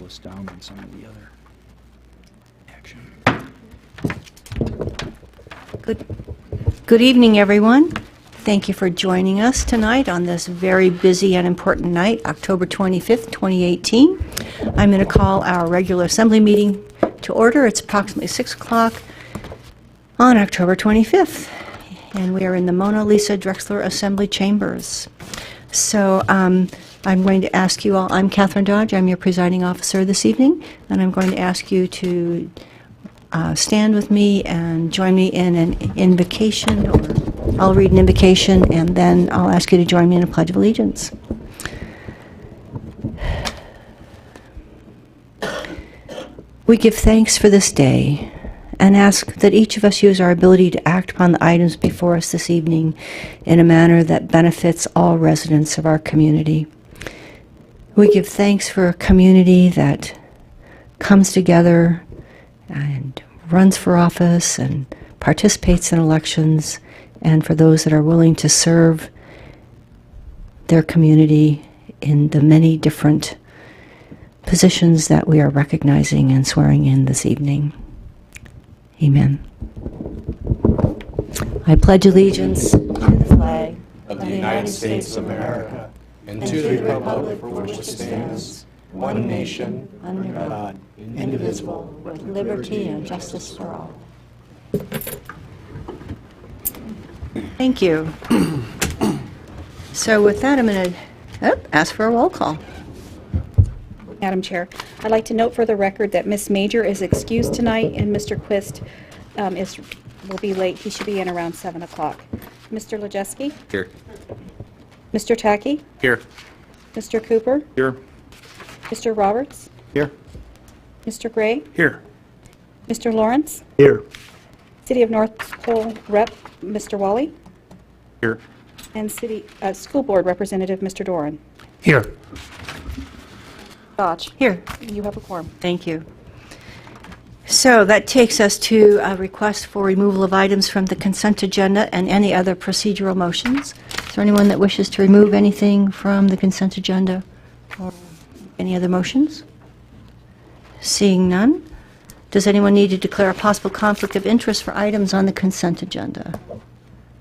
slow us down on some of the other action. Good evening, everyone. Thank you for joining us tonight on this very busy and important night, October 25th, 2018. I'm going to call our regular assembly meeting to order. It's approximately 6 o'clock on October 25th, and we are in the Mona Lisa Drexler Assembly Chambers. So I'm going to ask you all, I'm Catherine Dodge, I'm your presiding officer this evening, and I'm going to ask you to stand with me and join me in an invocation, or I'll read an invocation, and then I'll ask you to join me in a Pledge of Allegiance. We give thanks for this day and ask that each of us use our ability to act upon the items before us this evening in a manner that benefits all residents of our community. We give thanks for a community that comes together and runs for office and participates in elections, and for those that are willing to serve their community in the many different positions that we are recognizing and swearing in this evening. Amen. I pledge allegiance to the flag of the United States of America and to the republic for which it stands, one nation, under God, indivisible, with liberty and justice for all. Thank you. So with that, I'm going to ask for a roll call. Madam Chair, I'd like to note for the record that Ms. Major is excused tonight, and Mr. Quist will be late. He should be in around 7 o'clock. Mr. Lejeski? Here. Mr. Tacky? Here. Mr. Cooper? Here. Mr. Roberts? Here. Mr. Gray? Here. Mr. Lawrence? Here. City of North Pole Rep. Mr. Wally? Here. And School Board Representative Mr. Doran. Here. Dodge? Here. You have a quorum. Thank you. So that takes us to a request for removal of items from the consent agenda and any other procedural motions. Is there anyone that wishes to remove anything from the consent agenda or any other motions? Seeing none, does anyone need to declare a possible conflict of interest for items on the consent agenda,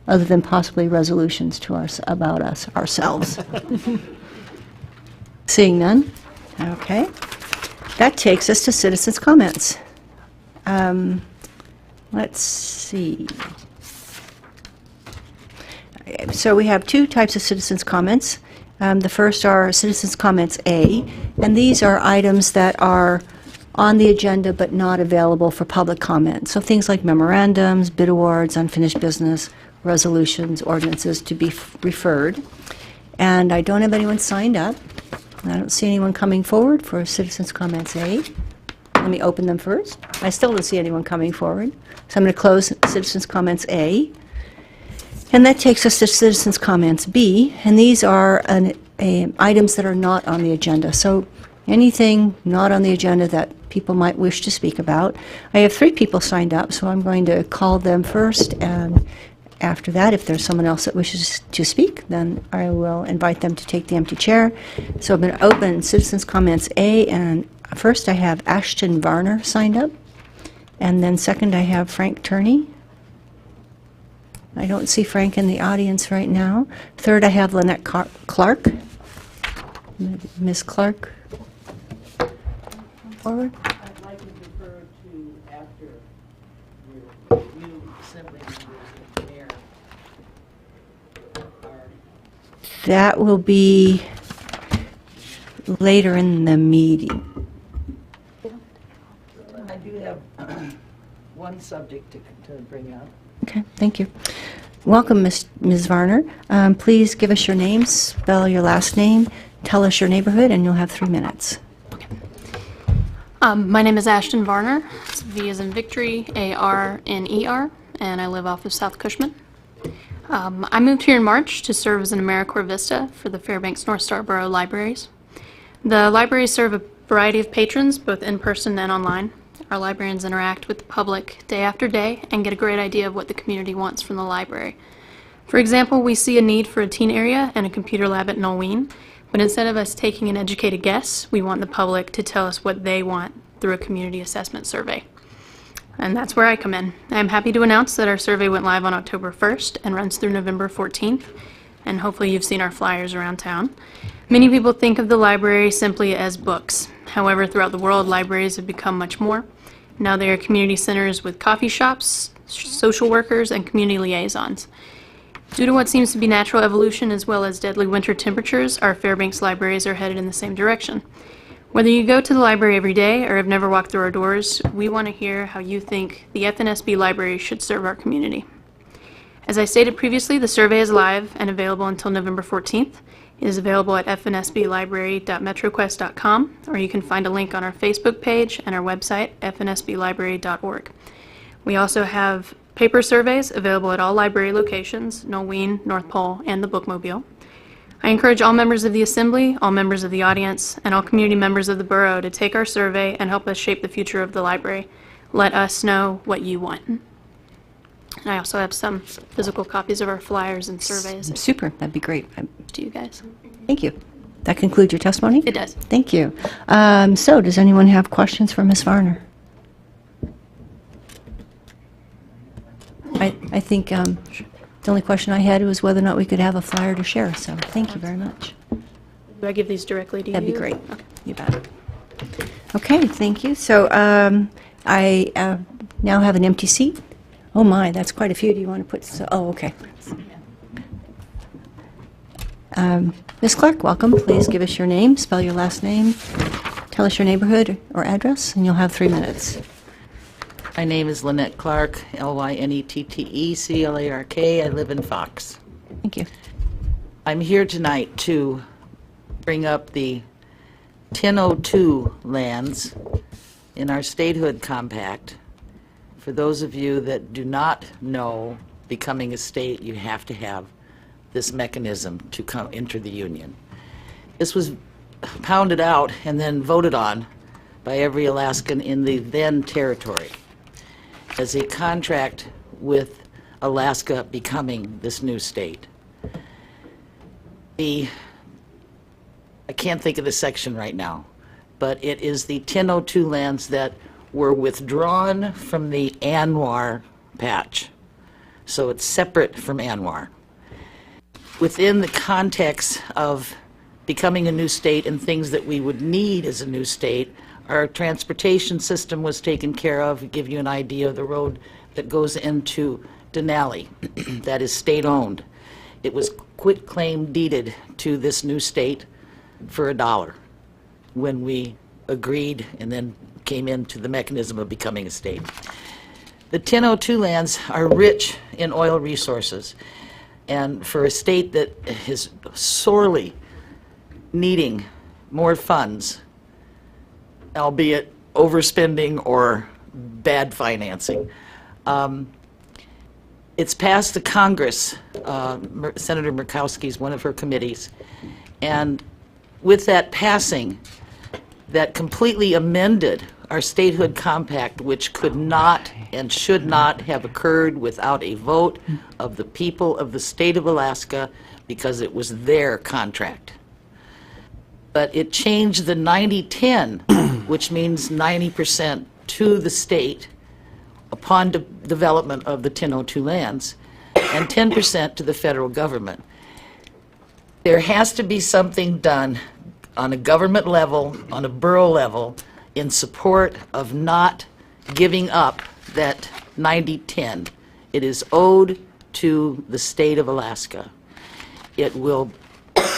other than possibly resolutions to us about us ourselves? Seeing none, okay. That takes us to citizens' comments. Let's see. So we have two types of citizens' comments. The first are citizens' comments A, and these are items that are on the agenda but not available for public comment. So things like memorandums, bid awards, unfinished business, resolutions, ordinances to be referred. And I don't have anyone signed up. I don't see anyone coming forward for citizens' comments A. Let me open them first. I still don't see anyone coming forward. So I'm going to close citizens' comments A. And that takes us to citizens' comments B. And these are items that are not on the agenda. So anything not on the agenda that people might wish to speak about. I have 3 people signed up, so I'm going to call them first, and after that, if there's someone else that wishes to speak, then I will invite them to take the empty chair. So I'm going to open citizens' comments A, and first I have Ashton Varner signed up, and then second I have Frank Turney. I don't see Frank in the audience right now. Third I have Lynette Clark. Ms. Clark. Forward. I'd like to defer to after your new assembly members and mayor are. That will be later in the meeting. I do have one subject to bring up. Okay, thank you. Welcome, Ms. Varner. Please give us your name, spell your last name, tell us your neighborhood, and you'll have 3 minutes. My name is Ashton Varner. It's V as in Victory, A-R-N-E-R, and I live off of South Cushman. I moved here in March to serve as an AmeriCorps Vista for the Fairbanks North Star Borough Libraries. The libraries serve a variety of patrons, both in person and online. Our librarians interact with the public day after day and get a great idea of what the community wants from the library. For example, we see a need for a teen area and a computer lab at Nolween, But instead of us taking an educated guess, we want the public to tell us what they want through a community assessment survey. And that's where I come in. I'm happy to announce that our survey went live on October 1st and runs through November 14th. And hopefully you've seen our flyers around town. Many people think of the library simply as books. However, throughout the world, libraries have become much more. Now they are community centers with coffee shops, social workers, and community liaisons. Due to what seems to be natural evolution as well as deadly winter temperatures, our Fairbanks libraries are headed in the same direction. Whether you go to the library every day or have never walked through our doors, we want to hear how you think the FNSB library should serve our community. As I stated previously, the survey is live and available until November 14th. It is available at fnsblibrary.metroquest.com, or you can find a link on our Facebook page and our website, fnsblibrary.org. We also have paper surveys available at all library locations, Nolween, North Pole, and the Bookmobile. I encourage all members of the Assembly, all members of the audience, and all community members of the borough to take our survey and help us shape the future of the library. Let us know what you want. And I also have some physical copies of our flyers and surveys Super, that'd be great. to you guys. Thank you. That concludes your testimony? It does. Thank you. So, does anyone have questions for Ms. Varner? I think the only question I had was whether or not we could have a flyer to share, so thank you very much. Do I give these directly to you? That'd be great. Okay. You bet. Okay, thank you. So I now have an empty seat. Oh my, that's quite a few. Do you want to put, oh, okay. Ms. Clark, welcome. Please give us your name, spell your last name, tell us your neighborhood or address, and you'll have 3 minutes. My name is Lynette Clark, Lynetteclark. I live in Fox. Thank you. I'm here tonight to bring up the 1002 lands in our statehood compact. For those of you that do not know, becoming a state, you have to have this mechanism to enter the Union. This was pounded out and then voted on by every Alaskan in the then territory as a contract with Alaska becoming this new state. I can't think of the section right now, but it is the 1002 lands that were withdrawn from the ANWR patch. So it's separate from ANWR. Within the context of becoming a new state and things that we would need as a new state, our transportation system was taken care of. To give you an idea of the road that goes into Denali, that is state-owned. It was quitclaim deeded to this new state for $1 when we agreed and then came into the mechanism of becoming a state. The 1002 lands are rich in oil resources, and for a state that is sorely needing more funds, albeit overspending or bad financing. It's passed the Congress. Senator Murkowski is one of her committees. And with that passing, that completely amended our statehood compact, which could not and should not have occurred without a vote of the people of the state of Alaska, because it was their contract. But it changed the 90-10, which means 90% to the state upon development of the 1002 lands, and 10% to the federal government. There has to be something done on a government level, on a borough level, in support of not giving up that 90-10. It is owed to the state of Alaska. It will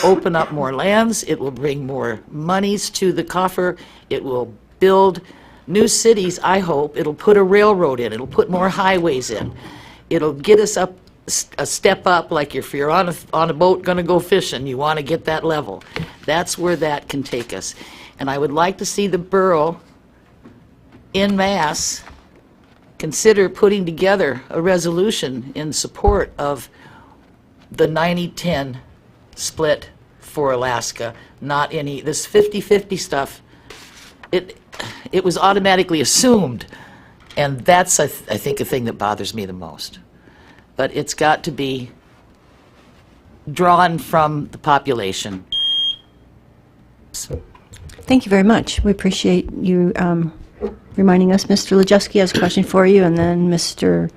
open up more lands, it will bring more monies to the coffer, it will build new cities, I hope. It'll put a railroad in, it'll put more highways in. It'll get us up a step up, like if you're on a boat going to go fishing, you want to get that level. That's where that can take us. And I would like to see the borough en masse consider putting together a resolution in support of the 90-10 split for Alaska, not any, this 50-50 stuff, it was automatically assumed, and that's, I think, a thing that bothers me the most. But it's got to be drawn from the population Thank you very much. We appreciate you reminding us. Mr. Lajewski has a question for you, and then Mr.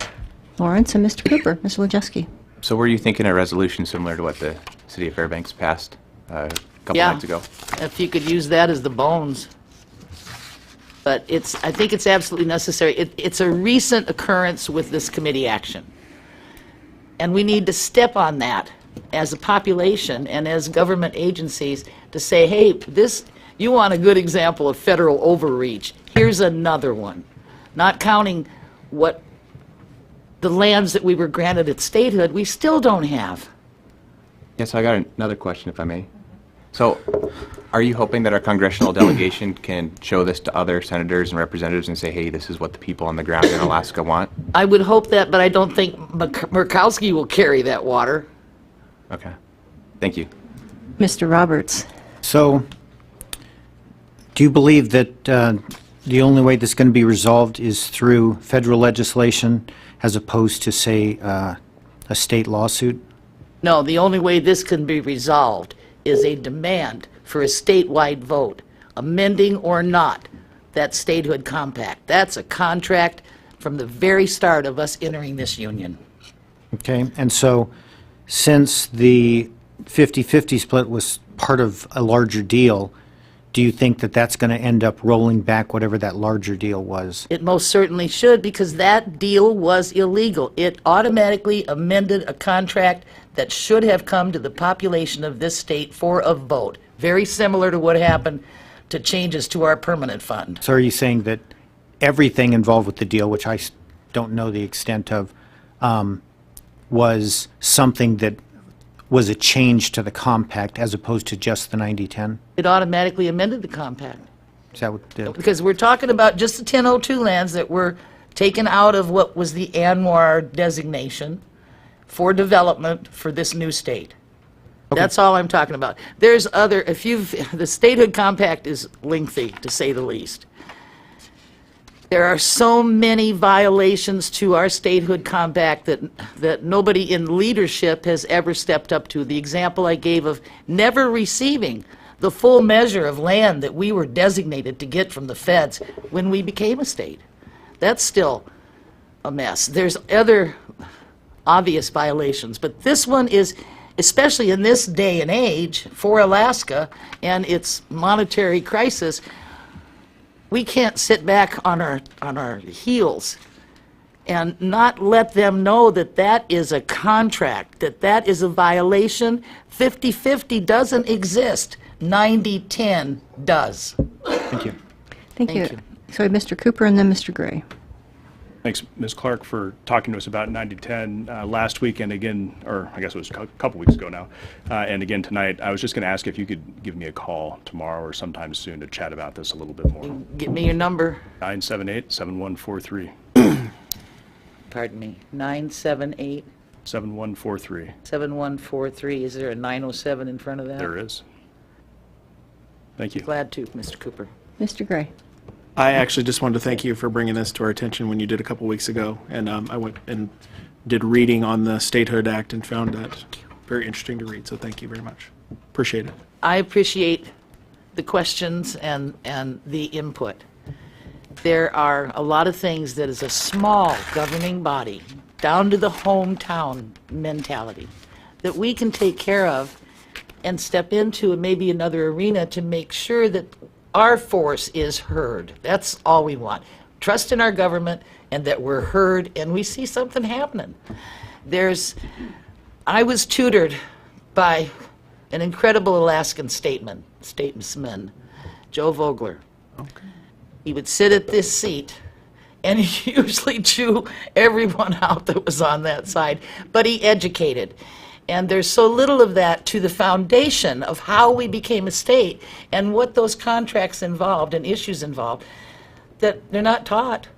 Lawrence and Mr. Cooper. Mr. Lajewski. So were you thinking a resolution similar to what the city of Fairbanks passed a couple nights ago? If you could use that as the bones. But I think it's absolutely necessary. It's a recent occurrence with this committee action. And we need to step on that as a population and as government agencies to say, hey, you want a good example of federal overreach. Here's another one. Not counting what the lands that we were granted at statehood, we still don't have. Yes, I got another question, if I may. So, are you hoping that our congressional delegation can show this to other senators and representatives and say, hey, this is what the people on the ground in Alaska want? I would hope that, but I don't think Murkowski will carry that water. Okay. Thank you. Mr. Roberts. So, do you believe that the only way this is going to be resolved is through federal legislation as opposed to, say, a state lawsuit? No, the only way this can be resolved is a demand for a statewide vote, amending or not that statehood compact. That's a contract from the very start of us entering this union. Okay, and so since the 50-50 split was part of a larger deal, do you think that that's going to end up rolling back whatever that larger deal was? It most certainly should, because that deal was illegal. It automatically amended a contract that should have come to the population of this state for a vote, very similar to what happened to changes to our permanent fund. So are you saying that everything involved with the deal, which I don't know the extent of, was something that was a change to the compact as opposed to just the 90-10? It automatically amended the compact. Is that what the... Because we're talking about just the 1002 lands that were taken out of what was the ANWR designation for development for this new state. That's all I'm talking about. There's other, the statehood compact is lengthy, to say the least. There are so many violations to our statehood compact that nobody in leadership has ever stepped up to. The example I gave of never receiving the full measure of land that we were designated to get from the feds when we became a state. That's still a mess. There's other obvious violations, but this one is, especially in this day and age for Alaska and its monetary crisis, we can't sit back on our heels and not let them know that that is a contract, that is a violation. 50-50 doesn't exist. 90-10 does. Thank you. Thank you. Thank you. Sorry, Mr. Cooper and then Mr. Gray. Thanks, Ms. Clark, for talking to us about 90-10 last week and again, or I guess it was a couple weeks ago now, and again tonight. I was just going to ask if you could give me a call tomorrow or sometime soon to chat about this a little bit more. Give me your number. 978-7143. Pardon me. 978 7143. 7143. Is there a 907 in front of that? There is. Thank you. Glad to, Mr. Cooper. Mr. Gray. I actually just wanted to thank you for bringing this to our attention when you did a couple weeks ago. And I went and did reading on the Statehood Act and found that very interesting to read. So thank you very much. Appreciate it. I appreciate the questions and the input. There are a lot of things that as a small governing body, down to the hometown mentality, that we can take care of and step into maybe another arena to make sure that our force is heard. That's all we want. Trust in our government and that we're heard and we see something happening. I was tutored by an incredible Alaskan statesman, Joe Vogler. Okay. He would sit at this seat and he usually chew everyone out that was on that side, but he educated. And there's so little of that to the foundation of how we became a state and what those contracts involved and issues involved that they're not taught.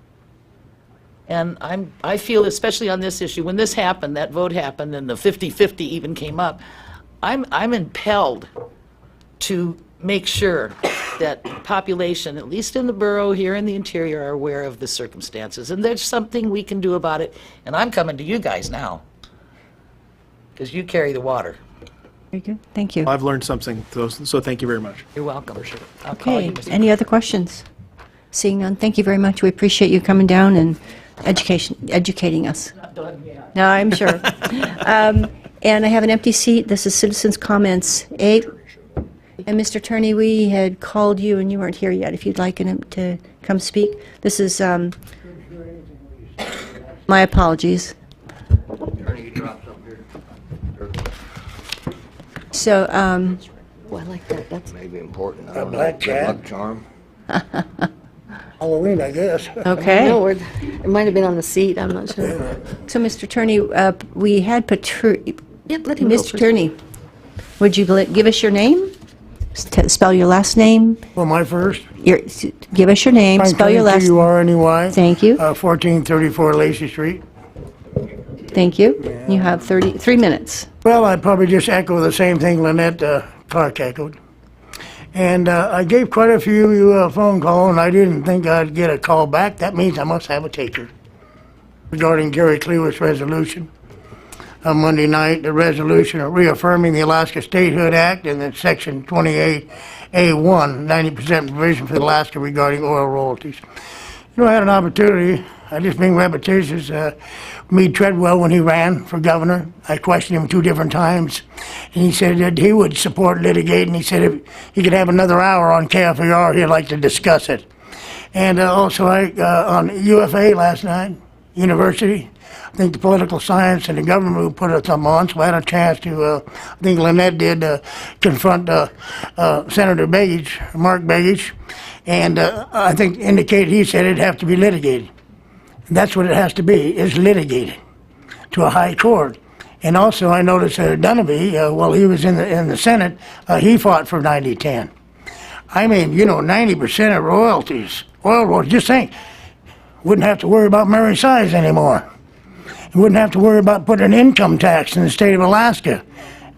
And I feel, especially on this issue, when this happened, that vote happened, and the 50-50 even came up, I'm impelled to make sure that the population, at least in the borough here in the interior, are aware of the circumstances. And there's something we can do about it. And I'm coming to you guys now, because you carry the water. Very good, thank you. I've learned something, so thank you very much. You're welcome. I'll call Okay, you, Mr. any other questions? Seeing none, thank you very much. We appreciate you coming down and educating us. No, I'm sure. And I have an empty seat. This is citizens' comments A. And Mr. Turney, we had called you and you weren't here yet. If you'd like to come speak. This is, my apologies. So, Oh, I like that. That's Maybe important. a black cat. Luck charm. Halloween, I guess. okay. No, it might have been on the seat. I'm not sure. So, Mr. Turney, we had Yep, let him go Mr. first. Turney, would you give us your name? Spell your last name? Well, my first. Give us your name, spell your last. T-U-R-N-E-Y. Thank you. 1434 Lacey Street. Thank you. You have 3 minutes. Well, I'd probably just echo the same thing Lynette Clark echoed. And I gave quite a few phone calls, and I didn't think I'd get a call back. That means I must have a taker. Regarding Gary Cleaver's resolution. On Monday night, the resolution reaffirming the Alaska Statehood Act and then Section 28A1, 90% provision for Alaska regarding oil royalties. You know, I had an opportunity, I just being repetitious, meet Treadwell when he ran for governor. I questioned him 2 different times, and he said that he would support litigating. He said if he could have another hour on KFAR, he'd like to discuss it. And also, on UFA last night, University, I think the political science and the government who put us on, so I had a chance to, I think Lynette did, confront Senator Begich, Mark Begich, and I think indicated, he said it'd have to be litigated. And that's what it has to be, is litigated to a high court. And also I noticed Dunabee, while he was in the Senate, he fought for 90-10. I mean, you know, 90% of royalties, oil royalties, just think, wouldn't have to worry about Mary Size anymore. You wouldn't have to worry about putting an income tax in the state of Alaska.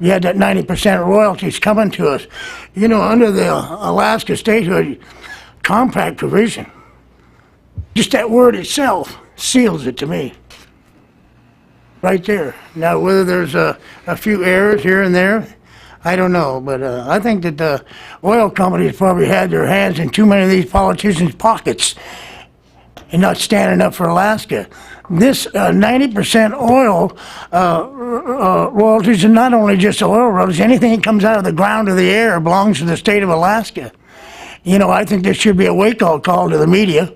You had that 90% royalties coming to us. You know, under the Alaska Statehood Compact provision, just that word itself seals it to me. Right there. Now, whether there's a few errors here and there, I don't know. But I think that the oil companies probably had their hands in too many of these politicians' pockets and not standing up for Alaska. This 90% oil royalties, and not only just oil royalties, anything that comes out of the ground or the air belongs to the state of Alaska. You know, I think there should be a wake-up call to the media.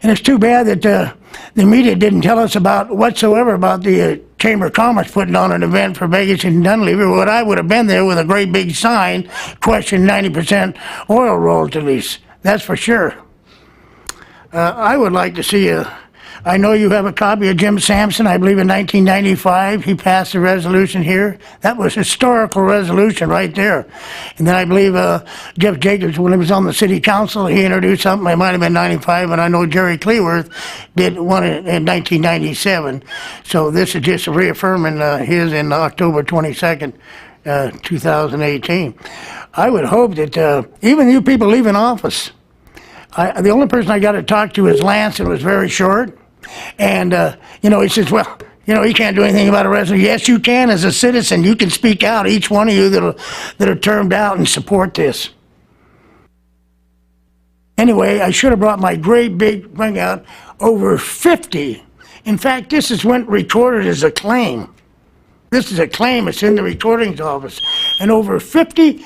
And it's too bad that the media didn't tell us whatsoever about the Chamber of Commerce putting on an event for Vegas and Dunleavy. What I would have been there with a great big sign, question 90% oil royalties. That's for sure. I would like to see I know you have a copy of Jim Sampson, I believe in 1995, he passed a resolution here. That was historical resolution right there. And then I believe Jeff Jacobs, when he was on the city council, he introduced something, it might have been 95, and I know Jerry Cleaworth did one in 1997. So this is just reaffirming his in October 22nd, 2018. I would hope that even you people leaving office, the only person I got to talk to is Lance, and it was very short. And, you know, he says, well, you know, he can't do anything about a resolution. Yes, you can as a citizen. You can speak out, each one of you that are termed out, and support this. Anyway, I should have brought my great big thing out. Over 50. In fact, this is when recorded as a claim. This is a claim. It's in the recordings office. And over 50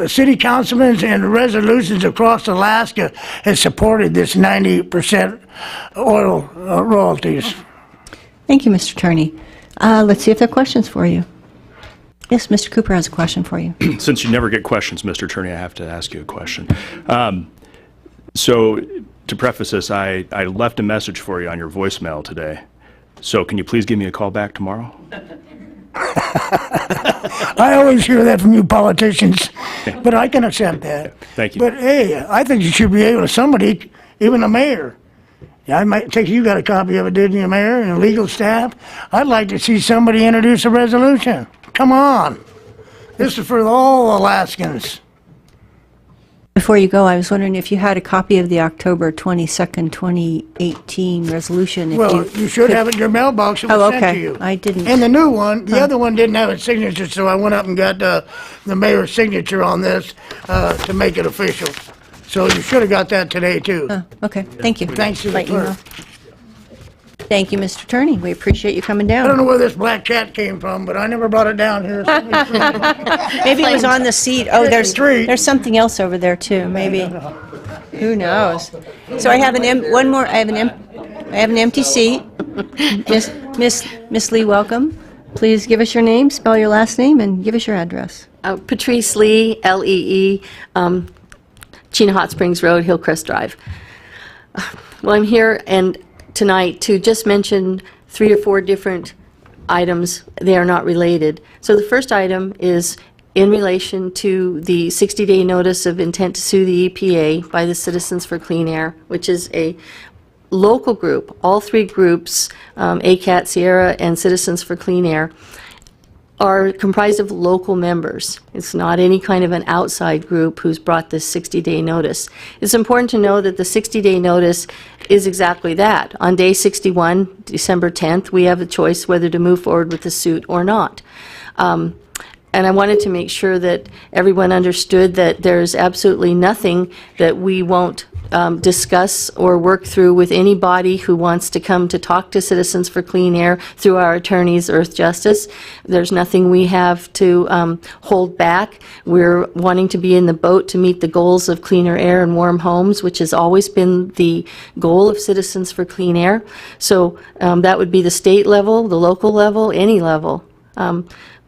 city councilmen and resolutions across Alaska has supported this 90% oil royalties. Thank you, Mr. Turney. Let's see if there are questions for you. Yes, Mr. Cooper has a question for you. Since you never get questions, Mr. Turney, I have to ask you a question. So to preface this, I left a message for you on your voicemail today. So can you please give me a call back tomorrow? I always hear that from you politicians, but I can accept that. Thank you. But hey, I think you should be able to, somebody, even a mayor. Yeah, I might take, you got a copy of it, didn't you, Mayor, and legal staff? I'd like to see somebody introduce a resolution. Come on. This is for all Alaskans. Before you go, I was wondering if you had a copy of the October 22nd, 2018 resolution. If Well, you should could- have it in your mailbox. It was Oh, sent to okay. you. I didn't. And the new one, the other one didn't have its signature, so I went up and got the mayor's signature on this to make it official. So you should have got that today, too. Okay, thank you. Thanks to the Let you know. clerk. Thank you, Mr. Turney. We appreciate you coming I don't know down. where this black cat came from, but I never brought it down here. Maybe it was on the seat. Oh, Treat. there's something else over there, too, maybe. Who knows? So I have one more, I have an empty seat. Miss Lee, welcome. Please give us your name, spell your last name, and give us your address. Patrice Lee, Lee, Chena Hot Springs Road, Hillcrest Drive. Well, I'm here and tonight to just mention 3 or 4 different items. They are not related. So the first item is in relation to the 60-day notice of intent to sue the EPA by the Citizens for Clean Air, which is a local group. All 3 groups, ACAT, Sierra, and Citizens for Clean Air, are comprised of local members. It's not any kind of an outside group who's brought this 60-day notice. It's important to know that the 60-day notice is exactly that. On day 61, December 10th, we have a choice whether to move forward with the suit or not. And I wanted to make sure that everyone understood that there's absolutely nothing that we won't discuss or work through with anybody who wants to come to talk to Citizens for Clean Air through our attorneys, Earth Justice. There's nothing we have to hold back. We're wanting to be in the boat to meet the goals of cleaner air and warm homes, which has always been the goal of Citizens for Clean Air. So that would be the state level, the local level, any level.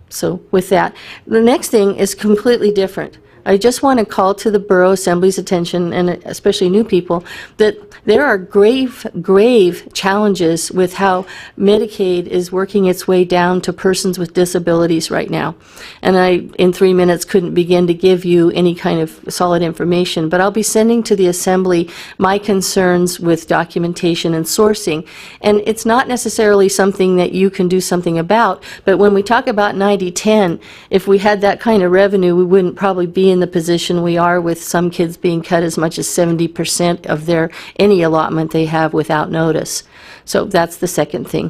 So with that, the next thing is completely different. I just want to call to the Borough Assembly's attention, and especially new people, that there are grave, grave challenges with how Medicaid is working its way down to persons with disabilities right now. And I, in 3 minutes, couldn't begin to give you any kind of solid information, but I'll be sending to the Assembly my concerns with documentation and sourcing. And it's not necessarily something that you can do something about, but when we talk about 90-10, if we had that kind of revenue, we wouldn't probably be in the position we are, with some kids being cut as much as 70% of their any allotment they have without notice. So that's the second thing.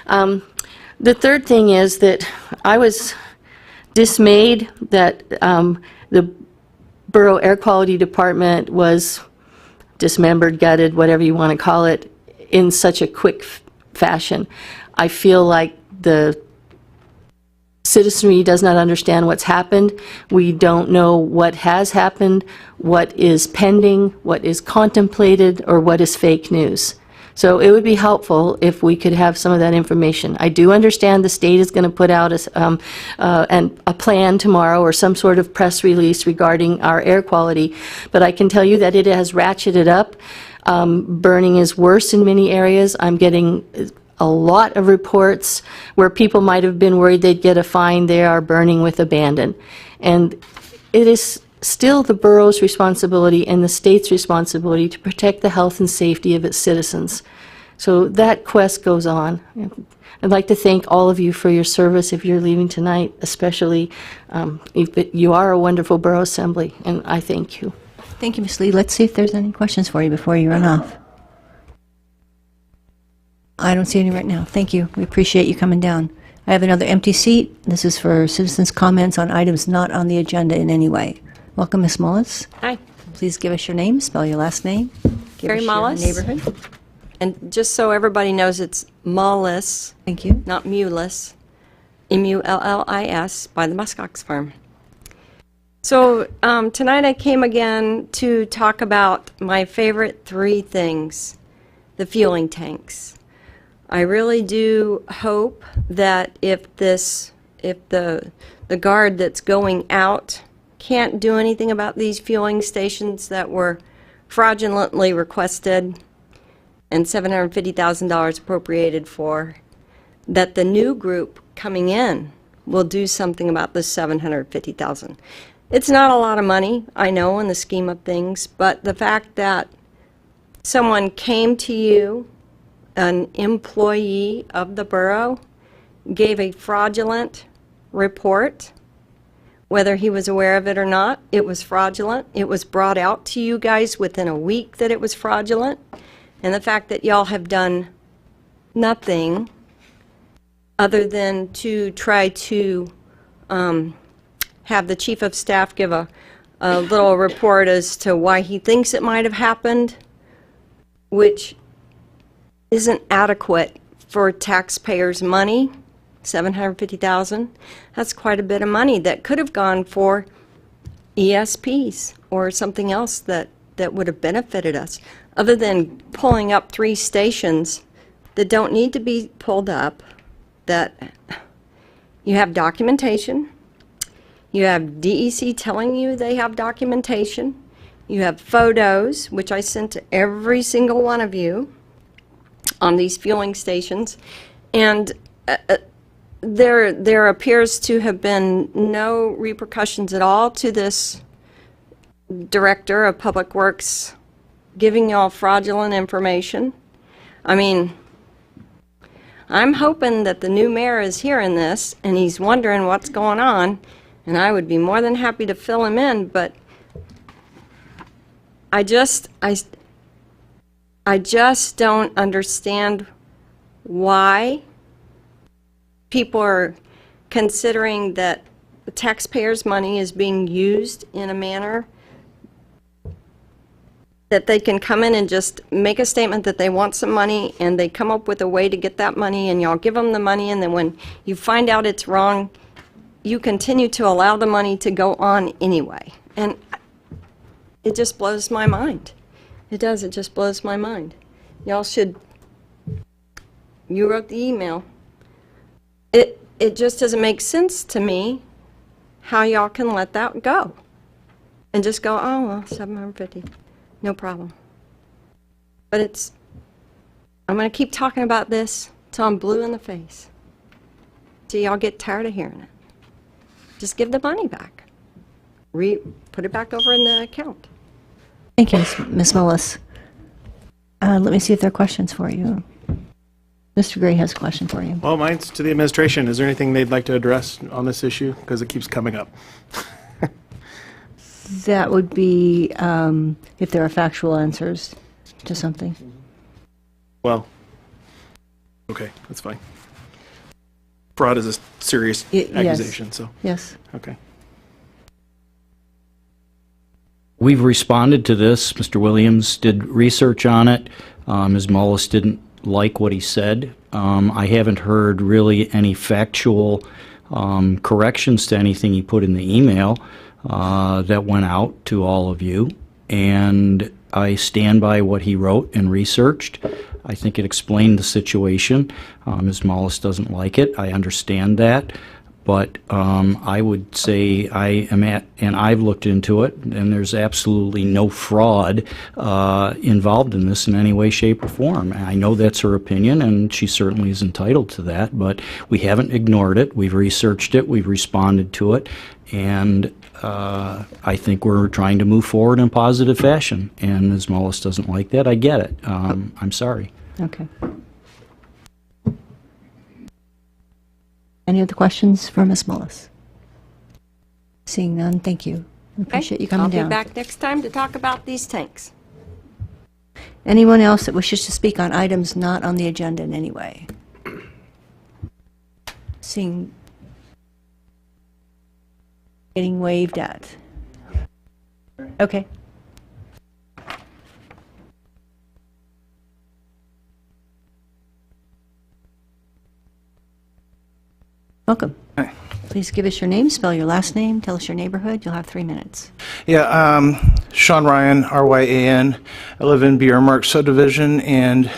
The third thing is that I was dismayed that the Borough Air Quality Department was dismembered, gutted, whatever you want to call it, in such a quick fashion. I feel like the citizenry does not understand what's happened. We don't know what has happened, what is pending, what is contemplated, or what is fake news. So it would be helpful if we could have some of that information. I do understand the state is going to put out a plan tomorrow or some sort of press release regarding our air quality, but I can tell you that it has ratcheted up. Burning is worse in many areas. I'm getting a lot of reports where people might have been worried they'd get a fine. They are burning with abandon. And it is still the borough's responsibility and the state's responsibility to protect the health and safety of its citizens. So that quest goes on. I'd like to thank all of you for your service if you're leaving tonight, especially you are a wonderful borough assembly, and I thank you. Thank you, Ms. Lee. Let's see if there's any questions for you before you run off. I don't see any right now. Thank you. We appreciate you coming down. I have another empty seat. This is for citizens' comments on items not on the agenda in any way. Welcome, Ms. Mullis. Hi, Please give us your name, spell your last name. Give Carrie us your Mullis. neighborhood. And just so everybody knows, it's Mullis, Thank you. not Mullis, M-U-L-L-I-S, by the Muskox Farm. So tonight I came again to talk about my favorite 3 things, the fueling tanks. I really do hope that if the guard that's going out can't do anything about these fueling stations that were fraudulently requested and $750,000 appropriated for, that the new group coming in will do something about this $750,000. It's not a lot of money, I know, in the scheme of things, but the fact that someone came to you, an employee of the borough, gave a fraudulent report, whether he was aware of it or not, it was fraudulent. It was brought out to you guys within a week that it was fraudulent. And the fact that y'all have done nothing other than to try to have the chief of staff give a little report as to why he thinks it might have happened, which isn't adequate for taxpayers' money, $750,000. That's quite a bit of money that could have gone for ESPs or something else that would have benefited us, other than pulling up 3 stations that don't need to be pulled up, that you have documentation, you have DEC telling you they have documentation, you have photos, which I sent to every single one of you on these fueling stations, and there appears to have been no repercussions at all to this director of Public Works giving y'all fraudulent information. I mean, I'm hoping that the new mayor is hearing this and he's wondering what's going on, and I would be more than happy to fill him in, but I just don't understand why people are considering that the taxpayers' money is being used in a manner that they can come in and just make a statement that they want some money, and they come up with a way to get that money, and y'all give them the money, and then when you find out it's wrong, you continue to allow the money to go on anyway. And it just blows my mind. It does. It just blows my mind. Y'all should, you wrote the email. It just doesn't make sense to me how y'all can let that go and just go, oh, well, 750, no problem. But I'm going to keep talking about this till I'm blue in the face, till y'all get tired of hearing it. Just give the money back. Put it back over in the account. Thank you, Ms. Mullis. Let me see if there are questions for you. Mr. Gray has a question for you. Well, mine's to the administration. Is there anything they'd like to address on this issue? Because it keeps coming up. That would be if there are factual answers to something. Well, okay, that's fine. Fraud is a serious accusation, so. Yes. Okay. We've responded to this. Mr. Williams did research on it. Ms. Mullis didn't like what he said. I haven't heard really any factual corrections to anything he put in the email that went out to all of you. And I stand by what he wrote and researched. I think it explained the situation. Ms. Mullis doesn't like it. I understand that. But I would say I am at, and I've looked into it, and there's absolutely no fraud involved in this in any way, shape, or form. And I know that's her opinion, and she certainly is entitled to that, but we haven't ignored it. We've researched it. We've responded to it. And I think we're trying to move forward in a positive fashion. And Ms. Mullis doesn't like that. I get it. I'm sorry. Okay. Any other questions for Ms. Mullis? Seeing none, thank you. I appreciate you coming down. I'll be back next time to talk about these tanks. Anyone else that wishes to speak on items not on the agenda in any way? Seeing, getting waved at. Okay. Welcome. Hi. Please give us your name, spell your last name, tell us your neighborhood. You'll have 3 minutes. Yeah, Sean Ryan, R-Y-A-N. I live in Biermark subdivision, and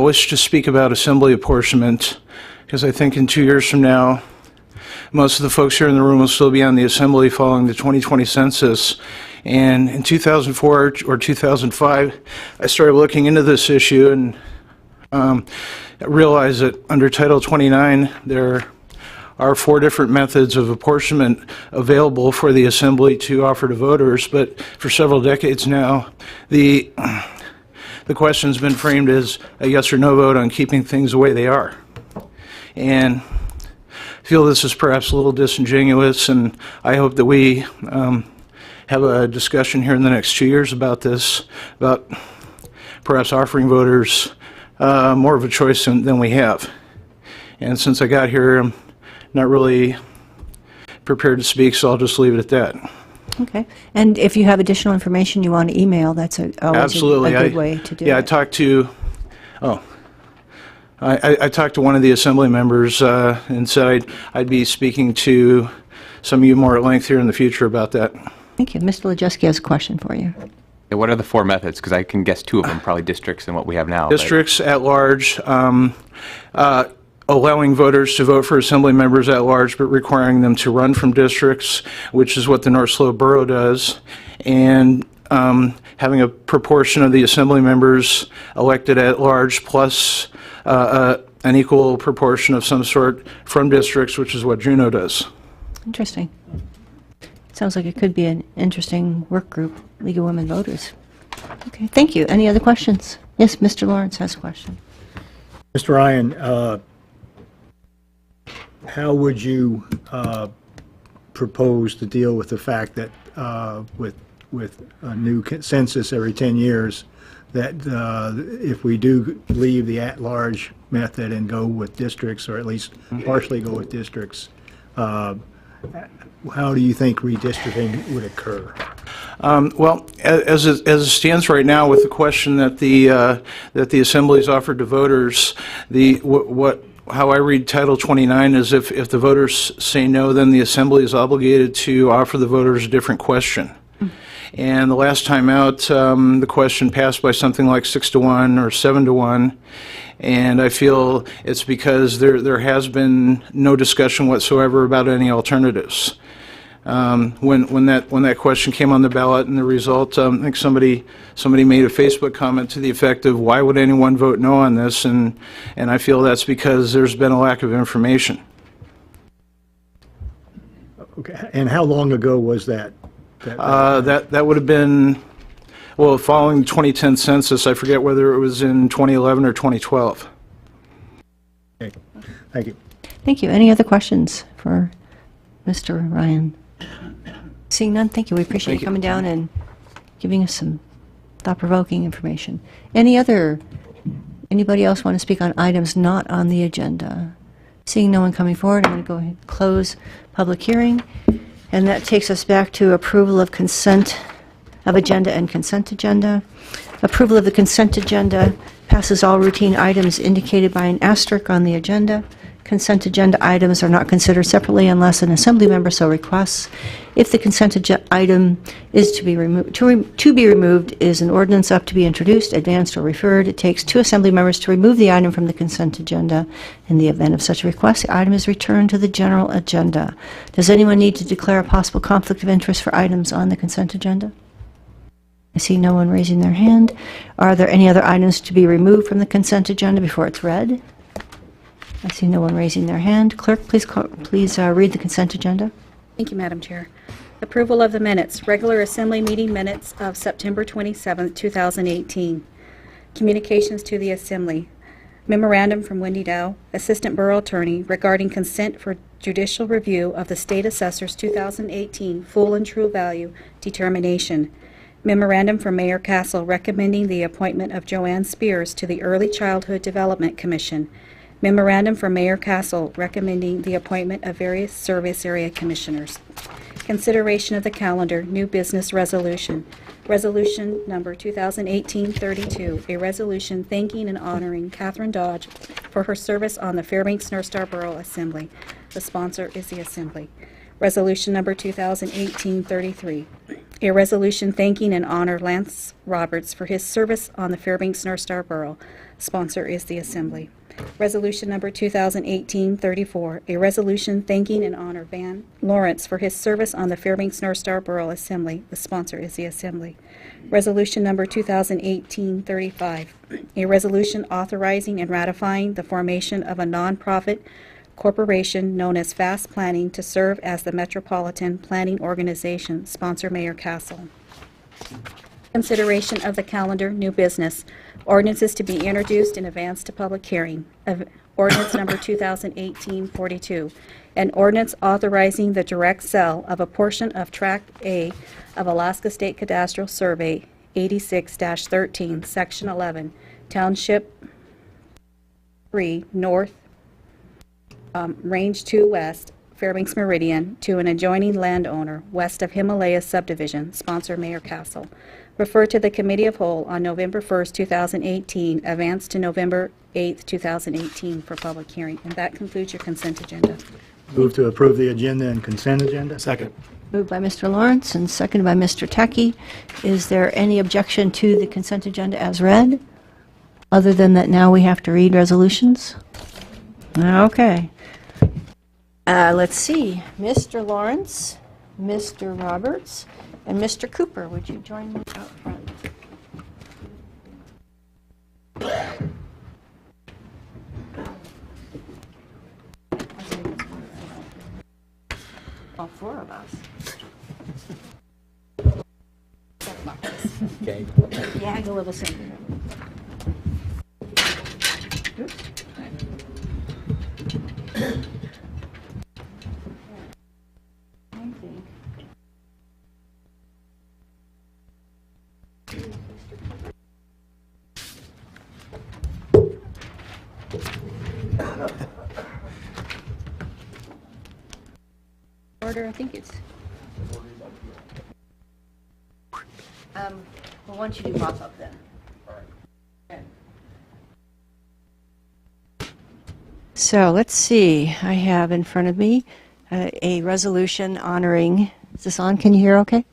wish to speak about assembly apportionment, because I think in 2 years from now, most of the folks here in the room will still be on the assembly following the 2020 census. And in 2004 or 2005, I started looking into this issue and realized that under Title 29, there are 4 different methods of apportionment available for the assembly to offer to voters, but for several decades now, the question's been framed as a yes or no vote on keeping things the way they are. And feel this is perhaps a little disingenuous, and I hope that we have a discussion here in the next 2 years about this, about perhaps offering voters more of a choice than we have. And since I got here, I'm not really prepared to speak, so I'll just leave it at that. Okay. And if you have additional information you want to email, that's always Absolutely. a good way to do it. Yeah, I talked to one of the assembly members and said I'd be speaking to some of you more at length here in the future about that. Thank you. Mr. Lajewski has a question for you. Yeah, what are the 4 methods? Because I can guess 2 of them, probably districts and what we have now. Districts at large, allowing voters to vote for assembly members at large, but requiring them to run from districts, which is what the North Slope Borough does, and having a proportion of the assembly members elected at large plus an equal proportion of some sort from districts, which is what Juneau does. Interesting. Sounds like it could be an interesting work group, League of Women Voters. Okay, thank you. Any other questions? Yes, Mr. Lawrence has a question. Mr. Ryan, how would you propose to deal with the fact that with a new census every 10 years, that if we do leave the at-large method and go with districts, or at least partially go with districts, how do you think redistricting would occur? Well, as it stands right now, with the question that the assemblies offered to voters, how I read Title 29 is if the voters say no, then the assembly is obligated to offer the voters a different question. And the last time out, the question passed by something like 6-1 or 7-1, and I feel it's because there has been no discussion whatsoever about any alternatives. When that question came on the ballot and the result, I think somebody made a Facebook comment to the effect of, why would anyone vote no on this? And I feel that's because there's been a lack of information. Okay, and how long ago was that? That would have been, well, following the 2010 census. I forget whether it was in 2011 or 2012. Okay, thank you. Thank you. Any other questions for Mr. Ryan? Seeing none, thank you. We appreciate you coming down and giving us some thought-provoking information. Anybody else want to speak on items not on the agenda? Seeing no one coming forward, I'm going to go ahead and close public hearing. And that takes us back to approval of consent of agenda and consent agenda. Approval of the consent agenda passes all routine items indicated by an asterisk on the agenda. Consent agenda items are not considered separately unless an assembly member so requests. If the consent item is to be removed, is an ordinance up to be introduced, advanced, or referred. It takes 2 assembly members to remove the item from the consent agenda. In the event of such a request, the item is returned to the general agenda. Does anyone need to declare a possible conflict of interest for items on the consent agenda? I see no one raising their hand. Are there any other items to be removed from the consent agenda before it's read? I see no one raising their hand. Clerk, please read the consent agenda. Thank you, Madam Chair. Approval of the minutes, regular assembly meeting minutes of September 27, 2018. Communications to the assembly. Memorandum from Wendy Dow, Assistant Borough Attorney, regarding consent for judicial review of the State Assessor's 2018 full and true value determination. Memorandum from Mayor Castle recommending the appointment of Joanne Spears to the Early Childhood Development Commission. Memorandum from Mayor Castle recommending the appointment of various service area commissioners. Consideration of the calendar, new business resolution. Resolution number 2018-32, a resolution thanking and honoring Catherine Dodge for her service on the Fairbanks North Star Borough Assembly. The sponsor is the Assembly. Resolution number 2018-33, a resolution thanking and honor Lance Roberts for his service on the Fairbanks North Star Borough. Sponsor is the Assembly. Resolution number 2018-34, a resolution thanking and honor Van Lawrence for his service on the Fairbanks North Star Borough Assembly. The sponsor is the Assembly. Resolution number 2018-35, a resolution authorizing and ratifying the formation of a nonprofit corporation known as Fast Planning to serve as the Metropolitan Planning Organization. Sponsor Mayor Castle. Consideration of the calendar, new business. Ordinances to be introduced in advance to public hearing. ordinance number 2018-42, an ordinance authorizing the direct sale of a portion of Tract A of Alaska State Cadastral Survey 86-13, Section 11, Township 3 North, Range 2 West, Fairbanks Meridian, to an adjoining landowner west of Himalaya subdivision, sponsor Mayor Castle. Referred to the Committee of Whole on November 1st, 2018, advanced to November 8th, 2018 for public hearing. And that concludes your consent agenda. Move to approve the agenda and consent agenda. Second. Moved by Mr. Lawrence and seconded by Mr. Tacky. Is there any objection to the consent agenda as read? Other than that now we have to read resolutions? Okay. Let's see. Mr. Lawrence, Mr. Roberts, and Mr. Cooper, would you join me out front? All four of us. Okay. Yeah, a little simple. Oops. Order, I think it's. Well, why don't you do both up then? Okay. So let's see. I have in front of me a resolution honoring. Is this on? Can you hear okay?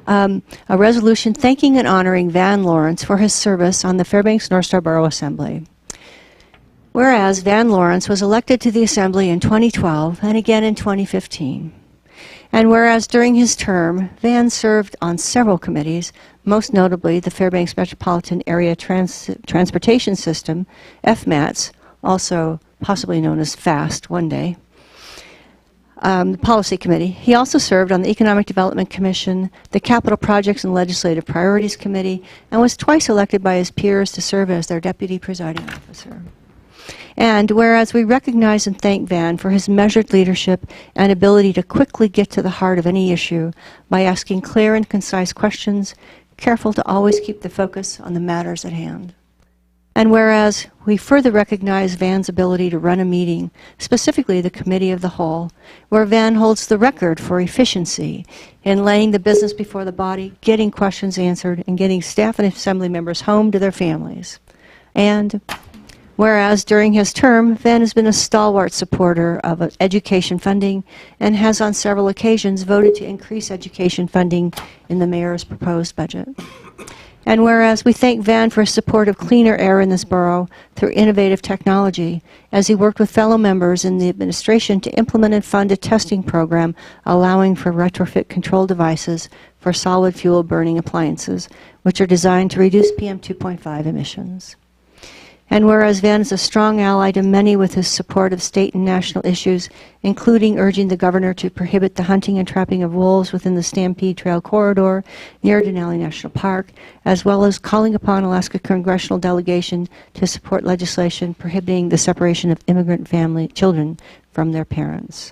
A resolution thanking and honoring Van Lawrence for his service on the Fairbanks North Star Borough Assembly. Whereas Van Lawrence was elected to the Assembly in 2012 and again in 2015. And whereas during his term, Van served on several committees, most notably the Fairbanks Metropolitan Area Transportation System, FMATS, also possibly known as FAST one day, the Policy Committee. He also served on the Economic Development Commission, the Capital Projects and Legislative Priorities Committee, and was twice elected by his peers to serve as their Deputy Presiding Officer. And whereas we recognize and thank Van for his measured leadership and ability to quickly get to the heart of any issue by asking clear and concise questions, careful to always keep the focus on the matters at hand. And whereas we further recognize Van's ability to run a meeting, specifically the Committee of the Whole, where Van holds the record for efficiency in laying the business before the body, getting questions answered, and getting staff and assembly members home to their families. And whereas during his term, Van has been a stalwart supporter of education funding and has on several occasions voted to increase education funding in the mayor's proposed budget. And whereas we thank Van for his support of cleaner air in this borough through innovative technology, as he worked with fellow members in the administration to implement and fund a testing program allowing for retrofit control devices for solid fuel burning appliances, which are designed to reduce PM 2.5 emissions. And whereas Van is a strong ally to many with his support of state and national issues, including urging the governor to prohibit the hunting and trapping of wolves within the Stampede Trail corridor near Denali National Park, as well as calling upon Alaska congressional delegation to support legislation prohibiting the separation of immigrant family children from their parents.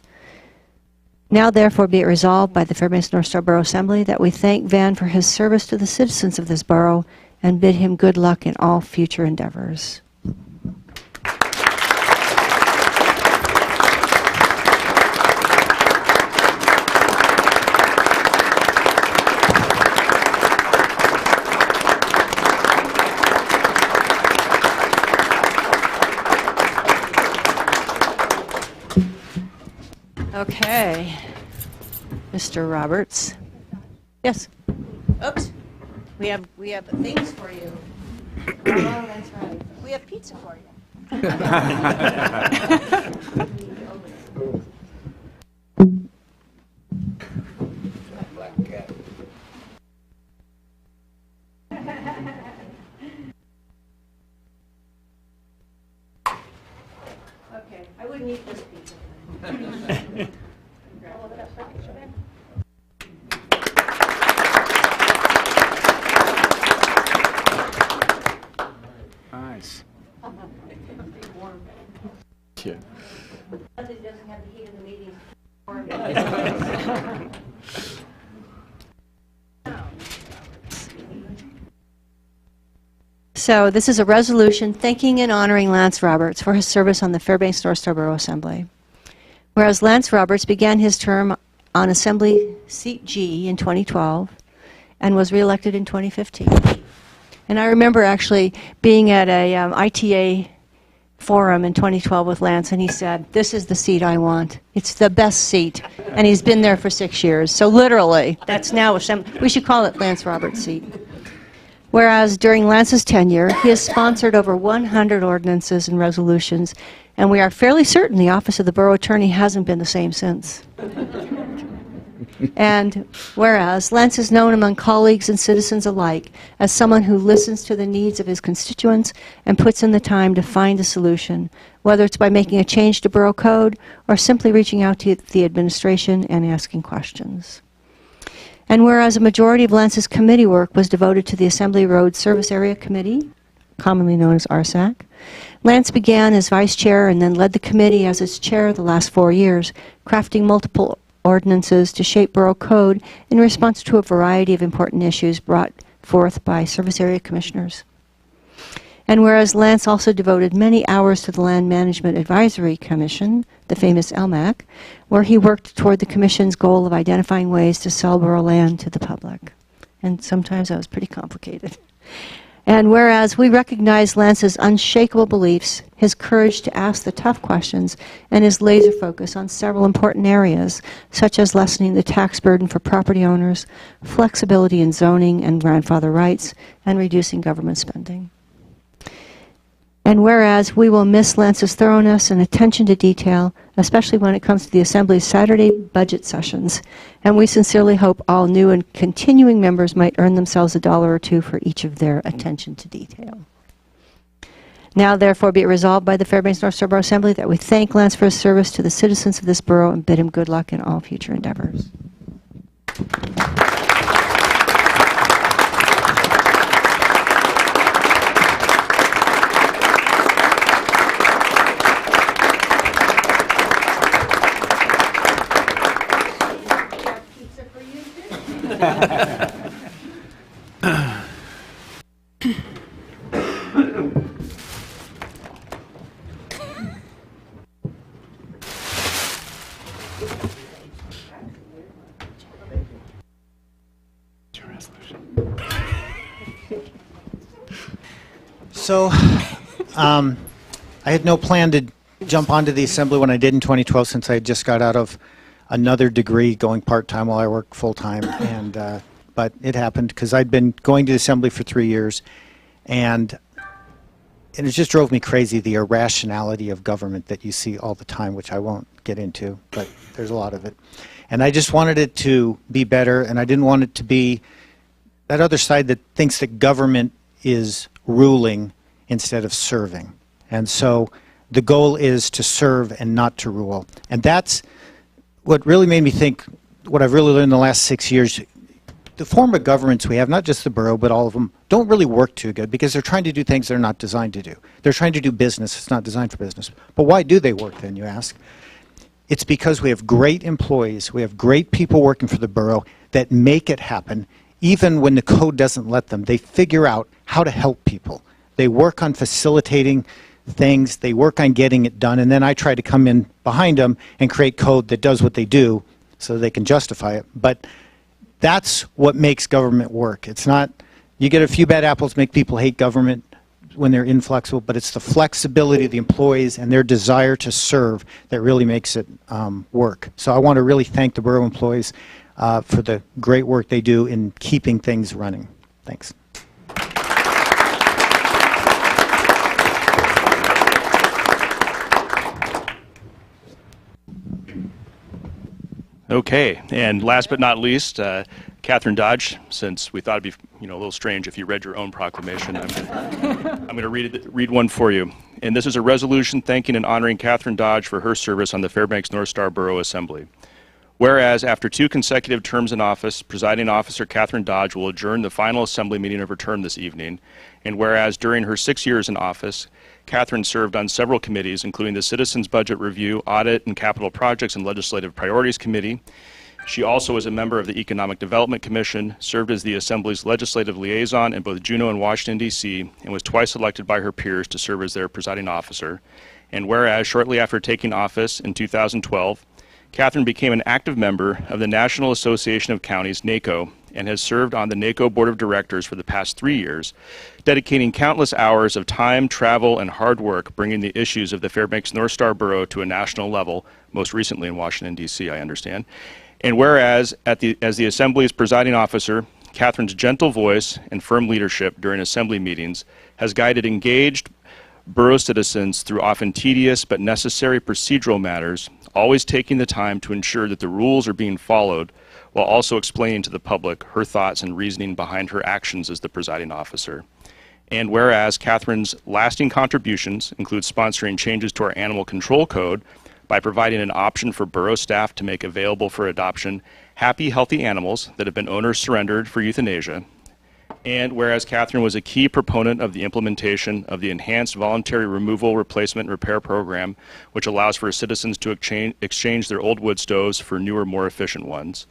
Now therefore be it resolved by the Fairbanks North Star Borough Assembly that we thank Van for his service to the citizens of this borough and bid him good luck in all future endeavors. Okay, Mr. Roberts. Yes. Oops. We have things for you. Oh, that's right. We have pizza for you. Okay, I wouldn't eat this pizza. Nice. So this is a resolution thanking and honoring Lance Roberts for his service on the Fairbanks North Star Borough Assembly. Whereas Lance Roberts began his term on Assembly Seat G in 2012 and was reelected in 2015. And I remember actually being at a ITA forum in 2012 with Lance, and he said, "This is the seat I want. It's the best seat." And he's been there for 6 years. So literally, that's now, we should call it Lance Roberts' seat. Whereas during Lance's tenure, he has sponsored over 100 ordinances and resolutions, and we are fairly certain the Office of the Borough Attorney hasn't been the same since. And whereas Lance is known among colleagues and citizens alike as someone who listens to the needs of his constituents and puts in the time to find a solution, whether it's by making a change to Borough Code or simply reaching out to the administration and asking questions. And whereas a majority of Lance's committee work was devoted to the Assembly Road Service Area Committee, commonly known as RSAC, Lance began as vice chair and then led the committee as its chair the last 4 years, crafting multiple ordinances to shape Borough Code in response to a variety of important issues brought forth by service area commissioners. And whereas Lance also devoted many hours to the Land Management Advisory Commission, the famous LMAC, where he worked toward the Commission's goal of identifying ways to sell borough land to the public. And sometimes that was pretty complicated. And whereas we recognize Lance's unshakable beliefs, his courage to ask the tough questions, and his laser focus on several important areas, such as lessening the tax burden for property owners, flexibility in zoning and grandfather rights, and reducing government spending. And whereas we will miss Lance's thoroughness and attention to detail, especially when it comes to the Assembly's Saturday budget sessions, and we sincerely hope all new and continuing members might earn themselves $1 or $2 for each of their attention to detail. Now, therefore, be it resolved by the Fairbanks North Star Borough Assembly that we thank Lance for his service to the citizens of this borough and bid him good luck in all future endeavors. So, I had no plan to jump onto the Assembly when I did in 2012 since I just got out of another degree going part-time while I worked full-time, and but it happened because I'd been going to the Assembly for 3 years, and it just drove me crazy, the irrationality of government that you see all the time, which I won't get into, but there's a lot of it. And I just wanted it to be better, and I didn't want it to be that other side that thinks that government is ruling instead of serving. And so the goal is to serve and not to rule. And that's what really made me think, what I've really learned in the last 6 years, the form of governments we have, not just the borough, but all of them, don't really work too good because they're trying to do things they're not designed to do. They're trying to do business. It's not designed for business. But why do they work then, you ask? It's because we have great employees. We have great people working for the borough that make it happen. Even when the code doesn't let them, they figure out how to help people. They work on facilitating things, they work on getting it done, and then I try to come in behind them and create code that does what they do so they can justify it. But that's what makes government work. It's not, you get a few bad apples make people hate government when they're inflexible, but it's the flexibility of the employees and their desire to serve that really makes it work. So I want to really thank the borough employees for the great work they do in keeping things running. Thanks. Okay, and last but not least, Catherine Dodge, since we thought it'd be a little strange if you read your own proclamation, I'm going to read one for you. And this is a resolution thanking and honoring Catherine Dodge for her service on the Fairbanks North Star Borough Assembly. Whereas, after 2 consecutive terms in office, Presiding Officer Catherine Dodge will adjourn the final Assembly meeting of her term this evening. And whereas, during her 6 years in office, Catherine served on several committees, including the Citizens Budget Review, Audit and Capital Projects and Legislative Priorities Committee. She also was a member of the Economic Development Commission, served as the Assembly's legislative liaison in both Juneau and Washington, D.C., and was twice elected by her peers to serve as their presiding officer. And whereas, shortly after taking office in 2012, Catherine became an active member of the National Association of Counties, NACO, and has served on the NACO Board of Directors for the past 3 years, dedicating countless hours of time, travel, and hard work bringing the issues of the Fairbanks North Star Borough to a national level, most recently in Washington, D.C., I understand. And whereas, as the Assembly's presiding officer, Catherine's gentle voice and firm leadership during Assembly meetings has guided engaged borough citizens through often tedious but necessary procedural matters, always taking the time to ensure that the rules are being followed, while also explaining to the public her thoughts and reasoning behind her actions as the presiding officer. And whereas Catherine's lasting contributions include sponsoring changes to our animal control code by providing an option for borough staff to make available for adoption happy, healthy animals that have been owner surrendered for euthanasia. And whereas Catherine was a key proponent of the implementation of the Enhanced Voluntary Removal, Replacement, and Repair Program, which allows for citizens to exchange their old wood stoves for newer, more efficient ones.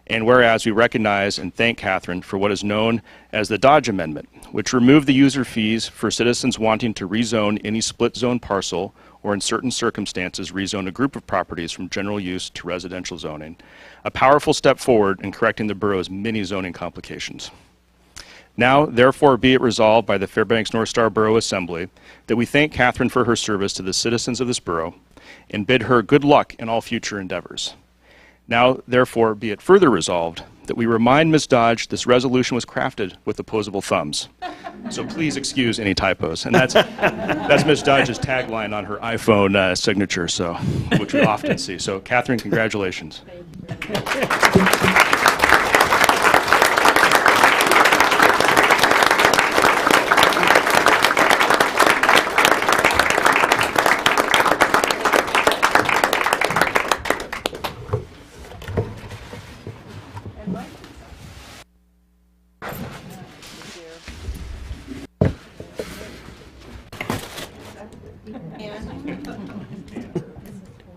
And whereas we recognize and thank Catherine for what is known as the Dodge Amendment, which removed the user fees for citizens wanting to rezone any split zone parcel or in certain circumstances rezone a group of properties from general use to residential zoning, a powerful step forward in correcting the borough's many zoning complications. Now, therefore, be it resolved by the Fairbanks North Star Borough Assembly that we thank Catherine for her service to the citizens of this borough and bid her good luck in all future endeavors. Now, therefore, be it further resolved that we remind Ms. Dodge this resolution was crafted with opposable thumbs. So please excuse any typos. And that's Ms. Dodge's tagline on her iPhone signature, which we often see. So, Catherine, congratulations.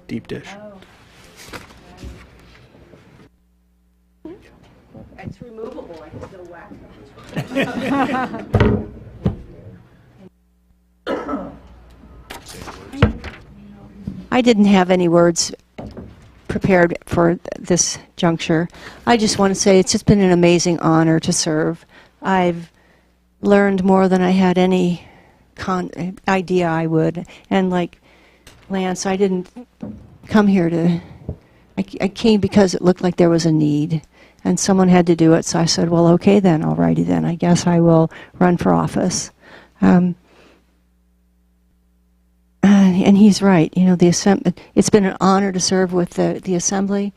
Deep dish. It's removable, I can still whack I didn't have any words prepared for this juncture. I just want to say it's just been an amazing honor to serve. I've learned more than I had any idea I would. And like Lance, I didn't come here I came because it looked like there was a need. And someone had to do it, so I said, well, okay then, alrighty then. I guess I will run for office. And he's right. You know, it's been an honor to serve with the Assembly.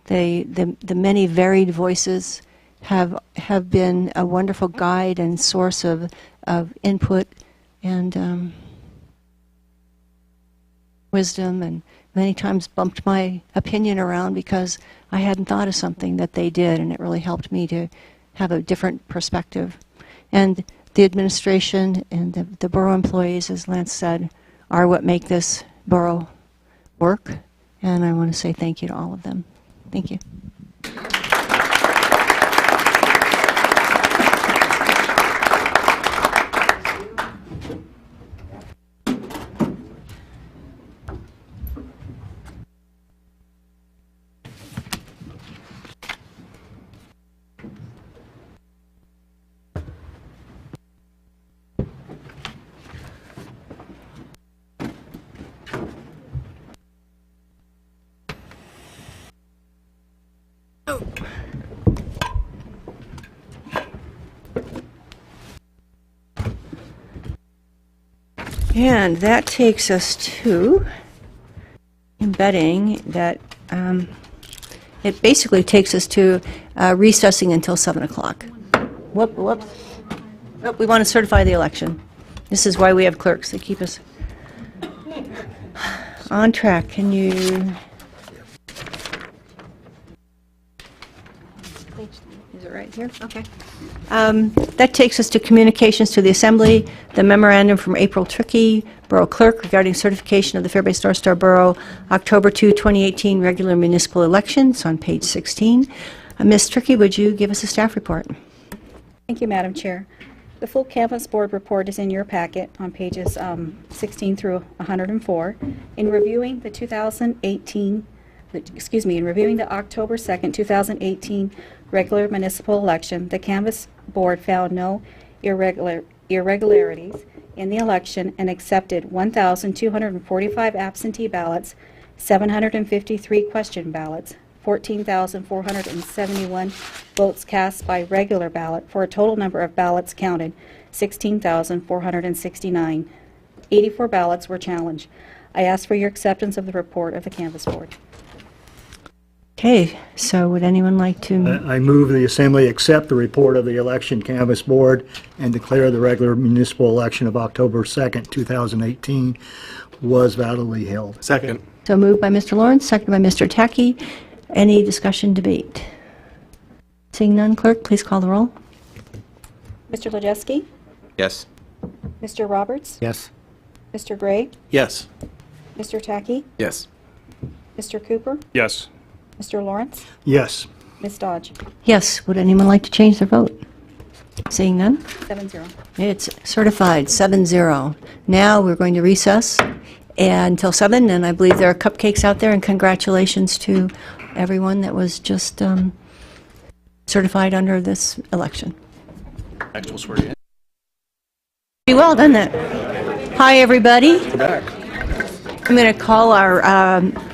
The many varied voices have been a wonderful guide and source of input and wisdom, and many times bumped my opinion around because I hadn't thought of something that they did, and it really helped me to have a different perspective. And the administration and the borough employees, as Lance said, are what make this borough work, and I want to say thank you to all of them. Thank you. And that takes us to embedding that, it basically takes us to recessing until 7 o'clock. Whoops. Oh, we want to certify the election. This is why we have clerks. They keep us on track. Can you... Is it right here? Okay. That takes us to communications to the Assembly, the memorandum from April Trickey, Borough Clerk, regarding certification of the Fairbanks North Star Borough October 2, 2018 regular municipal elections on page 16. Ms. Trickey, would you give us a staff report? Thank you, Madam Chair. The full Canvas Board report is in your packet on pages 16 through 104. In reviewing the October 2nd, 2018 regular municipal election, the Canvas Board found no irregularities in the election and accepted 1,245 absentee ballots, 753 question ballots, 14,471 votes cast by regular ballot, for a total number of ballots counted, 16,469. 84 ballots were challenged. I ask for your acceptance of the report of the Canvas Board. Okay, so would anyone like to? I move the Assembly accept the report of the Election Canvas Board and declare the regular municipal election of October 2nd, 2018 was validly held. Second. So moved by Mr. Lawrence, seconded by Mr. Tackey. Any discussion, debate? Seeing none, clerk, please call the roll. Mr. Ledesky? Yes. Mr. Roberts? Yes. Mr. Gray? Yes. Mr. Tackey? Yes. Mr. Cooper? Yes. Mr. Lawrence? Yes. Ms. Dodge? Yes. Would anyone like to change their vote? Seeing none? 7-0. It's certified, 7-0. Now we're going to recess until 7, and I believe there are cupcakes out there, and congratulations to everyone that was just certified under this election. Next, we'll swear you in. Pretty well done that. Hi, everybody. I'm going to call our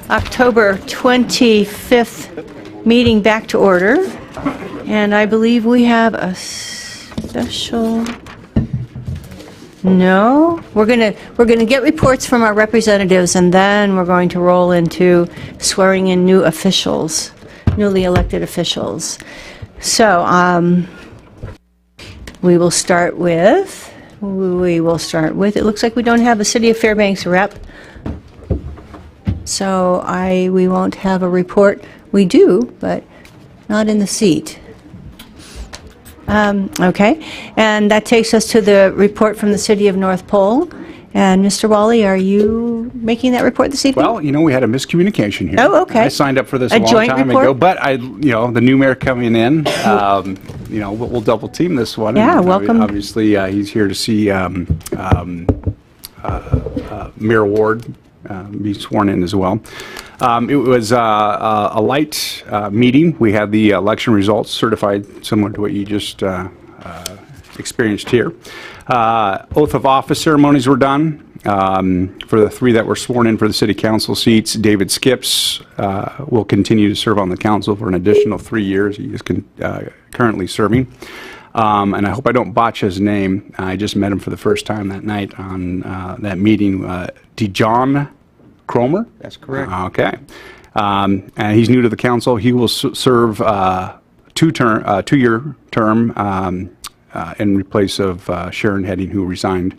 October 25th meeting back to order, and I believe we have a special. No, we're going to get reports from our representatives, and then we're going to roll into swearing in new officials, newly elected officials. So we will start with. It looks like we don't have a City of Fairbanks rep, so we won't have a report. We do, but not in the seat. Okay, and that takes us to the report from the City of North Pole. And Mr. Wally, are you making that report this evening? Well, we had a miscommunication here. Oh, okay. I signed up for this A a long joint time report? ago, but the new mayor coming in, we'll double team this one. Yeah, And welcome. Obviously, he's here to see Mayor Ward be sworn in as well. It was a light meeting. We had the election results certified, similar to what you just experienced here. Oath of office ceremonies were done. For the 3 that were sworn in for the city council seats, David Skips will continue to serve on the council for an additional 3 years. He is currently serving. And I hope I don't botch his name. I just met him for the first time that night on that meeting. Dijon Cromer? That's correct. Okay. And he's new to the council. He will serve 2-year term in place of Sharon Heading, who resigned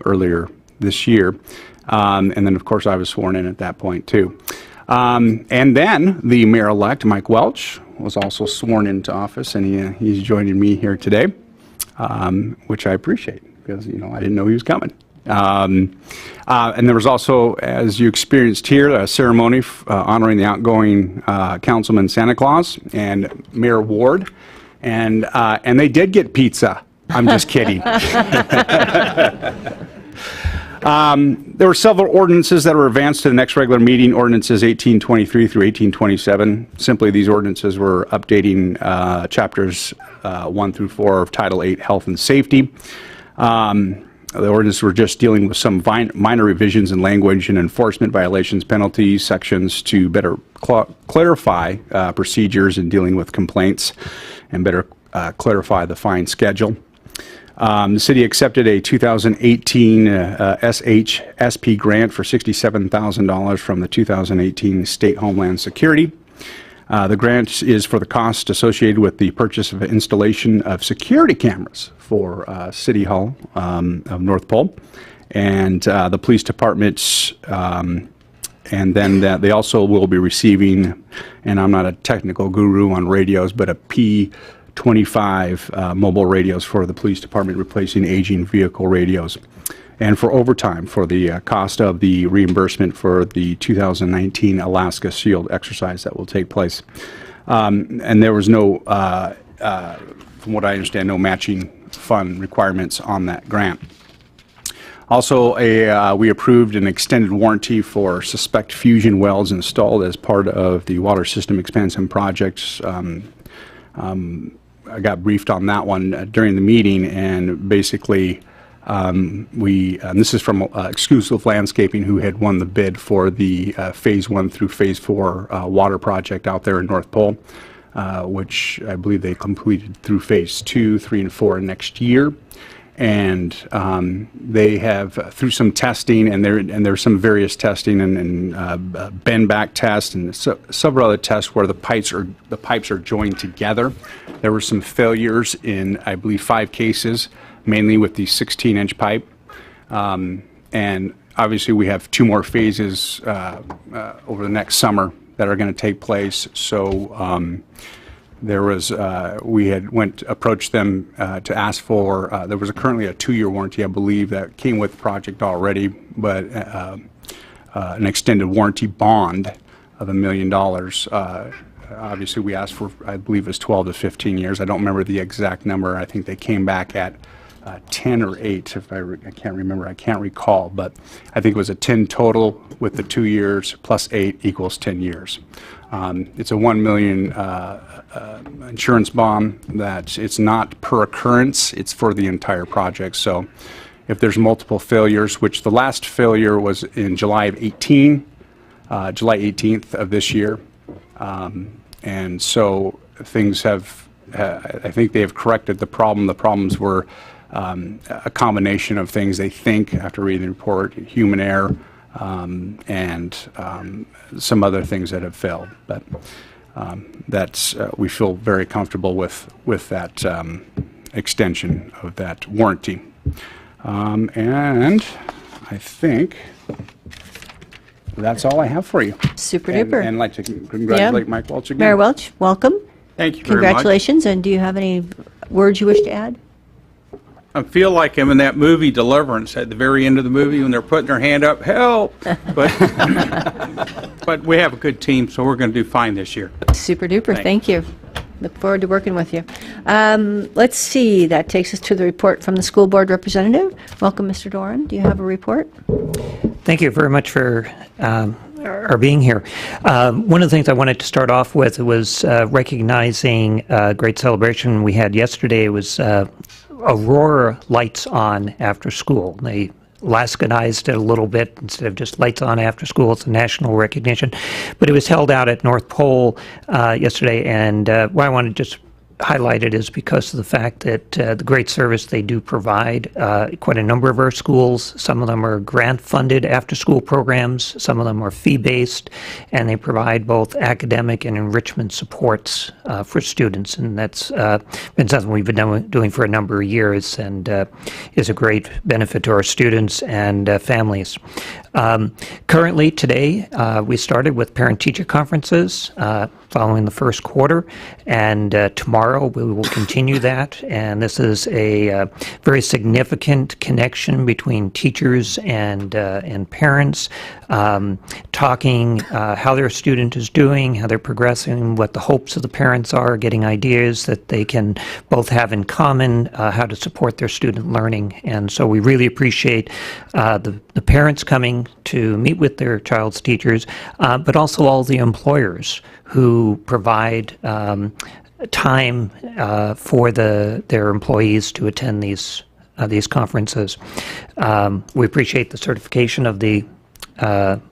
earlier this year. And then, of course, I was sworn in at that point, too. And then the mayor-elect, Mike Welch, was also sworn into office, and he's joining me here today, which I appreciate, because, I didn't know he was coming. And there was also, as you experienced here, a ceremony honoring the outgoing Councilman Santa Claus and Mayor Ward, and they did get pizza. I'm just kidding. There were several ordinances that were advanced to the next regular meeting, ordinances 1823 through 1827. Simply, these ordinances were updating chapters 1 through 4 of Title 8, Health and Safety. The ordinances were just dealing with some minor revisions in language and enforcement violations, penalties, sections to better clarify procedures in dealing with complaints and better clarify the fine schedule. The city accepted a 2018 SHSP grant for $67,000 from the 2018 State Homeland Security. The grant is for the cost associated with the purchase of installation of security cameras for City Hall of North Pole. And the police department's and then that they also will be receiving, and I'm not a technical guru on radios, but a P25 mobile radios for the police department, replacing aging vehicle radios. And for overtime, for the cost of the reimbursement for the 2019 Alaska SHIELD exercise that will take place. And there was no, from what I understand, no matching fund requirements on that grant. Also, we approved an extended warranty for suspect fusion wells installed as part of the water system expansion projects. I got briefed on that one during the meeting, and basically, this is from Exclusive Landscaping, who had won the bid for the Phase 1 through Phase 4 water project out there in North Pole, which I believe they completed through Phase 2, 3, and 4 next year. And they have, through some testing, and there's some various testing and bend back test and several other tests where the pipes are joined together. There were some failures in, I believe, 5 cases, mainly with the 16-inch pipe. And obviously we have 2 more phases over the next summer that are going to take place. So there was, we had approached them to ask for, there was currently a 2-year warranty, I believe, that came with the project already, but an extended warranty bond of $1 million. Obviously we asked for, I believe it was 12 to 15 years. I don't remember the exact number. I think they came back at 10 or 8, if I can't remember, I can't recall, but I think it was a 10 total with the 2 years plus 8 equals 10 years. It's a $1 million insurance bond that it's not per occurrence, it's for the entire project. So if there's multiple failures, which the last failure was in July of 18, July 18th of this year, and so things have, I think they have corrected the problem. The problems were a combination of things, they think, after reading the report, human error, and some other things that have failed. But that's, we feel very comfortable with that extension of that warranty. And I think that's all I have for you. Super duper. And I'd like to congratulate Mike Welch again. Mayor Welch, welcome. Thank you very much. Congratulations, and do you have any words you wish to add? I feel like I'm in that movie Deliverance at the very end of the movie when they're putting their hand up, help! But we have a good team, so we're going to do fine this year. Super duper, thank you. Look forward to working with you. Let's see, that takes us to the report from the school board representative. Welcome, Mr. Doran. Do you have a report? Thank you very much for our being here. One of the things I wanted to start off with was recognizing a great celebration we had yesterday. It was Aurora Lights On After School. They Alaskanized it a little bit. Instead of just lights on after school, it's a national recognition. But it was held out at North Pole yesterday, and why I want to just highlight it is because of the fact that the great service they do provide. Quite a number of our schools, some of them are grant-funded after-school programs, some of them are fee-based, and they provide both academic and enrichment supports for students, and that's been something we've been doing for a number of years, and is a great benefit to our students and families. Currently, today, we started with parent-teacher conferences following the first quarter, and tomorrow we will continue that, and this is a very significant connection between teachers and parents, talking how their student is doing, how they're progressing, what the hopes of the parents are, getting ideas that they can both have in common, how to support their student learning. And so we really appreciate the parents coming to meet with their child's teachers, but also all the employers who provide time for their employees to attend these conferences. We appreciate the certification of the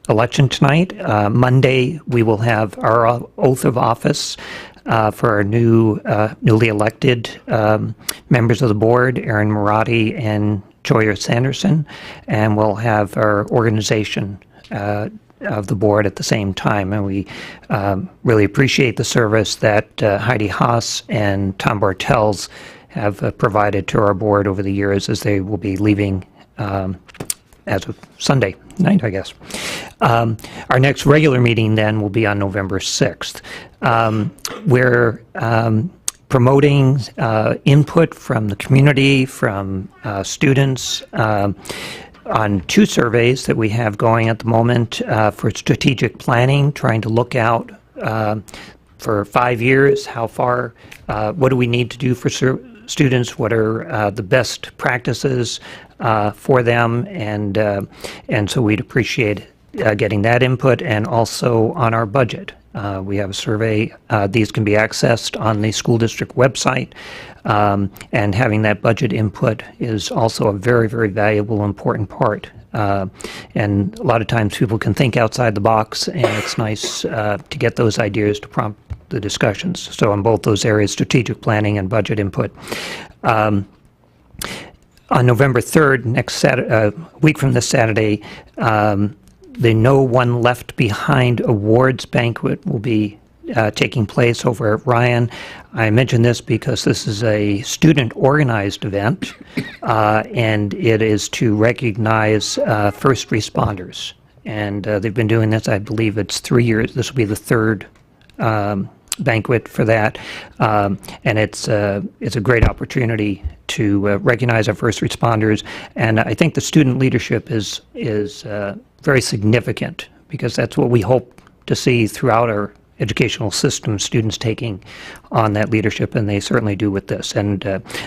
election tonight. Monday, we will have our oath of office for our newly elected members of the board, Aaron Marotti and Joyer Sanderson, and we'll have our organization of the board at the same time. And we really appreciate the service that Heidi Haas and Tom Bartels have provided to our board over the years, as they will be leaving as of Sunday night, I guess. Our next regular meeting then will be on November 6th. We're promoting input from the community, from students, on 2 surveys that we have going at the moment for strategic planning, trying to look out for 5 years, how far, what do we need to do for students, what are the best practices for them, and so we'd appreciate getting that input, and also on our budget. We have a survey. These can be accessed on the school district website, and having that budget input is also a very, very valuable, important part. And a lot of times people can think outside the box, and it's nice to get those ideas to prompt the discussions. So in both those areas, strategic planning and budget input. On November 3rd, next Saturday, week from this Saturday, the No One Left Behind Awards Banquet will be taking place over at Ryan. I mention this because this is a student-organized event, and it is to recognize first responders. And they've been doing this, I believe it's 3 years. This will be the 3rd banquet for that, and it's a great opportunity to recognize our first responders. And I think the student leadership is very significant, because that's what we hope to see throughout our educational system, students taking on that leadership, and they certainly do with this. And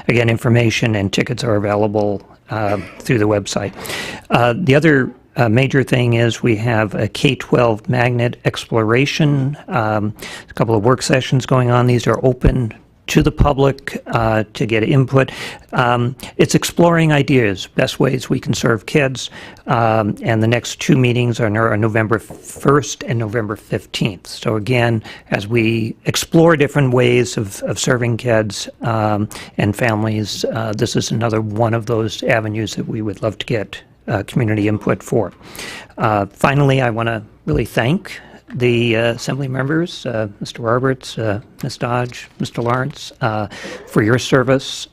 again, information and tickets are available through the website. The other major thing is we have a K-12 magnet exploration, a couple of work sessions going on. These are open to the public to get input. It's exploring ideas, best ways we can serve kids, and the next 2 meetings are November 1st and November 15th. So again, as we explore different ways of serving kids and families, this is another one of those avenues that we would love to get community input for. Finally, I want to really thank the Assembly members, Mr. Roberts, Ms. Dodge, Mr. Lawrence, for your service.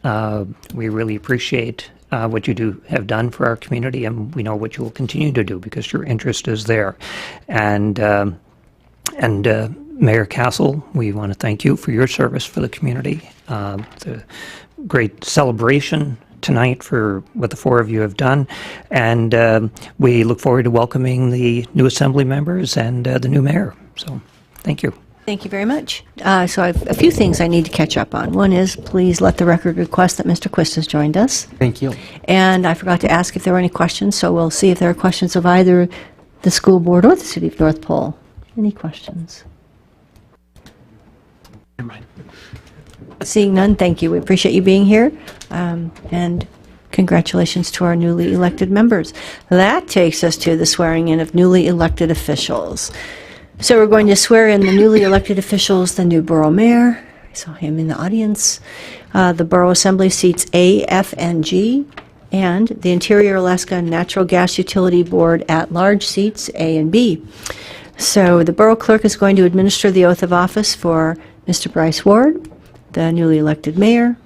We really appreciate what you have done for our community, and we know what you will continue to do because your interest is there. And Mayor Castle, we want to thank you for your service for the community. The great celebration tonight for what the 4 of you have done, and we look forward to welcoming the new Assembly members and the new mayor. So, thank you. Thank you very much. So I have a few things I need to catch up on. One is, please let the record request that Mr. Quist has joined us. Thank you. And I forgot to ask if there were any questions, so we'll see if there are questions of either the school board or the City of North Pole. Any questions? Never mind. Seeing none, thank you. We appreciate you being here, and congratulations to our newly elected members. That takes us to the swearing in of newly elected officials. So we're going to swear in the newly elected officials, the new borough mayor. I saw him in the audience. The Borough Assembly seats A, F, and G, and the Interior Alaska Natural Gas Utility Board at-large seats A and B. So the borough clerk is going to administer the oath of office for Mr. Bryce Ward, the newly elected mayor.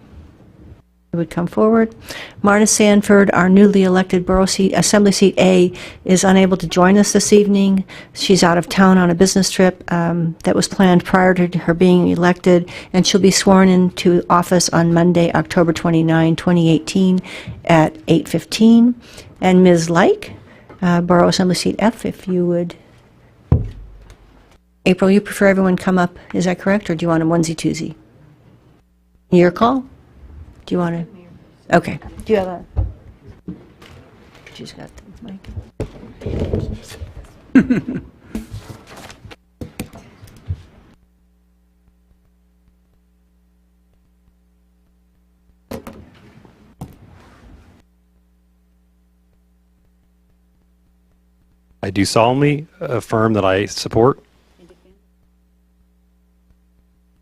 He would come forward. Marna Sanford, our newly elected borough seat, Assembly seat A, is unable to join us this evening. She's out of town on a business trip that was planned prior to her being elected, and she'll be sworn into office on Monday, October 29, 2018 at 8:15. And Ms. Like, Borough Assembly seat F, if you would. April, you prefer everyone come up, is that correct, or do you want a onesie-twosie? Your call? Do you want to? Okay. Do you have a? She's got the mic. I do solemnly affirm that I support,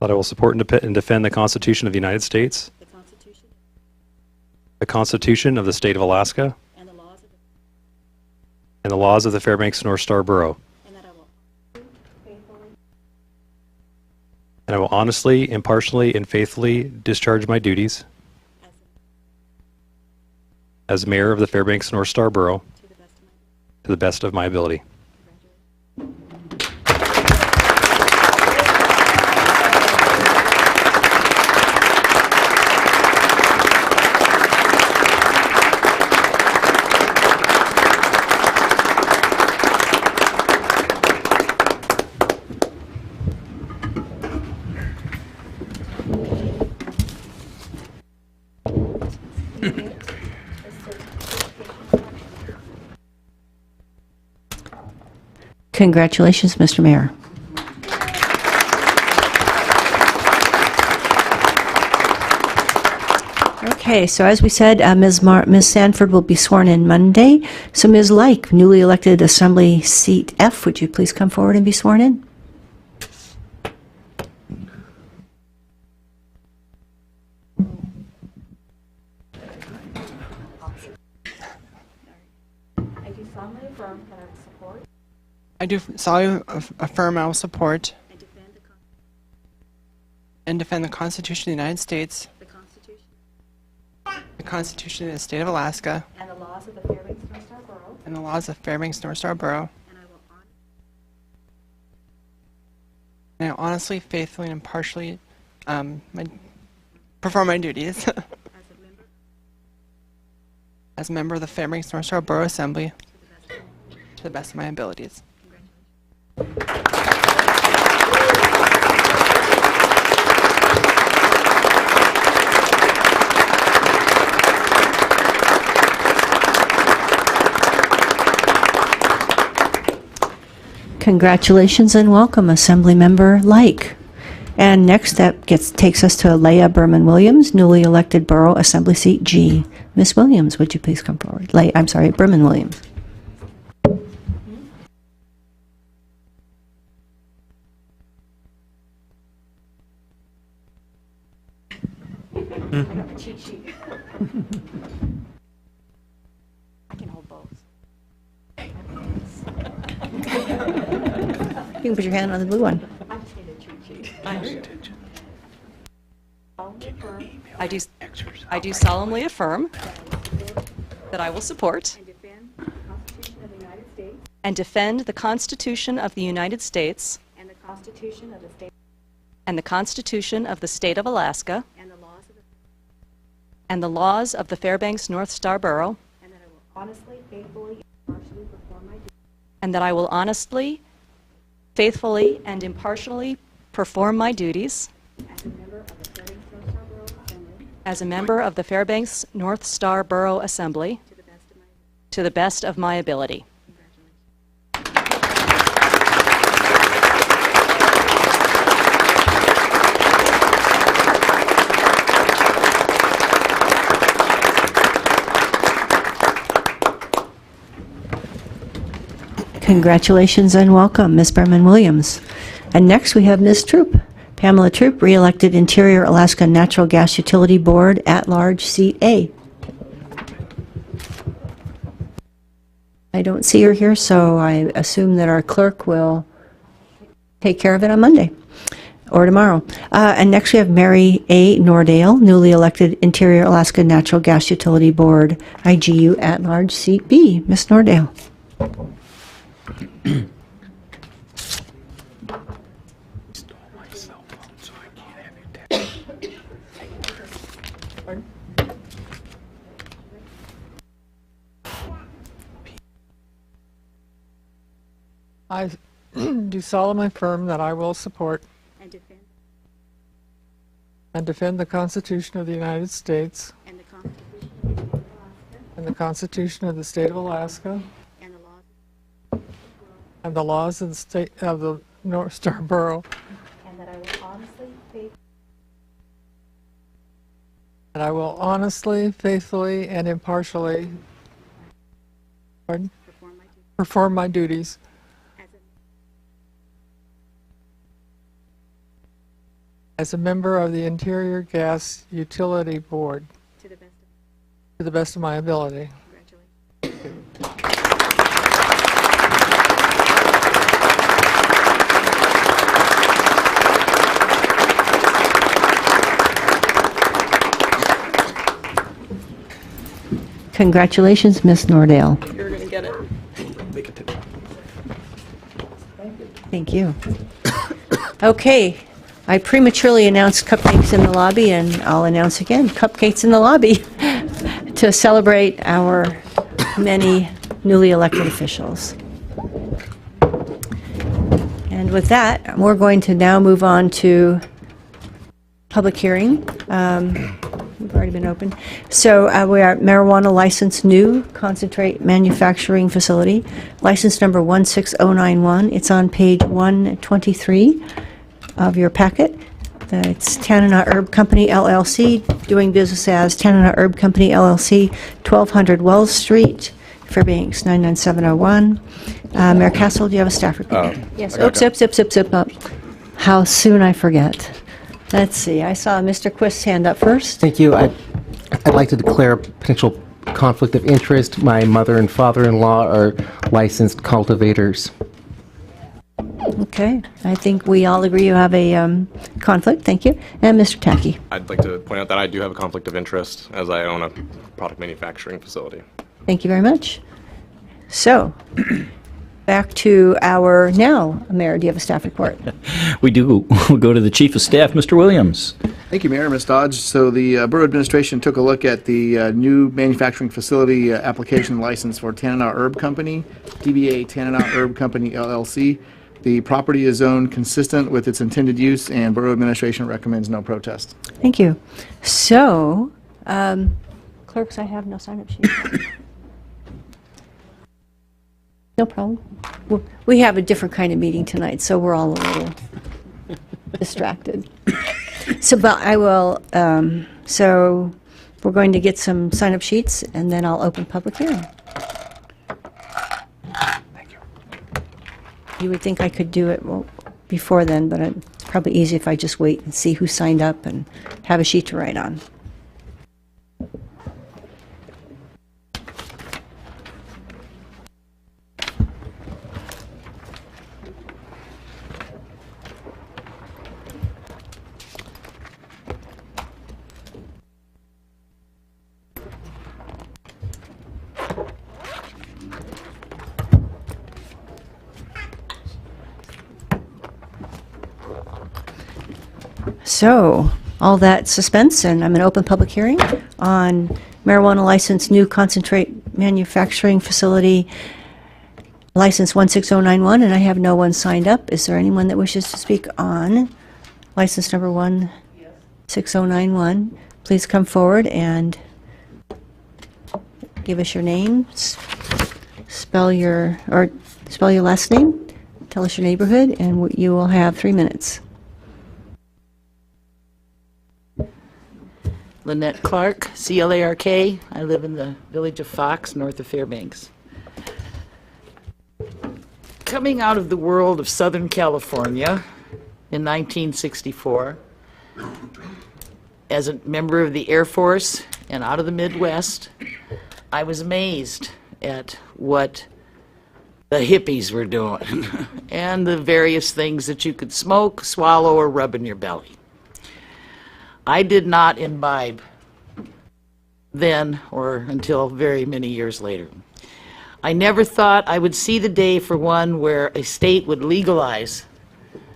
that I will support and defend the Constitution of the United States, the Constitution of the State of Alaska, and the laws of the Fairbanks North Star Borough. And I will honestly, impartially, and faithfully discharge my duties as mayor of the Fairbanks North Star Borough to the best of my ability. Congratulations, Mr. Mayor. Okay, so as we said, Ms. Sanford will be sworn in Monday. So Ms. Like, newly elected Assembly Seat F, would you please come forward and be sworn in? I do solemnly affirm I will support and defend the Constitution of the United States, the Constitution of the State of Alaska, And the laws of the Fairbanks North Star Borough. and the laws of Fairbanks North Star Borough. And I will honestly, faithfully, and impartially perform my duties as a member of the Fairbanks North Star Borough Assembly to the best of my abilities. Congratulations and welcome, Assemblymember Like. And next up takes us to Leah Berman Williams, newly elected Borough Assembly Seat G. Ms. Williams, would you please come forward? Berman Williams. Cheat sheet. I can hold both. You can put your hand on the blue one. I just need a cheat sheet. I do solemnly affirm that I will support And defend the Constitution of the United States. and the Constitution of the State And the Constitution of the State of Alaska. and the laws of the And the laws of the Fairbanks North Star Borough. and that I will honestly, faithfully, and impartially perform my duties And that I will honestly, faithfully, and impartially perform my duties as a member of the Fairbanks North Star Borough Assembly as a member of the Fairbanks North Star Borough Assembly to the best of my ability. Congratulations and welcome, Ms. Berman Williams. And next we have Ms. Troop. Pamela Troop, re-elected Interior Alaska Natural Gas Utility Board, at-large, Seat A. I don't see her here, so I assume that our clerk will take care of it on Monday or tomorrow. And next we have Mary A. Nordale, newly elected Interior Alaska Natural Gas Utility Board, IGU, at-large, Seat B. Ms. Nordale. I do solemnly affirm that I will support and defend the Constitution of the United States and the Constitution of the State of Alaska and the laws of the State of the North Star Borough, and that I will honestly, faithfully, and impartially perform my duties as a member of the Interior Gas Utility Board to the best of my ability. Congratulations, Ms. Nordale. You're going to get it. Thank you. Okay, I prematurely announced cupcakes in the lobby, and I'll announce again, cupcakes in the lobby to celebrate our many newly elected officials. And with that, we're going to now move on to public hearing. We've already been open. So we are marijuana license, new concentrate manufacturing facility, license number 16091. It's on page 123 of your packet. It's Tanana Herb Company LLC, doing business as Tanana Herb Company LLC, 1200 Wells Street, Fairbanks 99701. Mayor Castle, do you have a staff report? Yes. Oops, up. How soon I forget. Let's see. I saw Mr. Quist's hand up first. Thank you. I'd like to declare a potential conflict of interest. My mother and father-in-law are licensed cultivators. Okay. I think we all agree you have a conflict. Thank you. And Mr. Tacky. I'd like to point out that I do have a conflict of interest as I own a product manufacturing facility. Thank you very much. So, back to our now, Mayor, do you have a staff report? We do. We'll go to the Chief of Staff, Mr. Williams. Thank you, Mayor, Ms. Dodge. So the Borough Administration took a look at the new manufacturing facility application license for Tanana Herb Company, DBA Tanana Herb Company LLC. The property is zoned consistent with its intended use, and Borough Administration recommends no protest. Thank you. So, clerks, I have no sign-up sheet. No problem. We have a different kind of meeting tonight, so we're all a little distracted. So, but I will, so we're going to get some sign-up sheets, and then I'll open public hearing. Thank you. You would think I could do it before then, but it's probably easy if I just wait and see who signed up and have a sheet to write on. So, all that suspense, and I'm going to open public hearing on marijuana license, new concentrate manufacturing facility, license 16091, and I have no one signed up. Is there anyone that wishes to speak on license number 16091? Please come forward and give us your name, spell your last name, tell us your neighborhood, and you will have 3 minutes. Lynette Clark, C-L-A-R-K. I live in the village of Fox, north of Fairbanks. Coming out of the world of Southern California in 1964, as a member of the Air Force and out of the Midwest, I was amazed at what the hippies were doing and the various things that you could smoke, swallow, or rub in your belly. I did not imbibe then or until very many years later. I never thought I would see the day, for one, where a state would legalize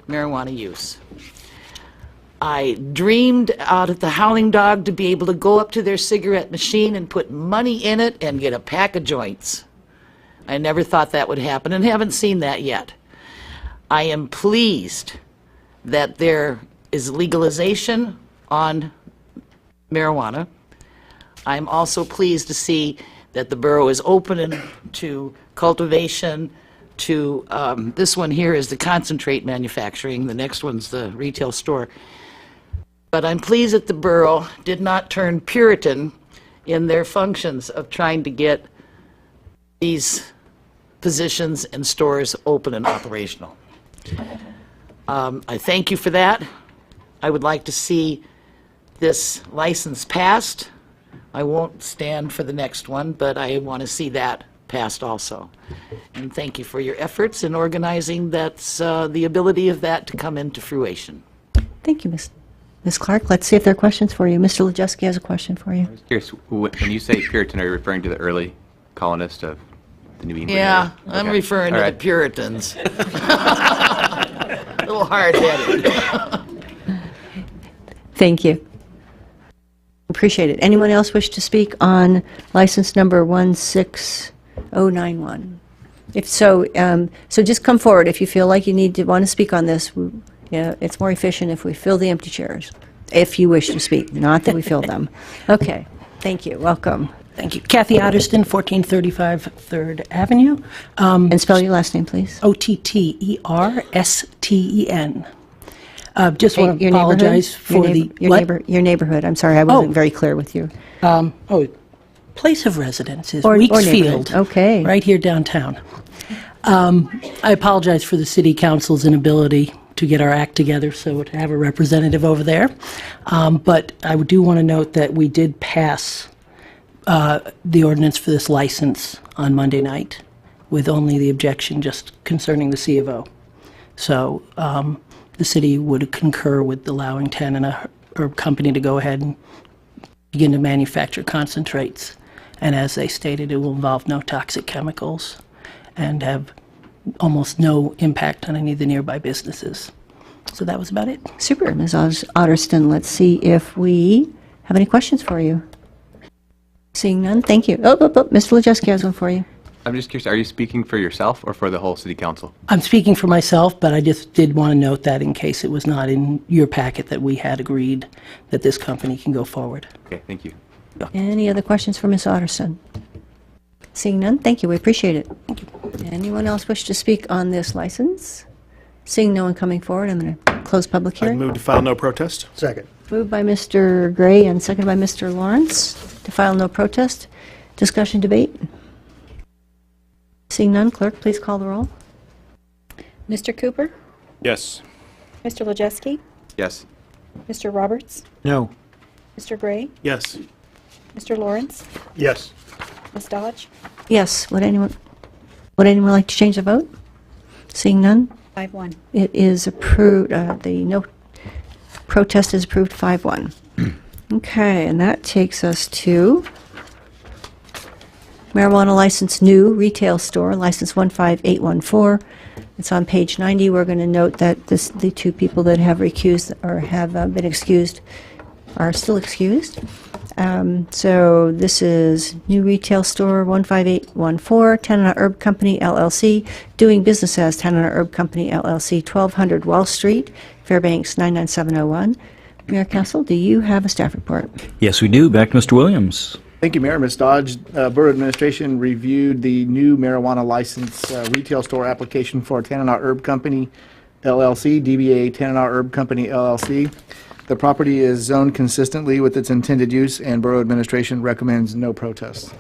marijuana use. I dreamed out at the Howling Dog to be able to go up to their cigarette machine and put money in it and get a pack of joints. I never thought that would happen and haven't seen that yet. I am pleased that there is legalization on marijuana. I'm also pleased to see that the borough is open to cultivation, to this one here is the concentrate manufacturing, the next one's the retail store. But I'm pleased that the borough did not turn Puritan in their functions of trying to get these positions and stores open and operational. I thank you for that. I would like to see this license passed. I won't stand for the next one, but I want to see that passed also. And thank you for your efforts in organizing that's the ability of that to come into fruition. Thank you, Ms. Clark. Let's see if there are questions for you. Mr. Lejeski has a question for you. Curious, when you say Puritan, are you referring to the early colonists of the New England Yeah, area? I'm Okay. referring All to right. the Puritans. little hard-headed. Thank you. Appreciate it. Anyone else wish to speak on license number 16091? If so, so just come forward if you feel like you want to speak on this. Yeah, it's more efficient if we fill the empty chairs, if you wish to speak, not that we fill them. Okay, thank you. Welcome. Thank you. Kathy Otterston, 1435 3rd Avenue. And spell your last name, please. Ottersten. Just want to Your apologize for your neighborhood. I'm sorry, I wasn't very clear with you. Place of residence is Or Weeksfield. neighborhood. Okay. Right here downtown. I apologize for the city council's inability to get our act together, so to have a representative over there. But I do want to note that we did pass the ordinance for this license on Monday night with only the objection just concerning the C of O. So the city would concur with allowing Tanana Herb Company to go ahead and begin to manufacture concentrates. And as they stated, it will involve no toxic chemicals and have almost no impact on any of the nearby businesses. So that was about it. Super, Ms. Otterston. Let's see if we have any questions for you. Seeing none, thank you. Mr. Lejeski has one for you. I'm just curious, are you speaking for yourself or for the whole city council? I'm speaking for myself, but I just did want to note that in case it was not in your packet that we had agreed that this company can go forward. Okay, thank you. Any other questions for Ms. Otterston? Seeing none, thank you. We appreciate it. Thank you. Anyone else wish to speak on this license? Seeing no one coming forward, I'm going to close public I'd hearing. move to file no protest. Second. Moved by Mr. Gray and seconded by Mr. Lawrence to file no protest. Discussion, debate? Seeing none, clerk, please call the roll. Mr. Cooper? Yes. Mr. Lejeski? Yes. Mr. Roberts? No. Mr. Gray? Yes. Mr. Lawrence? Yes. Ms. Dodge? Yes. Would anyone like to change the vote? Seeing none, 5-1. it is approved. The no protest is approved 5-1. Okay, and that takes us to marijuana license new retail store, license 15814. It's on page 90. We're going to note that the two people that have recused or have been excused are still excused. So this is new retail store 15814, Tanana Herb Company, LLC, doing business as Tanana Herb Company, LLC, 1200 Wall Street, Fairbanks 99701. Mayor Castle, do you have a staff report? Yes, we do. Back to Mr. Williams. Thank you, Mayor. Ms. Dodge, Borough Administration reviewed the new marijuana license retail store application for Tanana Herb Company, LLC, DBA Tanana Herb Company, LLC. The property is zoned consistently with its intended use, and Borough Administration recommends no protest.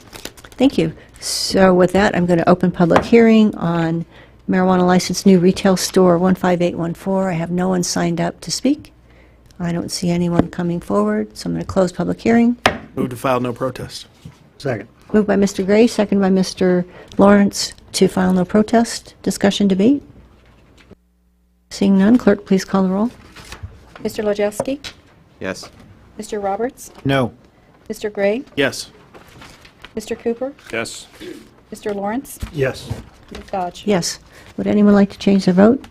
Thank you. So with that, I'm going to open public hearing on marijuana license new retail store 15814. I have no one signed up to speak. I don't see anyone coming forward, so I'm going to close public hearing. Move to file no protest. Second. Moved by Mr. Gray, second by Mr. Lawrence to file no protest. Discussion, debate? Seeing none, clerk, please call the roll. Mr. Lejeski? Yes. Mr. Roberts? No. Mr. Gray? Yes. Mr. Cooper? Yes. Mr. Lawrence? Yes. Ms. Dodge? Yes. Would anyone like to change their vote?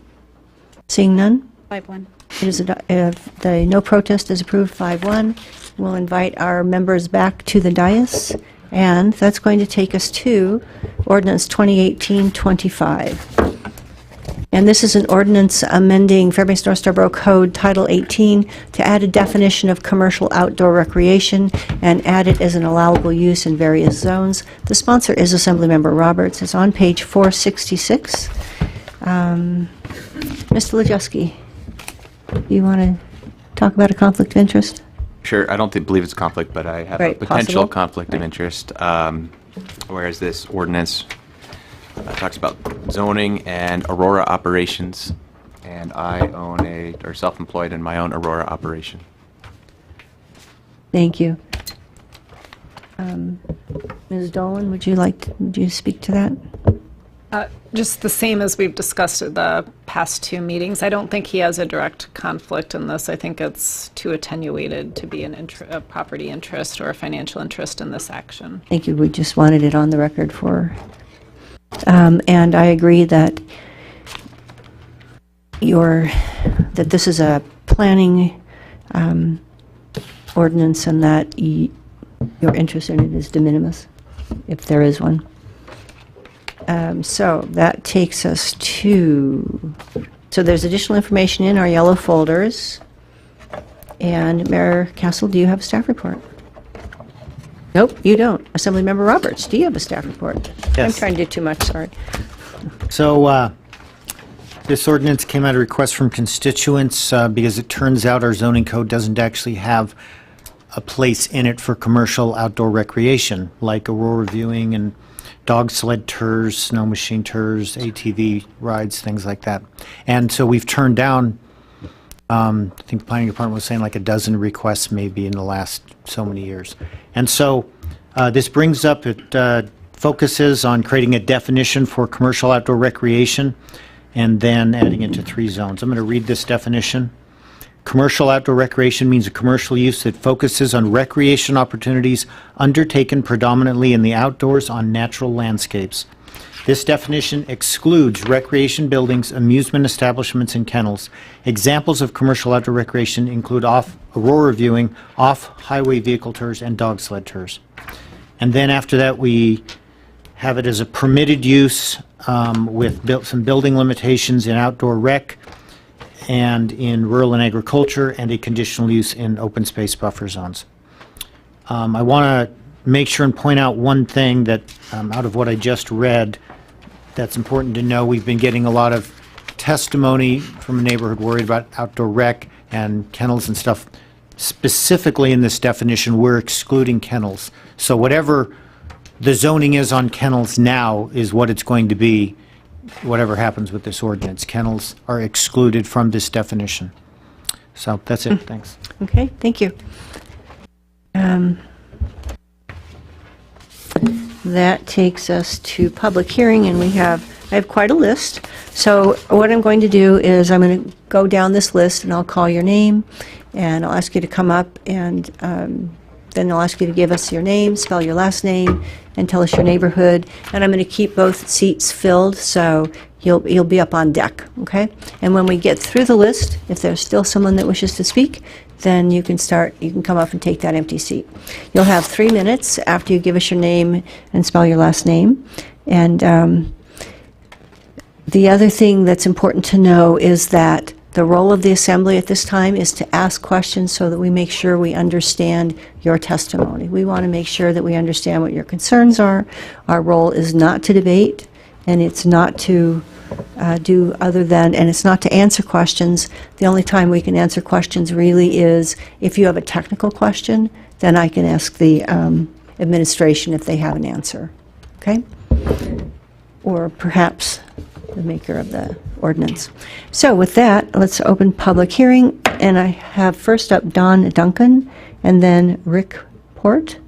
Seeing none? 5-1. It is the no protest is approved 5-1. We'll invite our members back to the dais, and that's going to take us to Ordinance 2018-25. And this is an ordinance amending Fairbanks North Starborough Code Title 18 to add a definition of commercial outdoor recreation and add it as an allowable use in various zones. The sponsor is Assemblymember Roberts. It's on page 466. Mr. Lejeski, you want to talk about a conflict of interest? Sure, I don't believe it's a conflict, but I have a Right, potential possible. conflict of interest. Whereas this ordinance talks about zoning and Aurora operations, and I own or self-employed in my own Aurora operation. Thank you. Ms. Dolan, would you speak to that? Just the same as we've discussed at the past two meetings. I don't think he has a direct conflict in this. I think it's too attenuated to be a property interest or a financial interest in this action. Thank you. We just wanted it on the record for, and I agree that that this is a planning ordinance and that your interest in it is de minimis, if there is one. So that takes us to, so there's additional information in our yellow folders. And Mayor Castle, do you have a staff report? Nope, you don't. Assemblymember Roberts, do you have a staff report? Yes. I'm trying to do too much, sorry. So this ordinance came at a request from constituents because it turns out our zoning code doesn't actually have a place in it for commercial outdoor recreation, like aurora viewing and dog sled tours, snow machine tours, ATV rides, things like that. And so we've turned down, I think the planning department was saying like a dozen requests maybe in the last so many years. And so this brings up, it focuses on creating a definition for commercial outdoor recreation and then adding it to 3 zones. I'm going to read this definition. Commercial outdoor recreation means a commercial use that focuses on recreation opportunities undertaken predominantly in the outdoors on natural landscapes. This definition excludes recreation buildings, amusement establishments, and kennels. Examples of commercial outdoor recreation include off-aurora viewing, off-highway vehicle tours, and dog sled tours. And then after that, we have it as a permitted use with some building limitations in outdoor rec and in rural and agriculture, and a conditional use in open space buffer zones. I want to make sure and point out one thing that out of what I just read that's important to know. We've been getting a lot of testimony from a neighborhood worried about outdoor rec and kennels and stuff. Specifically in this definition, we're excluding kennels. So whatever the zoning is on kennels now is what it's going to be, whatever happens with this ordinance. Kennels are excluded from this definition. So that's it. Thanks. Okay, thank you. That takes us to public hearing, and I have quite a list. So what I'm going to do is I'm going to go down this list, and I'll call your name, and I'll ask you to come up, and then I'll ask you to give us your name, spell your last name, and tell us your neighborhood. And I'm going to keep both seats filled, so you'll be up on deck, okay? And when we get through the list, if there's still someone that wishes to speak, then you can come up and take that empty seat. You'll have 3 minutes after you give us your name and spell your last name. And the other thing that's important to know is that the role of the assembly at this time is to ask questions so that we make sure we understand your testimony. We want to make sure that we understand what your concerns are. Our role is not to debate, and it's not to and it's not to answer questions. The only time we can answer questions really is if you have a technical question, then I can ask the administration if they have an answer, okay? Or perhaps the maker of the ordinance. So with that, let's open public hearing, and I have first up Don Duncan and then Rick Port.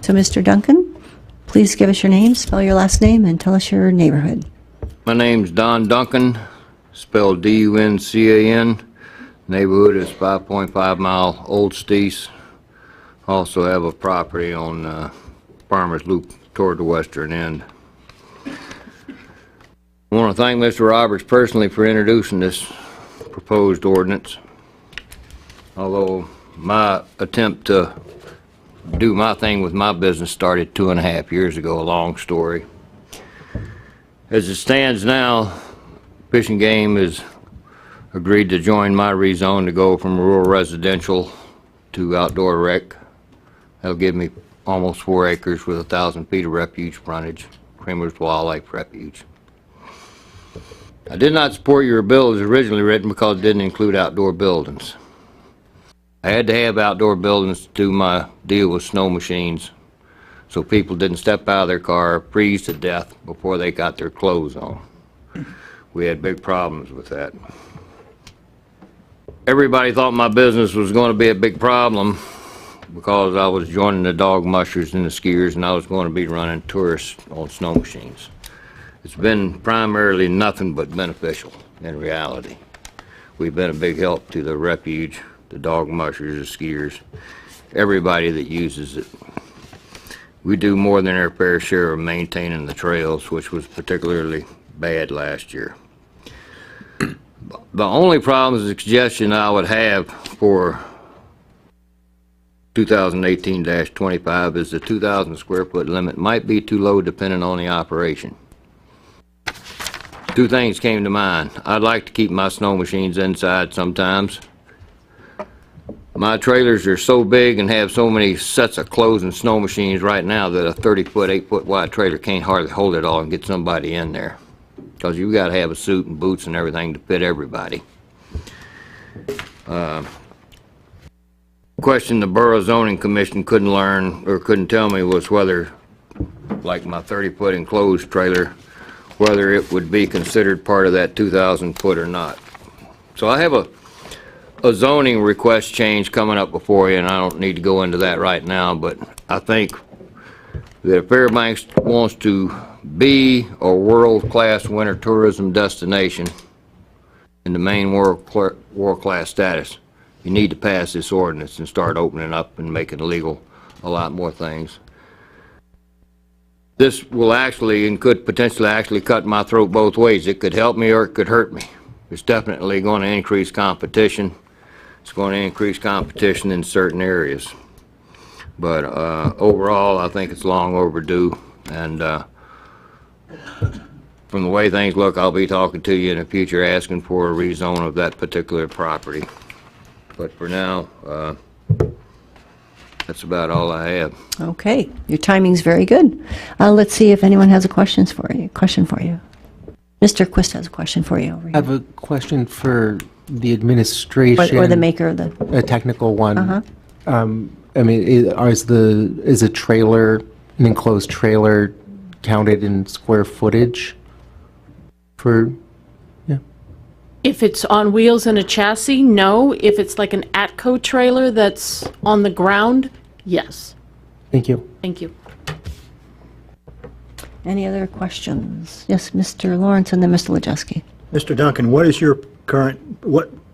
So, Mr. Duncan, please give us your name, spell your last name, and tell us your neighborhood. My name's Don Duncan, spelled D-U-N-C-A-N. Neighborhood is 5.5 Mile Old Steese. Also have a property on Farmers Loop toward the western end. I want to thank Mr. Roberts personally for introducing this proposed ordinance. Although my attempt to do my thing with my business started 2.5 years ago, a long story. As it stands now, Fish and Game has agreed to join my rezone to go from rural residential to outdoor rec. That'll give me almost 4 acres with 1,000 feet of refuge frontage, Creamer's Wildlife Refuge. I did not support your bill as originally written because it didn't include outdoor buildings. I had to have outdoor buildings to do my deal with snow machines so people didn't step out of their car, freeze to death before they got their clothes on. We had big problems with that. Everybody thought my business was going to be a big problem because I was joining the dog mushers and the skiers, and I was going to be running tourists on snow machines. It's been primarily nothing but beneficial in reality. We've been a big help to the refuge, the dog mushers, the skiers, everybody that uses it. we do more than our fair share of maintaining the trails, which was particularly bad last year. The only problem is the suggestion I would have for 2018-25 is the 2,000 square foot limit might be too low depending on the operation. Two things came to mind. I'd like to keep my snow machines inside sometimes. My trailers are so big and have so many sets of closing snow machines right now that a 30-foot, 8-foot wide trailer can't hardly hold it all and get somebody in there. Because you've got to have a suit and boots and everything to fit everybody. Question the Borough Zoning Commission couldn't learn or couldn't tell me was whether, like my 30-foot enclosed trailer, whether it would be considered part of that 2,000 foot or not. So I have a zoning request change coming up before you, and I don't need to go into that right now, but I think that if Fairbanks wants to be a world-class winter tourism destination in the main world-class status, you need to pass this ordinance and start opening up and making legal a lot more things. This will actually and could potentially actually cut my throat both ways. It could help me or it could hurt me. It's definitely going to increase competition. It's going to increase competition in certain areas. But overall, I think it's long overdue. And from the way things look, I'll be talking to you in the future asking for a rezone of that particular property. But for now, that's about all I have. Okay, your timing's very good. Let's see if anyone has a question for you. Mr. Quist has a question for you over I here. have a question for the administration. Or the maker of the... A technical one. Uh-huh. I mean, is a trailer, an enclosed trailer, counted in square footage for... If it's on wheels and a chassis, no. If it's like an Atco trailer that's on the ground, yes. Thank you. Thank you. Any other questions? Yes, Mr. Lawrence and then Mr. Lejeski. Mr. Duncan, what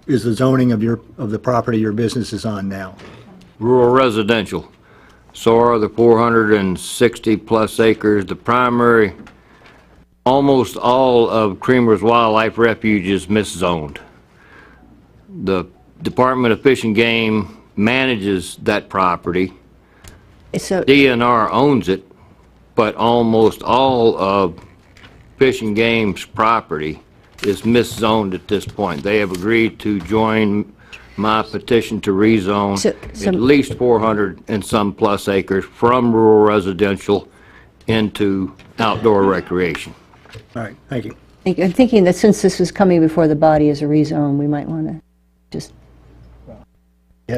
is the zoning of the property your business is on now? Rural residential. So are the 460 plus acres. The primary, almost all of Creamer's Wildlife Refuge is miszoned. The Department of Fish and Game manages that property. So DNR owns it, but almost all of Fish and Game's property is miszoned at this point. They have agreed to join my petition to rezone at least 400 and some plus acres from rural residential into outdoor recreation. All right, thank you. I'm thinking that since this was coming before the body as a rezone, we might want to just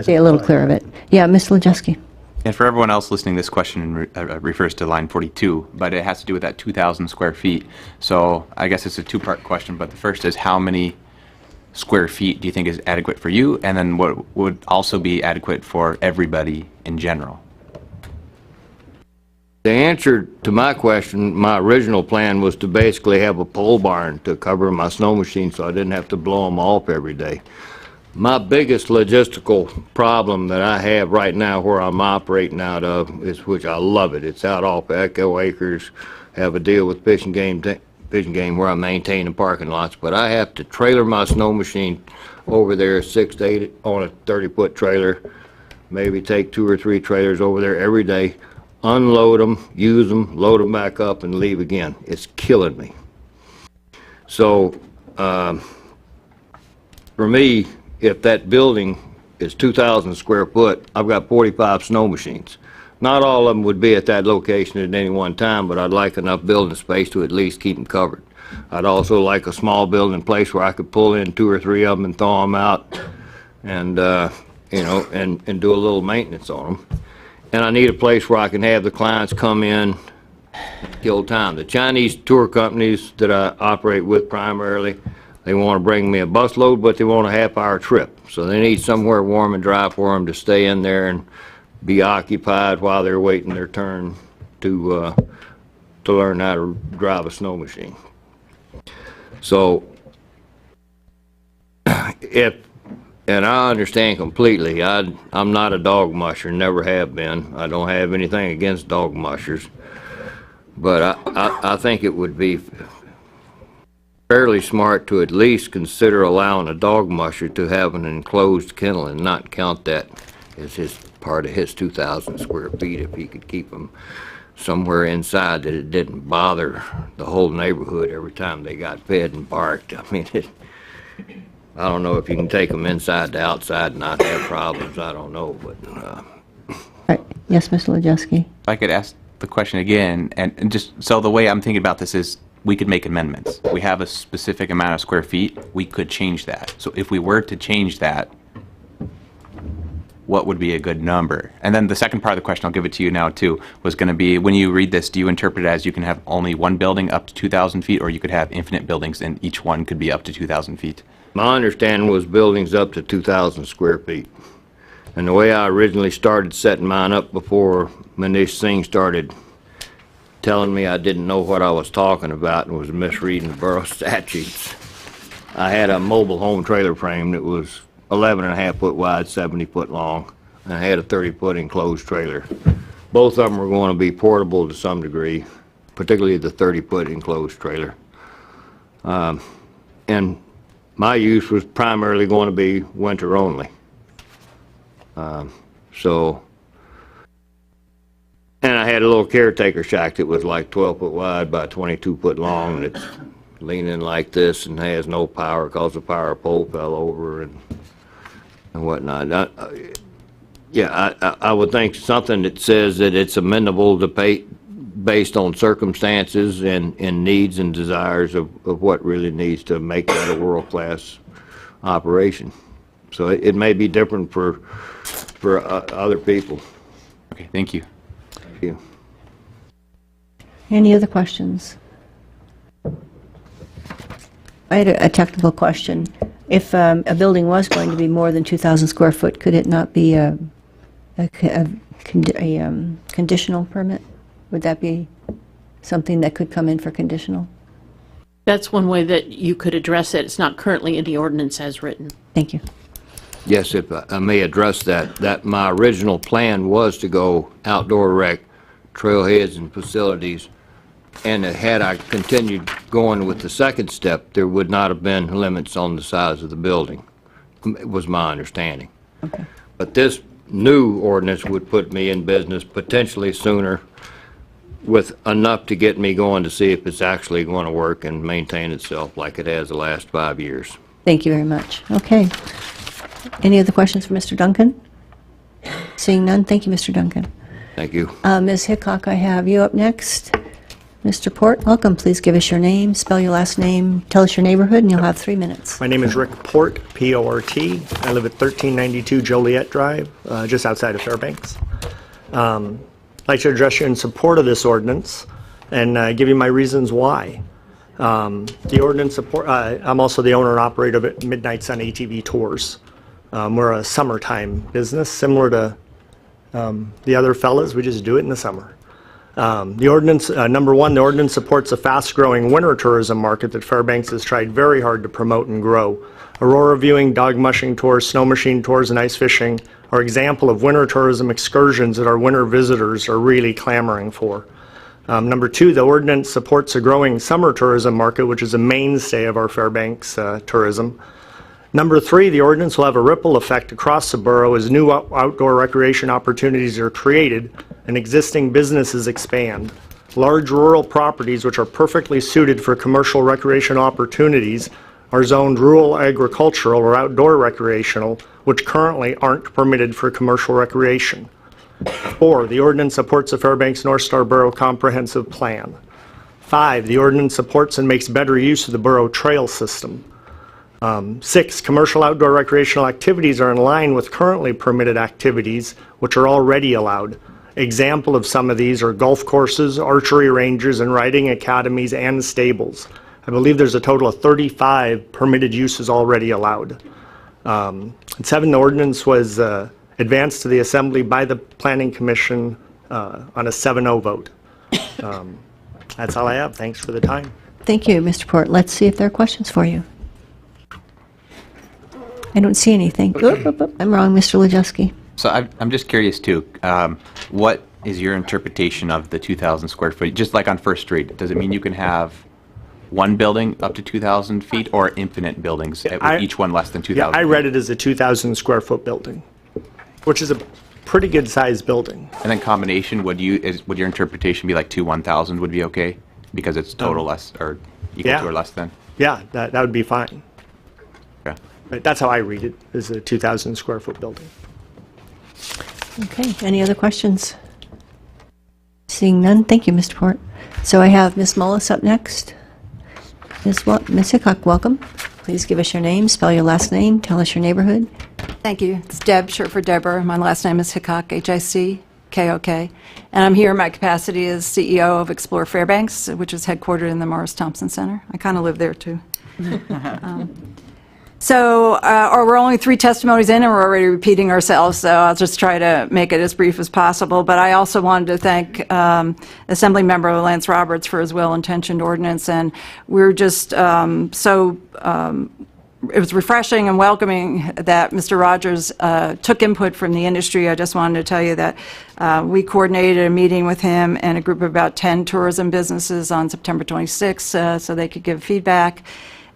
stay a little clear of it. Yeah, Ms. Lejeski. And for everyone else listening, this question refers to line 42, but it has to do with that 2,000 square feet. So I guess it's a two-part question, but the first is how many square feet do you think is adequate for you, and then what would also be adequate for everybody in general? The answer to my question, my original plan was to basically have a pole barn to cover my snow machine so I didn't have to blow them off every day. My biggest logistical problem that I have right now where I'm operating out of is, which I love it, it's out off Echo Acres, have a deal with Fish and Game where I maintain the parking lots, but I have to trailer my snow machine over there 6 to 8 on a 30-foot trailer, maybe take 2 or 3 trailers over there every day, unload them, use them, load them back up, and leave again. It's killing me. So, for me, if that building is 2,000 square foot, I've got 45 snow machines. Not all of them would be at that location at any one time, but I'd like enough building space to at least keep them covered. I'd also like a small building place where I could pull in 2 or 3 of them and thaw them out and, you know, and do a little maintenance on them. And I need a place where I can have the clients come in, kill time. The Chinese tour companies that I operate with primarily, they want to bring me a busload, but they want a half-hour trip. So they need somewhere warm and dry for them to stay in there and be occupied while they're waiting their turn to learn how to drive a snow machine. So if And I understand completely. I'm not a dog musher, never have been. I don't have anything against dog mushers. But I think it would be fairly smart to at least consider allowing a dog musher to have an enclosed kennel and not count that as his part of his 2,000 square feet if he could keep them somewhere inside that it didn't bother the whole neighborhood every time they got fed and barked. I mean, I don't know if you can take them inside to outside and not have problems. I don't know, but Yes, Mr. Ledusky. If I could ask the question again, and just so the way I'm thinking about this is we could make amendments. We have a specific amount of square feet, we could change that. So if we were to change that, what would be a good number? And then the second part of the question, I'll give it to you now too, was going to be, when you read this, do you interpret it as you can have only one building up to 2,000 feet, or you could have infinite buildings and each one could be up to 2,000 feet? my understanding was buildings up to 2,000 square feet. And the way I originally started setting mine up before, when this thing started telling me I didn't know what I was talking about and was misreading the borough statutes, I had a mobile home trailer frame that was 11.5 foot wide, 70 foot long, and I had a 30-foot enclosed trailer. Both of them were going to be portable to some degree, particularly the 30-foot enclosed trailer. And my use was primarily going to be winter only. And I had a little caretaker shack that was like 12 foot wide by 22 foot long, and it's leaning like this and has no power because the power pole fell over and whatnot. I would think something that says that it's amendable to pay based on circumstances and needs and desires of what really needs to make that a world-class operation. So it may be different for other people. Okay, thank you. Thank you. Any other questions? I had a technical question. If a building was going to be more than 2,000 square foot, could it not be a conditional permit? Would that be something that could come in for conditional? That's one way that you could address it. It's not currently in the ordinance as written. Thank you. Yes, if I may address that my original plan was to go outdoor rec, trailheads and facilities, and had I continued going with the second step, there would not have been limits on the size of the building. It was my understanding. Okay. But this new ordinance would put me in business potentially sooner with enough to get me going to see if it's actually going to work and maintain itself like it has the last 5 years. Thank you very much. Okay. Any other questions for Mr. Duncan? Seeing none, thank you, Mr. Duncan. Thank you. Ms. Hickok, I have you up next. Mr. Port, welcome. Please give us your name, spell your last name, tell us your neighborhood, and you'll have 3 minutes. My name is Rick Port, P-O-R-T. I live at 1392 Joliet Drive, just outside of Fairbanks. I'd like to address you in support of this ordinance and give you my reasons why. The ordinance support, I'm also the owner and operator of Midnight Sun ATV Tours. We're a summertime business, similar to the other fellas. We just do it in the summer. The ordinance, number one, the ordinance supports a fast-growing winter tourism market that Fairbanks has tried very hard to promote and grow. Aurora viewing, dog mushing tours, snow machine tours, and ice fishing are example of winter tourism excursions that our winter visitors are really clamoring for. Number two, the ordinance supports a growing summer tourism market, which is a mainstay of our Fairbanks tourism. Number three, the ordinance will have a ripple effect across the borough as new outdoor recreation opportunities are created and existing businesses expand. Large rural properties, which are perfectly suited for commercial recreation opportunities, are zoned rural agricultural or outdoor recreational, which currently aren't permitted for commercial recreation. 4, the ordinance supports the Fairbanks North Star Borough Comprehensive Plan. 5, the ordinance supports and makes better use of the borough trail system. 6, commercial outdoor recreational activities are in line with currently permitted activities, which are already allowed. Example of some of these are golf courses, archery ranges, and riding academies and stables. I believe there's a total of 35 permitted uses already allowed. And 7, the ordinance was advanced to the Assembly by the Planning Commission on a 7-0 vote. That's all I have. Thanks for the time. Thank you, Mr. Port. Let's see if there are questions for you. I don't see anything. I'm wrong, Mr. Lajewski. So I'm just curious too, what is your interpretation of the 2,000 square foot? Just like on First Street, does it mean you can have one building up to 2,000 feet or infinite buildings, with each one less than 2,000? Yeah, I read it as a 2,000 square foot building, which is a pretty good sized building. And then combination, would your interpretation be like 1,000 would be okay? Because it's total less, or equal to or less than? Yeah, that would be fine. Okay. But that's how I read it, as a 2,000 square foot building. Okay, any other questions? Seeing none, thank you, Mr. Port. So I have Ms. Mullis up next. Ms. Hickok, welcome. Please give us your name, spell your last name, tell us your neighborhood. Thank you. It's Deb, short for Deborah. My last name is Hickok, Hickok. And I'm here in my capacity as CEO of Explore Fairbanks, which is headquartered in the Morris Thompson Center. I kind of live there, too. We're only 3 testimonies in, and we're already repeating ourselves, so I'll just try to make it as brief as possible. But I also wanted to thank Assembly Member Lance Roberts for his well-intentioned ordinance, and we're just it was refreshing and welcoming that Mr. Rogers took input from the industry. I just wanted to tell you that we coordinated a meeting with him and a group of about 10 tourism businesses on September 26th so they could give feedback.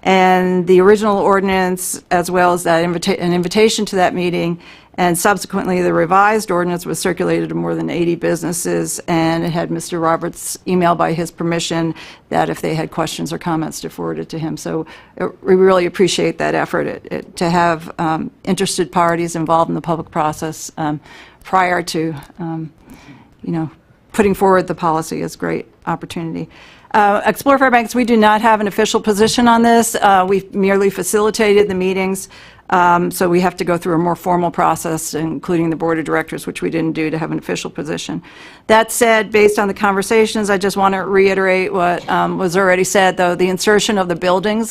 And the original ordinance, as well as that an invitation to that meeting, and subsequently the revised ordinance was circulated to more than 80 businesses, and it had Mr. Roberts' email by his permission that if they had questions or comments to forward it to him. So we really appreciate that effort to have interested parties involved in the public process prior to, putting forward the policy is a great opportunity. Explore Fairbanks, we do not have an official position on this. We've merely facilitated the meetings, so we have to go through a more formal process, including the board of directors, which we didn't do to have an official position. That said, based on the conversations, I just want to reiterate what was already said, though. The insertion of the building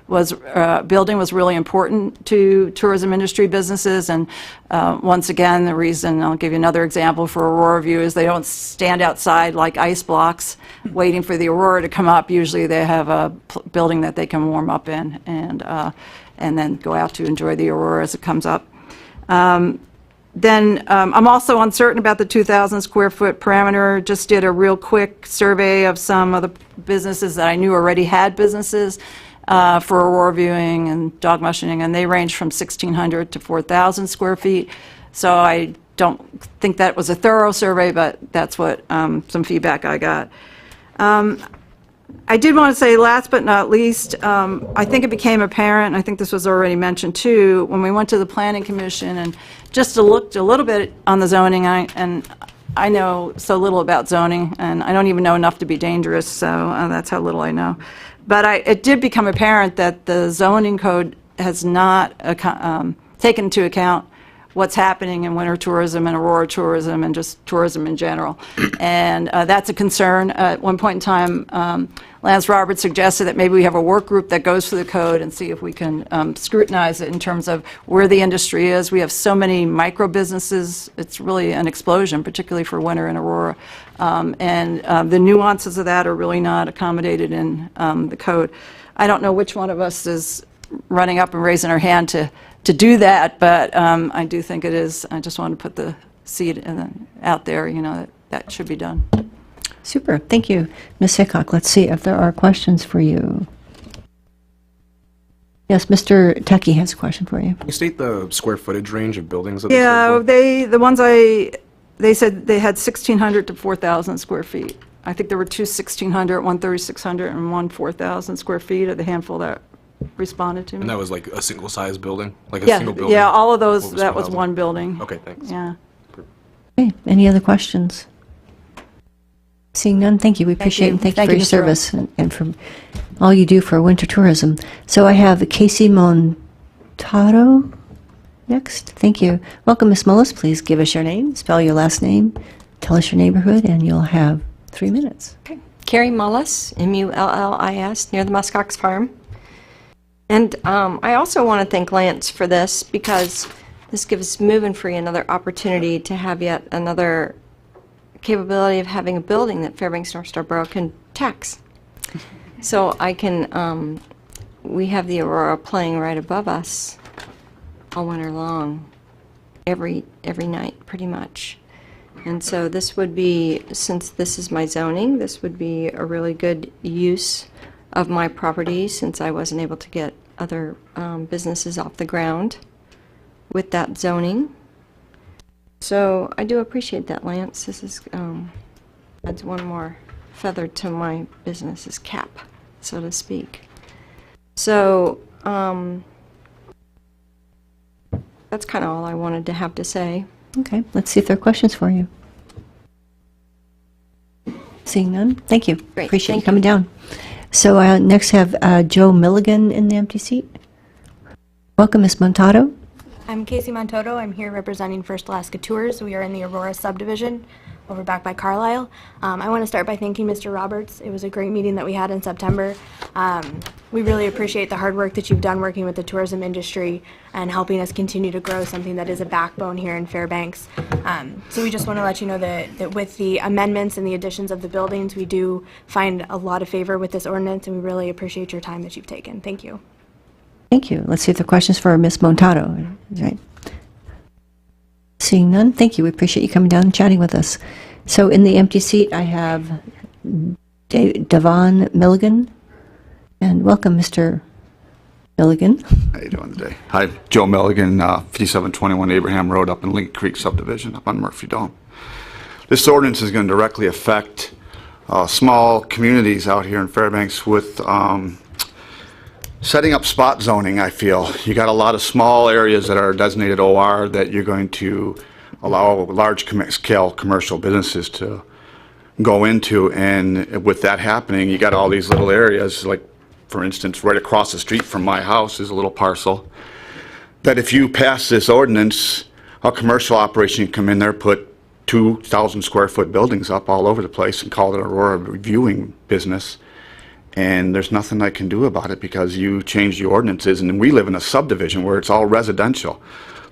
was really important to tourism industry businesses, and once again, the reason, I'll give you another example for Aurora View, is they don't stand outside like ice blocks waiting for the Aurora to come up. Usually they have a building that they can warm up in and then go out to enjoy the Aurora as it comes up. I'm also uncertain about the 2,000 square foot parameter. Just did a real quick survey of some of the businesses that I knew already had businesses for Aurora viewing and dog mushing, and they range from 1,600 to 4,000 square feet. So I don't think that was a thorough survey, but that's what some feedback I got. I did want to say, last but not least, I think it became apparent, and I think this was already mentioned too, when we went to the Planning Commission and just looked a little bit on the zoning, and I know so little about zoning, and I don't even know enough to be dangerous, so that's how little I know. But it did become apparent that the zoning code has not taken into account what's happening in winter tourism and Aurora tourism and just tourism in general. And that's a concern. At one point in time, Lance Roberts suggested that maybe we have a work group that goes through the code and see if we can scrutinize it in terms of where the industry is. We have so many micro businesses. It's really an explosion, particularly for winter in Aurora. The nuances of that are really not accommodated in the code. I don't know which one of us is running up and raising our hand to do that, but I do think it is. I just want to put the seed out there, that should be done. Super, thank you. Ms. Hickok, let's see if there are questions for you. Yes, Mr. Techie has a question for you. Can you state the square footage range of buildings? Yeah, the ones they said they had 1,600 to 4,000 square feet. I think there were 2 1,600, one 3,600, and one 4,000 square feet of the handful that responded to me. And that was like a single-size building? Like a Yeah, single building? yeah, all of those, that was housing? one building. Okay, thanks. Yeah. Okay, any other questions? Seeing none, thank you. We appreciate it. Thank you for your service and for all you do for winter tourism. So I have Casey Montado next. Thank you. Welcome, Ms. Mullis. Please give us your name, spell your last name, tell us your neighborhood, and you'll have 3 minutes. Okay. Carrie Mullis, Mullis, near the Muskox Farm. And I also want to thank Lance for this, because this gives Moving Free another opportunity to have yet another capability of having a building that Fairbanks North Star Borough can tax. So I can, we have the Aurora playing right above us, all winter long, every night, pretty much. And so this would be, since this is my zoning, this would be a really good use of my property, since I wasn't able to get other businesses off the ground with that zoning. So I do appreciate that, Lance. This is adds one more feather to my business's cap, so to speak. So that's kind of all I wanted to have to say. Okay, let's see if there are questions for you. Seeing none, thank you. Great, Appreciate you thank coming down. So next have Joe Milligan in the empty seat. Welcome, Ms. Montato. I'm Casey Montoto. I'm here representing First Alaska Tours. We are in the Aurora subdivision over back by Carlisle. I want to start by thanking Mr. Roberts. It was a great meeting that we had in September. We really appreciate the hard work that you've done working with the tourism industry and helping us continue to grow something that is a backbone here in Fairbanks. So we just want to let you know that with the amendments and the additions of the buildings, we do find a lot of favor with this ordinance, and we really appreciate your time that you've taken. Thank you. Thank you. Let's see if there are questions for Ms. Montato. Right. Seeing none, thank you. We appreciate you coming down and chatting with us. So in the empty seat, I have Devon Milligan. And welcome, Mr. Milligan. How you doing today? Hi, Joe Milligan, 5721 Abraham Road up in Lincoln Creek subdivision up on Murphy Dome. This ordinance is going to directly affect small communities out here in Fairbanks with setting up spot zoning, I feel. You got a lot of small areas that are designated OR that you're going to allow large scale commercial businesses to go into, and with that happening, you got all these little areas, like for instance, right across the street from my house is a little parcel that if you pass this ordinance, a commercial operation can come in there, put 2,000 square foot buildings up all over the place and call it an Aurora viewing business. And there's nothing I can do about it because you changed the ordinances, and we live in a subdivision where it's all residential.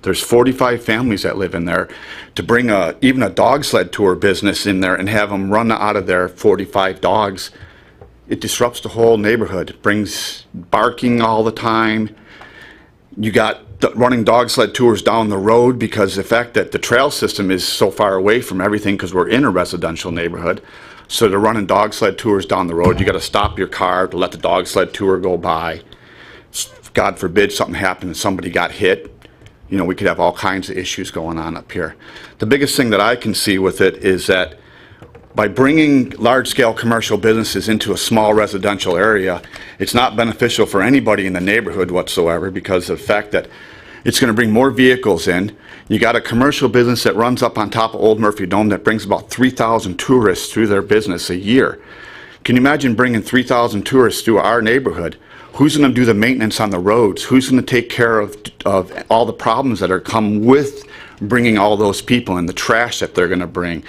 There's 45 families that live in there. To bring even a dog sled tour business in there and have them run out of there 45 dogs, it disrupts the whole neighborhood. It brings barking all the time. You got running dog sled tours down the road because the fact that the trail system is so far away from everything because we're in a residential neighborhood. So they're running dog sled tours down the road. You got to stop your car to let the dog sled tour go by. God forbid something happened and somebody got hit. You know, we could have all kinds of issues going on up here. The biggest thing that I can see with it is that by bringing large-scale commercial businesses into a small residential area, it's not beneficial for anybody in the neighborhood whatsoever because of the fact that it's going to bring more vehicles in. You got a commercial business that runs up on top of Old Murphy Dome that brings about 3,000 tourists through their business a year. Can you imagine bringing 3,000 tourists through our neighborhood? Who's going to do the maintenance on the roads? Who's going to take care of all the problems that are come with bringing all those people and the trash that they're going to bring?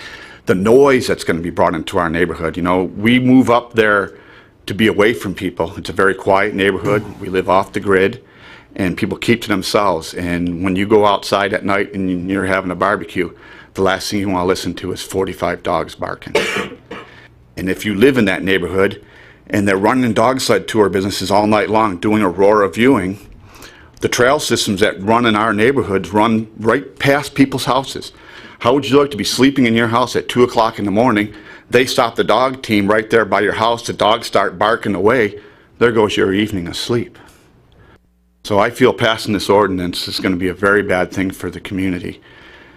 The noise that's going to be brought into our neighborhood. You know, we move up there to be away from people. It's a very quiet neighborhood. We live off the grid, and people keep to themselves. And when you go outside at night and you're having a barbecue, the last thing you want to listen to is 45 dogs barking. And if you live in that neighborhood and they're running dog sled tour businesses all night long doing Aurora viewing, the trail systems that run in our neighborhoods run right past people's houses. How would you like to be sleeping in your house at 2 o'clock in the morning? They stop the dog team right there by your house. The dogs start barking away. There goes your evening of sleep. So I feel passing this ordinance is going to be a very bad thing for the community,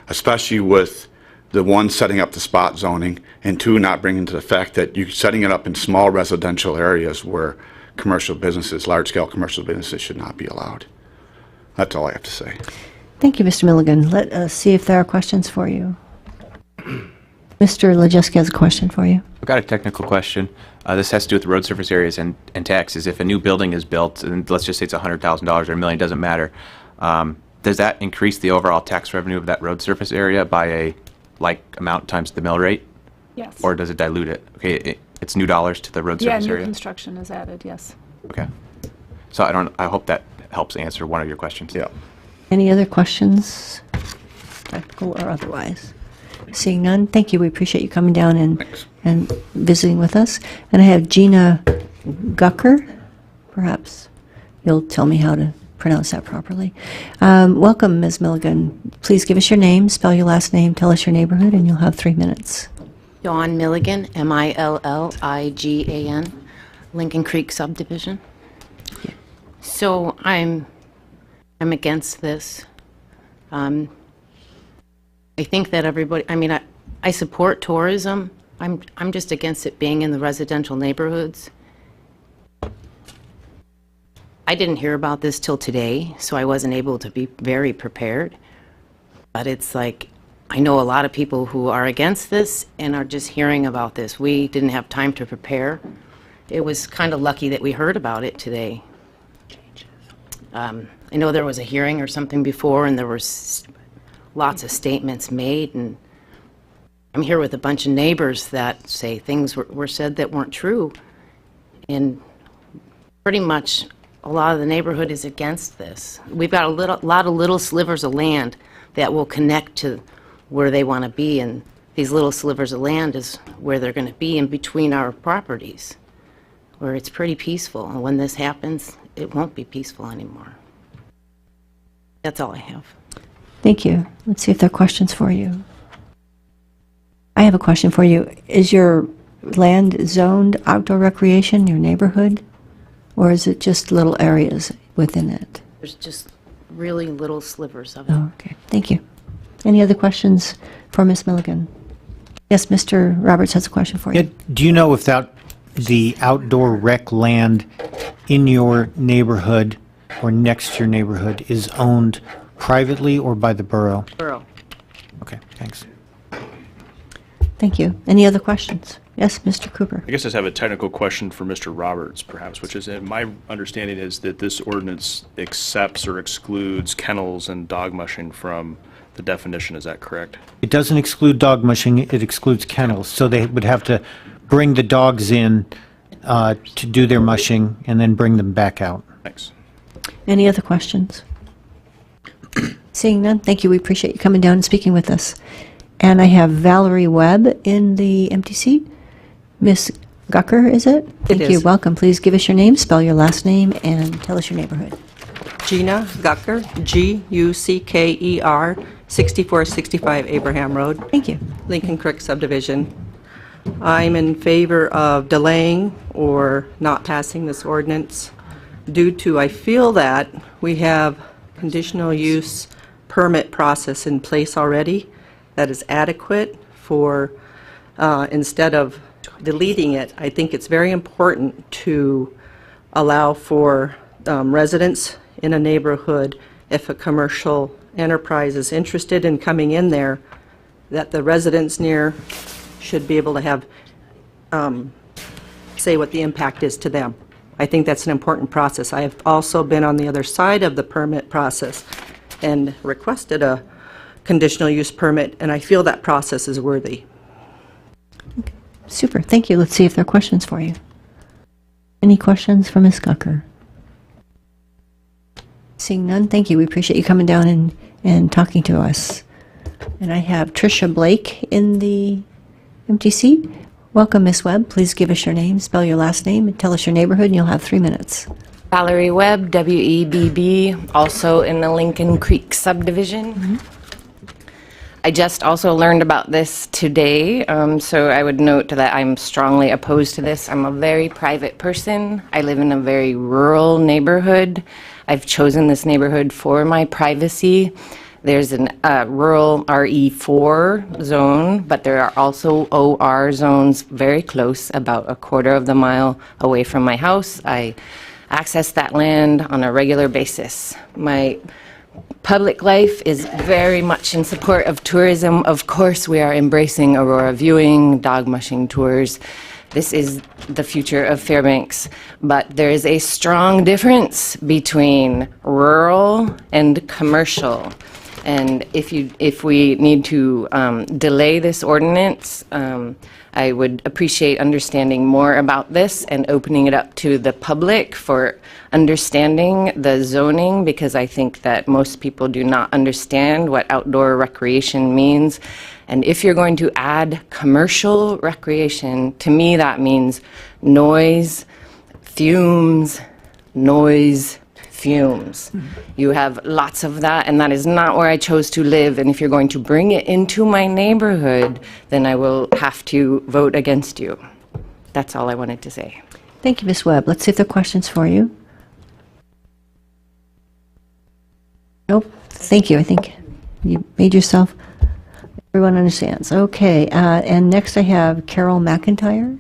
especially with the one setting up the spot zoning and two not bringing to the fact that you're setting it up in small residential areas where commercial businesses, large-scale commercial businesses should not be allowed. That's all I have to say. Thank you, Mr. Milligan. Let us see if there are questions for you. Mr. Lejeski has a question for you. I've got a technical question. This has to do with road surface areas and taxes. If a new building is built, and let's just say it's $100,000 or $1 million, doesn't matter, does that increase the overall tax revenue of that road surface area by a like amount times the mill rate? Yes. Or does it dilute it? Okay, it's new dollars to the road Yeah, surface new area? construction is added, yes. Okay. So I hope that helps answer one of your questions. Yeah. Any other questions, technical or otherwise? Seeing none, thank you. We appreciate you coming down and visiting with us. And I have Gina Gucker. Perhaps you'll tell me how to pronounce that properly. Welcome, Ms. Milligan. Please give us your name, spell your last name, tell us your neighborhood, and you'll have 3 minutes. Dawn Milligan, Milligan, Lincoln Creek subdivision. So I'm against this. I think that everybody, I mean, I support tourism. I'm just against it being in the residential neighborhoods. I didn't hear about this till today, so I wasn't able to be very prepared. But it's like, I know a lot of people who are against this and are just hearing about this. We didn't have time to prepare. It was kind of lucky that we heard about it today. I know there was a hearing or something before, and there was lots of statements made, and I'm here with a bunch of neighbors that say things were said that weren't true. And pretty much a lot of the neighborhood is against this. We've got a lot of little slivers of land that will connect to where they want to be, and these little slivers of land is where they're going to be in between our properties, where it's pretty peaceful. And when this happens, it won't be peaceful anymore. That's all I have. Thank you. Let's see if there are questions for you. I have a question for you. Is your land zoned outdoor recreation, your neighborhood, or is it just little areas within it? There's just really little slivers of it. Oh, okay. Thank you. Any other questions for Ms. Milligan? Yes, Mr. Roberts has a question for you. Yeah, do you know if the outdoor rec land in your neighborhood or next to your neighborhood is owned privately or by the borough? Borough. Okay, thanks. Thank you. Any other questions? Yes, Mr. Cooper. I guess I just have a technical question for Mr. Roberts, perhaps, which is, my understanding is that this ordinance accepts or excludes kennels and dog mushing from the definition. Is that correct? It doesn't exclude dog mushing, it excludes kennels. So they would have to bring the dogs in to do their mushing and then bring them back out. Thanks. Any other questions? Seeing none, thank you. We appreciate you coming down and speaking with us. And I have Valerie Webb in the empty seat. Miss Gucker, is it? Thank you. is. Welcome. Please give us your name, spell your last name, and tell us your neighborhood. Gina Gucker, Gucker, 6465 Abraham Road. Thank you. Lincoln Creek subdivision. I'm in favor of delaying or not passing this ordinance due to, I feel that we have conditional use permit process in place already that is adequate for, instead of deleting it, I think it's very important to allow for residents in a neighborhood, if a commercial enterprise is interested in coming in there, that the residents near should be able to have, say what the impact is to them. I think that's an important process. I have also been on the other side of the permit process and requested a conditional use permit, and I feel that process is worthy. Super. Thank you. Let's see if there are questions for you. Any questions for Ms. Gucker? Seeing none, thank you. We appreciate you coming down and talking to us. And I have Tricia Blake in the empty seat. Welcome, Ms. Webb. Please give us your name, spell your last name, and tell us your neighborhood, and you'll have 3 minutes. Valerie Webb, W-E-B-B, also in the Lincoln Creek subdivision. I just also learned about this today, so I would note that I'm strongly opposed to this. I'm a very private person. I live in a very rural neighborhood. I've chosen this neighborhood for my privacy. There's a rural RE4 zone, but there are also OR zones very close, about a quarter of the mile away from my house. I access that land on a regular basis. My public life is very much in support of tourism. Of course, we are embracing Aurora viewing, dog mushing tours. This is the future of Fairbanks, but there is a strong difference between rural and commercial. And if we need to delay this ordinance, I would appreciate understanding more about this and opening it up to the public for understanding the zoning, because I think that most people do not understand what outdoor recreation means. And if you're going to add commercial recreation, to me that means noise, fumes, fumes. You have lots of that, and that is not where I chose to live. And if you're going to bring it into my neighborhood, then I will have to vote against you. That's all I wanted to say. Thank you, Ms. Webb. Let's see if there are questions for you. Nope. Thank you. I think you made yourself, everyone understands. Okay, and next I have Carol McIntyre.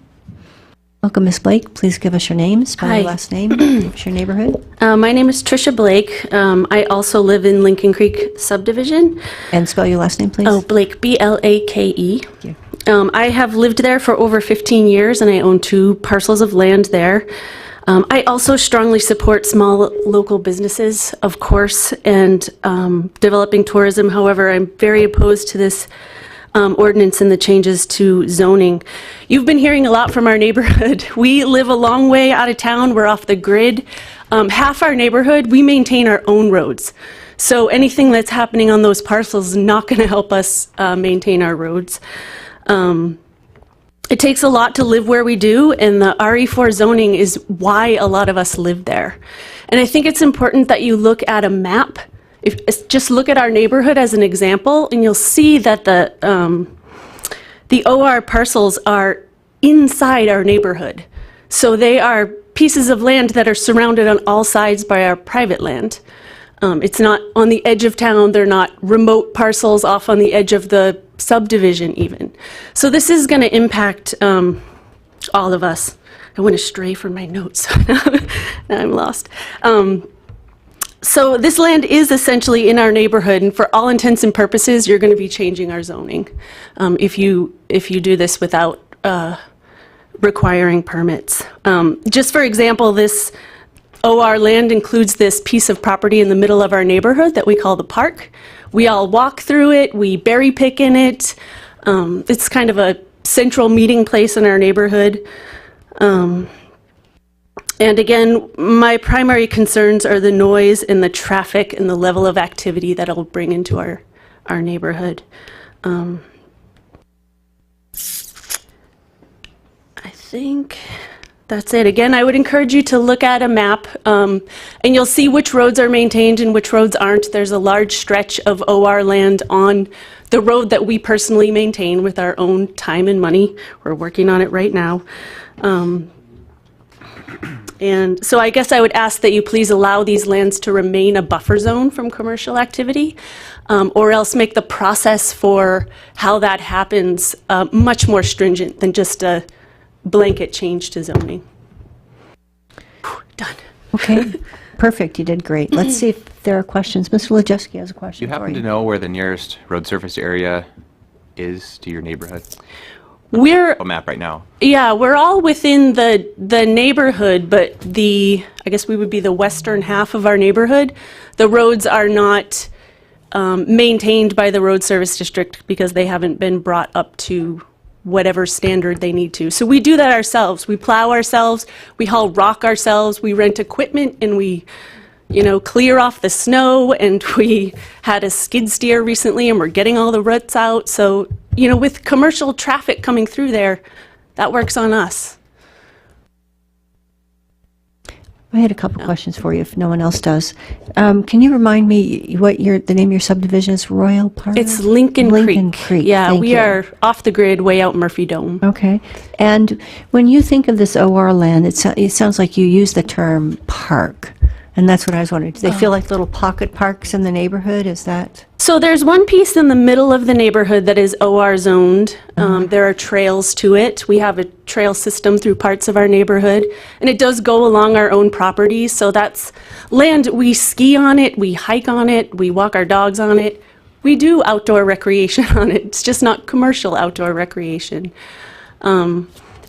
Welcome, Ms. Blake. Please give us your name, spell Hi. your last name, give us your neighborhood. My name is Trisha Blake. I also live in Lincoln Creek subdivision. And spell your last name, please. Oh, Blake, B-L-A-K-E. Thank you. I have lived there for over 15 years, and I own 2 parcels of land there. I also strongly support small local businesses, of course, and developing tourism. However, I'm very opposed to this ordinance and the changes to zoning. You've been hearing a lot from our neighborhood. We live a long way out of town. We're off the grid. Half our neighborhood, we maintain our own roads. So anything that's happening on those parcels is not going to help us maintain our roads. It takes a lot to live where we do, and the RE4 zoning is why a lot of us live there. And I think it's important that you look at a map. Just look at our neighborhood as an example, and you'll see that the OR parcels are inside our neighborhood. So they are pieces of land that are surrounded on all sides by our private land. It's not on the edge of town. They're not remote parcels off on the edge of the subdivision even. So this is going to impact all of us. I went astray from my notes. Now I'm lost. So this land is essentially in our neighborhood, and for all intents and purposes, you're going to be changing our zoning if you do this without requiring permits. Just for example, this OR land includes this piece of property in the middle of our neighborhood that we call the park. We all walk through it, we berry pick in it. It's kind of a central meeting place in our neighborhood. And again, my primary concerns are the noise and the traffic and the level of activity that it'll bring into our neighborhood. I think that's it. Again, I would encourage you to look at a map, and you'll see which roads are maintained and which roads aren't. There's a large stretch of OR land on the road that we personally maintain with our own time and money. We're working on it right now. And so I guess I would ask that you please allow these lands to remain a buffer zone from commercial activity, or else make the process for how that happens much more stringent than just a blanket change to zoning. Done. Okay, perfect. You did great. Let's see if there are questions. Mr. Lajewski has a Do question you happen for to you. know where the nearest road surface area is to your neighborhood? We're A map right now. Yeah, we're all within the neighborhood, but I guess we would be the western half of our neighborhood. The roads are not maintained by the road service district because they haven't been brought up to whatever standard they need to. So we do that ourselves. We plow ourselves, we haul rock ourselves, we rent equipment, and we clear off the snow, and we had a skid steer recently, and we're getting all the ruts out. So, with commercial traffic coming through there, that works on us. I had a couple questions for you if no one else does. Can you remind me what the name of your subdivision is? Royal Park? It's Lincoln Creek. Yeah, Thank we you. are off the grid way out Murphy Dome. Okay. And when you think of this OR land, it sounds like you use the term park. And that's what I was wondering. Do they feel like little pocket parks in the neighborhood? Is that? So there's one piece in the middle of the neighborhood that is OR zoned. There are trails to it. We have a trail system through parts of our neighborhood, and it does go along our own property. So that's land, we ski on it, we hike on it, we walk our dogs on it. We do outdoor recreation on it. It's just not commercial outdoor recreation.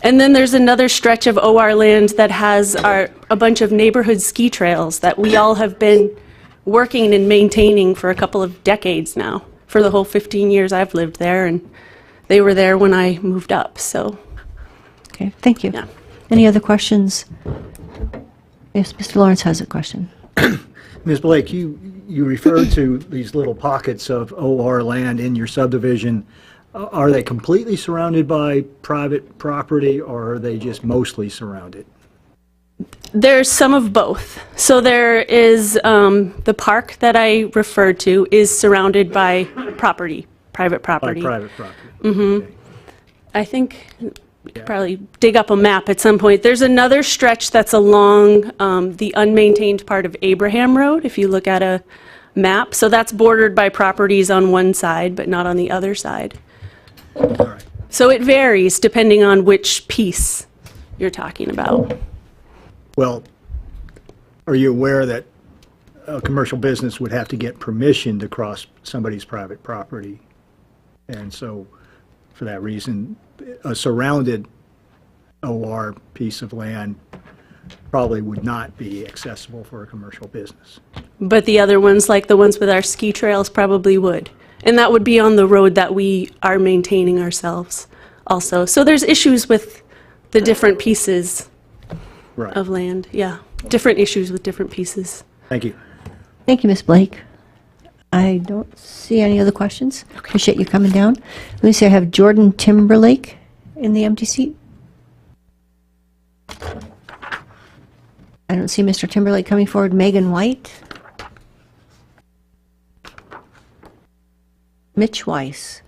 And then there's another stretch of OR land that has a bunch of neighborhood ski trails that we all have been working and maintaining for a couple of decades now, for the whole 15 years I've lived there, and they were there when I moved up, so. Okay, thank you. Yeah. Any other questions? Yes, Mr. Lawrence has a question. Ms. Blake, you referred to these little pockets of OR land in your subdivision. Are they completely surrounded by private property, or are they just mostly surrounded? There's some of both. So there is the park that I referred to is surrounded by property, private property. Private property. Mm-hmm. I think we could probably dig up a map at some point. There's another stretch that's along the unmaintained part of Abraham Road, if you look at a map. So that's bordered by properties on one side, but not on the other side. So it varies depending on which piece you're talking about. Well, are you aware that a commercial business would have to get permission to cross somebody's private property? And so, for that reason, a surrounded OR piece of land probably would not be accessible for a commercial business. But the other ones, like the ones with our ski trails, probably would. And that would be on the road that we are maintaining ourselves also. So there's issues with the different pieces of land. Yeah, different issues with different pieces. Thank you. Thank you, Ms. Blake. I don't see any other questions. Appreciate you coming down. Let me see, I have Jordan Timberlake in the empty seat. I don't see Mr. Timberlake coming forward. Megan White. Mitch Weiss.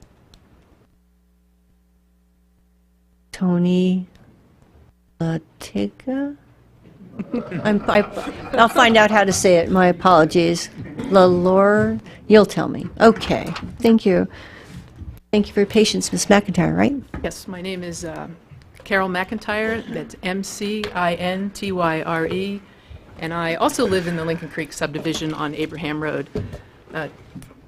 Tony Latiga. I'll find out how to say it. My apologies. Lalore, you'll tell me. Okay. Thank you. Thank you for your patience, Ms. McIntyre, right? Yes, my name is Carol McIntyre. That's McIntyre. And I also live in the Lincoln Creek subdivision on Abraham Road.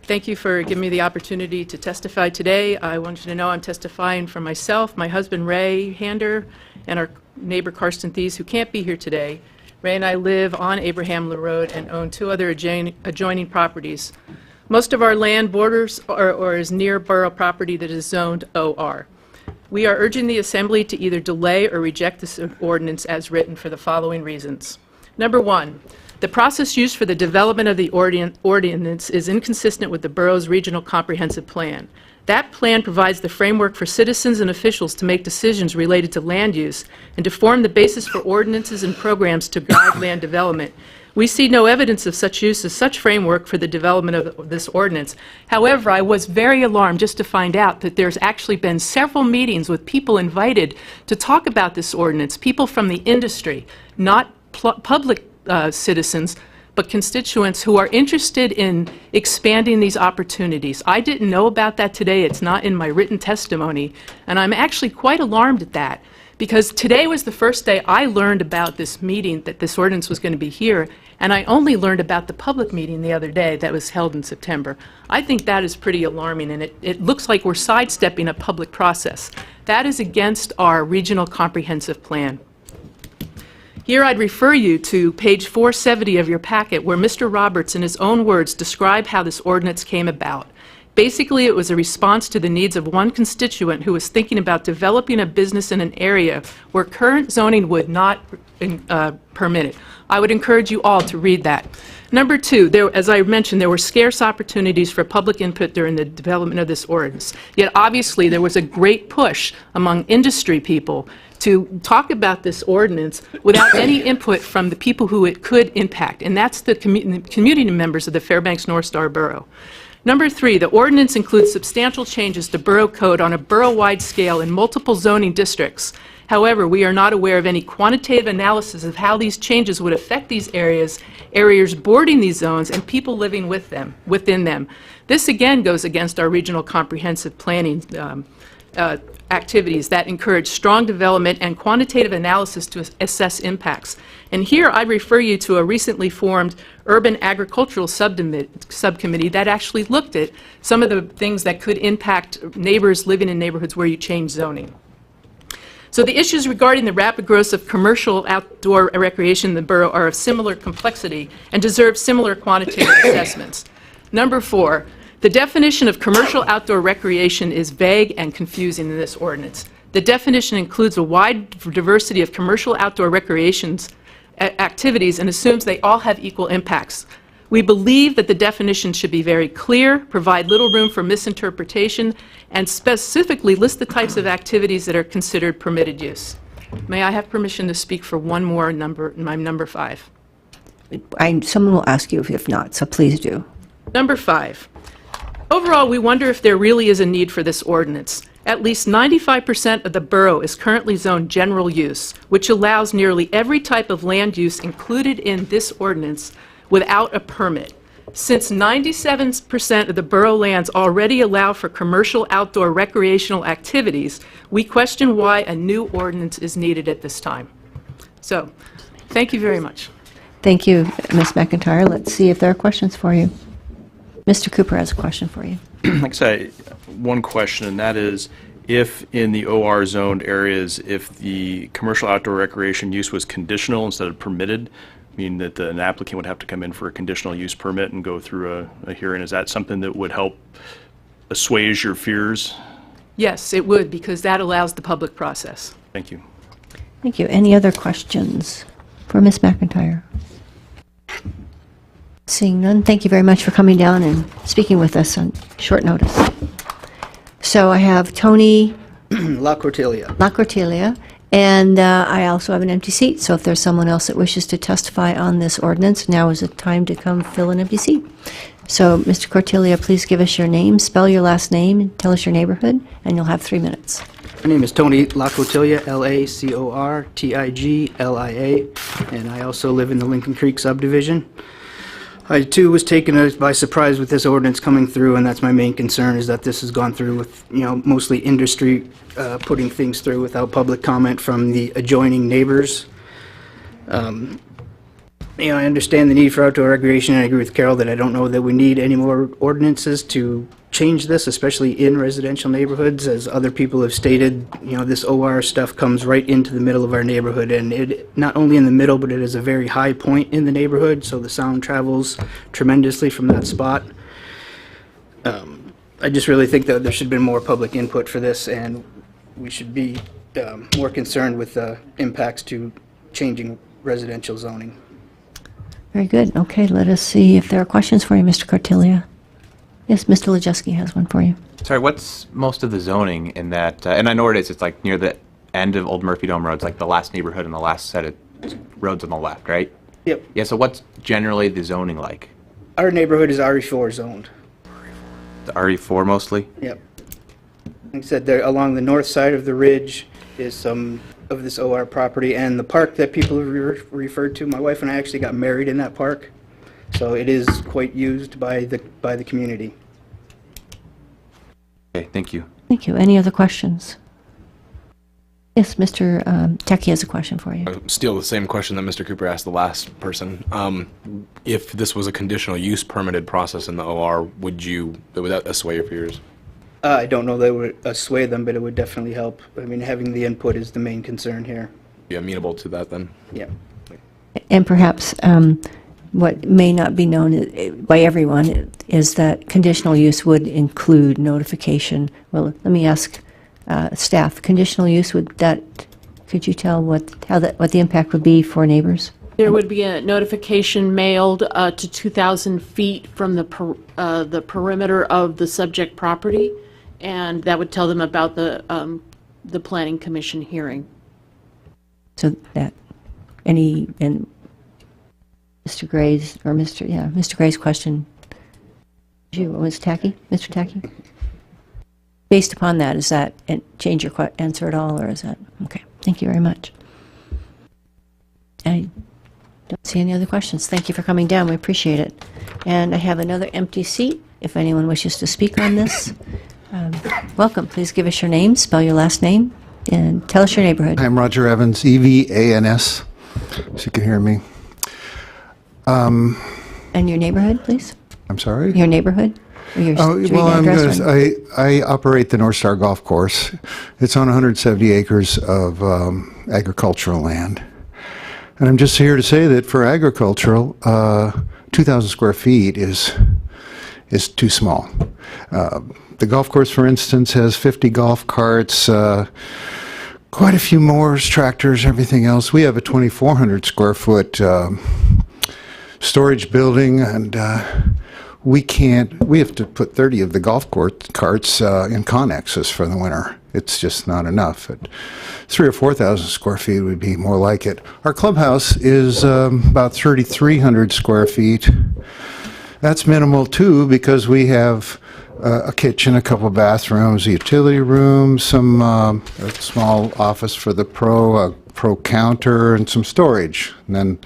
Thank you for giving me the opportunity to testify today. I want you to know I'm testifying for myself, my husband Ray Hander, and our neighbor Karsten Thies, who can't be here today. Ray and I live on Abraham Road and own two other adjoining properties. Most of our land borders or is near borough property that is zoned OR. We are urging the Assembly to either delay or reject this ordinance as written for the following reasons. Number one, the process used for the development of the ordinance is inconsistent with the borough's regional comprehensive plan. That plan provides the framework for citizens and officials to make decisions related to land use and to form the basis for ordinances and programs to guide land development. We see no evidence of such use as such framework for the development of this ordinance. However, I was very alarmed just to find out that there's actually been several meetings with people invited to talk about this ordinance, people from the industry, not public citizens, but constituents who are interested in expanding these opportunities. I didn't know about that today. It's not in my written testimony, and I'm actually quite alarmed at that, because today was the first day I learned about this meeting, that this ordinance was going to be here, and I only learned about the public meeting the other day that was held in September. I think that is pretty alarming, and it looks like we're sidestepping a public process. That is against our regional comprehensive plan. Here I'd refer you to page 470 of your packet, where Mr. Roberts, in his own words, described how this ordinance came about. Basically, it was a response to the needs of one constituent who was thinking about developing a business in an area where current zoning would not permit it. I would encourage you all to read that. Number two, as I mentioned, there were scarce opportunities for public input during the development of this ordinance. Yet obviously there was a great push among industry people to talk about this ordinance without any input from the people who it could impact, and that's the community members of the Fairbanks North Star Borough. Number three, the ordinance includes substantial changes to borough code on a borough-wide scale in multiple zoning districts. However, we are not aware of any quantitative analysis of how these changes would affect these areas bordering these zones, and people living within them. This again goes against our regional comprehensive planning activities that encourage strong development and quantitative analysis to assess impacts. And here I refer you to a recently formed urban agricultural subcommittee that actually looked at some of the things that could impact neighbors living in neighborhoods where you change zoning. So the issues regarding the rapid growth of commercial outdoor recreation in the borough are of similar complexity and deserve similar quantitative assessments. Number four, the definition of commercial outdoor recreation is vague and confusing in this ordinance. The definition includes a wide diversity of commercial outdoor recreations activities and assumes they all have equal impacts. We believe that the definition should be very clear, provide little room for misinterpretation, and specifically list the types of activities that are considered permitted use. May I have permission to speak for one more number, my number 5? Someone will ask you if not, so please do. Number 5. Overall, we wonder if there really is a need for this ordinance. At least 95% of the borough is currently zoned general use, which allows nearly every type of land use included in this ordinance without a permit. Since 97% of the borough lands already allow for commercial outdoor recreational activities, we question why a new ordinance is needed at this time. So, thank you very much. Thank you, Ms. McIntyre. Let's see if there are questions for you. Mr. Cooper has a question for you. Like I say, one question, and that is, if in the OR zoned areas, if the commercial outdoor recreation use was conditional instead of permitted, mean that an applicant would have to come in for a conditional use permit and go through a hearing, is that something that would help assuage your fears? Yes, it would, because that allows the public process. Thank you. Thank you. Any other questions for Ms. McIntyre? Seeing none, thank you very much for coming down and speaking with us on short notice. So I have Tony LaCortelia, and I also have an empty seat, so if there's someone else that wishes to testify on this ordinance, now is the time to come fill an empty seat. So, Mr. Cortelia, please give us your name, spell your last name, and tell us your neighborhood, and you'll have 3 minutes. My name is Tony LaCortiglia, L-A-C-O-R-T-I-G-L-I-A, and I also live in the Lincoln Creek subdivision. I, too, was taken by surprise with this ordinance coming through, and that's my main concern, is that this has gone through with, mostly industry putting things through without public comment from the adjoining neighbors. I understand the need for outdoor recreation, and I agree with Carol that I don't know that we need any more ordinances to change this, especially in residential neighborhoods. As other people have stated, this OR stuff comes right into the middle of our neighborhood, and it not only in the middle, but it is a very high point in the neighborhood, so the sound travels tremendously from that spot. I just really think that there should have been more public input for this, and we should be more concerned with the impacts to changing residential zoning. Very good. Okay, let us see if there are questions for you, Mr. Cortelia. Yes, Mr. Lajewski has one for you. Sorry, what's most of the zoning in that, and I know where it is, it's like near the end of Old Murphy Dome Road, it's like the last neighborhood and the last set of roads on the left, right? Yep. Yeah, so what's generally the zoning like? Our neighborhood is RE4 zoned. The RE4 mostly? Yep. Like I said, there along the north side of the ridge is some of this OR property, and the park that people have referred to. My wife and I actually got married in that park, so it is quite used by the community. Okay, thank you. Thank you. Any other questions? Yes, Mr. Techie has a question for you. Still the same question that Mr. Cooper asked the last person. If this was a conditional use permitted process in the OR, would that assuage your fears? I don't know that it would sway them, but it would definitely help. I mean, having the input is the main concern here. Be amenable to that then? Yeah. And perhaps what may not be known by everyone is that conditional use would include notification. Well, let me ask staff. Conditional use, could you tell what the impact would be for neighbors? There would be a notification mailed to 2,000 feet from the perimeter of the subject property, and that would tell them about the Planning Commission hearing. So that and Mr. Gray's Mr. Gray's question. Was Tacky, Mr. Tacky? Based upon that, does that change your answer at all, or is that okay? Thank you very much. I don't see any other questions. Thank you for coming down. We appreciate it. And I have another empty seat. If anyone wishes to speak on this, welcome. Please give us your name, spell your last name, and tell us your neighborhood. I'm Roger Evans, E-V-A-N-S, so you can hear me. And your neighborhood, please? I'm sorry? Your neighborhood? Or your street I'm address? I operate the North Star Golf Course. It's on 170 acres of agricultural land. And I'm just here to say that for agricultural, 2,000 square feet is too small. The golf course, for instance, has 50 golf carts, quite a few mowers, tractors, everything else. We have a 2,400 square foot storage building, and we have to put 30 of the golf carts in connexes for the winter. It's just not enough. At 3,000 or 4,000 square feet would be more like it. Our clubhouse is about 3,300 square feet. That's minimal too, because we have a kitchen, a couple bathrooms, a utility room, some a small office for the a pro counter, and some storage, and then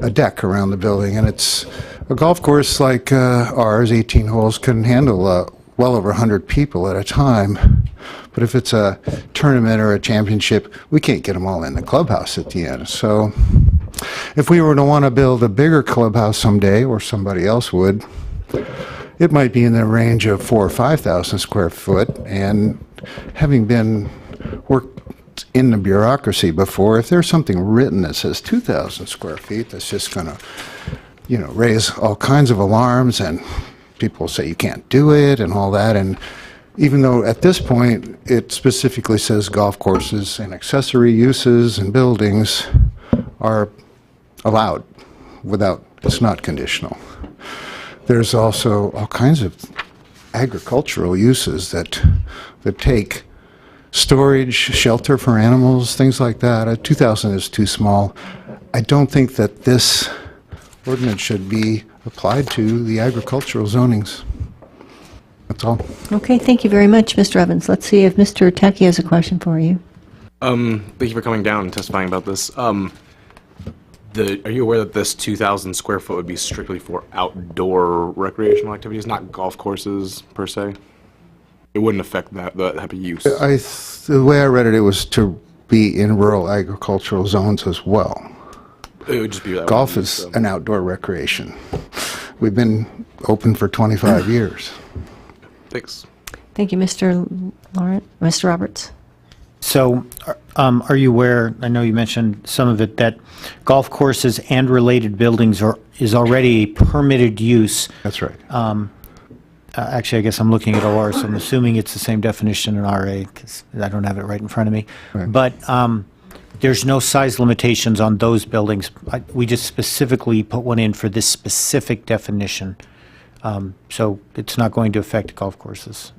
a deck around the building. And it's a golf course like ours, 18 holes, can handle well over 100 people at a time. But if it's a tournament or a championship, we can't get them all in the clubhouse at the end. So if we were to want to build a bigger clubhouse someday, or somebody else would, it might be in the range of 4,000 or 5,000 square foot. And having been worked in the bureaucracy before, if there's something written that says 2,000 square feet, that's just going to, raise all kinds of alarms, and people say you can't do it and all that. And even though at this point it specifically says golf courses and accessory uses and buildings are allowed it's not conditional. There's also all kinds of agricultural uses that take storage, shelter for animals, things like that. 2,000 is too small. I don't think that this ordinance should be applied to the agricultural zonings. That's all. Okay, thank you very much, Mr. Evans. Let's see if Mr. Tacky has a question for you. Thank you for coming down and testifying about this. Are you aware that this 2,000 square foot would be strictly for outdoor recreational activities, not golf courses per se? It wouldn't affect that type of use. The way I read it, it was to be in rural agricultural zones as well. It would just be that golf is an outdoor recreation. We've been open for 25 years. Thanks. Thank you, Mr. Roberts. So, are you aware, I know you mentioned some of it, that golf courses and related buildings is already a permitted use? That's right. Actually, I guess I'm looking at OR, so I'm assuming it's the same definition in RA, because I don't have it right in front of me. Right. But there's no size limitations on those buildings. We just specifically put one in for this specific definition. So it's not going to affect golf courses,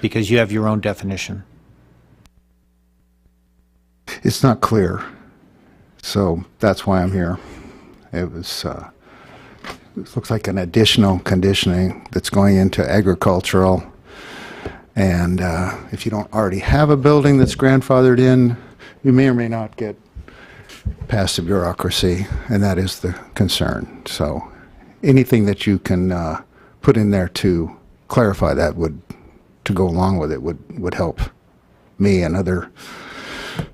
because you have your own definition. It's not clear, so that's why I'm here. It looks like an additional conditioning that's going into agricultural, and if you don't already have a building that's grandfathered in, you may or may not get past the bureaucracy, and that is the concern. So anything that you can put in there to clarify that to go along with it would help me and other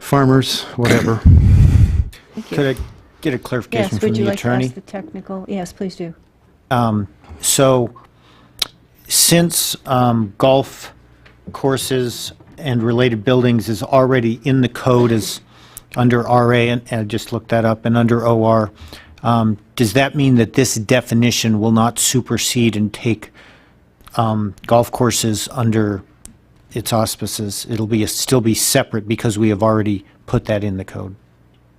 farmers, whatever. Could I get a clarification Yes, from would you the like to attorney? ask the technical? Yes, please do. So, since golf courses and related buildings is already in the code as under RA, and I just looked that up, and under OR, does that mean that this definition will not supersede and take golf courses under its auspices? It'll still be separate because we have already put that in the code.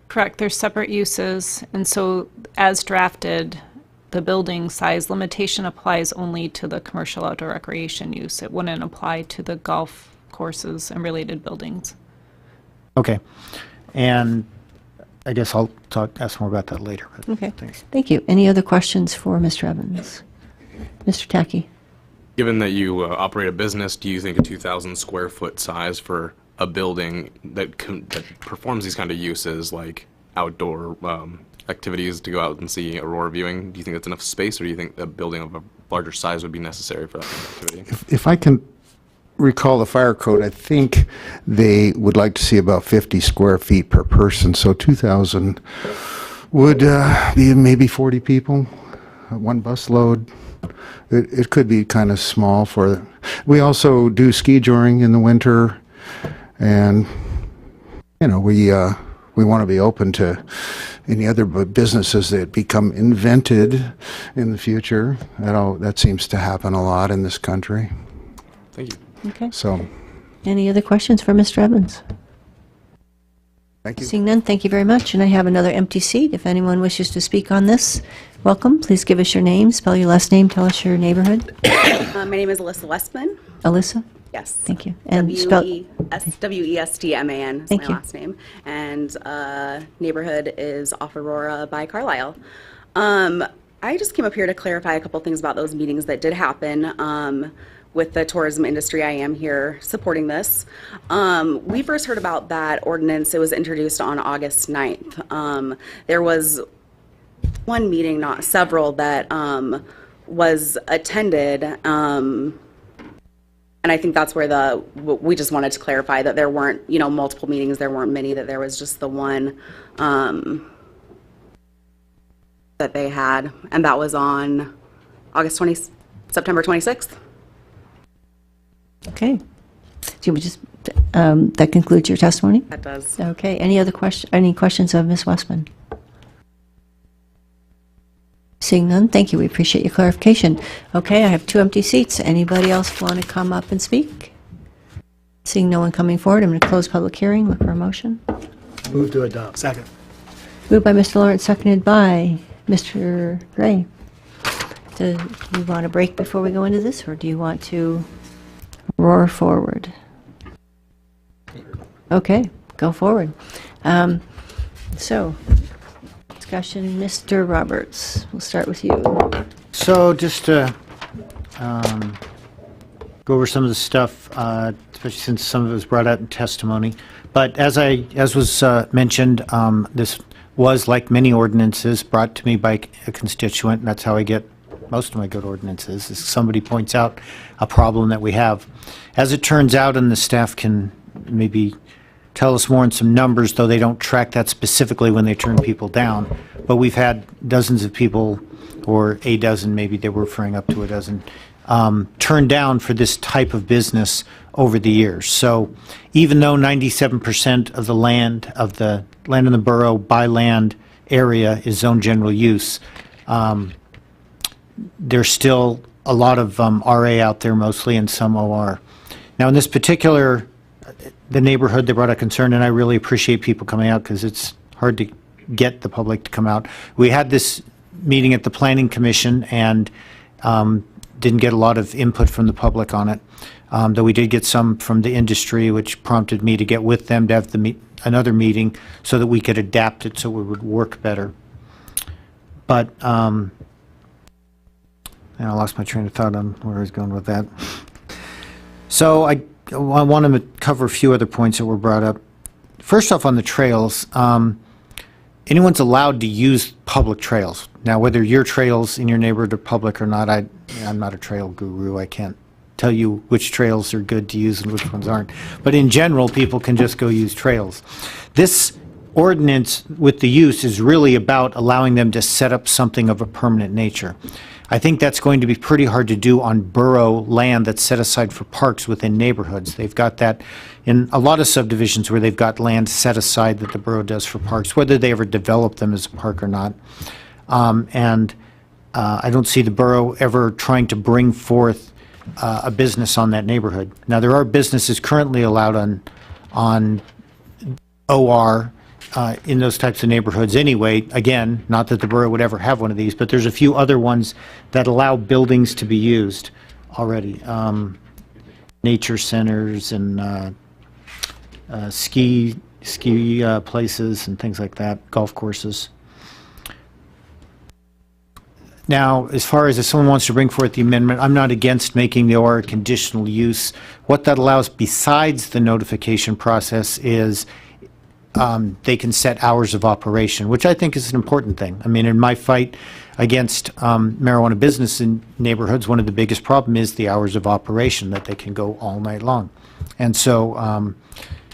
Correct, they're separate uses, and so as drafted, the building size limitation applies only to the commercial outdoor recreation use. It wouldn't apply to the golf courses and related buildings. Okay. And I guess I'll ask more about that later. But Okay. Thanks. Thank you. Any other questions for Mr. Evans? Mr. Tacky? Given that you operate a business, do you think a 2,000 square foot size for a building that performs these kind of uses, like outdoor activities to go out and see aurora viewing, do you think that's enough space, or do you think a building of a larger size would be necessary for that kind of activity? If I can recall the fire code, I think they would like to see about 50 square feet per person, so 2,000 would be maybe 40 people, one bus load. It could be kind of small for. We also do ski joring in the winter, and we want to be open to any other businesses that become invented in the future. That seems to happen a lot in this country. Thank you. Okay. So, any other questions for Mr. Evans? Thank you. Seeing none, thank you very much. And I have another empty seat. If anyone wishes to speak on this, welcome. Please give us your name, spell your last name, tell us your neighborhood. My name is Alyssa Westman. Alyssa? Yes. Thank you. And spell. Westman is Thank my you. last name. And neighborhood is off Aurora by Carlisle. I just came up here to clarify a couple things about those meetings that did happen. With the tourism industry, I am here supporting this. We first heard about that ordinance. It was introduced on August 9th. There was one meeting, not several, that was attended. And I think that's where we just wanted to clarify that there weren't, multiple meetings, there weren't many, that there was just the one that they had, and that was on September 26th. Okay. So we just, that concludes your testimony? That does. Okay. Any questions of Ms. Westman? Seeing none, thank you. We appreciate your clarification. Okay, I have 2 empty seats. Anybody else want to come up and speak? Seeing no one coming forward, I'm going to close public hearing. Look for a motion. Move to adopt. Second. Moved by Mr. Lawrence, seconded by Mr. Gray. Do you want a break before we go into this, or do you want to roar forward? Okay, go forward. So, discussion, Mr. Roberts, we'll start with you. So just to go over some of the stuff, especially since some of it was brought out in testimony. But as was mentioned, this was, like many ordinances, brought to me by a constituent, and that's how I get most of my good ordinances, is somebody points out a problem that we have. As it turns out, and the staff can maybe tell us more in some numbers, though they don't track that specifically when they turn people down, but we've had dozens of people, or a dozen, maybe they were referring up to a dozen, turned down for this type of business over the years. So even though 97% of the land in the borough by land area is zone general use, there's still a lot of RA out there mostly, and some OR. Now in this particular, the neighborhood, they brought a concern, and I really appreciate people coming out because it's hard to get the public to come out. We had this meeting at the Planning Commission and didn't get a lot of input from the public on it, though we did get some from the industry, which prompted me to get with them to have another meeting so that we could adapt it so it would work better. But and I lost my train of thought on where I was going with that. So I want to cover a few other points that were brought up. First off, on the trails, anyone's allowed to use public trails. Now, whether your trails in your neighborhood are public or not, I'm not a trail guru. I can't tell you which trails are good to use and which ones aren't. But in general, people can just go use trails. This ordinance with the use is really about allowing them to set up something of a permanent nature. I think that's going to be pretty hard to do on borough land that's set aside for parks within neighborhoods. They've got that in a lot of subdivisions where they've got land set aside that the borough does for parks, whether they ever develop them as a park or not. I don't see the borough ever trying to bring forth a business on that neighborhood. Now, there are businesses currently allowed on OR in those types of neighborhoods anyway. Again, not that the borough would ever have one of these, but there's a few other ones that allow buildings to be used already. Nature centers and ski places and things like that, golf courses. Now, as far as if someone wants to bring forth the amendment, I'm not against making the OR conditional use. What that allows besides the notification process is they can set hours of operation, which I think is an important thing. I mean, in my fight against marijuana business in neighborhoods, one of the biggest problem is the hours of operation, that they can go all night long. And so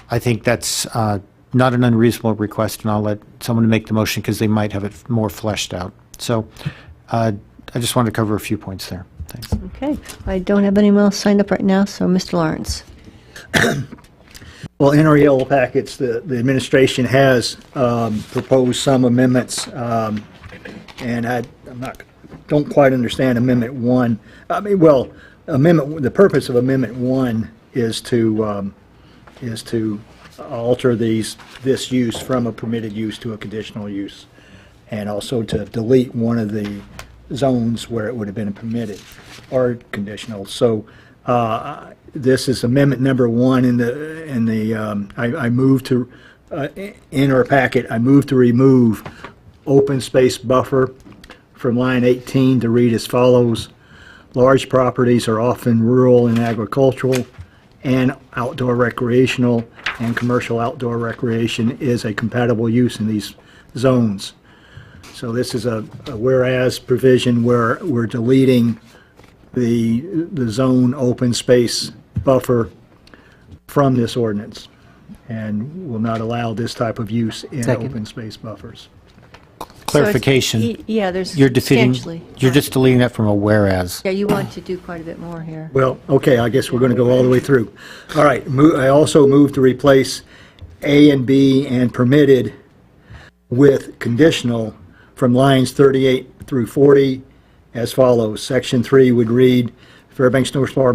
I think that's not an unreasonable request, and I'll let someone make the motion because they might have it more fleshed out. So I just wanted to cover a few points there. Thanks. Okay. I don't have anyone else signed up right now, so Mr. Lawrence. Well, in our yellow packets, the administration has proposed some amendments, and don't quite understand Amendment 1. I mean, well, the purpose of Amendment 1 is to alter this use from a permitted use to a conditional use, and also to delete one of the zones where it would have been permitted or conditional. So this is amendment number 1 I move to, in our packet, I move to remove open space buffer from line 18 to read as follows. Large properties are often rural and agricultural, and outdoor recreational and commercial outdoor recreation is a compatible use in these zones. So this is a whereas provision where we're deleting the zone open space buffer from this ordinance, and will not allow this type of use in Second. open space buffers. Clarification. Yeah, there's You're defeating, substantially. you're just deleting that from a whereas. Yeah, you want to do quite a bit more here. Well, okay, I guess we're going to go all the way through. All right, I also move to replace A and B and permitted with conditional from lines 38 through 40 as follows. Section 3 would read, Fairbanks North Star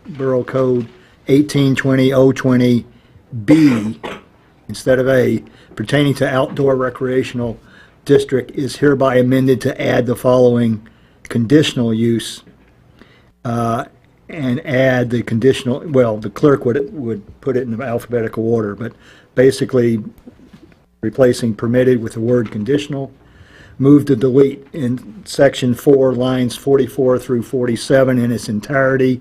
Borough Code 1820-020B instead of A, pertaining to outdoor recreational district is hereby amended to add the following conditional use, and add the conditional, well, the clerk would put it in alphabetical order, but basically replacing permitted with the word conditional. Move to delete in section 4, lines 44 through 47 in its entirety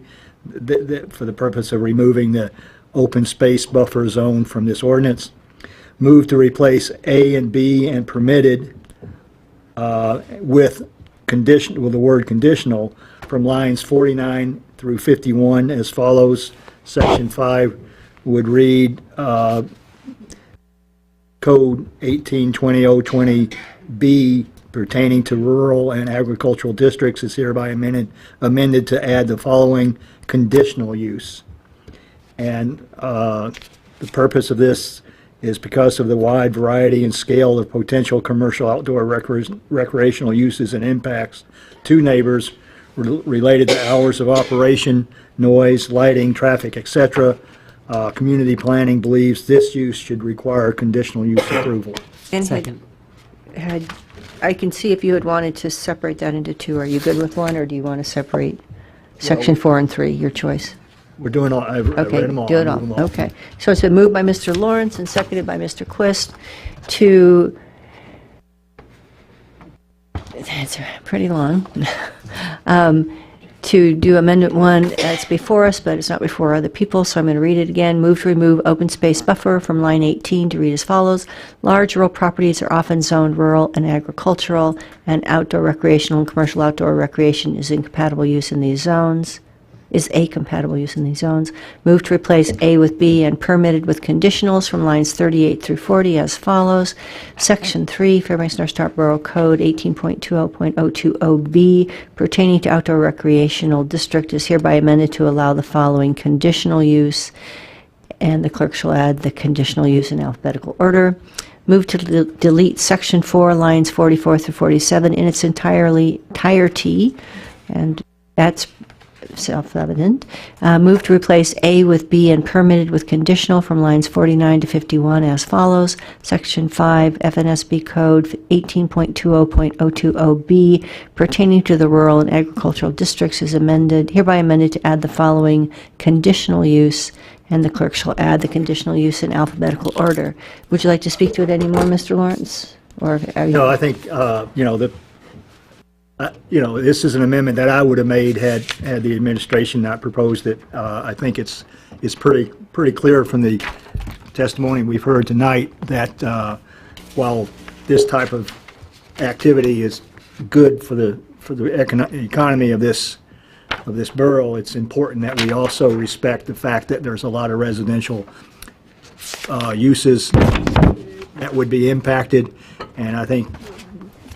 for the purpose of removing the open space buffer zone from this ordinance. Move to replace A and B and permitted with the word conditional from lines 49 through 51 as follows. Section 5 would read Code 1820-020B pertaining to rural and agricultural districts is hereby amended to add the following conditional use. And the purpose of this is because of the wide variety and scale of potential commercial outdoor recreational uses and impacts to neighbors related to hours of operation, noise, lighting, traffic, etc. Community planning believes this use should require conditional use approval. And I can see if you had wanted to separate that into 2. Are you good with 1, or do you want to separate section 4 and 3? Your choice. We're doing all, I read Okay, them all. do it I'll all. move them Okay. So it's been moved by Mr. Lawrence and seconded by Mr. Quist to, it's pretty long, to do Amendment 1. It's before us, but it's not before other people, so I'm going to read it again. Move to remove open space buffer from line 18 to read as follows. Large rural properties are often zoned rural and agricultural, and outdoor recreational and commercial outdoor recreation is incompatible use in these zones. Is a compatible use in these zones. Move to replace A with B and permitted with conditionals from lines 38 through 40 as follows. Section 3, Fairbanks North Star Borough Code 18.20.020B pertaining to outdoor recreational district is hereby amended to allow the following conditional use, and the clerk shall add the conditional use in alphabetical order. Move to delete Section 4, lines 44 through 47 in its entirety, and that's self-evident. Move to replace A with B and permitted with conditional from lines 49 to 51 as follows. Section 5, FNSB Code 18.20.020B pertaining to the rural and agricultural districts is hereby amended to add the following conditional use, and the clerk shall add the conditional use in alphabetical order. Would you like to speak to it any more, Mr. Lawrence? Or are you... No, I think, this is an amendment that I would have made had the administration not proposed it. I think it's pretty clear from the testimony we've heard tonight that while this type of activity is good for the economy of this borough, it's important that we also respect the fact that there's a lot of residential uses that would be impacted, and I think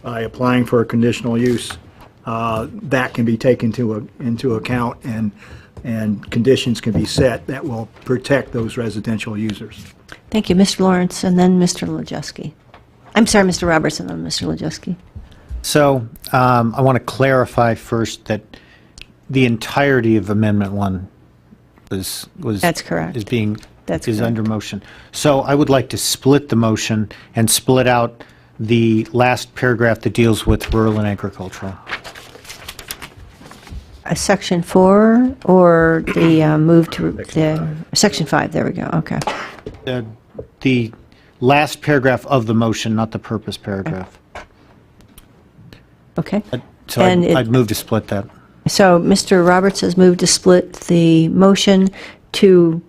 by applying for a conditional use, that can be taken into account, and conditions can be set that will protect those residential users. Thank you, Mr. Lawrence, and then Mr. Lajewski. I'm sorry, Mr. Robertson, and then Mr. Lajewski. So I want to clarify first that the entirety of Amendment 1 was That's correct. is being That's is correct. under motion. So I would like to split the motion and split out the last paragraph that deals with rural and agricultural. Section 4 or the move to the Section 5, there we go, okay. The last paragraph of the motion, not the purpose paragraph. Okay. So And I'd move to split that. So Mr. Roberts has moved to split the motion to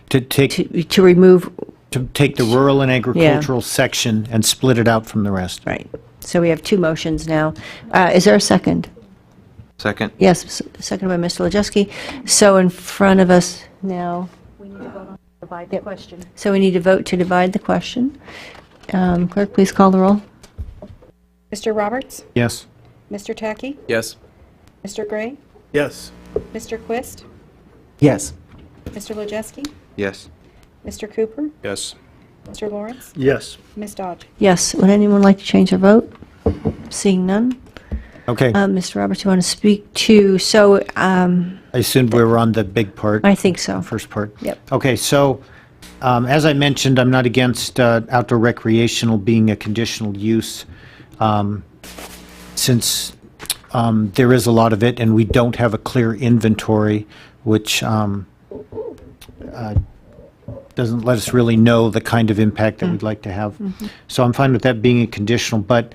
To remove, take the rural and agricultural section and split it out from the rest. right. So we have two motions now. Is there a second? Second. Yes, second by Mr. Wojcicki. So in front of us now. We need to vote on divide the question. So we need to vote to divide the question. Clerk, please call the roll. Mr. Roberts? Yes. Mr. Tacky? Yes. Mr. Gray? Yes. Mr. Quist? Yes. Mr. Wojcicki? Yes. Mr. Cooper? Yes. Mr. Lawrence? Yes. Ms. Dodge? Yes. Would anyone like to change their vote? Seeing none. Okay. Mr. Roberts, you want to speak to, I assumed we were on the big part. I think so. First part. Yep. Okay, so as I mentioned, I'm not against outdoor recreational being a conditional use, since there is a lot of it and we don't have a clear inventory, which doesn't let us really know the kind of impact that we'd like to have. So I'm fine with that being a conditional, but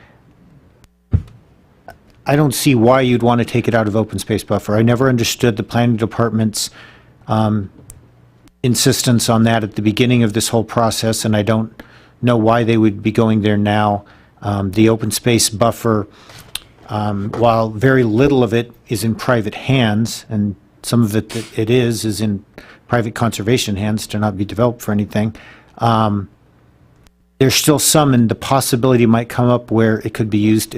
I don't see why you'd want to take it out of open space buffer. I never understood the planning department's insistence on that at the beginning of this whole process, and I don't know why they would be going there now. The open space buffer, while very little of it is in private hands, and some of it that it is in private conservation hands to not be developed for anything, there's still some, and the possibility might come up where it could be used.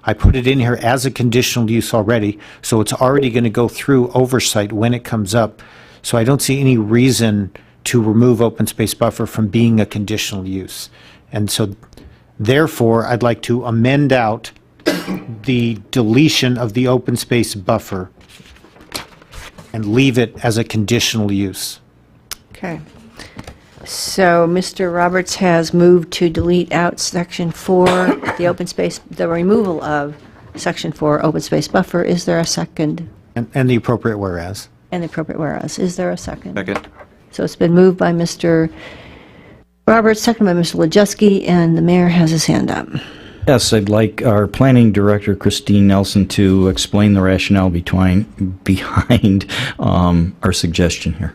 I put it in here as a conditional use already, so it's already going to go through oversight when it comes up. So I don't see any reason to remove open space buffer from being a conditional use. And so therefore, I'd like to amend out the deletion of the open space buffer and leave it as a conditional use. Okay. So Mr. Roberts has moved to delete out Section 4, the open space, the removal of Section 4 open space buffer. Is there a second? And the appropriate whereas. And the appropriate whereas. Is there a second? Second. So it's been moved by Mr. Roberts, seconded by Mr. Wojcicki, and the mayor has his hand up. Yes, I'd like our planning director, Christine Nelson, to explain the rationale behind our suggestion here.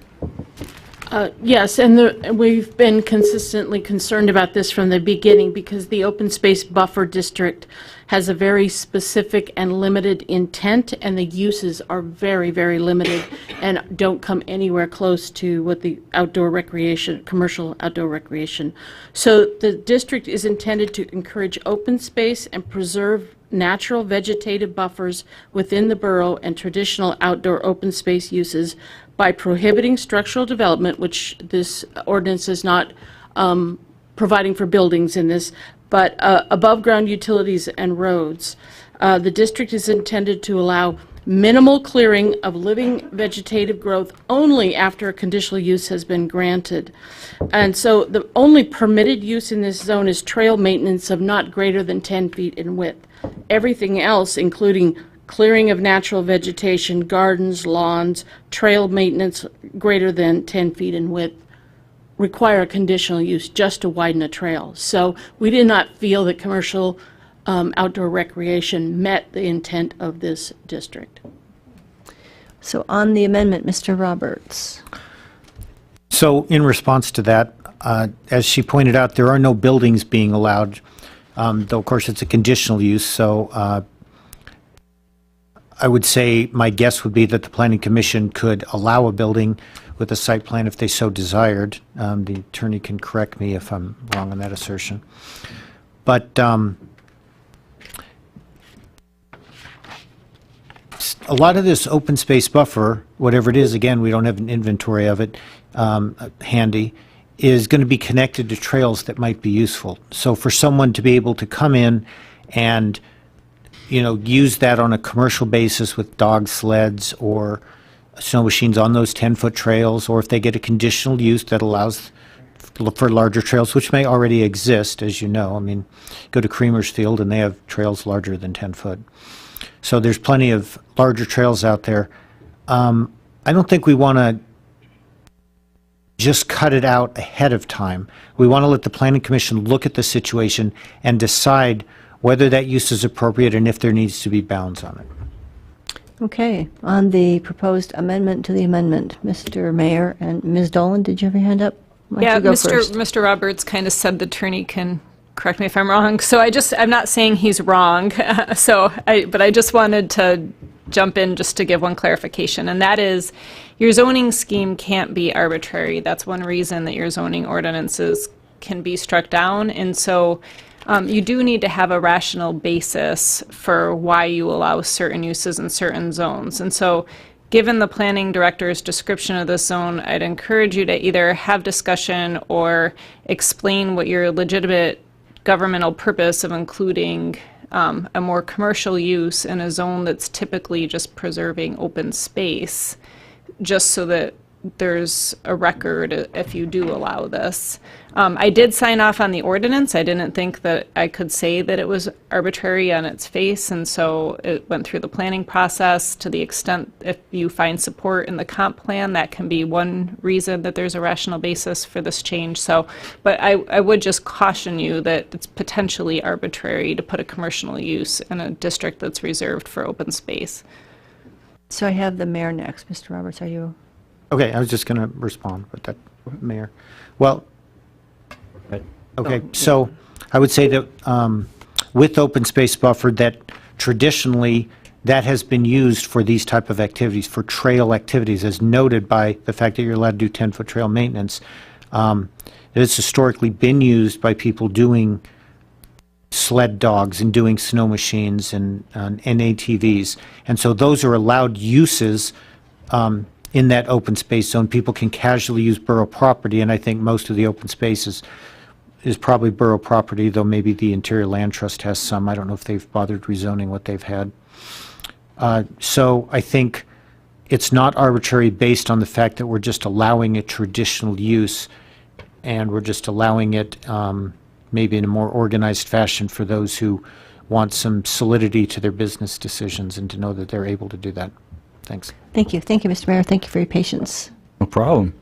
Yes, and we've been consistently concerned about this from the beginning because the open space buffer district has a very specific and limited intent, and the uses are very, very limited and don't come anywhere close to what the outdoor recreation, commercial outdoor recreation. So the district is intended to encourage open space and preserve natural vegetative buffers within the borough and traditional outdoor open space uses by prohibiting structural development, which this ordinance is not providing for buildings in this, but above-ground utilities and roads. The district is intended to allow minimal clearing of living vegetative growth only after a conditional use has been granted. And so the only permitted use in this zone is trail maintenance of not greater than 10 feet in width. Everything else, including clearing of natural vegetation, gardens, lawns, trail maintenance greater than 10 feet in width, require conditional use just to widen a trail. So we did not feel that commercial outdoor recreation met the intent of this district. So on the amendment, Mr. Roberts. So in response to that, as she pointed out, there are no buildings being allowed, though of course it's a conditional use, so I would say my guess would be that the Planning Commission could allow a building with a site plan if they so desired. The attorney can correct me if I'm wrong on that assertion. But a lot of this open space buffer, whatever it is, again, we don't have an inventory of it handy, is going to be connected to trails that might be useful. So for someone to be able to come in and use that on a commercial basis with dog sleds or snow machines on those 10-foot trails, or if they get a conditional use that allows for larger trails, which may already exist, as you know. I mean, go to Creamer's Field and they have trails larger than 10 foot. So there's plenty of larger trails out there. I don't think we want to just cut it out ahead of time. We want to let the Planning Commission look at the situation and decide whether that use is appropriate and if there needs to be bounds on it. Okay, on the proposed amendment to the amendment, Mr. Mayor and Ms. Dolan, did you have your hand up? Why don't Yeah, you go first? Mr. Roberts kind of said the attorney can correct me if I'm wrong. So I'm not saying he's wrong. But I just wanted to jump in just to give one clarification, and that is your zoning scheme can't be arbitrary. That's one reason that your zoning ordinances can be struck down. And so you do need to have a rational basis for why you allow certain uses in certain zones. And so given the planning director's description of this zone, I'd encourage you to either have discussion or explain what your legitimate governmental purpose of including a more commercial use in a zone that's typically just preserving open space, just so that there's a record if you do allow this. I did sign off on the ordinance. I didn't think that I could say that it was arbitrary on its face, and so it went through the planning process. To the extent if you find support in the comp plan, that can be one reason that there's a rational basis for this change. So, but I would just caution you that it's potentially arbitrary to put a commercial use in a district that's reserved for open space. So I have the mayor next. Mr. Roberts, are you? Okay, I was just going to respond, but that, Mayor. Well, okay, so I would say that with open space buffer, that traditionally that has been used for these type of activities, for trail activities, as noted by the fact that you're allowed to do 10-foot trail maintenance. It's historically been used by people doing sled dogs and doing snow machines and ATVs. And so those are allowed uses in that open space zone. People can casually use borough property, and I think most of the open space is probably borough property, though maybe the Interior Land Trust has some. I don't know if they've bothered rezoning what they've had. So I think it's not arbitrary based on the fact that we're just allowing a traditional use, and we're just allowing it maybe in a more organized fashion for those who want some solidity to their business decisions and to know that they're able to do that. Thanks. Thank you. Thank you, Mr. Mayor. Thank you for your patience. No problem.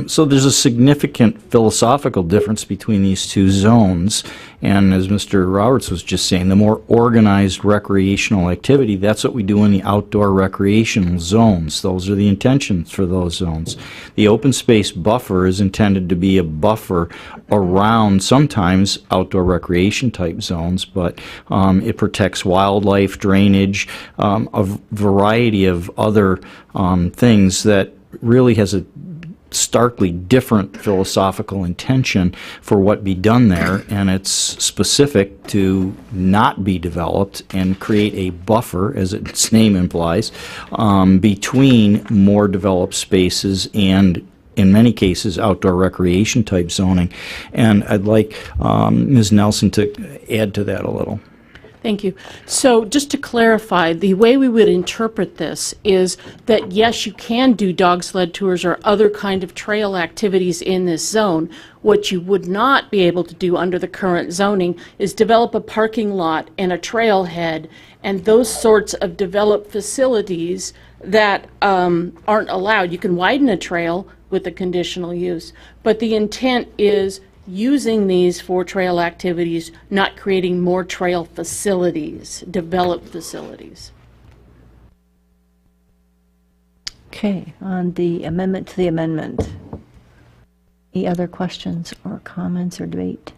So there's a significant philosophical difference between these two zones, and as Mr. Roberts was just saying, the more organized recreational activity, that's what we do in the outdoor recreational zones. Those are the intentions for those zones. The open space buffer is intended to be a buffer around sometimes outdoor recreation type zones, but it protects wildlife, drainage, a variety of other things that really has a starkly different philosophical intention for what be done there, and it's specific to not be developed and create a buffer, as its name implies, between more developed spaces and in many cases outdoor recreation type zoning. And I'd like Ms. Nelson to add to that a little. Thank you. So just to clarify, the way we would interpret this is that, yes, you can do dog sled tours or other kind of trail activities in this zone. What you would not be able to do under the current zoning is develop a parking lot and a trailhead and those sorts of developed facilities that aren't allowed. You can widen a trail with a conditional use, but the intent is using these for trail activities, not creating more trail facilities, developed facilities. Okay, on the amendment to the amendment. Any other questions or comments or debate?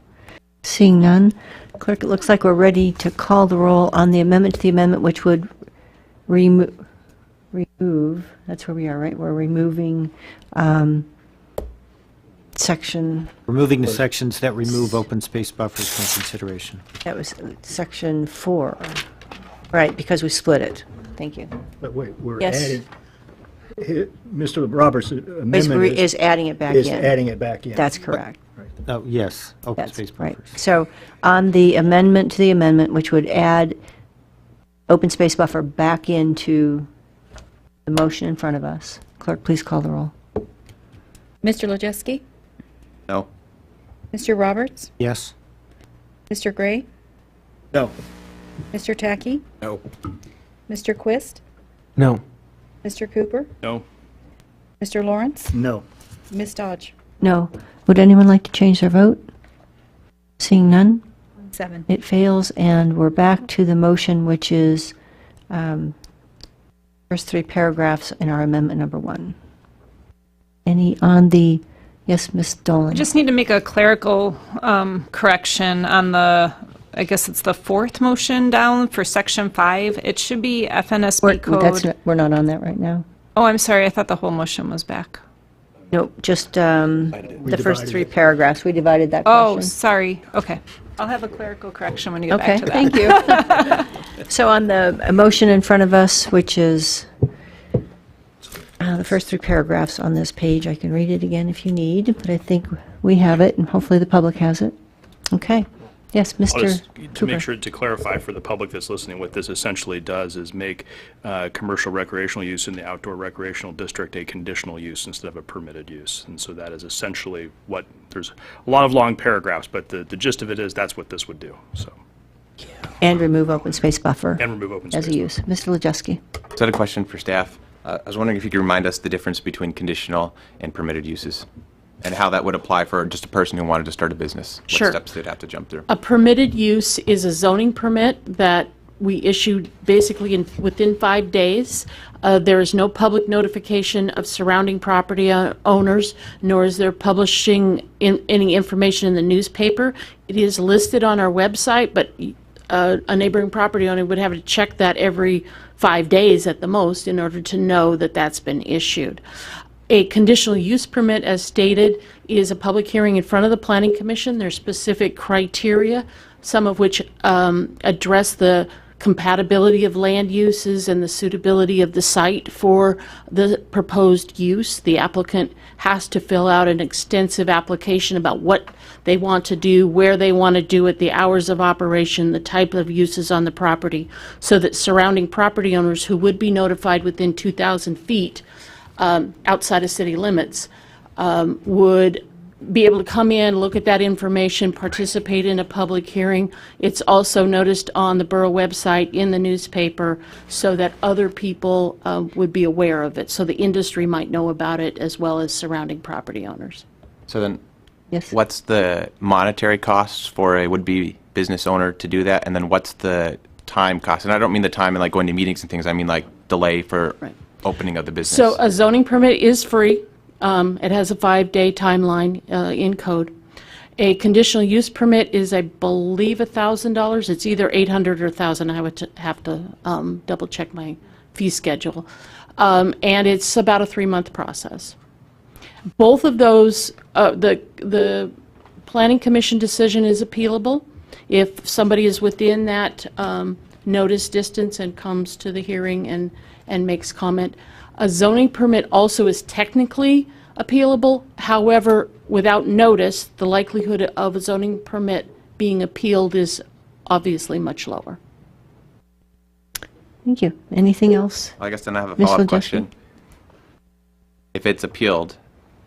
Seeing none, clerk, it looks like we're ready to call the roll on the amendment to the amendment, which would remove, that's where we are, right? We're removing section... Removing the sections that remove open space buffers from consideration. That was section 4. Right, because we split it. Thank you. But wait, we're Yes. adding, Mr. Roberts' amendment Is adding it back in. is adding it back in. That's correct. Oh, yes, open That's space right. buffers. So on the amendment to the amendment, which would add open space buffer back into the motion in front of us. Clerk, please call the roll. Mr. Lojeski? No. Mr. Roberts? Yes. Mr. Gray? No. Mr. Tacky? No. Mr. Quist? No. Mr. Cooper? No. Mr. Lawrence? No. Ms. Dodge? No. Would anyone like to change their vote? Seeing none, 7. it fails, and we're back to the motion, which is first 3 paragraphs in our amendment number 1. Any on the, yes, Ms. Dolan? I just need to make a clerical correction on the, I guess it's the 4th motion down for section 5. It should be FNSB code. We're not on that right now. Oh, I'm sorry. I thought the whole motion was back. No, just the first 3 paragraphs. We divided that Oh, question. sorry. Okay. I'll have a clerical correction when you get Okay, back to that. thank you. So on the motion in front of us, which is the first 3 paragraphs on this page, I can read it again if you need, but I think we have it, and hopefully the public has it. Okay. Yes, I'll Mr. just, to Cooper. make sure to clarify for the public that's listening, what this essentially does is make commercial recreational use in the outdoor recreational district a conditional use instead of a permitted use. And so that is essentially what, there's a lot of long paragraphs, but the gist of it is that's what this would do. So. And remove open space buffer. And remove open as space a use. Mr. Lejeski. Is that a question for staff? I was wondering if you could remind us the difference between conditional and permitted uses, and how that would apply for just a person who wanted to start a business. Sure. What steps they'd have to jump through. A permitted use is a zoning permit that we issued basically within 5 days. There is no public notification of surrounding property owners, nor is there publishing any information in the newspaper. It is listed on our website, but a neighboring property owner would have to check that every 5 days at the most in order to know that that's been issued. A conditional use permit, as stated, is a public hearing in front of the Planning Commission. There's specific criteria, some of which address the compatibility of land uses and the suitability of the site for the proposed use. The applicant has to fill out an extensive application about what they want to do, where they want to do it, the hours of operation, the type of uses on the property, so that surrounding property owners who would be notified within 2,000 feet outside of city limits would be able to come in, look at that information, participate in a public hearing. It's also noticed on the borough website, in the newspaper, so that other people would be aware of it, so the industry might know about it as well as surrounding property owners. So then, yes. What's the monetary costs for a would-be business owner to do that? And then what's the time cost? And I don't mean the time in like going to meetings and things. I mean like delay for opening of the business. So a zoning permit is free. It has a 5-day timeline in code. A conditional use permit is, I believe, $1,000. It's either $800 or $1,000. I would have to double check my fee schedule. And it's about a 3-month process. Both of those, the Planning Commission decision is appealable. If somebody is within that notice distance and comes to the hearing and makes comment. A zoning permit also is technically appealable. However, without notice, the likelihood of a zoning permit being appealed is obviously much lower. Thank you. Anything else? Well, I guess then I have a Ms. follow-up Wojcicki? question. If it's appealed,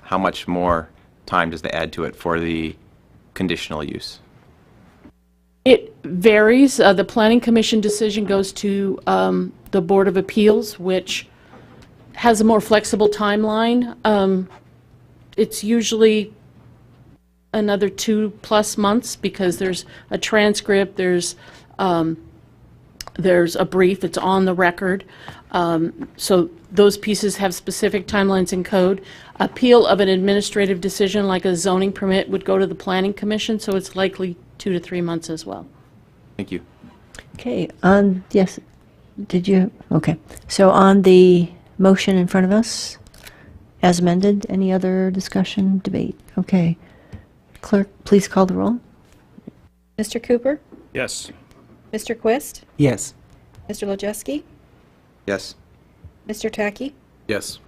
how much more time does that add to it for the conditional use? It varies. The Planning Commission decision goes to the Board of Appeals, which has a more flexible timeline. It's usually another 2+ months because there's a transcript, there's a brief, it's on the record. So those pieces have specific timelines in code. Appeal of an administrative decision like a zoning permit would go to the Planning Commission, so it's likely 2 to 3 months as well. Thank you. Okay, yes, did you? Okay. So on the motion in front of us, as amended, any other discussion, debate? Okay. Clerk, please call the roll. Mr. Cooper? Yes. Mr. Quist? Yes. Mr. Lojeski? Yes. Mr. Tacky? Yes.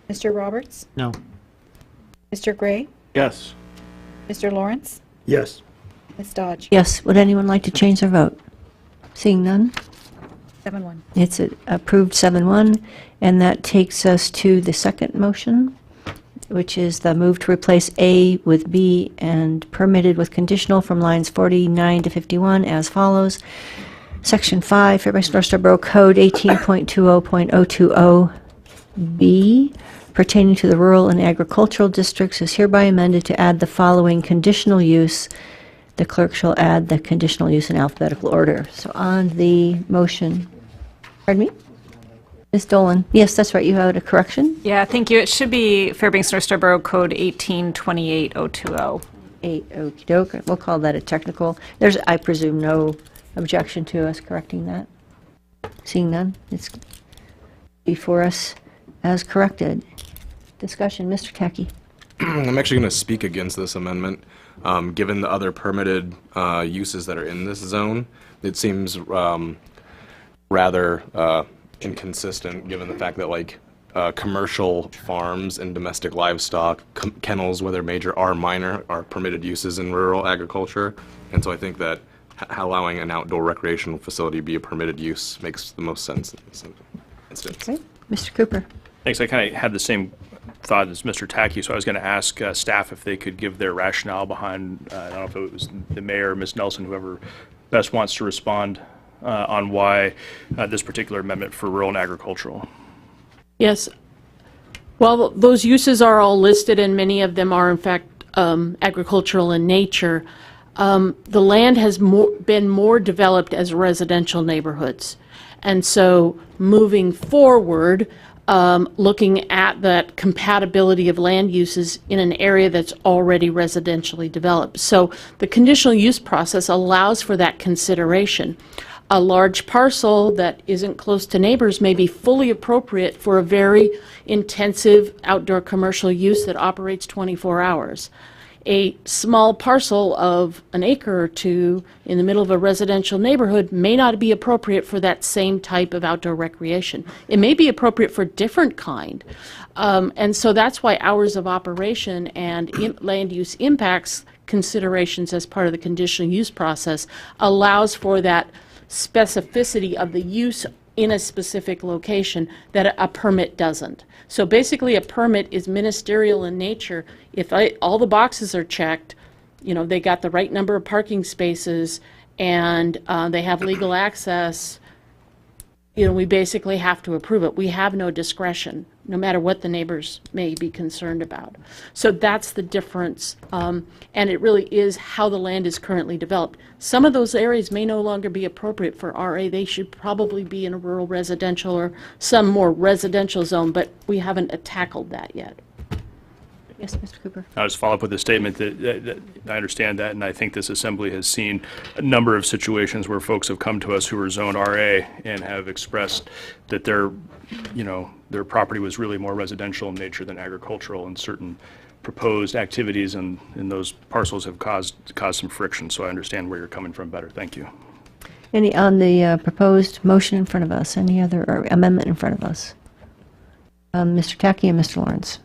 Mr. Roberts? No. Mr. Gray? Yes. Mr. Lawrence? Yes. Ms. Dodge? Yes. Would anyone like to change their vote? Seeing none, 7-1. It's approved 7-1, and that takes us to the second motion, which is the move to replace A with B and permitted with conditional from lines 49 to 51 as follows. Section 5, Fairbanks North Star Borough Code 18.20.020B pertaining to the rural and agricultural districts is hereby amended to add the following conditional use. The clerk shall add the conditional use in alphabetical order. So on the motion, pardon me? Ms. Dolan, yes, that's right, you had a correction? Yeah, thank you. It should be Fairbanks North Star Borough Code 1828.020. 8, okey doke, we'll call that a technical. There's, I presume, no objection to us correcting that? Seeing none, it's before us as corrected. Discussion, Mr. Tacky. I'm actually going to speak against this amendment. Given the other permitted uses that are in this zone, it seems rather inconsistent given the fact that like commercial farms and domestic livestock, kennels, whether major or minor, are permitted uses in rural agriculture. And so I think that allowing an outdoor recreational facility be a permitted use makes the most sense in this instance. Okay. Mr. Cooper. Thanks. I kind of had the same thought as Mr. Tacky, so I was going to ask staff if they could give their rationale behind, I don't know if it was the mayor, Ms. Nelson, whoever best wants to respond on why this particular amendment for rural and agricultural. Yes. Well, those uses are all listed, and many of them are, in fact, agricultural in nature. The land has been more developed as residential neighborhoods. And so moving forward, looking at that compatibility of land uses in an area that's already residentially developed. So the conditional use process allows for that consideration. A large parcel that isn't close to neighbors may be fully appropriate for a very intensive outdoor commercial use that operates 24 hours. A small parcel of an acre or two in the middle of a residential neighborhood may not be appropriate for that same type of outdoor recreation. It may be appropriate for a different kind. And so that's why hours of operation and land use impacts considerations as part of the conditional use process allows for that specificity of the use in a specific location that a permit doesn't. So basically a permit is ministerial in nature. If all the boxes are checked, you know, they got the right number of parking spaces and they have legal access, you know, we basically have to approve it. We have no discretion, no matter what the neighbors may be concerned about. So that's the difference, and it really is how the land is currently developed. Some of those areas may no longer be appropriate for RA. They should probably be in a rural residential or some more residential zone, but we haven't tackled that yet. Yes, Mr. Cooper. I'll just follow up with a statement that I understand that, and I think this assembly has seen a number of situations where folks have come to us who are zoned RA and have expressed that their property was really more residential in nature than agricultural, and certain proposed activities in those parcels have caused some friction. So I understand where you're coming from better. Thank you. Any on the proposed motion in front of us? Any other or amendment in front of us? Mr. Tacky and Mr. Lawrence.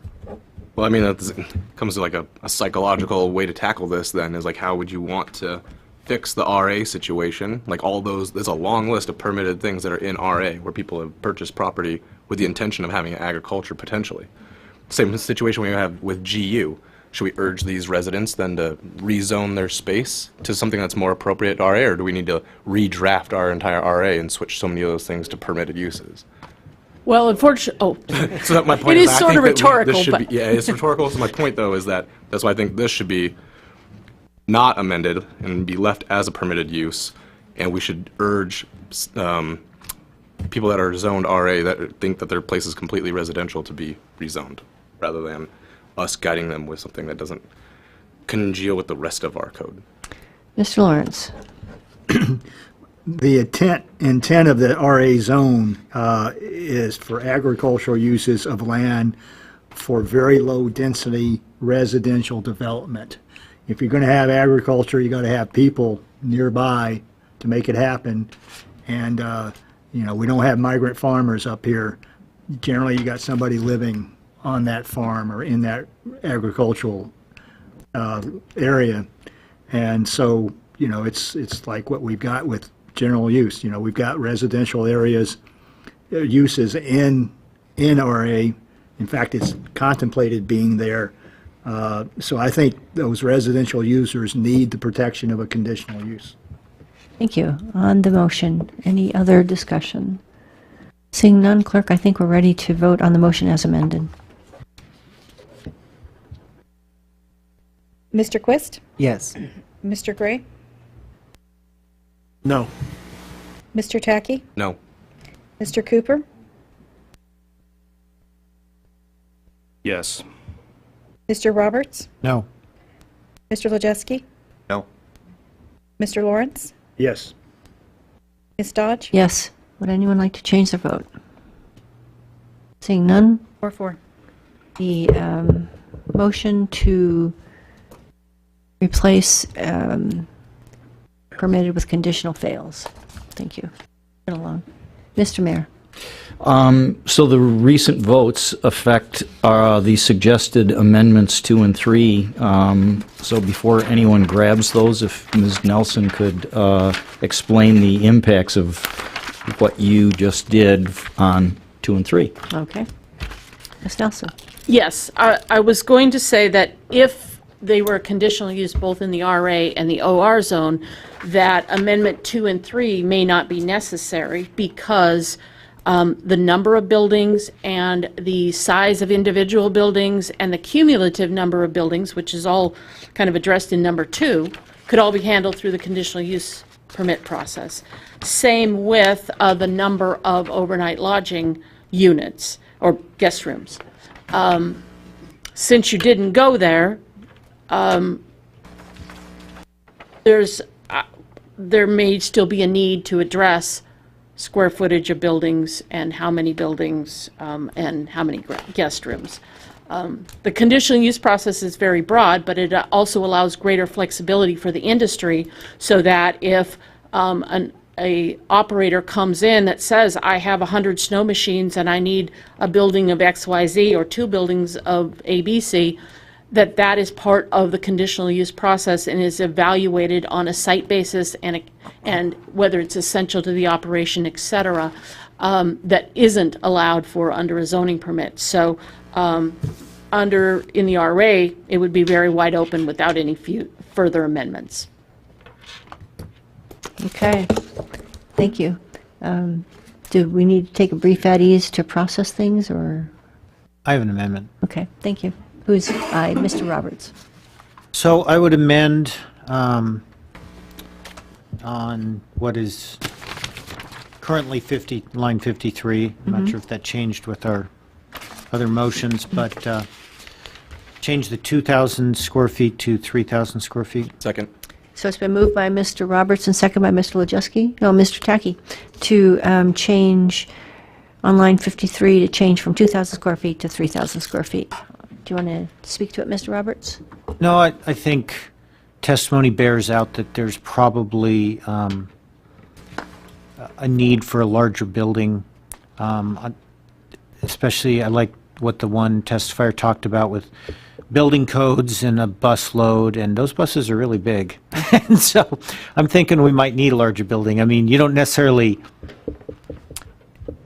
Well, I mean, that comes to like a psychological way to tackle this then, is like how would you want to fix the RA situation? Like all those, there's a long list of permitted things that are in RA where people have purchased property with the intention of having agriculture potentially. Same situation we have with GU. Should we urge these residents then to rezone their space to something that's more appropriate to RA, or do we need to redraft our entire RA and switch so many of those things to permitted uses? Well, unfortunately, So my point it is, is I sort think of that rhetorical, this should but be, yeah, it's rhetorical. So my point though is that that's why I think this should be not amended and be left as a permitted use, and we should urge people that are zoned RA that think that their place is completely residential to be rezoned, rather than us guiding them with something that doesn't congeal with the rest of our code. Mr. Lawrence. The intent of the RA zone is for agricultural uses of land for very low density residential development. If you're going to have agriculture, you got to have people nearby to make it happen. And you know, we don't have migrant farmers up here. Generally, you got somebody living on that farm or in that agricultural area. And so, you know, it's like what we've got with general use. You know, we've got residential areas, uses in RA. In fact, it's contemplated being there. So I think those residential users need the protection of a conditional use. Thank you. On the motion, any other discussion? Seeing none, clerk, I think we're ready to vote on the motion as amended. Mr. Quist? Yes. Mr. Gray? No. Mr. Tacky? No. Mr. Cooper? Yes. Mr. Roberts? No. Mr. Lejeski? No. Mr. Lawrence? Yes. Ms. Dodge? Yes. Would anyone like to change their vote? Seeing none, 4-4. the motion to replace permitted with conditional fails. Thank you. Get along. Mr. Mayor. So the recent votes affect the suggested amendments 2 and 3. So before anyone grabs those, if Ms. Nelson could explain the impacts of what you just did on 2 and 3. Okay. Ms. Nelson. Yes, I was going to say that if they were conditional use both in the RA and the OR zone, that Amendment 2 and 3 may not be necessary because the number of buildings and the size of individual buildings and the cumulative number of buildings, which is all kind of addressed in number 2, could all be handled through the conditional use permit process. Same with the number of overnight lodging units or guest rooms. Since you didn't go there, there may still be a need to address square footage of buildings and how many buildings and how many guest rooms. The conditional use process is very broad, but it also allows greater flexibility for the industry so that if a operator comes in that says, I have 100 snow machines and I need a building of XYZ or 2 buildings of ABC, that is part of the conditional use process and is evaluated on a site basis and whether it's essential to the operation, et cetera, that isn't allowed for under a zoning permit. So in the RA, it would be very wide open without any further amendments. Okay. Thank you. Do we need to take a brief at ease to process things, or? I have an amendment. Okay, thank you. Who's aye? Mr. Roberts. So I would amend on what is currently line 53. I'm not sure if that changed with our other motions, but change the 2,000 square feet to 3,000 square feet. Second. So it's been moved by Mr. Roberts and second by Mr. Lejeski, no, Mr. Tacky, to change on line 53 to change from 2,000 square feet to 3,000 square feet. Do you want to speak to it, Mr. Roberts? No, I think testimony bears out that there's probably a need for a larger building. Especially, I like what the one testifier talked about with building codes and a bus load, and those buses are really big. And so I'm thinking we might need a larger building. I mean, you don't necessarily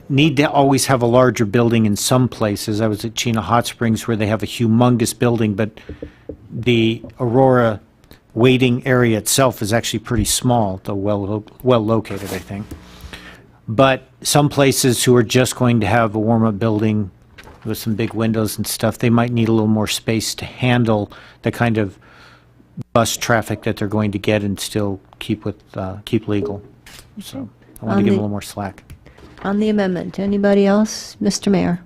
need to always have a larger building in some places. I was at Chena Hot Springs where they have a humongous building, but the Aurora waiting area itself is actually pretty small, though well located, I think. But some places who are just going to have a warm-up building with some big windows and stuff, they might need a little more space to handle the kind of bus traffic that they're going to get and still keep legal. So I want to give them a little more slack. On the amendment, anybody else? Mr. Mayor.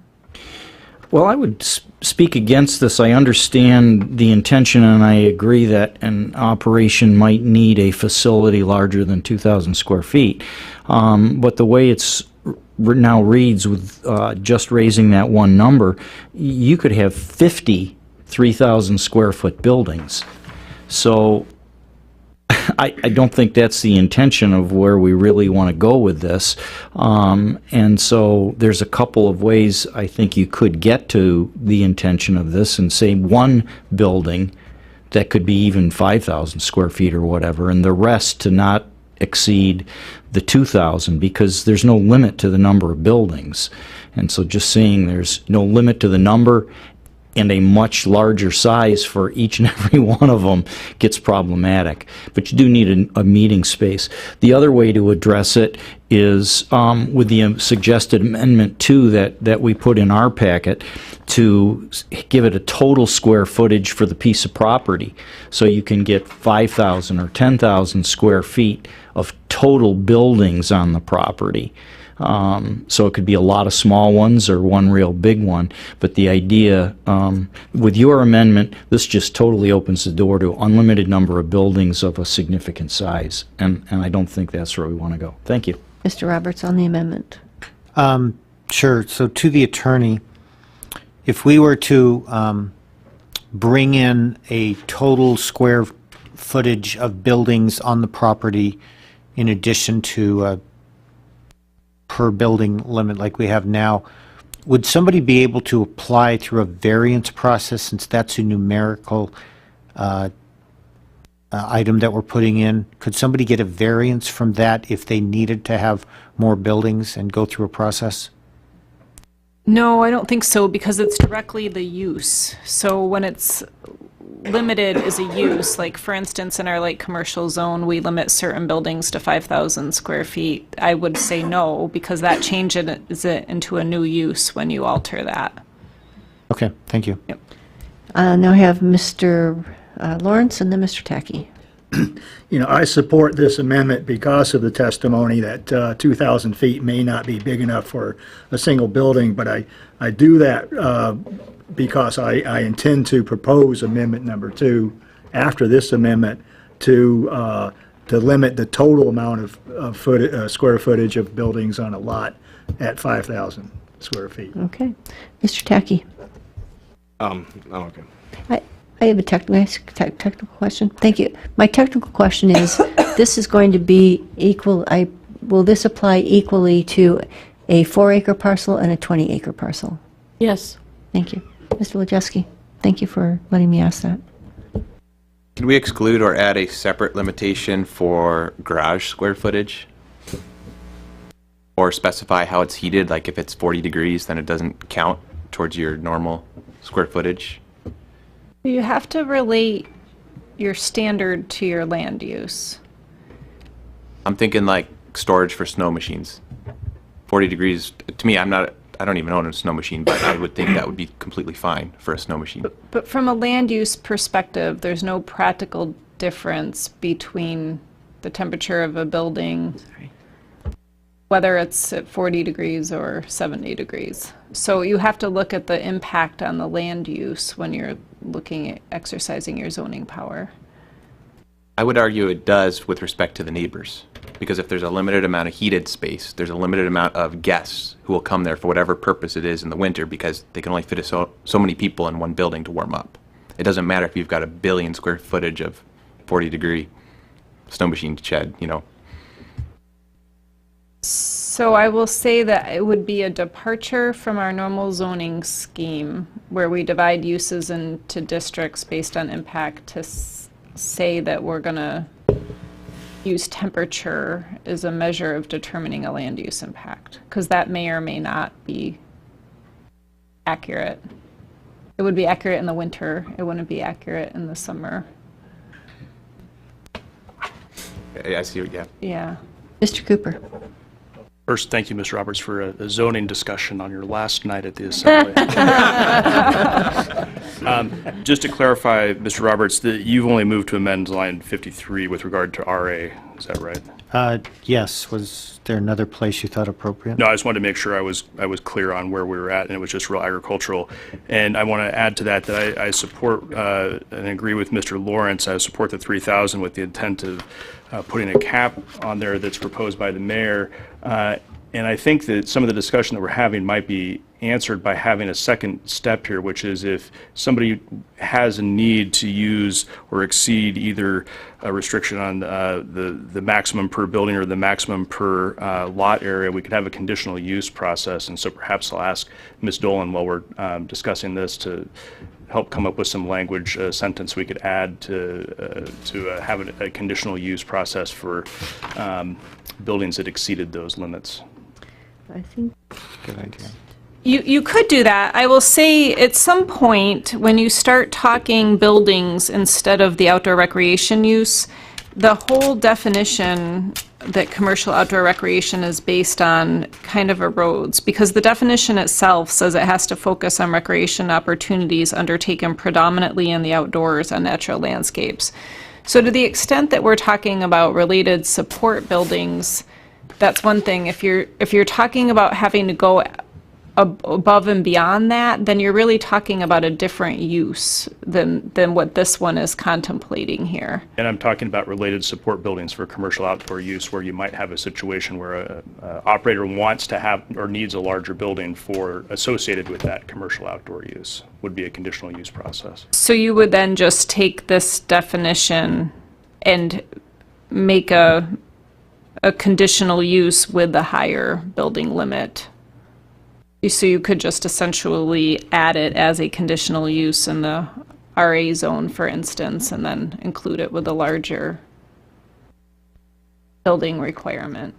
Well, I would speak against this. I understand the intention, and I agree that an operation might need a facility larger than 2,000 square feet. But the way it's now reads with just raising that one number, you could have 50 3,000 square foot buildings. So I don't think that's the intention of where we really want to go with this. And so there's a couple of ways I think you could get to the intention of this and say one building that could be even 5,000 square feet or whatever, and the rest to not exceed the 2,000 because there's no limit to the number of buildings. And so just saying there's no limit to the number and a much larger size for each and every one of them gets problematic. But you do need a meeting space. The other way to address it is with the suggested amendment 2 that we put in our packet to give it a total square footage for the piece of property. So you can get 5,000 or 10,000 square feet of total buildings on the property. So it could be a lot of small ones or one real big one, but the idea, with your amendment, this just totally opens the door to unlimited number of buildings of a significant size, and I don't think that's where we want to go. Thank you. Mr. Roberts on the amendment. Sure. So to the attorney, if we were to bring in a total square footage of buildings on the property in addition to per building limit like we have now, would somebody be able to apply through a variance process, since that's a numerical item that we're putting in? Could somebody get a variance from that if they needed to have more buildings and go through a process? No, I don't think so, because it's directly the use. So when it's limited as a use, like for instance in our light commercial zone, we limit certain buildings to 5,000 square feet. I would say no, because that changes it into a new use when you alter that. Okay, thank you. Yep. Now I have Mr. Lawrence and then Mr. Tackey. You know, I support this amendment because of the testimony that 2,000 feet may not be big enough for a single building, but I do that because I intend to propose amendment number 2 after this amendment to limit the total amount of square footage of buildings on a lot at 5,000 square feet. Okay. Mr. Tackey. Okay. I have a technical question. Thank you. My technical question is, this is going to be equal, will this apply equally to a 4-acre parcel and a 20-acre parcel? Yes. Thank you. Mr. Wojcicki, thank you for letting me ask that. Can we exclude or add a separate limitation for garage square footage? Or specify how it's heated, like if it's 40 degrees, then it doesn't count towards your normal square footage? You have to relate your standard to your land use. I'm thinking like storage for snow machines. 40 degrees, to me, I don't even own a snow machine, but I would think that would be completely fine for a snow machine. But from a land use perspective, there's no practical difference between the temperature of a building, whether it's at 40 degrees or 70 degrees. So you have to look at the impact on the land use when you're looking at exercising your zoning power. I would argue it does with respect to the neighbors, because if there's a limited amount of heated space, there's a limited amount of guests who will come there for whatever purpose it is in the winter, because they can only fit so many people in one building to warm up. It doesn't matter if you've got a billion square footage of 40-degree snow machine shed, you know. So I will say that it would be a departure from our normal zoning scheme where we divide uses into districts based on impact to say that we're going to use temperature as a measure of determining a land use impact, because that may or may not be accurate. It would be accurate in the winter. It wouldn't be accurate in the summer. I see what, yeah. Yeah. Mr. Cooper. First, thank you, Ms. Roberts, for a zoning discussion on your last night at the Assembly. Just to clarify, Mr. Roberts, you've only moved to amend line 53 with regard to RA, is that right? Yes. Was there another place you thought appropriate? No, I just wanted to make sure I was clear on where we were at, and it was just real agricultural. And I want to add to that I support and agree with Mr. Lawrence. I support the 3,000 with the intent of putting a cap on there that's proposed by the mayor. And I think that some of the discussion that we're having might be answered by having a second step here, which is if somebody has a need to use or exceed either a restriction on the maximum per building or the maximum per lot area, we could have a conditional use process. And so perhaps I'll ask Ms. Dolan while we're discussing this to help come up with some language, sentence we could add to have a conditional use process for buildings that exceeded those limits. I think. Good idea. You could do that. I will say at some point, when you start talking buildings instead of the outdoor recreation use, the whole definition that commercial outdoor recreation is based on kind of erodes, because the definition itself says it has to focus on recreation opportunities undertaken predominantly in the outdoors on natural landscapes. So to the extent that we're talking about related support buildings, that's one thing. If you're talking about having to go above and beyond that, then you're really talking about a different use than what this one is contemplating here. And I'm talking about related support buildings for commercial outdoor use, where you might have a situation where a operator wants to have or needs a larger building for associated with that commercial outdoor use, would be a conditional use process. So you would then just take this definition and make a conditional use with the higher building limit. So you could just essentially add it as a conditional use in the RA zone, for instance, and then include it with a larger building requirement.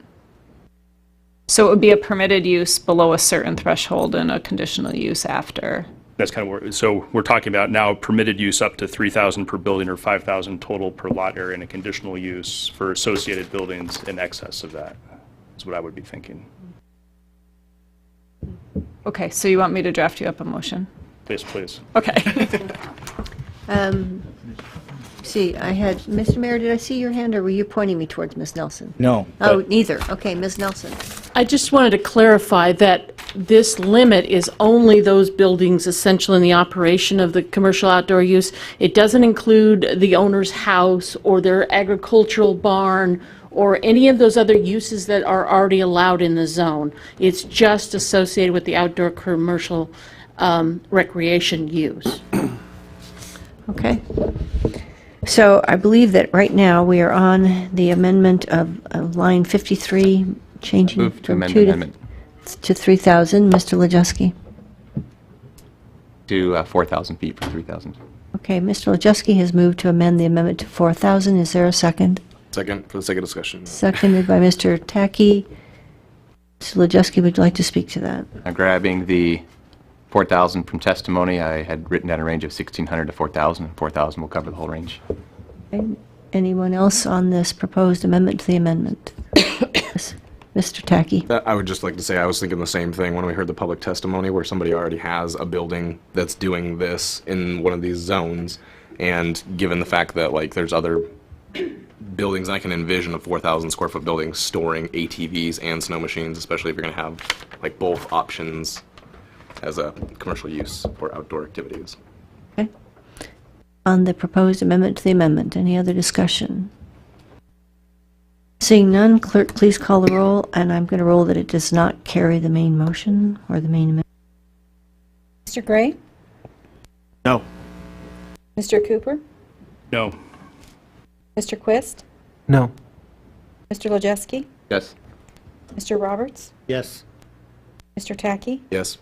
So it would be a permitted use below a certain threshold and a conditional use after. That's kind of where, so we're talking about now permitted use up to 3,000 per building or 5,000 total per lot area, and a conditional use for associated buildings in excess of that. That's what I would be thinking. Okay, so you want me to draft you up a motion? Yes, please. Okay. See, I had, Mr. Mayor, did I see your hand, or were you pointing me towards Ms. Nelson? No. Oh, neither. Okay, Ms. Nelson. I just wanted to clarify that this limit is only those buildings essential in the operation of the commercial outdoor use. It doesn't include the owner's house or their agricultural barn or any of those other uses that are already allowed in the zone. It's just associated with the outdoor commercial recreation use. Okay. So I believe that right now we are on the amendment of line 53, changing Move to from amend 2 amendment to 3,000. Mr. Lejewski. to 4,000 feet from 3,000. Okay, Mr. Lejewski has moved to amend the amendment to 4,000. Is there a second? Second, for the sake of discussion. Seconded by Mr. Tacky. Mr. Lejewski, would you like to speak to that? Grabbing the 4,000 from testimony, I had written down a range of 1,600 to 4,000, and 4,000 will cover the whole range. Okay. Anyone else on this proposed amendment to the amendment? Yes. Mr. Tacky. I would just like to say I was thinking the same thing when we heard the public testimony where somebody already has a building that's doing this in one of these zones, and given the fact that like there's other buildings, I can envision a 4,000 square foot building storing ATVs and snow machines, especially if you're going to have like both options as a commercial use for outdoor activities. Okay. On the proposed amendment to the amendment, any other discussion? Seeing none, clerk, please call the roll, and I'm going to roll that it does not carry the main motion or the main amendment. Mr. Gray? No. Mr. Cooper? No. Mr. Quist? No. Mr. Lejewski? Yes. Mr. Roberts? Yes. Mr. Tacky? Yes.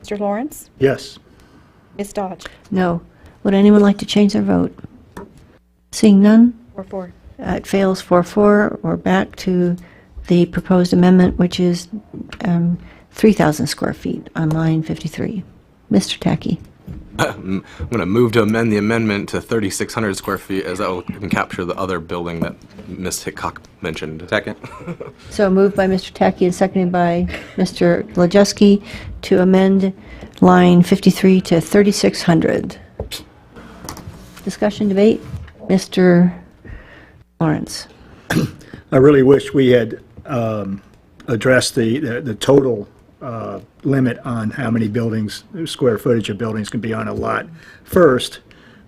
Mr. Lawrence? Yes. Ms. Dodge? No. Would anyone like to change their vote? Seeing none, 4-4. it fails 4-4. We're back to the proposed amendment, which is 3,000 square feet on line 53. Mr. Tacky. I'm going to move to amend the amendment to 3,600 square feet as that will capture the other building that Ms. Hickok mentioned. Second. So moved by Mr. Tacky and seconded by Mr. Lejewski to amend line 53 to 3,600. Discussion, debate? Mr. Lawrence. I really wish we had addressed the total limit on how many buildings, square footage of buildings can be on a lot first,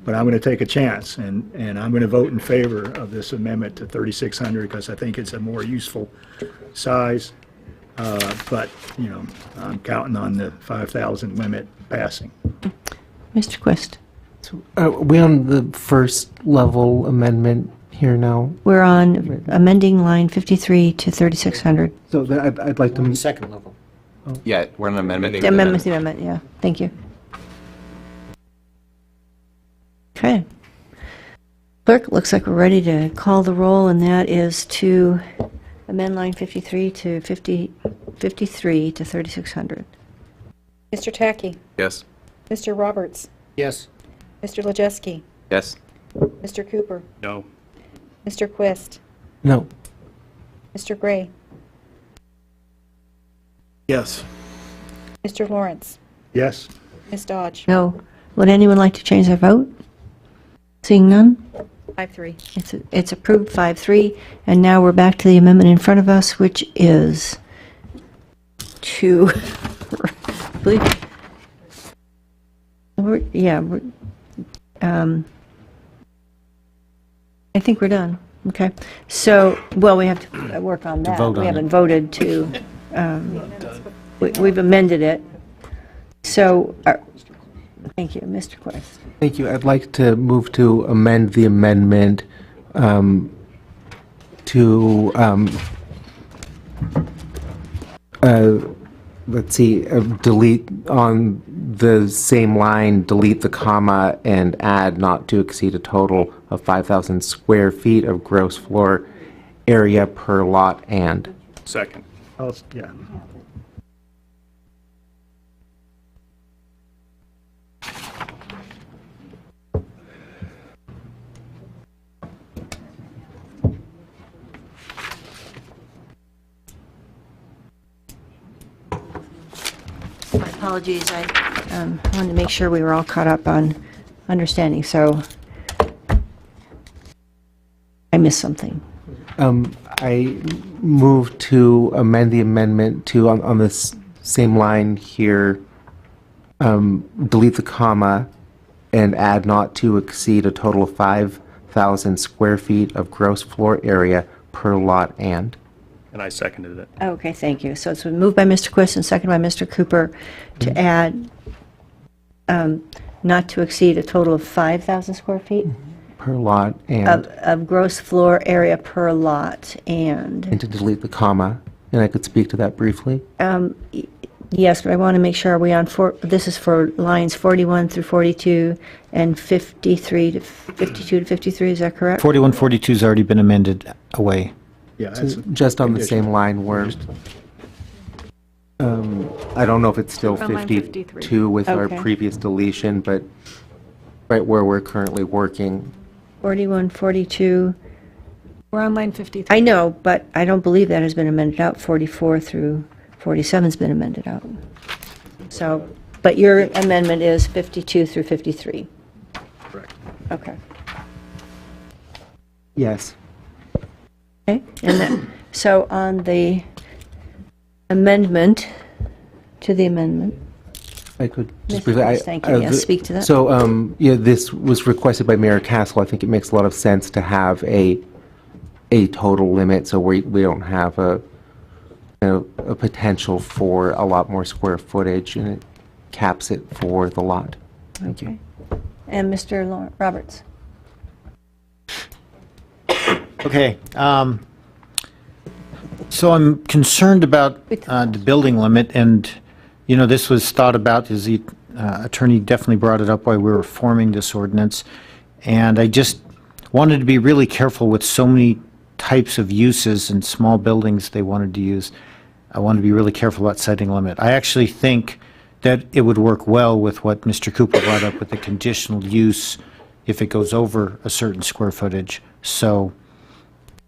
but I'm going to take a chance, and I'm going to vote in favor of this amendment to 3,600 because I think it's a more useful size. but, I'm counting on the 5,000 limit passing. Mr. Quist? Are we on the first level amendment here now? We're on amending line 53 to 3600. So I'd like to. Second level. Yeah, we're on an amendment. The amendment, yeah. Thank you. Okay. Clerk, looks like we're ready to call the roll, and that is to amend line 53 to 53 to 3600. Mr. Tacky? Yes. Mr. Roberts? Yes. Mr. Lejeski? Yes. Mr. Cooper? No. Mr. Quist? No. Mr. Gray? Yes. Mr. Lawrence? Yes. Ms. Dodge? No. Would anyone like to change their vote? Seeing none? 5-3. It's approved 5-3, and now we're back to the amendment in front of us, which is to, I think we're done. Okay. So, well, we have to work on that. vote on We it. haven't voted to, we've amended it. So, thank you, Mr. Quest. Thank you. I'd like to move to amend the amendment to, let's see, delete on the same line, delete the comma and add not to exceed a total of 5,000 square feet of gross floor area per lot and. Second. Yeah. My apologies, I wanted to make sure we were all caught up on understanding, so I missed something. I move to amend the amendment to, on this same line here, delete the comma and add not to exceed a total of 5,000 square feet of gross floor area per lot and. And I seconded it. Okay, thank you. So it's been moved by Mr. Quist and seconded by Mr. Cooper to add not to exceed a total of 5,000 square feet Per lot and. of gross floor area per lot, and To delete the comma, and I could speak to that briefly. yes, but I want to make sure, are we on, this is for lines 41 through 42 and 53 to 52 to 53, is that correct? 4142's already been amended away. Yeah, that's Just on the same line where, I don't know if it's still On line 52 with our Okay. previous deletion, but right where we're currently working. 41, 42, We're on line 53. I know, but I don't believe that has been amended out. 44 through 47's been amended out. So, but your amendment is 52 through 53. correct. Okay. Yes. Okay, and then, so on the amendment, to the amendment, I could Mr. just briefly. Chris, thank you. Yes, speak to that. So, yeah, this was requested by Mayor Castle. I think it makes a lot of sense to have a total limit, so we don't have a potential for a lot more square footage, and it caps it for the lot. Thank you. and Mr. Roberts. Okay, so I'm concerned about the building limit, and, this was thought about, as the attorney definitely brought it up while we were forming this ordinance, and I just wanted to be really careful with so many types of uses and small buildings they wanted to use. I wanted to be really careful about setting a limit. I actually think that it would work well with what Mr. Cooper brought up with the conditional use if it goes over a certain square footage. So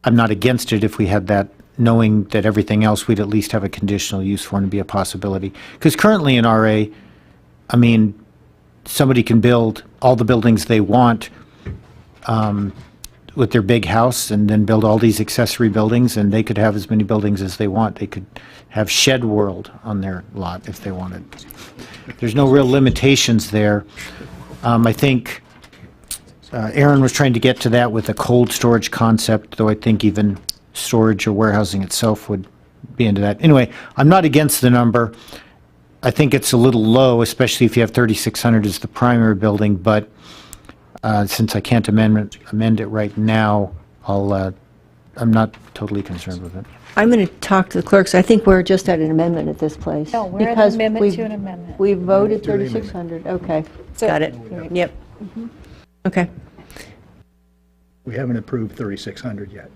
I'm not against it if we had that, knowing that everything else we'd at least have a conditional use for and be a possibility. Because currently in RA, I mean, somebody can build all the buildings they want with their big house and then build all these accessory buildings, and they could have as many buildings as they want. They could have Shed World on their lot if they wanted. There's no real limitations there. I think Aaron was trying to get to that with a cold storage concept, though I think even storage or warehousing itself would be into that. Anyway, I'm not against the number. I think it's a little low, especially if you have 3,600 as the primary building, but since I can't amend it right now, I'm not totally concerned with it. I'm going to talk to the clerks. I think we're just at an amendment at this place. No, we're at an because amendment we've- to an amendment. We voted To an amendment. 3,600. Okay. So- Got it. Yep. Okay. We haven't approved 3,600 yet.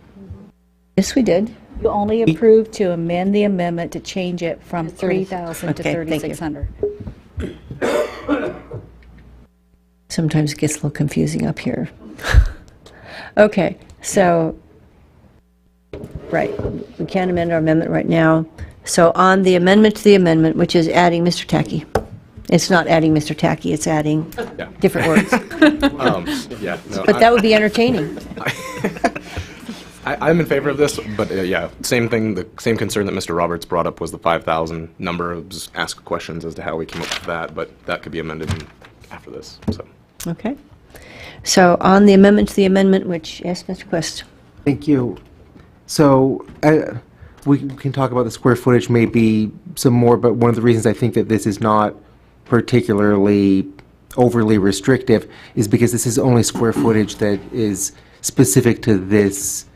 Yes, we did. You only approved to amend the amendment to change it from 3,000 to Okay, thank you. 3,600. Sometimes it gets a little confusing up here. Okay, so, right, we can't amend our amendment right now. So on the amendment to the amendment, which is adding Mr. Tacky. It's not adding Mr. Tacky, it's adding Yeah. different words. Yeah. No, But that would be entertaining. I'm in favor of this, but yeah, same thing. The same concern that Mr. Roberts brought up was the 5,000 number. Just ask questions as to how we came up with that, but that could be amended after this. So. Okay. So on the amendment to the amendment, which, yes, Mr. Quist. Thank you. So we can talk about the square footage maybe some more, but one of the reasons I think that this is not particularly overly restrictive is because this is only square footage that is specific to this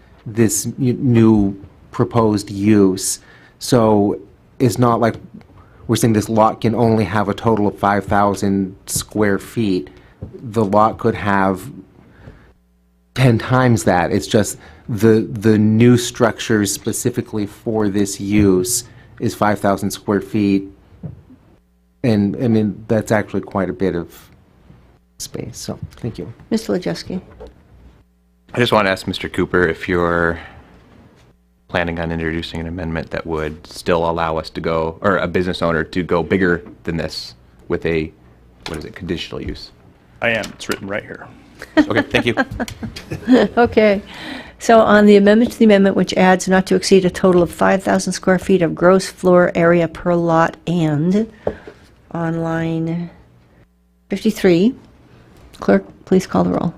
new proposed use. So it's not like we're saying this lot can only have a total of 5,000 square feet. The lot could have 10 times that. It's just the new structure specifically for this use is 5,000 square feet. And I mean, that's actually quite a bit of space. So thank you. Mr. Lajewski. I just want to ask Mr. Cooper if you're planning on introducing an amendment that would still allow us to go, or a business owner to go bigger than this with a, what is it, conditional use? I am. It's written right here. Okay, thank you. Okay. So on the amendment to the amendment, which adds not to exceed a total of 5,000 square feet of gross floor area per lot, and on line 53, clerk, please call the roll.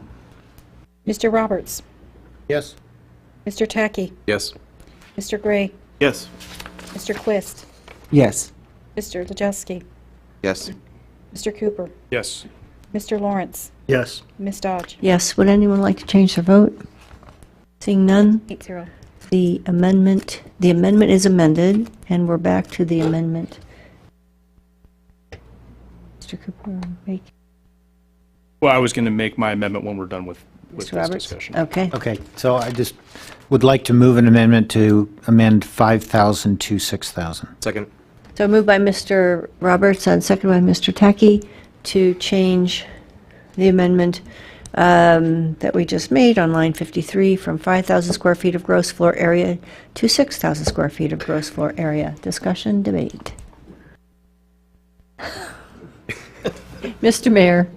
Mr. Roberts. Yes. Mr. Tacky. Yes. Mr. Gray. Yes. Mr. Quist. Yes. Mr. Lajewski. Yes. Mr. Cooper. Yes. Mr. Lawrence. Yes. Ms. Dodge. Yes. Would anyone like to change their vote? Seeing none, 8-0. the amendment is amended, and we're back to the amendment. Mr. Cooper, make Well, I was going to make my amendment when we're done with Mr. this Roberts? discussion. Okay. Okay, so I just would like to move an amendment to amend 5,000 to 6,000. Second. So moved by Mr. Roberts and seconded by Mr. Tacky to change the amendment that we just made on line 53 from 5,000 square feet of gross floor area to 6,000 square feet of gross floor area. Discussion, debate. Mr. Mayor.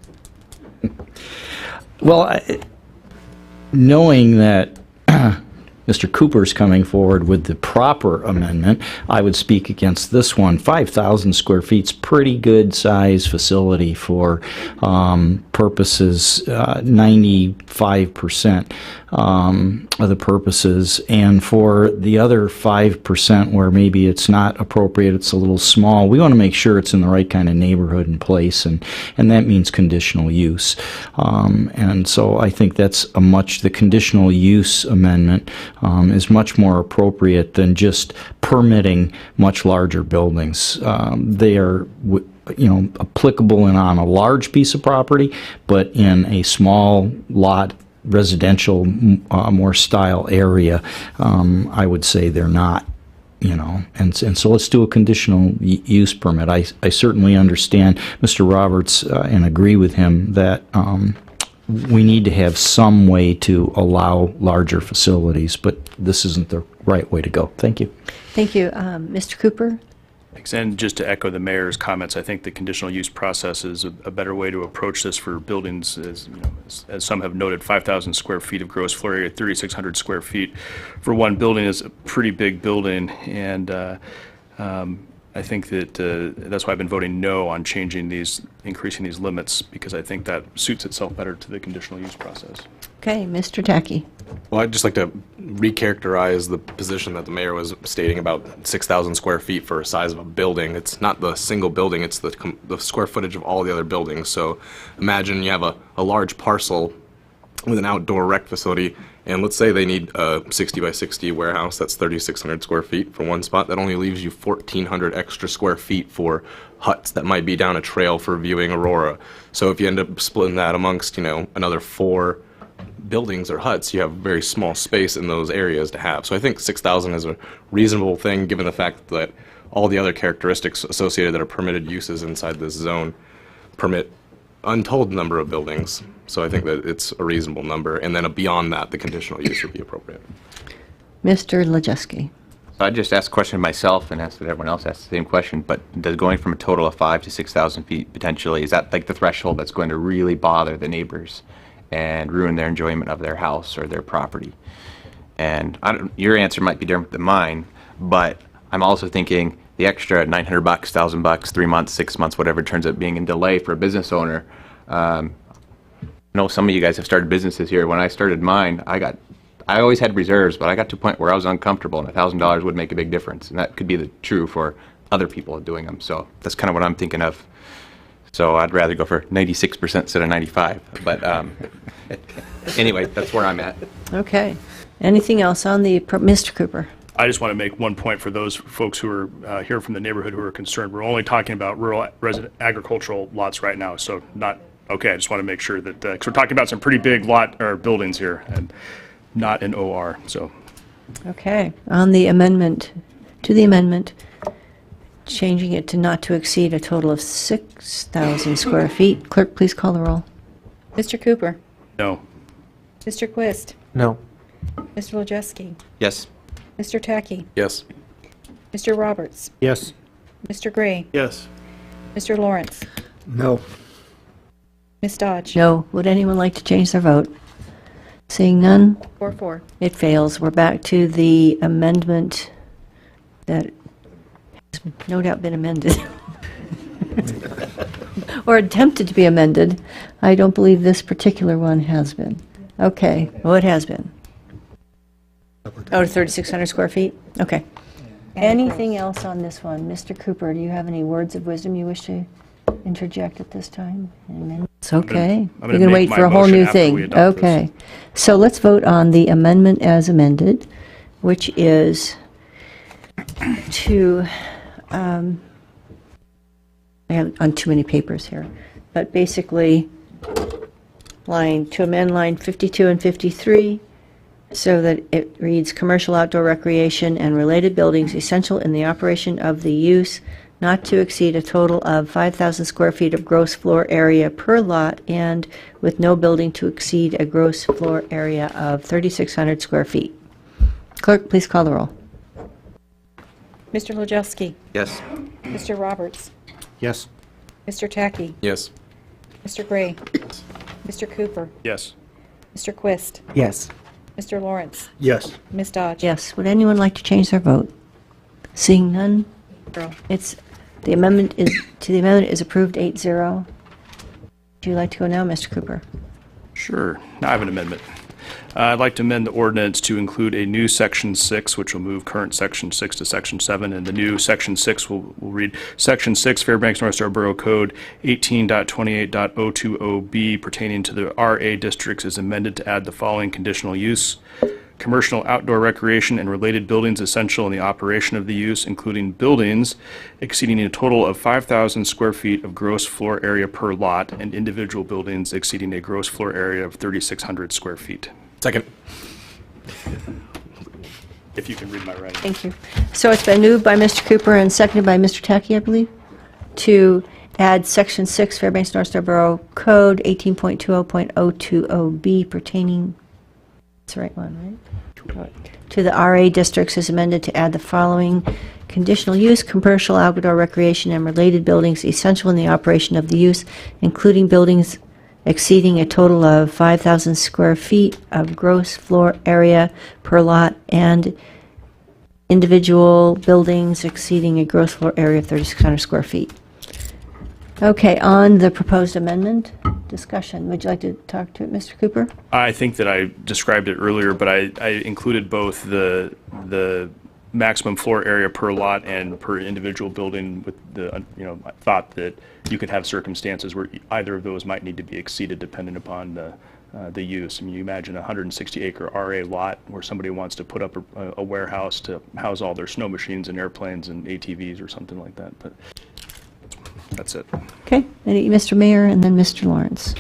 Well, knowing that Mr. Cooper's coming forward with the proper amendment, I would speak against this one. 5,000 square feet's pretty good size facility for purposes, 95% of the purposes, and for the other 5% where maybe it's not appropriate, it's a little small, we want to make sure it's in the right kind of neighborhood and place, and that means conditional use. And so I think that's the conditional use amendment is much more appropriate than just permitting much larger buildings. They are applicable on a large piece of property, but in a small lot residential more style area, I would say they're not. And so let's do a conditional use permit. I certainly understand Mr. Roberts and agree with him that we need to have some way to allow larger facilities, but this isn't the right way to go. Thank you. Thank you. Mr. Cooper? Thanks. And just to echo the mayor's comments, I think the conditional use process is a better way to approach this for buildings. As some have noted, 5,000 square feet of gross floor area, 3,600 square feet for one building is a pretty big building. And I I think that that's why I've been voting no on increasing these limits, because I think that suits itself better to the conditional use process. Okay, Mr. Tacky. Well, I'd just like to recharacterize the position that the mayor was stating about 6,000 square feet for a size of a building. It's not the single building, it's the square footage of all the other buildings. So imagine you have a large parcel with an outdoor rec facility, and let's say they need a 60 by 60 warehouse, that's 3,600 square feet for one spot. That only leaves you 1,400 extra square feet for huts that might be down a trail for viewing aurora. So if you end up splitting that amongst, another 4 buildings or huts, you have very small space in those areas to have. So I think 6,000 is a reasonable thing, given the fact that all the other characteristics associated that are permitted uses inside this zone permit untold number of buildings. So I think that it's a reasonable number, and then beyond that, the conditional use would be appropriate. Mr. Lejeski. So I just asked a question myself and asked that everyone else asked the same question, but does going from a total of 5 to 6,000 feet potentially, is that like the threshold that's going to really bother the neighbors and ruin their enjoyment of their house or their property? And your answer might be different than mine, but I'm also thinking the extra $900, $1,000, 3 months, 6 months, whatever it turns out being in delay for a business owner. I know some of you guys have started businesses here. When I started mine, I always had reserves, but I got to a point where I was uncomfortable, and $1,000 would make a big difference, and that could be true for other people doing them. So that's kind of what I'm thinking of. So I'd rather go for 96% instead of 95. But anyway, that's where I'm at. Okay. Anything else on the, Mr. Cooper? I just want to make one point for those folks who are here from the neighborhood who are concerned. We're only talking about rural agricultural lots right now, so not, okay, I just want to make sure that, because we're talking about some pretty big buildings here, and not an OR, so. Okay. On the amendment, changing it to not to exceed a total of 6,000 square feet. Clerk, please call the roll. Mr. Cooper. No. Mr. Quist. No. Mr. Lejeski. Yes. Mr. Tacky. Yes. Mr. Roberts. Yes. Mr. Gray. Yes. Mr. Lawrence. No. Ms. Dodge. No. Would anyone like to change their vote? Seeing none, 4-4. it fails. We're back to the amendment that has no doubt been amended. Or attempted to be amended. I don't believe this particular one has been. Okay. Well, it has been. Oh, to 3,600 square feet? Okay. Anything else on this one? Mr. Cooper, do you have any words of wisdom you wish to interject at this time? It's okay. I'm You gonna can make wait my for a whole motion new after we thing. adopt this. Okay. So let's vote on the amendment as amended, which is to, I have on too many papers here, but basically to amend line 52 and 53 so that it reads, commercial outdoor recreation and related buildings essential in the operation of the use not to exceed a total of 5,000 square feet of gross floor area per lot, and with no building to exceed a gross floor area of 3,600 square feet. Clerk, please call the roll. Mr. Lejeski. Yes. Mr. Roberts. Yes. Mr. Tacky. Yes. Mr. Gray. Mr. Cooper. Yes. Mr. Quist. Yes. Mr. Lawrence. Yes. Ms. Dodge. Yes. Would anyone like to change their vote? Seeing none, the amendment is approved 8-0. Would you like to go now, Mr. Cooper? Sure. Now I have an amendment. I'd like to amend the ordinance to include a new Section 6, which will move current Section 6 to Section 7, and the new Section 6 will read, Section 6, Fairbanks North Star Borough Code 18.28.020B pertaining to the RA districts is amended to add the following conditional use: commercial outdoor recreation and related buildings essential in the operation of the use, including buildings exceeding a total of 5,000 square feet of gross floor area per lot, and individual buildings exceeding a gross floor area of 3,600 square feet. Second. If you can read my writing. Thank you. So it's been moved by Mr. Cooper and seconded by Mr. Tacky, I believe, to add Section 6, Fairbanks North Star Borough Code 18.20.020B pertaining, that's the right one, right? To the RA districts is amended to add the following conditional use: commercial outdoor recreation and related buildings essential in the operation of the use, including buildings exceeding a total of 5,000 square feet of gross floor area per lot, and individual buildings exceeding a gross floor area of 3,600 square feet. Okay, on the proposed amendment, discussion. Would you like to talk to it, Mr. Cooper? I think that I described it earlier, but I included both the maximum floor area per lot and per individual building with the, I thought that you could have circumstances where either of those might need to be exceeded depending upon the use. I mean, you imagine a 160-acre RA lot where somebody wants to put up a warehouse to house all their snow machines and airplanes and ATVs or something like that, but that's it. Okay, Mr. Mayor and then Mr. Lawrence.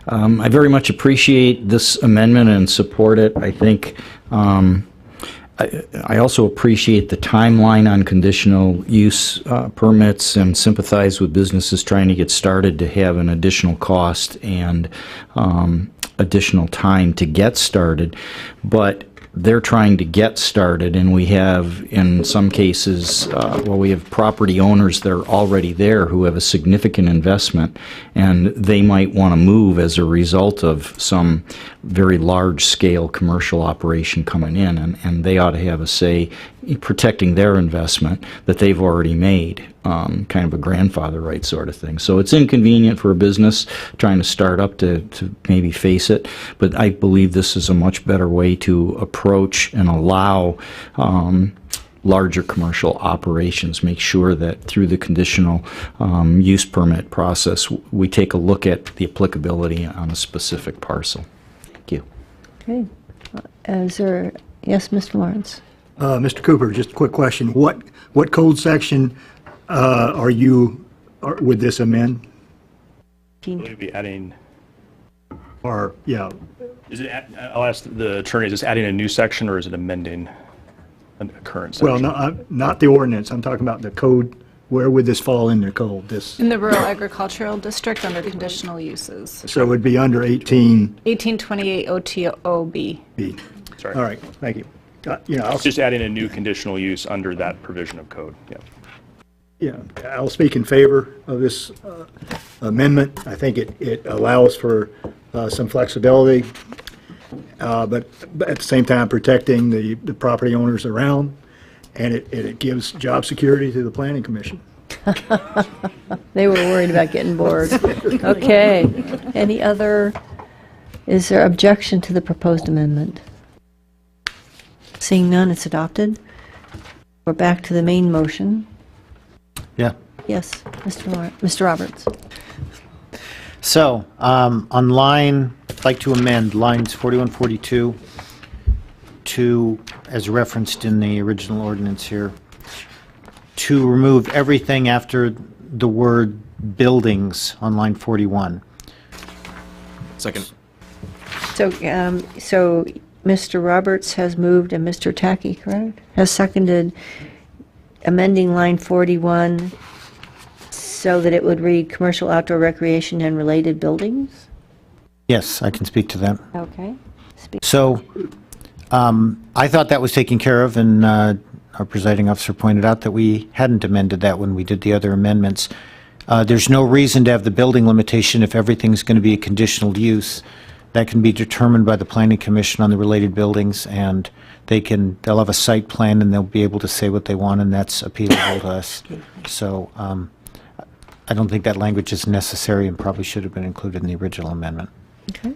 I very much appreciate this amendment and support it. I think I also appreciate the timeline on conditional use permits and sympathize with businesses trying to get started to have an additional cost and additional time to get started. But they're trying to get started, and we have, in some cases, we have property owners that are already there who have a significant investment, and they might want to move as a result of some very large-scale commercial operation coming in, and they ought to have a say in protecting their investment that they've already made, kind of a grandfather right sort of thing. So it's inconvenient for a business trying to start up to maybe face it, but I believe this is a much better way to approach and allow larger commercial operations, make sure that through the conditional use permit process, we take a look at the applicability on a specific parcel. Thank you. Okay. Yes, Mr. Lawrence? Mr. Cooper, just a quick question. What code section would this amend? Will you be adding? Or, yeah. I'll ask the attorney, is this adding a new section or is it amending a current section? Well, not the ordinance. I'm talking about the code. Where would this fall in the code? In the rural agricultural district under conditional uses. So it would be under 18. 1828 OTOB. Sorry. All right. Thank you. It's just adding a new conditional use under that provision of code. Yeah. Yeah, I'll speak in favor of this amendment. I think it allows for some flexibility, but at the same time protecting the property owners around, and it gives job security to the Planning Commission. They were worried about getting bored. Okay. Is there objection to the proposed amendment? Seeing none, it's adopted. We're back to the main motion. Yeah. Yes, Mr. Roberts. So, on line, I'd like to amend lines 41, 42 to, as referenced in the original ordinance here, to remove everything after the word buildings on line 41. Second. So Mr. Roberts has moved and Mr. Tackey, correct? Has seconded amending line 41 so that it would read commercial outdoor recreation and related buildings? Yes, I can speak to that. Okay. So, I thought that was taken care of, and our presiding officer pointed out that we hadn't amended that when we did the other amendments. There's no reason to have the building limitation if everything's going to be a conditional use. That can be determined by the Planning Commission on the related buildings, and they'll have a site plan and they'll be able to say what they want, and that's appealable to us. So I don't think that language is necessary and probably should have been included in the original amendment. Okay.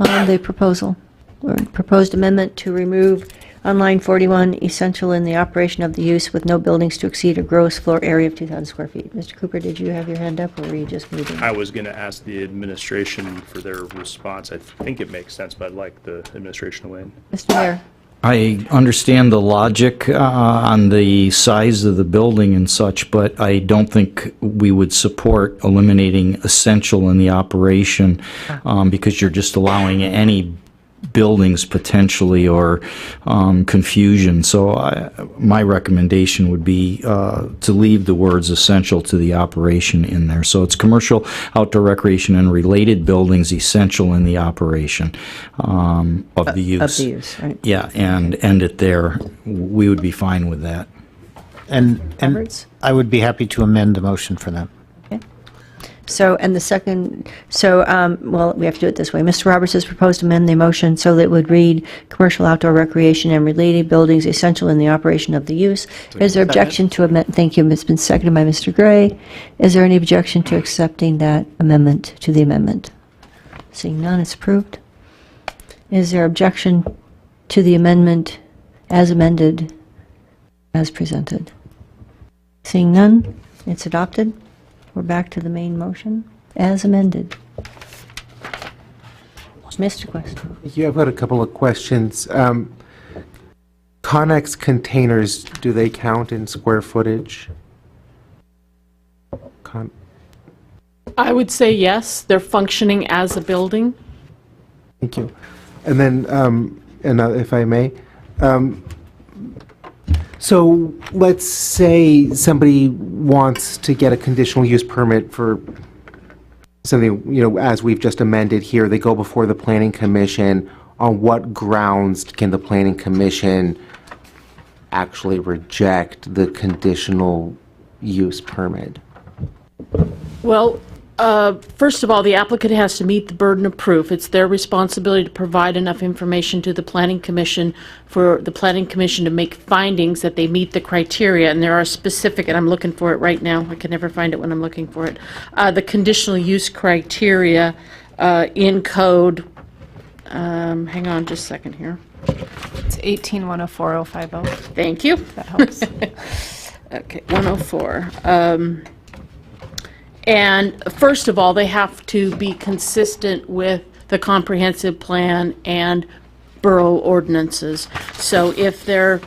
On the proposal, or proposed amendment to remove on line 41, essential in the operation of the use with no buildings to exceed a gross floor area of 2,000 square feet. Mr. Cooper, did you have your hand up, or were you just moving? I was going to ask the administration for their response. I think it makes sense, but I'd like the administration to weigh in. Mr. Mayor. I understand the logic on the size of the building and such, but I don't think we would support eliminating essential in the operation because you're just allowing any buildings potentially or confusion. So my recommendation would be to leave the words essential to the operation in there. So it's commercial, outdoor recreation, and related buildings essential in the operation of the use. Of the use, right. Yeah, and end it there. We would be fine with that. And I would be happy to amend the motion for that. Okay. So, and the second, so, well, we have to do it this way. Mr. Roberts has proposed to amend the motion so that it would read, commercial outdoor recreation and related buildings essential in the operation of the use. Is there objection to amend, thank you, it's been seconded by Mr. Gray. Is there any objection to accepting that amendment to the amendment? Seeing none, it's approved. Is there objection to the amendment as amended, as presented? Seeing none, it's adopted. We're back to the main motion, as amended. Mr. Quest. Yeah, I've got a couple of questions. Connex containers, do they count in square footage? I would say yes, they're functioning as a building. Thank you. And then, if I may, so let's say somebody wants to get a conditional use permit for something, as we've just amended here, they go before the Planning Commission. On what grounds can the Planning Commission actually reject the conditional use permit? Well, first of all, the applicant has to meet the burden of proof. It's their responsibility to provide enough information to the Planning Commission for the Planning Commission to make findings that they meet the criteria. And there are specific, and I'm looking for it right now. I can never find it when I'm looking for it. The conditional use criteria in code. Hang on just a second here. It's 18104.050. Thank you. That helps. Okay, 104. And first of all, they have to be consistent with the comprehensive plan and borough ordinances. So if they're,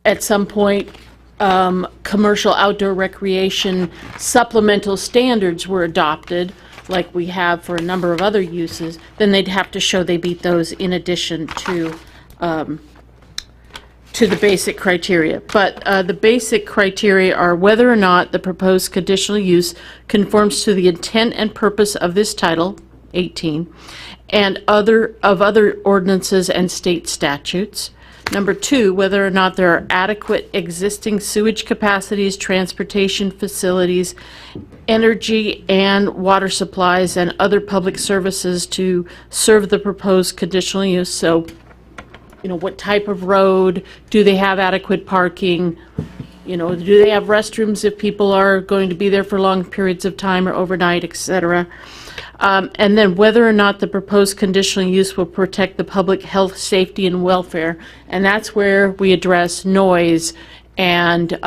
at some point, commercial outdoor recreation supplemental standards were adopted, like we have for a number of other uses, then they'd have to show they beat those in addition to the basic criteria. But the basic criteria are whether or not the proposed conditional use conforms to the intent and purpose of this Title 18 and other ordinances and state statutes. Number 2, whether or not there are adequate existing sewage capacities, transportation facilities, energy and water supplies, and other public services to serve the proposed conditional use. So, what type of road, do they have adequate parking, do they have restrooms if people are going to be there for long periods of time or overnight, etc. And then whether or not the proposed conditional use will protect the public health, safety, and welfare. And that's where we address noise and,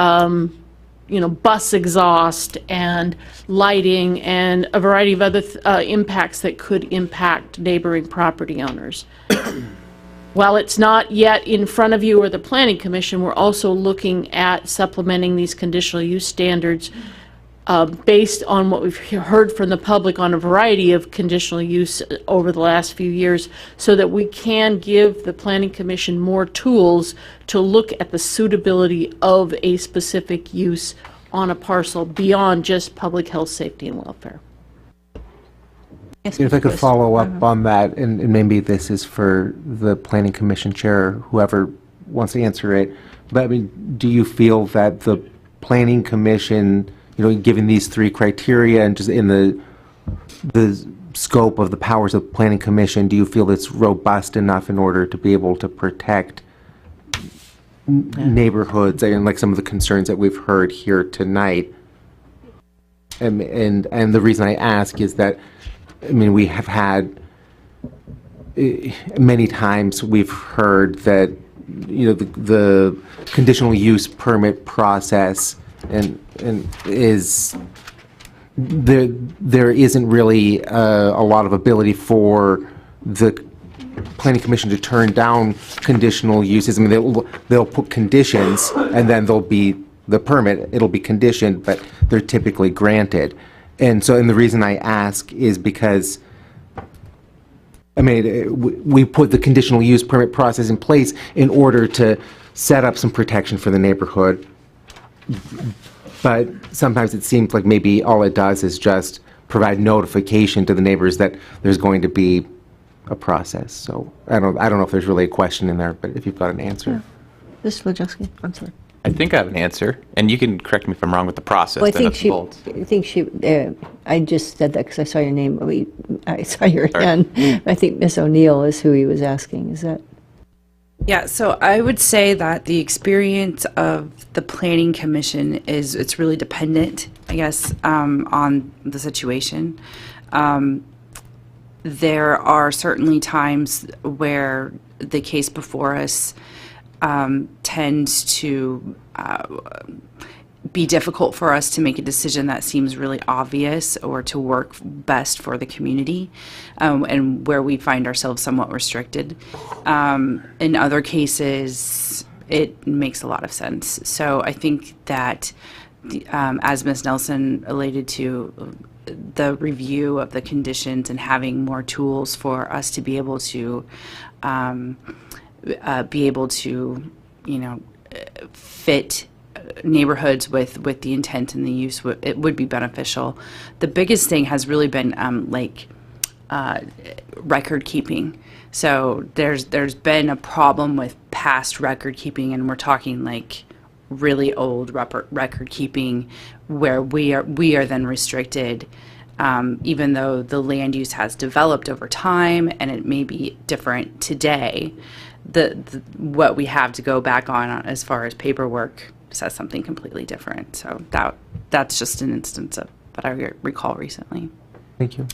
bus exhaust and lighting and a variety of other impacts that could impact neighboring property owners. While it's not yet in front of you or the Planning Commission, we're also looking at supplementing these conditional use standards based on what we've heard from the public on a variety of conditional use over the last few years, so that we can give the Planning Commission more tools to look at the suitability of a specific use on a parcel beyond just public health, safety, and welfare. If I could follow up on that, and maybe this is for the Planning Commission Chair, whoever wants to answer it, but do you feel that the Planning Commission, given these 3 criteria and just in the scope of the powers of the Planning Commission, do you feel it's robust enough in order to be able to protect neighborhoods and like some of the concerns that we've heard here tonight? And the reason I ask is that we have had many times we've heard that the conditional use permit process and is there isn't really a lot of ability for the Planning Commission to turn down conditional uses. They'll put conditions and then there'll be the permit. It'll be conditioned, but they're typically granted. And the reason I ask is because, we put the conditional use permit process in place in order to set up some protection for the neighborhood. But sometimes it seems like maybe all it does is just provide notification to the neighbors that there's going to be a process. So I don't know if there's really a question in there, but if you've got an answer. Mr. Wojcicki, I'm sorry. I think I have an answer, and you can correct me if I'm wrong with the process. Well, I the think nuts and she, bolts. I just said that because I saw your name, I saw your hand. I think Ms. O'Neill is who he was asking, is that? Yeah, so I would say that the experience of the Planning Commission it's really dependent, I guess, on the situation. There are certainly times where the case before us tends to be difficult for us to make a decision that seems really obvious or to work best for the community, and where we find ourselves somewhat restricted. In other cases, it makes a lot of sense. So I think that, as Ms. Nelson alluded to, the review of the conditions and having more tools for us to be able to fit neighborhoods with the intent and the use, it would be beneficial. The biggest thing has really been record keeping. So there's been a problem with past record keeping, and we're talking like really old record keeping where we are then restricted, even though the land use has developed over time and it may be different today. What we have to go back on as far as paperwork says something completely different. So that's just an instance of what I recall recently. Thank you.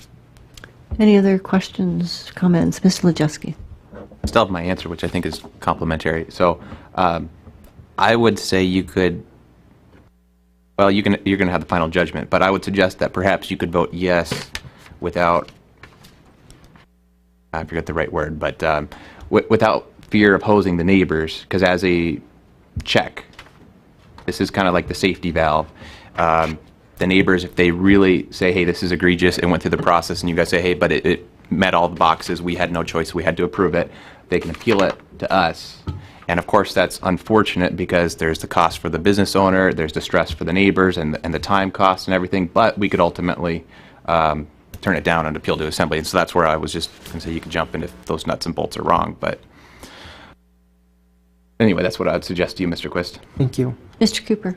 Any other questions, comments? Mr. Lajewski. I still have my answer, which I think is complimentary. So I would say you could, well, you're going to have the final judgment, but I would suggest that perhaps you could vote yes without, I forget the right word, but without fear of hosing the neighbors, because as a check, this is kind of like the safety valve. The neighbors, if they really say, hey, this is egregious, and went through the process, and you guys say, hey, but it met all the boxes, we had no choice, we had to approve it, they can appeal it to us. And of course, that's unfortunate because there's the cost for the business owner, there's the stress for the neighbors, and the time cost and everything, but we could ultimately turn it down and appeal to assembly. And so that's where I was just going to say you could jump in if those nuts and bolts are wrong. But anyway, that's what I would suggest to you, Mr. Quist. Thank you. Mr. Cooper.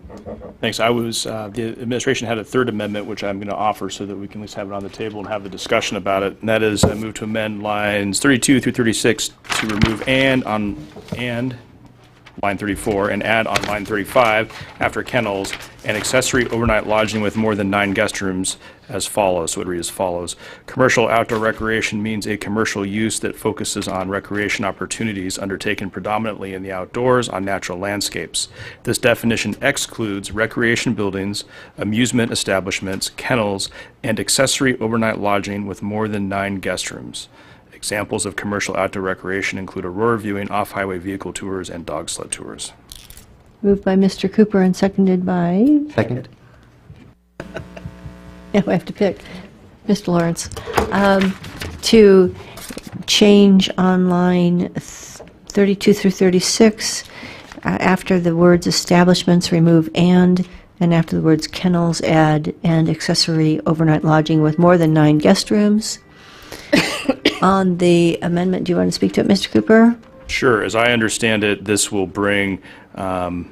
Thanks. The administration had a third amendment, which I'm going to offer so that we can at least have it on the table and have a discussion about it. And that is I move to amend lines 32 through 36 to remove and on line 34 and add on line 35 after kennels and accessory overnight lodging with more than 9 guest rooms as follows. So it would read as follows. Commercial outdoor recreation means a commercial use that focuses on recreation opportunities undertaken predominantly in the outdoors on natural landscapes. This definition excludes recreation buildings, amusement establishments, kennels, and accessory overnight lodging with more than 9 guest rooms. Examples of commercial outdoor recreation include aurora viewing, off-highway vehicle tours, and dog sled tours. Moved by Mr. Cooper and seconded by? Second. Yeah, we have to pick. Mr. Lawrence. To change on line 32 through 36, after the words establishments, remove and after the words kennels, add and accessory overnight lodging with more than 9 guest rooms. On the amendment, do you want to speak to it, Mr. Cooper? Sure. As I understand it, this will bring the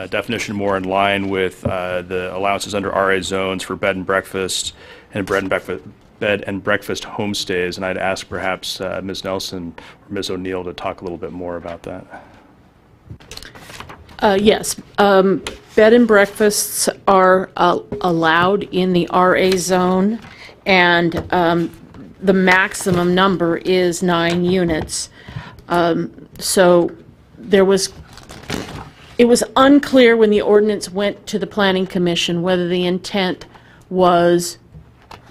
definition more in line with the allowances under RA zones for bed and breakfast homestays. And I'd ask perhaps Ms. Nelson or Ms. O'Neill to talk a little bit more about that. Yes. Bed and breakfasts are allowed in the RA zone, and the maximum number is 9 units. So it was unclear when the ordinance went to the Planning Commission whether the intent was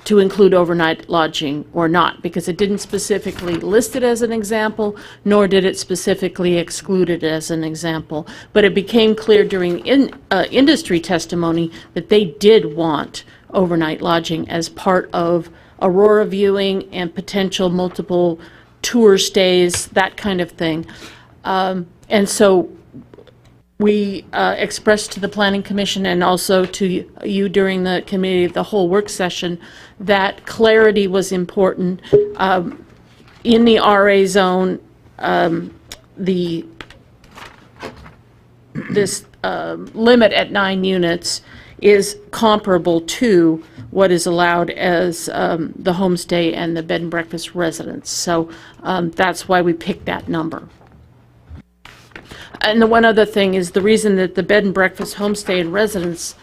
to include overnight lodging or not, because it didn't specifically list it as an example, nor did it specifically exclude it as an example. But it became clear during industry testimony that they did want overnight lodging as part of aurora viewing and potential multiple tour stays, that kind of thing. And so we expressed to the Planning Commission and also to you during the committee, the whole work session, that clarity was important. In the RA zone, the this limit at 9 units is comparable to what is allowed as the homestay and the bed and breakfast residence. So that's why we picked that number. And the one other thing is the reason that the bed and breakfast, homestay, and residence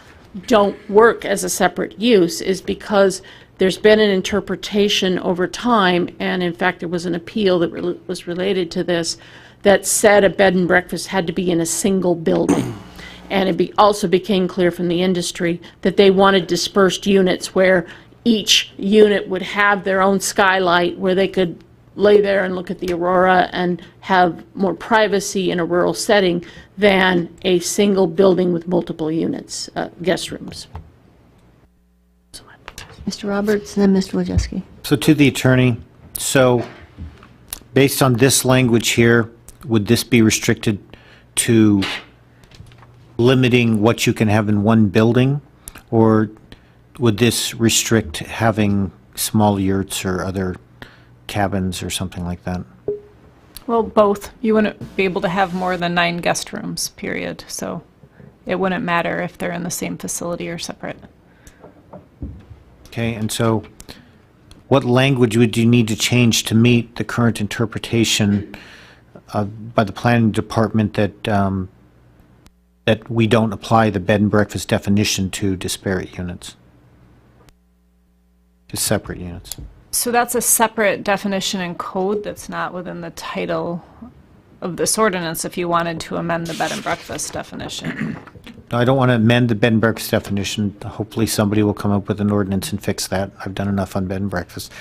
don't work as a separate use is because there's been an interpretation over time, and in fact there was an appeal that was related to this, that said a bed and breakfast had to be in a single building. And it also became clear from the industry that they wanted dispersed units where each unit would have their own skylight where they could lay there and look at the aurora and have more privacy in a rural setting than a single building with multiple units, guest rooms. Mr. Roberts, and then Mr. Wojcicki. So to the attorney, so based on this language here, would this be restricted to limiting what you can have in one building? Or would this restrict having small yurts or other cabins or something like that? Well, both. You wouldn't be able to have more than 9 guest rooms, period. So it wouldn't matter if they're in the same facility or separate. Okay, and so what language would you need to change to meet the current interpretation by the planning department that that we don't apply the bed and breakfast definition to disparate units, to separate units? So that's a separate definition in code that's not within the title of this ordinance if you wanted to amend the bed and breakfast definition. No, I don't want to amend the bed and breakfast definition. Hopefully somebody will come up with an ordinance and fix that. I've done enough on bed and breakfast.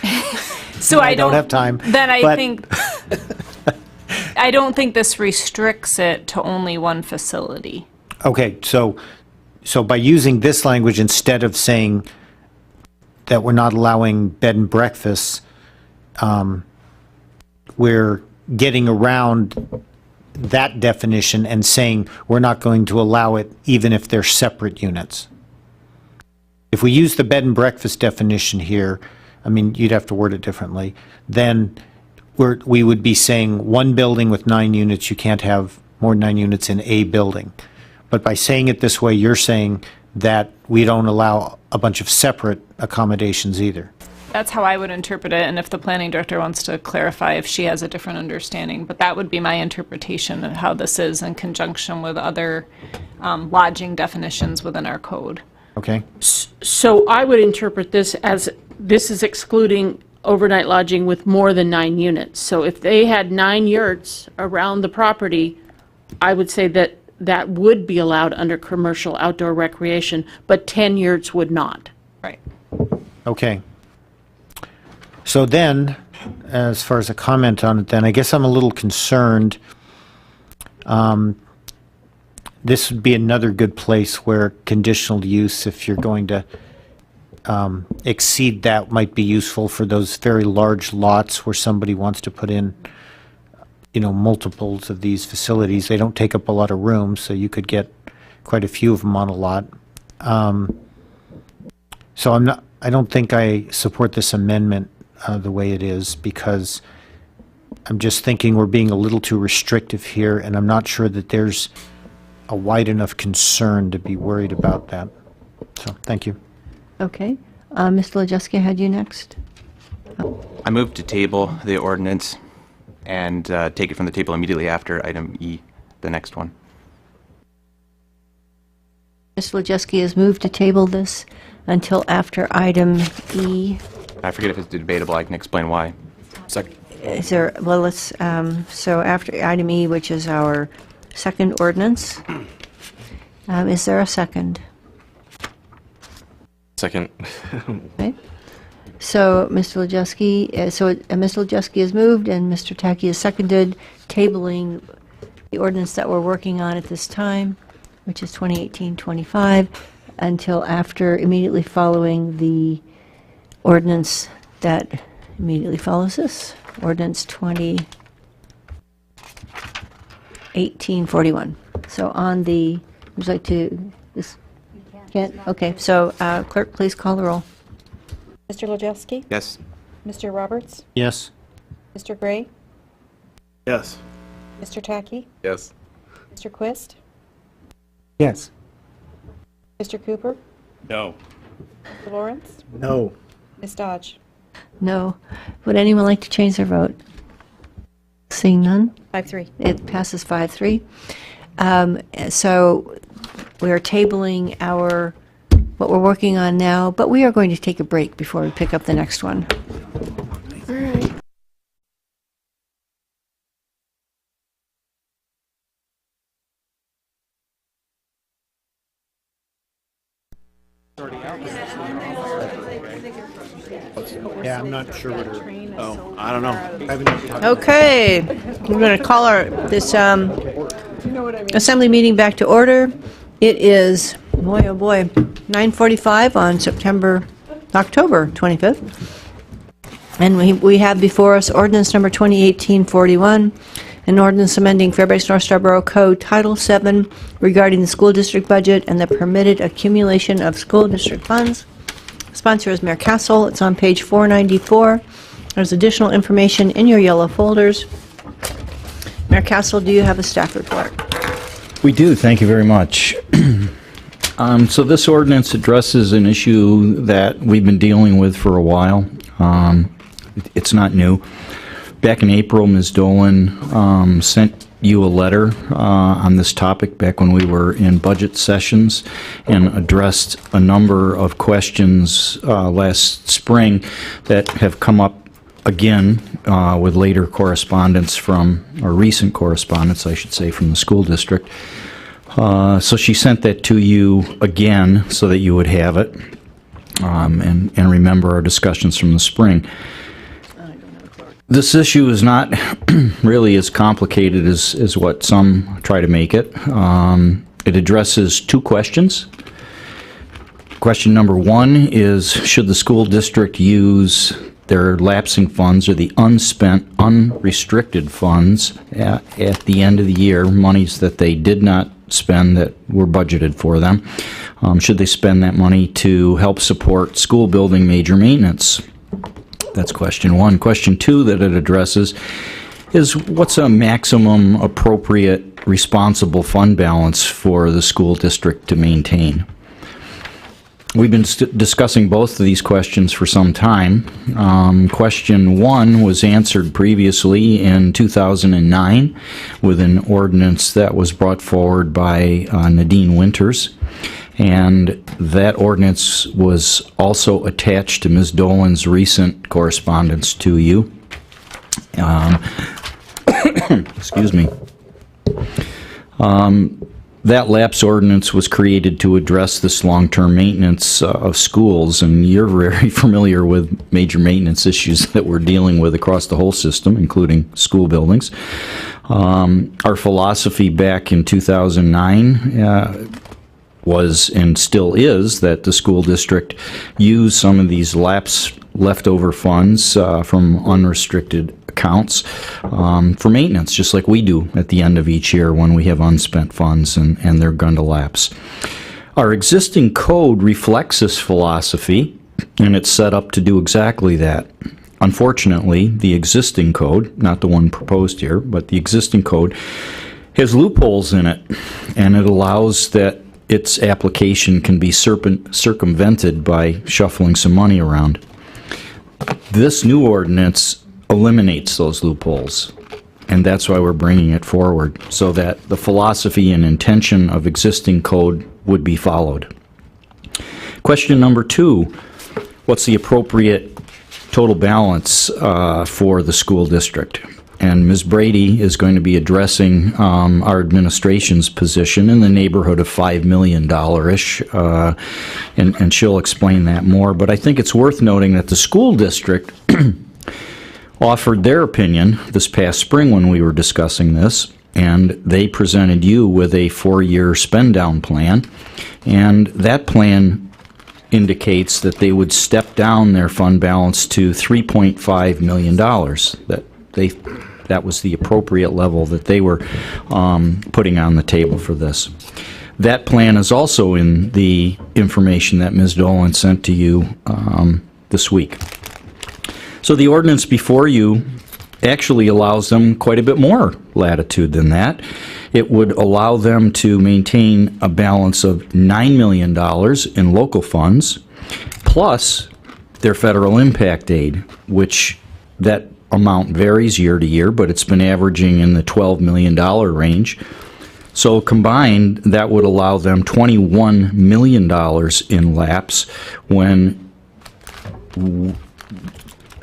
So I don't have time. Then I think I don't think this restricts it to only one facility. Okay, so by using this language instead of saying that we're not allowing bed and breakfasts, we're getting around that definition and saying we're not going to allow it even if they're separate units. If we use the bed and breakfast definition here, I mean, you'd have to word it differently, then we would be saying one building with 9 units, you can't have more than 9 units in a building. But by saying it this way, you're saying that we don't allow a bunch of separate accommodations either. That's how I would interpret it, and if the planning director wants to clarify if she has a different understanding, but that would be my interpretation of how this is in conjunction with other lodging definitions within our code. Okay. So I would interpret this as this is excluding overnight lodging with more than 9 units. So if they had 9 yurts around the property, I would say that that would be allowed under commercial outdoor recreation, but 10 yurts would not. Right. Okay. So then, as far as a comment on it then, I guess I'm a little concerned. This would be another good place where conditional use, if you're going to exceed that, might be useful for those very large lots where somebody wants to put in, you know, multiples of these facilities. They don't take up a lot of room, so you could get quite a few of them on a lot. So I don't think I support this amendment the way it is, because I'm just thinking we're being a little too restrictive here, and I'm not sure that there's a wide enough concern to be worried about that. So, thank you. Okay. Mr. Wojcicki, I had you next. I move to table the ordinance and take it from the table immediately after item E, the next one. Mr. Wojcicki has moved to table this until after item E. I forget if it's debatable. I can explain why. Second. Is there, well, let's, so after item E, which is our second ordinance, is there a second? Second. Okay. So, Mr. Wojcicki, Mr. Wojcicki has moved and Mr. Tacky has seconded, tabling the ordinance that we're working on at this time, which is 2018-25, until after, immediately following the ordinance that immediately follows this, ordinance 2018-41. So on the, would you like to, this, can't, okay, so clerk, please call the roll. Mr. Wojcicki? Yes. Mr. Roberts? Yes. Mr. Gray? Yes. Mr. Tacky? Yes. Mr. Quist? Yes. Mr. Cooper? No. Mr. Lawrence? No. Ms. Dodge? No. Would anyone like to change their vote? Seeing none? 5-3. It passes 5-3. So we are tabling what we're working on now, but we are going to take a break before we pick up the next one. All right. Yeah, I'm not sure what Oh, I don't know. Okay, we're going to call this assembly meeting back to order. It is, boy oh boy, 9:45 on October 25th. And we have before us ordinance number 2018-41, an ordinance amending Fairbanks North Star Borough Code Title VII regarding the school district budget and the permitted accumulation of school district funds. Sponsor is Mayor Castle. It's on page 494. There's additional information in your yellow folders. Mayor Castle, do you have a staff report? We do, thank you very much. So this ordinance addresses an issue that we've been dealing with for a while. It's not new. Back in April, Ms. Dolan sent you a letter on this topic back when we were in budget sessions and addressed a number of questions last spring that have come up again with later correspondence or recent correspondence, I should say, from the school district. So she sent that to you again so that you would have it and remember our discussions from the spring. This issue is not really as complicated as what some try to make it. It addresses two questions. Question number one is, should the school district use their lapsing funds or the unspent, unrestricted funds at the end of the year, monies that they did not spend that were budgeted for them, should they spend that money to help support school building major maintenance? That's question one. Question two that it addresses is, what's a maximum appropriate responsible fund balance for the school district to maintain? We've been discussing both of these questions for some time. Question one was answered previously in 2009 with an ordinance that was brought forward by Nadine Winters. And that ordinance was also attached to Ms. Dolan's recent correspondence to you. Excuse me. That lapse ordinance was created to address this long-term maintenance of schools, and you're very familiar with major maintenance issues that we're dealing with across the whole system, including school buildings. Our philosophy back in 2009 was and still is that the school district use some of these leftover funds from unrestricted accounts for maintenance, just like we do at the end of each year when we have unspent funds and they're going to lapse. Our existing code reflects this philosophy, and it's set up to do exactly that. Unfortunately, the existing code, not the one proposed here, but the existing code, has loopholes in it, and it allows that its application can be circumvented by shuffling some money around. This new ordinance eliminates those loopholes, and that's why we're bringing it forward, so that the philosophy and intention of existing code would be followed. Question number two, what's the appropriate total balance for the school district? And Ms. Brady is going to be addressing our administration's position in the neighborhood of $5 million-ish, and she'll explain that more. But I think it's worth noting that the school district offered their opinion this past spring when we were discussing this, and they presented you with a 4-year spend-down plan, and that plan indicates that they would step down their fund balance to $3.5 million. That was the appropriate level that they were putting on the table for this. That plan is also in the information that Ms. Dolan sent to you this week. So the ordinance before you actually allows them quite a bit more latitude than that. It would allow them to maintain a balance of $9 million in local funds, plus their federal impact aid, which that amount varies year to year, but it's been averaging in the $12 million range. So combined, that would allow them $21 million in lapse, when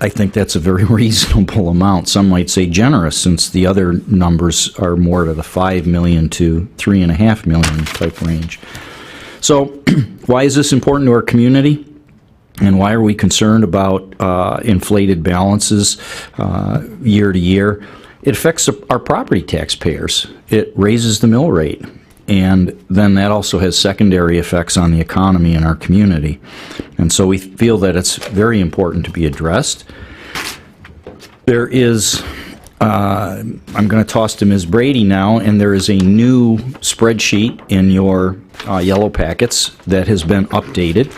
I think that's a very reasonable amount. Some might say generous, since the other numbers are more to the $5 million to $3.5 million type range. So why is this important to our community? And why are we concerned about inflated balances year to year? It affects our property taxpayers. It raises the mill rate. And then that also has secondary effects on the economy in our community. And so we feel that it's very important to be addressed. There is, I'm going to toss to Ms. Brady now, and there is a new spreadsheet in your yellow packets that has been updated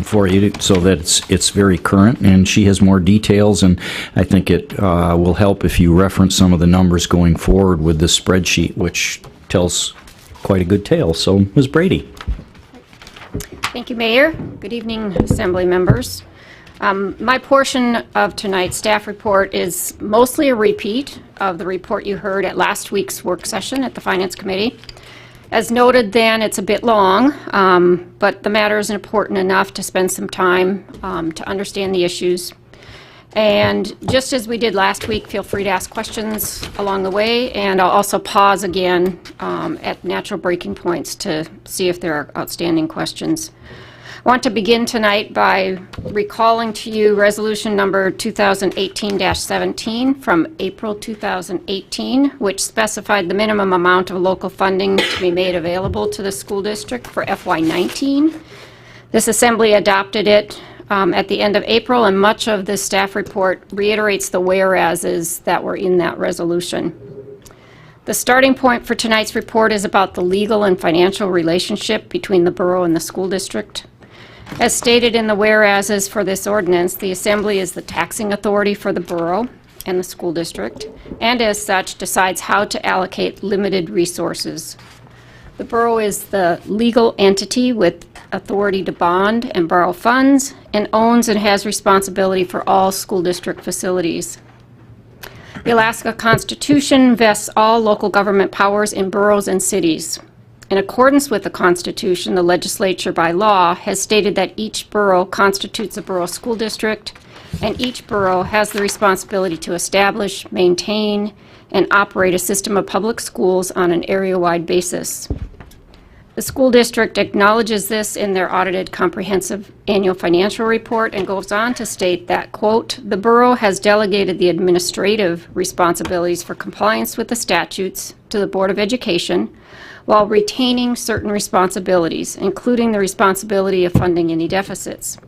for you, so that it's very current, and she has more details, and I think it will help if you reference some of the numbers going forward with this spreadsheet, which tells quite a good tale. So, Ms. Brady. Thank you, Mayor. Good evening, Assembly members. My portion of tonight's staff report is mostly a repeat of the report you heard at last week's work session at the Finance Committee. As noted then, it's a bit long, but the matter is important enough to spend some time to understand the issues. And just as we did last week, feel free to ask questions along the way, and I'll also pause again at natural breaking points to see if there are outstanding questions. I want to begin tonight by recalling to you resolution number 2018-17 from April 2018, which specified the minimum amount of local funding to be made available to the school district for FY19. This assembly adopted it at the end of April, and much of this staff report reiterates the whereases that were in that resolution. The starting point for tonight's report is about the legal and financial relationship between the borough and the school district. As stated in the whereases for this ordinance, the Assembly is the taxing authority for the borough and the school district, and as such decides how to allocate limited resources. The borough is the legal entity with authority to bond and borrow funds, and owns and has responsibility for all school district facilities. The Alaska Constitution vests all local government powers in boroughs and cities. In accordance with the Constitution, the legislature by law has stated that each borough constitutes a borough school district, and each borough has the responsibility to establish, maintain, and operate a system of public schools on an area-wide basis. The school district acknowledges this in their audited comprehensive annual financial report and goes on to state that, quote, the borough has delegated the administrative responsibilities for compliance with the statutes to the Board of Education, while retaining certain responsibilities, including the responsibility of funding any deficits.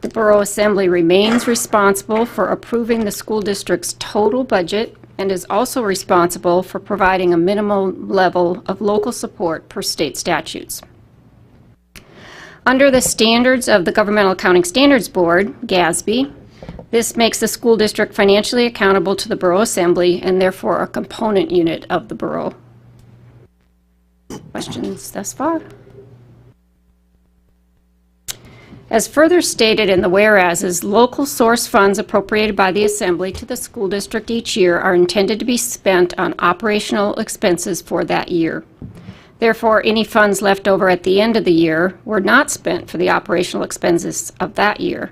The Borough Assembly remains responsible for approving the school district's total budget and is also responsible for providing a minimal level of local support per state statutes. Under the standards of the Governmental Accounting Standards Board, GASB, this makes the school district financially accountable to the Borough Assembly and therefore a component unit of the borough. Questions thus far? As further stated in the whereases, local source funds appropriated by the Assembly to the school district each year are intended to be spent on operational expenses for that year. Therefore, any funds left over at the end of the year were not spent for the operational expenses of that year.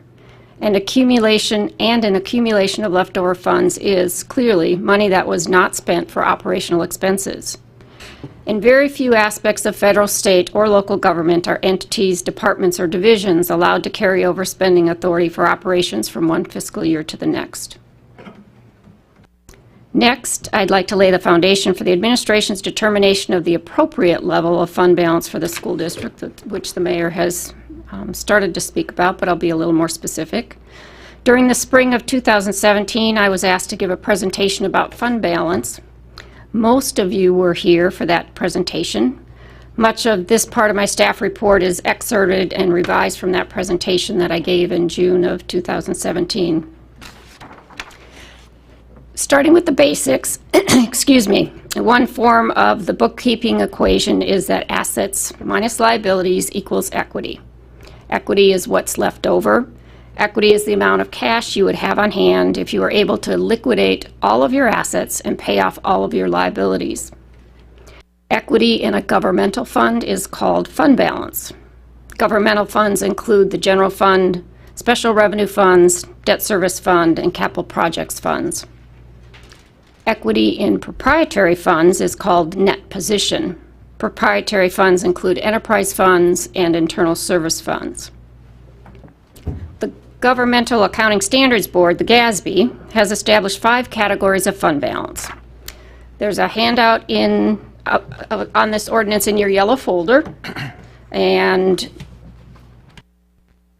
An accumulation of leftover funds is clearly money that was not spent for operational expenses. In very few aspects of federal, state, or local government are entities, departments, or divisions allowed to carry over spending authority for operations from one fiscal year to the next. Next, I'd like to lay the foundation for the administration's determination of the appropriate level of fund balance for the school district, which the mayor has started to speak about, but I'll be a little more specific. During the spring of 2017, I was asked to give a presentation about fund balance. Most of you were here for that presentation. Much of this part of my staff report is excerpted and revised from that presentation that I gave in June of 2017. Starting with the basics, excuse me, one form of the bookkeeping equation is that assets minus liabilities equals equity. Equity is what's left over. Equity is the amount of cash you would have on hand if you were able to liquidate all of your assets and pay off all of your liabilities. Equity in a governmental fund is called fund balance. Governmental funds include the general fund, special revenue funds, debt service fund, and capital projects funds. Equity in proprietary funds is called net position. Proprietary funds include enterprise funds and internal service funds. The Governmental Accounting Standards Board, the GASB, has established 5 categories of fund balance. There's a handout on this ordinance in your yellow folder, and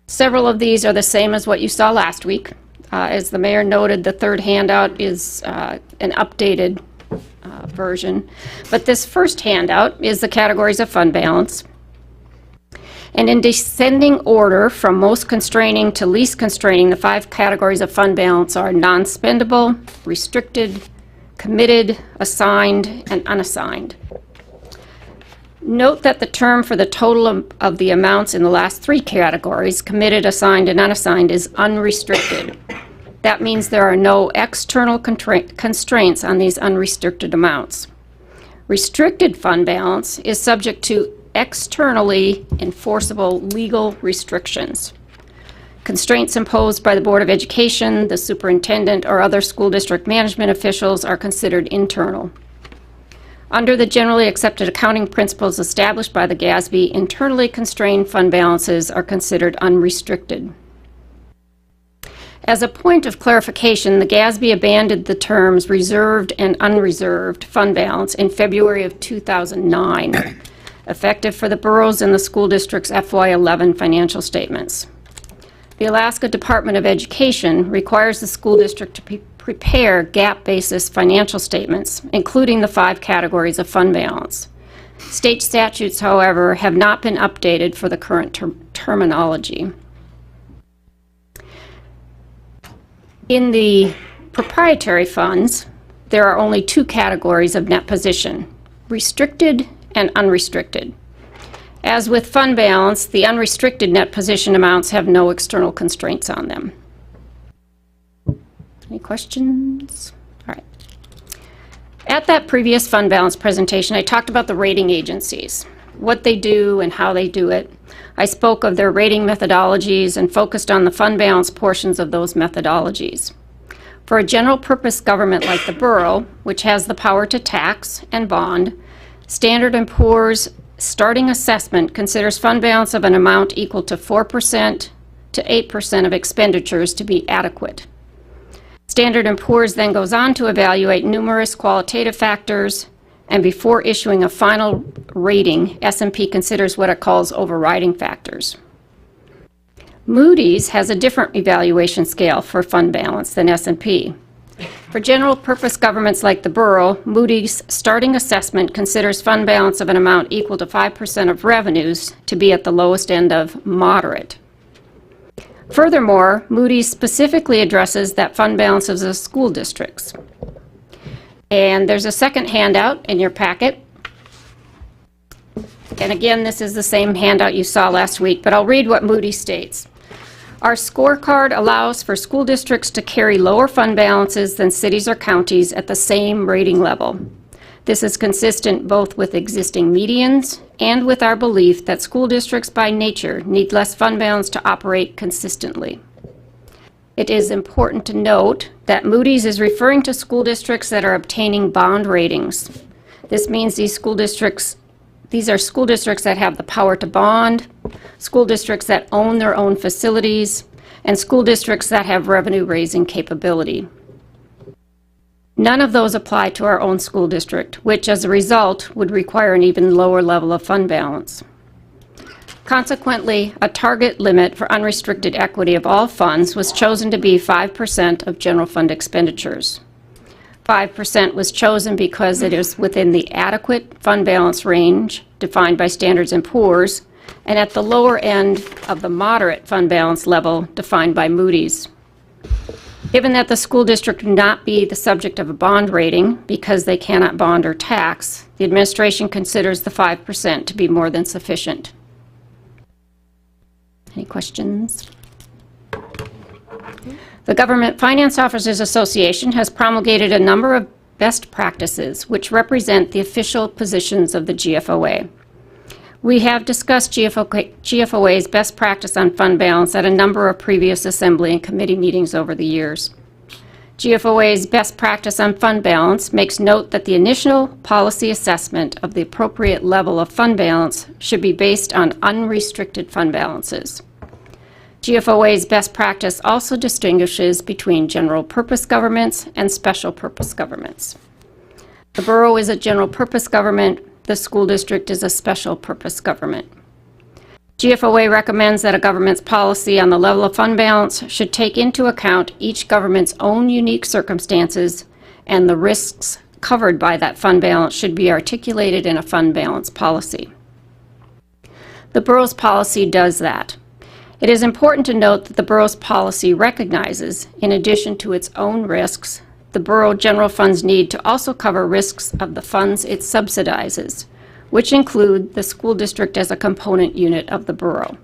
several of these are the same as what you saw last week. As the mayor noted, the third handout is an updated version. But this first handout is the categories of fund balance. And in descending order from most constraining to least constraining, the 5 categories of fund balance are non-spendable, restricted, committed, assigned, and unassigned. Note that the term for the total of the amounts in the last 3 categories, committed, assigned, and unassigned, is unrestricted. That means there are no external constraints on these unrestricted amounts. Restricted fund balance is subject to externally enforceable legal restrictions. Constraints imposed by the Board of Education, the superintendent, or other school district management officials are considered internal. Under the generally accepted accounting principles established by the GASB, internally constrained fund balances are considered unrestricted. As a point of clarification, the GASB abandoned the terms reserved and unreserved fund balance in February of 2009, effective for the boroughs and the school district's FY11 financial statements. The Alaska Department of Education requires the school district to prepare GAAP-basis financial statements, including the 5 categories of fund balance. State statutes, however, have not been updated for the current terminology. In the proprietary funds, there are only 2 categories of net position, restricted and unrestricted. As with fund balance, the unrestricted net position amounts have no external constraints on them. Any questions? All right. At that previous fund balance presentation, I talked about the rating agencies, what they do and how they do it. I spoke of their rating methodologies and focused on the fund balance portions of those methodologies. For a general purpose government like the borough, which has the power to tax and bond, Standard & Poor's starting assessment considers fund balance of an amount equal to 4% to 8% of expenditures to be adequate. Standard & Poor's then goes on to evaluate numerous qualitative factors, and before issuing a final rating, S&P considers what it calls overriding factors. Moody's has a different evaluation scale for fund balance than S&P. For general purpose governments like the borough, Moody's starting assessment considers fund balance of an amount equal to 5% of revenues to be at the lowest end of moderate. Furthermore, Moody's specifically addresses that fund balances of school districts. And there's a second handout in your packet. And again, this is the same handout you saw last week, but I'll read what Moody's states. Our scorecard allows for school districts to carry lower fund balances than cities or counties at the same rating level. This is consistent both with existing medians and with our belief that school districts by nature need less fund balance to operate consistently. It is important to note that Moody's is referring to school districts that are obtaining bond ratings. This means these are school districts that have the power to bond, school districts that own their own facilities, and school districts that have revenue-raising capability. None of those apply to our own school district, which as a result would require an even lower level of fund balance. Consequently, a target limit for unrestricted equity of all funds was chosen to be 5% of general fund expenditures. 5% was chosen because it is within the adequate fund balance range defined by Standard & Poor's and at the lower end of the moderate fund balance level defined by Moody's. Given that the school district would not be the subject of a bond rating because they cannot bond or tax, the administration considers the 5% to be more than sufficient. Any questions? The Government Finance Officers Association has promulgated a number of best practices which represent the official positions of the GFOA. We have discussed GFOA's best practice on fund balance at a number of previous assembly and committee meetings over the years. GFOA's best practice on fund balance makes note that the initial policy assessment of the appropriate level of fund balance should be based on unrestricted fund balances. GFOA's best practice also distinguishes between general purpose governments and special purpose governments. The borough is a general purpose government. The school district is a special purpose government. GFOA recommends that a government's policy on the level of fund balance should take into account each government's own unique circumstances, and the risks covered by that fund balance should be articulated in a fund balance policy. The borough's policy does that. It is important to note that the borough's policy recognizes, in addition to its own risks, the borough general fund's need to also cover risks of the funds it subsidizes, which include the school district as a component unit of the borough.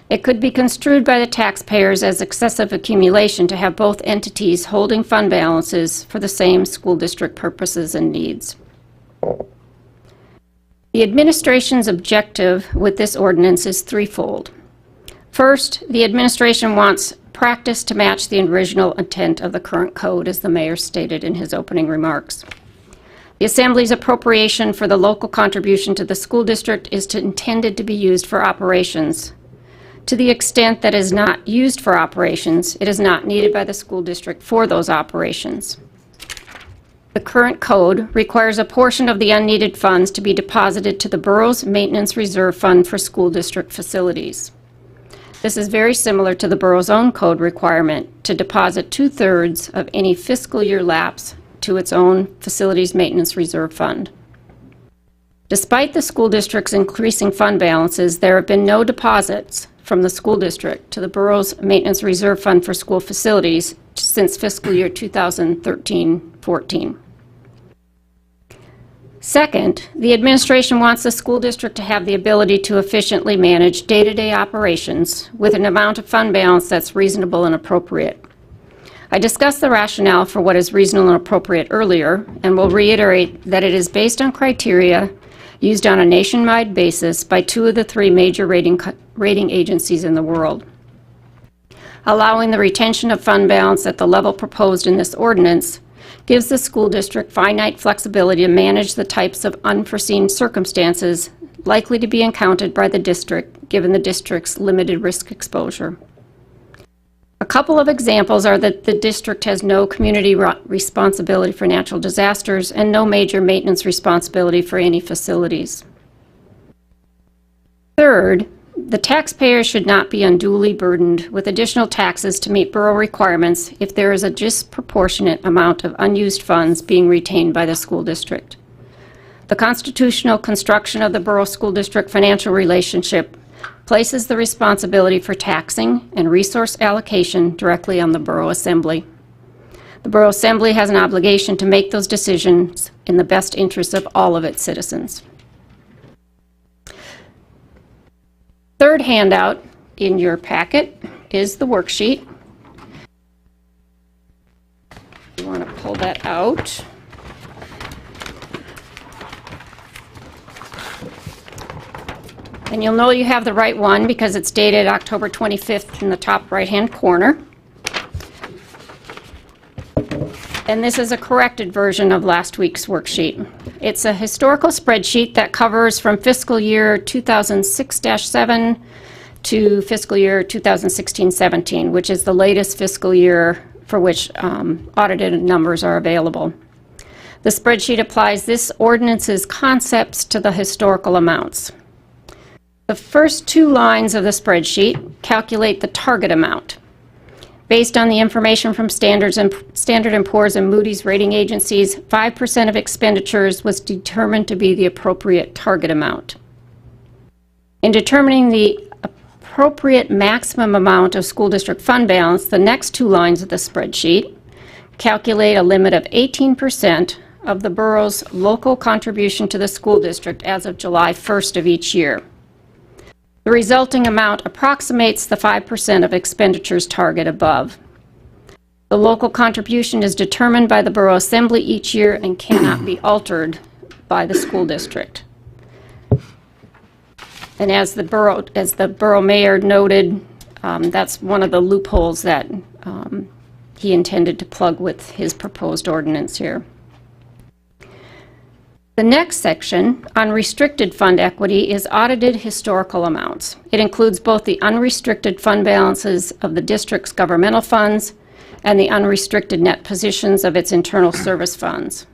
It could be construed by the taxpayers as excessive accumulation to have both entities holding fund balances for the same school district purposes and needs. The administration's objective with this ordinance is threefold. First, the administration wants practice to match the original intent of the current code, as the mayor stated in his opening remarks. The Assembly's appropriation for the local contribution to the school district is intended to be used for operations. To the extent that it is not used for operations, it is not needed by the school district for those operations. The current code requires a portion of the unneeded funds to be deposited to the borough's maintenance reserve fund for school district facilities. This is very similar to the borough's own code requirement to deposit 2/3 of any fiscal year lapse to its own facilities maintenance reserve fund. Despite the school district's increasing fund balances, there have been no deposits from the school district to the borough's maintenance reserve fund for school facilities since fiscal year 2013-14. Second, the administration wants the school district to have the ability to efficiently manage day-to-day operations with an amount of fund balance that's reasonable and appropriate. I discussed the rationale for what is reasonable and appropriate earlier, and will reiterate that it is based on criteria used on a nationwide basis by 2 of the 3 major rating agencies in the world. Allowing the retention of fund balance at the level proposed in this ordinance gives the school district finite flexibility to manage the types of unforeseen circumstances likely to be encountered by the district, given the district's limited risk exposure. A couple of examples are that the district has no community responsibility for natural disasters and no major maintenance responsibility for any facilities. Third, the taxpayer should not be unduly burdened with additional taxes to meet borough requirements if there is a disproportionate amount of unused funds being retained by the school district. The constitutional construction of the borough school district financial relationship places the responsibility for taxing and resource allocation directly on the borough assembly. The borough assembly has an obligation to make those decisions in the best interest of all of its citizens. Third handout in your packet is the worksheet. You want to pull that out. And you'll know you have the right one because it's dated October 25th in the top right-hand corner. And this is a corrected version of last week's worksheet. It's a historical spreadsheet that covers from fiscal year 2006-7 to fiscal year 2016-17, which is the latest fiscal year for which audited numbers are available. The spreadsheet applies this ordinance's concepts to the historical amounts. The first 2 lines of the spreadsheet calculate the target amount. Based on the information from Standard & Poor's and Moody's rating agencies, 5% of expenditures was determined to be the appropriate target amount. In determining the appropriate maximum amount of school district fund balance, the next two lines of the spreadsheet calculate a limit of 18% of the borough's local contribution to the school district as of July 1st of each year. The resulting amount approximates the 5% of expenditures target above. The local contribution is determined by the Borough Assembly each year and cannot be altered by the school district. And as the borough mayor noted, that's one of the loopholes that he intended to plug with his proposed ordinance here. The next section, unrestricted fund equity, is audited historical amounts. It includes both the unrestricted fund balances of the district's governmental funds and the unrestricted net positions of its internal service funds.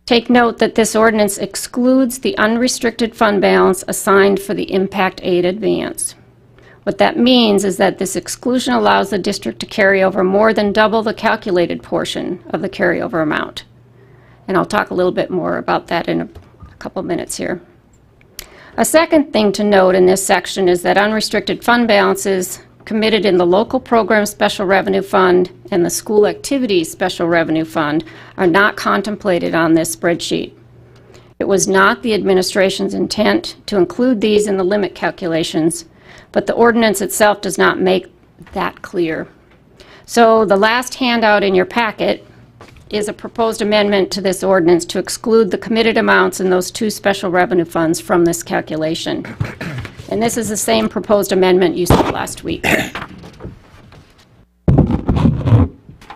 Take note that this ordinance excludes the unrestricted fund balance assigned for the impact aid advance. What that means is that this exclusion allows the district to carry over more than double the calculated portion of the carryover amount. And I'll talk a little bit more about that in a couple minutes here. A second thing to note in this section is that unrestricted fund balances committed in the local program special revenue fund and the school activities special revenue fund are not contemplated on this spreadsheet. It was not the administration's intent to include these in the limit calculations, but the ordinance itself does not make that clear. So the last handout in your packet is a proposed amendment to this ordinance to exclude the committed amounts in those two special revenue funds from this calculation. And this is the same proposed amendment you saw last week.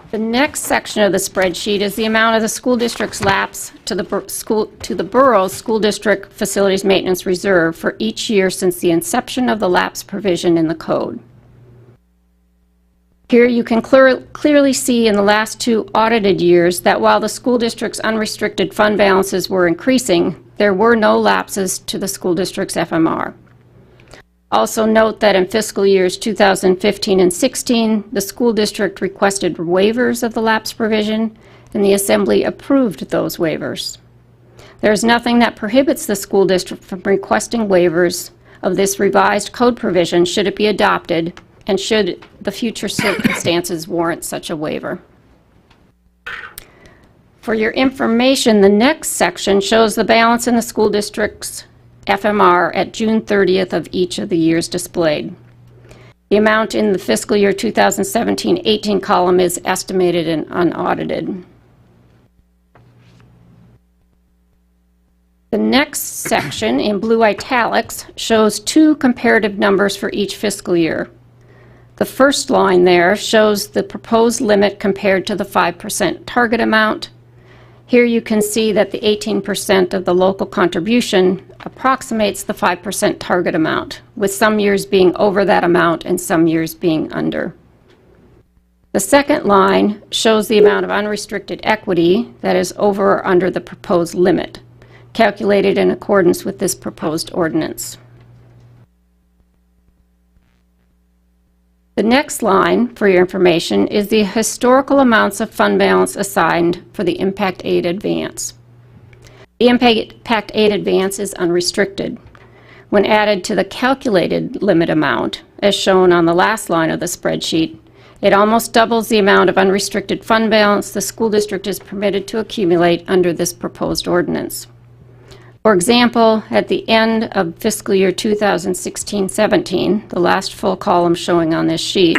The next section of the spreadsheet is the amount of the school district's lapse to the borough's school district facilities maintenance reserve for each year since the inception of the lapse provision in the code. Here you can clearly see in the last two audited years that while the school district's unrestricted fund balances were increasing, there were no lapses to the school district's FMR. Also note that in fiscal years 2015 and 16, the school district requested waivers of the lapse provision, and the Assembly approved those waivers. There is nothing that prohibits the school district from requesting waivers of this revised code provision should it be adopted and should the future circumstances warrant such a waiver. For your information, the next section shows the balance in the school district's FMR at June 30th of each of the years displayed. The amount in the fiscal year 2017-18 column is estimated and unaudited. The next section in blue italics shows two comparative numbers for each fiscal year. The first line there shows the proposed limit compared to the 5% target amount. Here you can see that the 18% of the local contribution approximates the 5% target amount, with some years being over that amount and some years being under. The second line shows the amount of unrestricted equity that is over or under the proposed limit, calculated in accordance with this proposed ordinance. The next line, for your information, is the historical amounts of fund balance assigned for the impact aid advance. The impact aid advance is unrestricted. When added to the calculated limit amount, as shown on the last line of the spreadsheet, it almost doubles the amount of unrestricted fund balance the school district is permitted to accumulate under this proposed ordinance. For example, at the end of fiscal year 2016-17, the last full column showing on this sheet,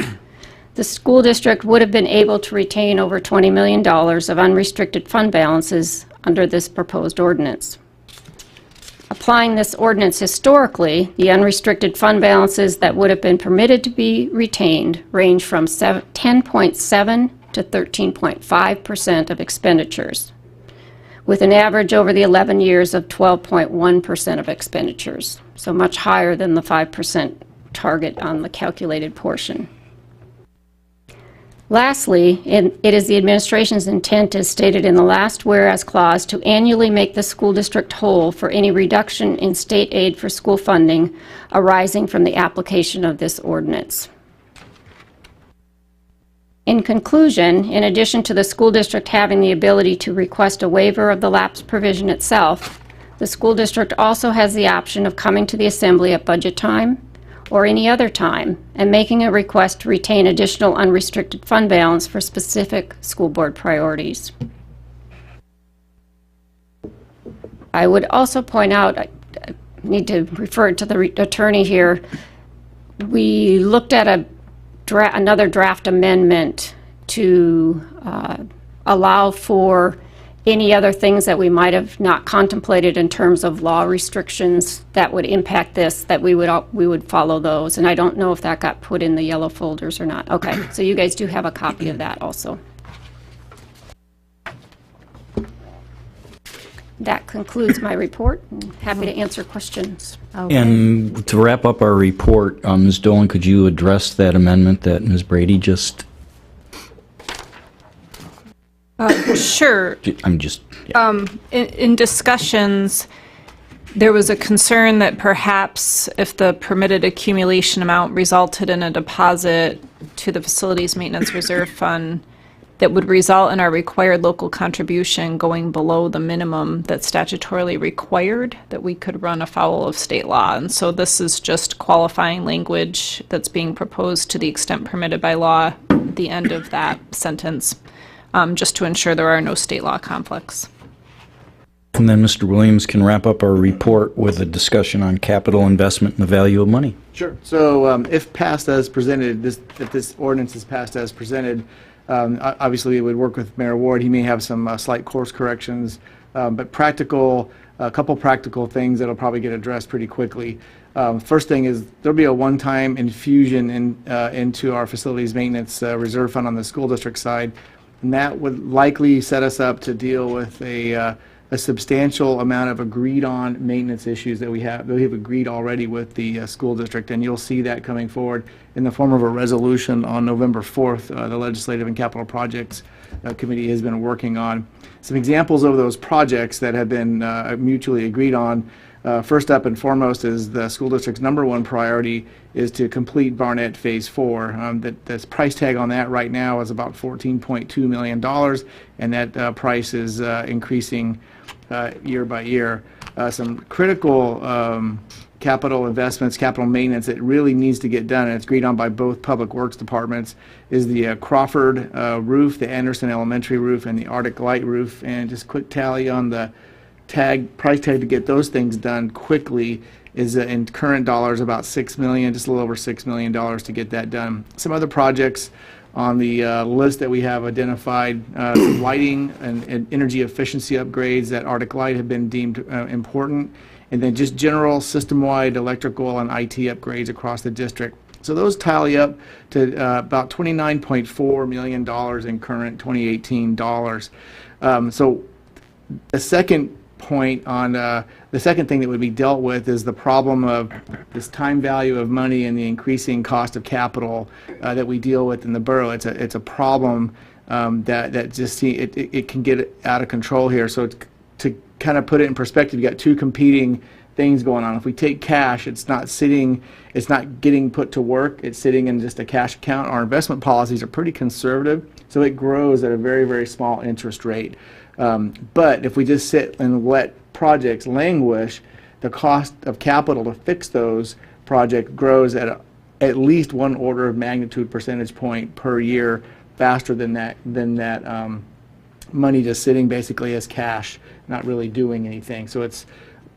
the school district would have been able to retain over $20 million of unrestricted fund balances under this proposed ordinance. Applying this ordinance historically, the unrestricted fund balances that would have been permitted to be retained range from 10.7 to 13.5% of expenditures, with an average over the 11 years of 12.1% of expenditures, so much higher than the 5% target on the calculated portion. Lastly, it is the administration's intent, as stated in the last whereas clause, to annually make the school district whole for any reduction in state aid for school funding arising from the application of this ordinance. In conclusion, in addition to the school district having the ability to request a waiver of the lapse provision itself, the school district also has the option of coming to the Assembly at budget time or any other time, and making a request to retain additional unrestricted fund balance for specific school board priorities. I would also point out, I need to refer to the attorney here, we looked at another draft amendment to allow for any other things that we might have not contemplated in terms of law restrictions that would impact this, that we would follow those. And I don't know if that got put in the yellow folders or not. Okay, so you guys do have a copy of that also. That concludes my report. I'm happy to answer questions. And to wrap up our report, Ms. Dolan, could you address that amendment that Ms. Brady just... Sure. I'm just... In discussions, there was a concern that perhaps if the permitted accumulation amount resulted in a deposit to the Facilities Maintenance Reserve Fund, that would result in our required local contribution going below the minimum that's statutorily required, that we could run afoul of state law. And so this is just qualifying language that's being proposed to the extent permitted by law at the end of that sentence, just to ensure there are no state law conflicts. And then Mr. Williams can wrap up our report with a discussion on capital investment and the value of money. Sure. So if passed as presented, if this ordinance is passed as presented, obviously it would work with Mayor Ward. He may have some slight course corrections, but a couple practical things that'll probably get addressed pretty quickly. First thing is there'll be a one-time infusion into our facilities maintenance reserve fund on the school district side, and that would likely set us up to deal with a substantial amount of agreed-on maintenance issues that we have agreed already with the school district, and you'll see that coming forward in the form of a resolution on November 4th. The Legislative and Capital Projects Committee has been working on some examples of those projects that have been mutually agreed on. First up and foremost is the school district's #1 priority is to complete Barnett Phase 4. The price tag on that right now is about $14.2 million, and that price is increasing year by year. Some critical capital investments, capital maintenance that really needs to get done, and it's agreed on by both public works departments, is the Crawford roof, the Anderson Elementary roof, and the Arctic Light roof. And just quick tally on the price tag to get those things done quickly is in current dollars about $6 million, just a little over $6 million to get that done. Some other projects on the list that we have identified, some lighting and energy efficiency upgrades that Arctic Light have been deemed important, and then just general system-wide electrical and IT upgrades across the district. So those tally up to about $29.4 million in current 2018 dollars. So the second point on the second thing that would be dealt with is the problem of this time value of money and the increasing cost of capital that we deal with in the borough. It's a problem that just it can get out of control here. So to kind of put it in perspective, you got two competing things going on. If we take cash, it's not getting put to work. It's sitting in just a cash account. Our investment policies are pretty conservative, so it grows at a very, very small interest rate. But if we just sit and let projects languish, the cost of capital to fix those projects grows at least one order of magnitude percentage point per year faster than that money just sitting basically as cash, not really doing anything. So it's,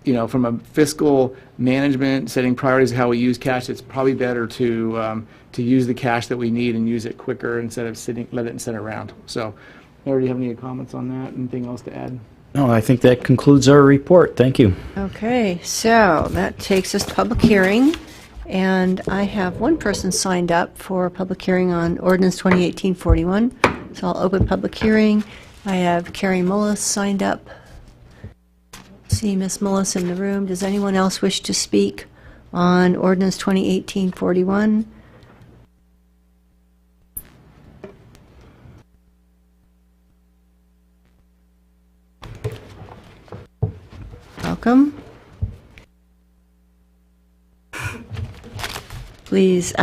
from a fiscal management, setting priorities of how we use cash, it's probably better to use the cash that we need and use it quicker instead of let it sit around. So, Mayor, do you have any comments on that? Anything else to add? No, I think that concludes our report. Thank you. Okay, so that takes us to public hearing, and I have one person signed up for a public hearing on Ordinance 2018-41, so I'll open public hearing. I have Carrie Mullis signed up. See Ms. Mullis in the room. Does anyone else wish to speak on Ordinance 2018-41? Welcome. Please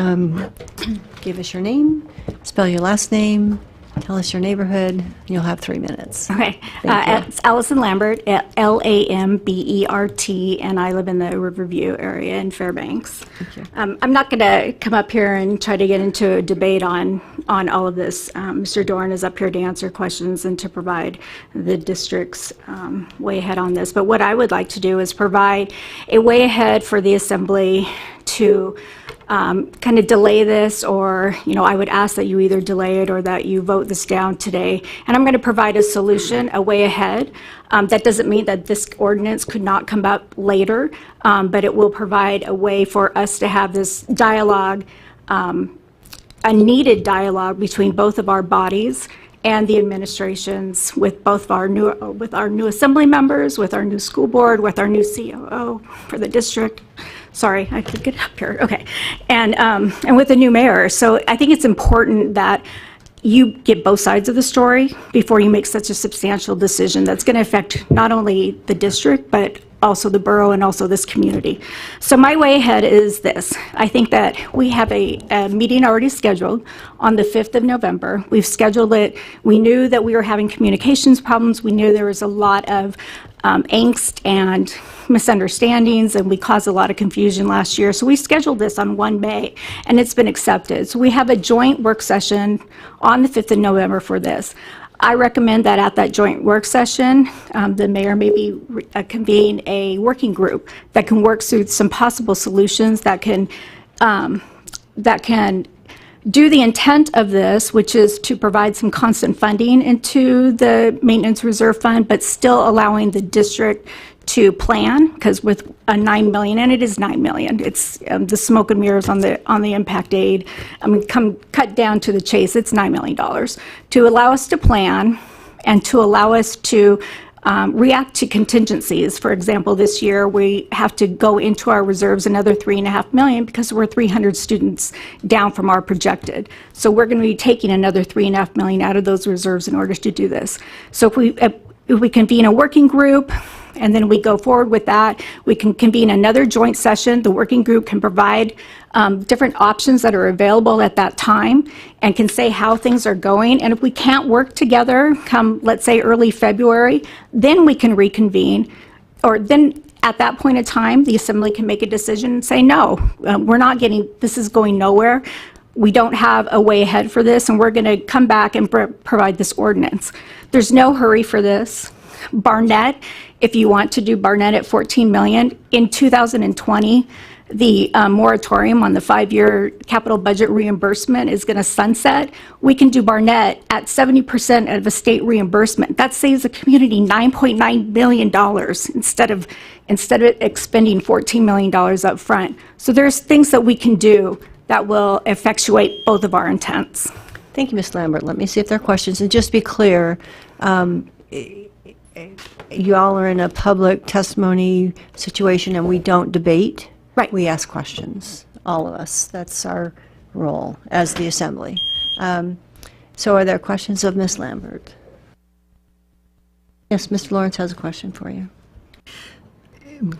give us your name, spell your last name, Tell us your neighborhood, and you'll have 3 minutes. Okay. Thank you. It's Allison Lambert, Lambert, and I live in the Riverview area in Fairbanks. I'm not going to come up here and try to get into a debate on all of this. Mr. Dorn is up here to answer questions and to provide the district's way ahead on this. But what I would like to do is provide a way ahead for the Assembly to kind of delay this, or, I would ask that you either delay it or that you vote this down today. And I'm going to provide a solution, a way ahead. That doesn't mean that this ordinance could not come up later, but it will provide a way for us to have this dialogue, a needed dialogue between both of our bodies and the administrations, with both our new Assembly members, with our new school board, with our new COO for the district. Sorry, I could get up here. Okay, and with the new mayor. So I think it's important that you get both sides of the story before you make such a substantial decision that's going to affect not only the district, but also the borough and also this community. So my way ahead is this. I think that we have a meeting already scheduled on the 5th of November. We've scheduled it. We knew that we were having communications problems. We knew there was a lot of angst and misunderstandings, and we caused a lot of confusion last year. So we scheduled this on 1 May, and it's been accepted. So we have a joint work session on the 5th of November for this. I recommend that at that joint work session, the mayor maybe convene a working group that can work through some possible solutions that can do the intent of this, which is to provide some constant funding into the maintenance reserve fund, but still allowing the district to plan, because with a $9 million, and it is $9 million, it's the smoke and mirrors on the impact aid. I mean, cut down to the chase, it's $9 million to allow us to plan and to allow us to react to contingencies. For example, this year we have to go into our reserves another $3.5 million because we're 300 students down from our projected. So we're going to be taking another $3.5 million out of those reserves in order to do this. So if we convene a working group, and then we go forward with that, we can convene another joint session. The working group can provide different options that are available at that time and can say how things are going. And if we can't work together come, let's say, early February, then we can reconvene. Or then at that point in time, the Assembly can make a decision and say, no, this is going nowhere. We don't have a way ahead for this, and we're going to come back and provide this ordinance. There's no hurry for this. Barnett, if you want to do Barnett at $14 million, in 2020, the moratorium on the 5-year capital budget reimbursement is going to sunset. We can do Barnett at 70% of a state reimbursement. That saves the community $9.9 million instead of expending $14 million up front. So there's things that we can do that will effectuate both of our intents. Thank you, Ms. Lambert. Let me see if there are questions. And just be clear, you all are in a public testimony situation and we don't debate. Right. We ask questions, all of us. That's our role as the Assembly. So are there questions of Ms. Lambert? Yes, Mr. Lawrence has a question for you.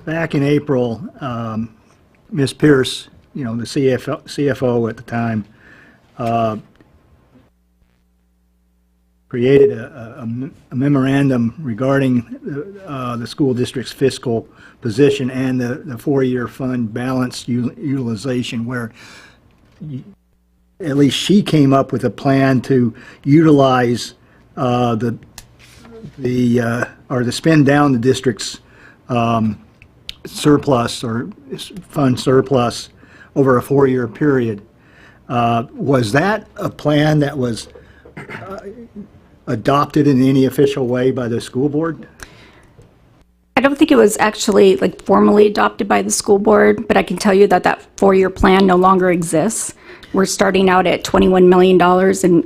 Back in April, Ms. Pierce, the CFO at the time, created a memorandum regarding the school district's fiscal position and the 4-year fund balance utilization, where at least she came up with a plan to utilize the spend down the district's surplus or fund surplus over a 4-year period. Was that a plan that was adopted in any official way by the school board? I don't think it was actually formally adopted by the school board, but I can tell you that that 4-year plan no longer exists. We're starting out at $21 million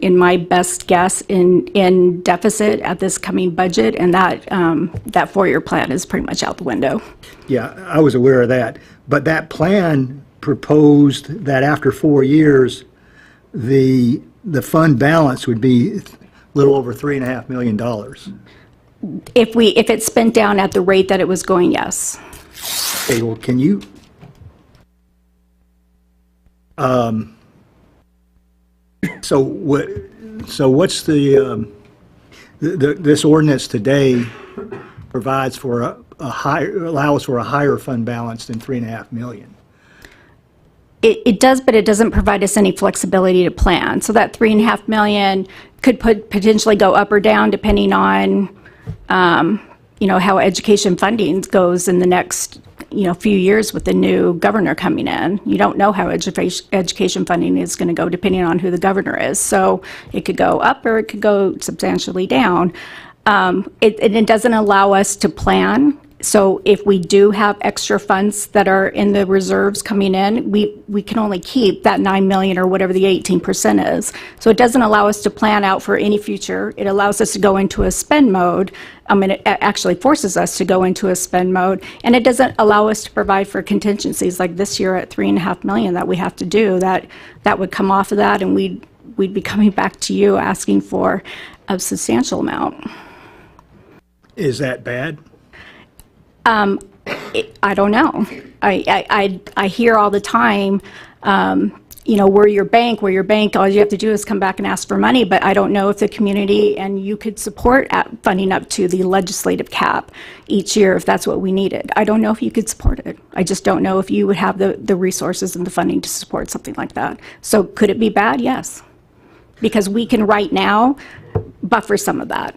in my best guess in deficit at this coming budget, and that 4-year plan is pretty much out the window. Yeah, I was aware of that. But that plan proposed that after 4 years, the fund balance would be a little over $3.5 million. If it's spent down at the rate that it was going, yes. Okay, well, can you so what So what's this ordinance today provides for allows for a higher fund balance than 3.5 million? It does, but it doesn't provide us any flexibility to plan. So that 3.5 million could potentially go up or down depending on, how education funding goes in the next, few years with the new governor coming in. You don't know how education funding is going to go depending on who the governor is. So it could go up or it could go substantially down. It doesn't allow us to plan. So if we do have extra funds that are in the reserves coming in, we can only keep that 9 million or whatever the 18% is. So it doesn't allow us to plan out for any future. It allows us to go into a spend mode. It actually forces us to go into a spend mode, and it doesn't allow us to provide for contingencies like this year at 3.5 million that we have to do. That would come off of that, and we'd be coming back to you asking for a substantial amount. Is that bad? I don't know. I hear all the time, we're your bank, all you have to do is come back and ask for money, but I don't know if the community and you could support funding up to the legislative cap each year if that's what we needed. I don't know if you could support it. I just don't know if you would have the resources and the funding to support something like that. So could it be bad? Yes. Because we can right now buffer some of that.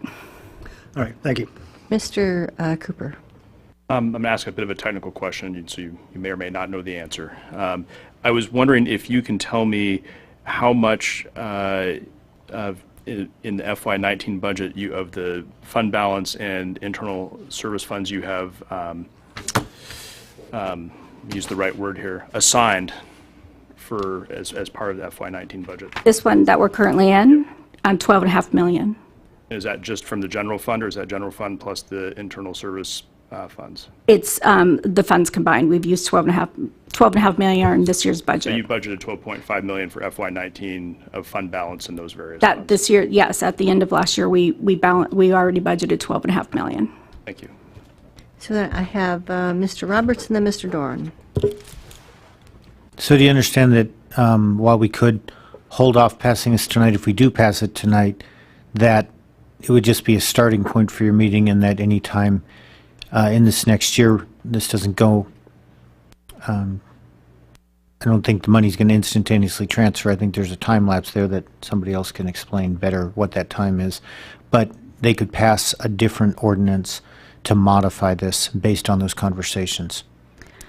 All right, thank you. Mr. Cooper. I'm going to ask a bit of a technical question, so you may or may not know the answer. I was wondering if you can tell me how much in the FY19 budget of the fund balance and internal service funds you have, use the right word here, assigned for as part of the FY19 budget. This one that we're currently in, 12.5 million. Is that just from the general fund, or is that general fund plus the internal service funds? It's the funds combined. We've used 12.5 million in this year's budget. So you budgeted 12.5 million for FY19 of fund balance in those various funds. This year, yes. At the end of last year, we already budgeted 12.5 million. Thank you. So then I have Mr. Roberts and then Mr. Dorn. So do you understand that while we could hold off passing this tonight, if we do pass it tonight, that it would just be a starting point for your meeting, and that any time in this next year, this doesn't go, I don't think the money's going to instantaneously transfer. I think there's a time lapse there that somebody else can explain better what that time is. But they could pass a different ordinance to modify this based on those conversations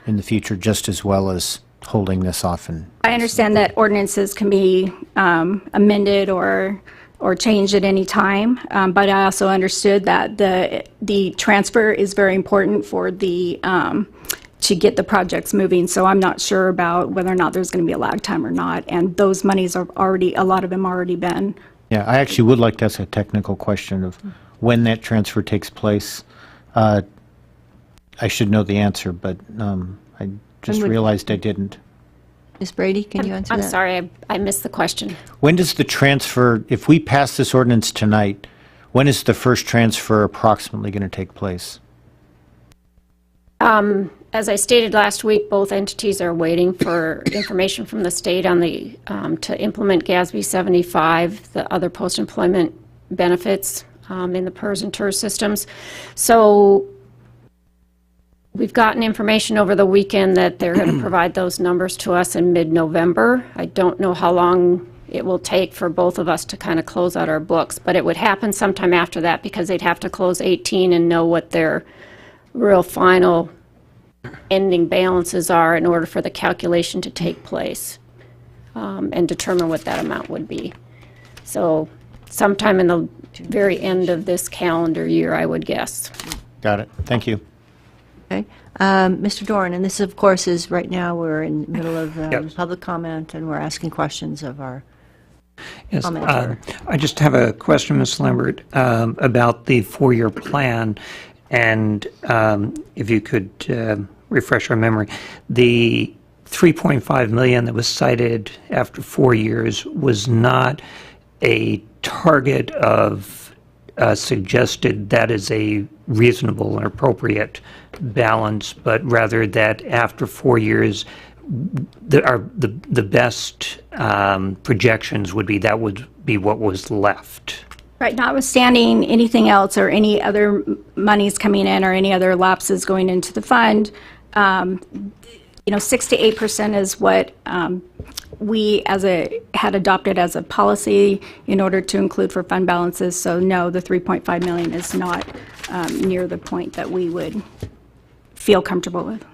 in the future, just as well as holding this off. I understand that ordinances can be amended or changed at any time, but I also understood that the transfer is very important for the to get the projects moving. So I'm not sure about whether or not there's going to be a lag time or not. And those monies are already, a lot of them already been. Yeah, I actually would like to ask a technical question of when that transfer takes place. I should know the answer, but I just realized I didn't. Ms. Brady, can you answer that? I'm sorry, I missed the question. When does the transfer, if we pass this ordinance tonight, when is the first transfer approximately going to take place? As I stated last week, both entities are waiting for information from the state on the to implement GASB 75, the other post-employment benefits in the PERS and TERS systems. So we've gotten information over the weekend that they're going to provide those numbers to us in mid-November. I don't know how long it will take for both of us to kind of close out our books, but it would happen sometime after that because they'd have to close 18 and know what their real final ending balances are in order for the calculation to take place and determine what that amount would be. So sometime in the very end of this calendar year, I would guess. Got it. Thank you. Okay. Mr. Dorn, and this, of course, is right now we're in the middle of public comment, and we're asking questions of our commenter. I just have a question, Ms. Lambert, about the four-year plan, and if you could refresh our memory. The $3.5 million that was cited after 4 years was not a target of suggested that is a reasonable and appropriate balance, but rather that after 4 years the best projections would be that would be what was left. Right, notwithstanding anything else or any other monies coming in or any other lapses going into the fund, 6 to 8% is what we had adopted as a policy in order to include for fund balances. So no, the 3.5 million is not near the point that we would feel comfortable with.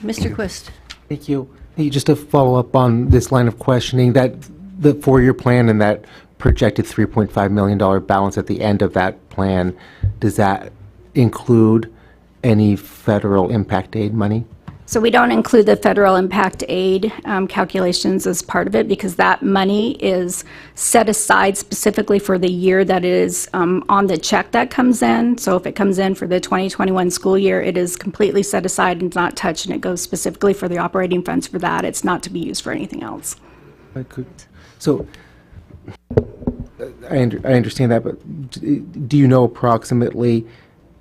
Mr. Quist. Thank you. Hey, just to follow up on this line of questioning, that the four-year plan and that projected $3.5 million balance at the end of that plan, does that include any federal impact aid money? So we don't include the federal impact aid calculations as part of it because that money is set aside specifically for the year that is on the check that comes in. So if it comes in for the 2021 school year, it is completely set aside and not touched, and it goes specifically for the operating funds for that. It's not to be used for anything else. So I understand that, but do you know approximately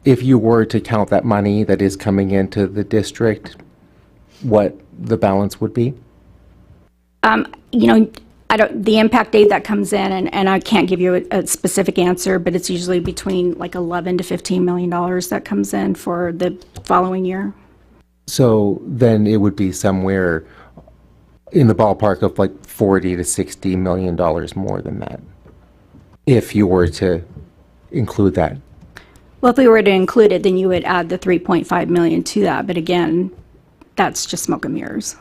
if you were to count that money that is coming into the district, what the balance would be? The impact aid that comes in, and I can't give you a specific answer, but it's usually between like $11 to $15 million that comes in for the following year. So then it would be somewhere in the ballpark of like $40 to $60 million more than that, if you were to include that. Well, if we were to include it, then you would add the 3.5 million to that. But again, that's just smoke and mirrors.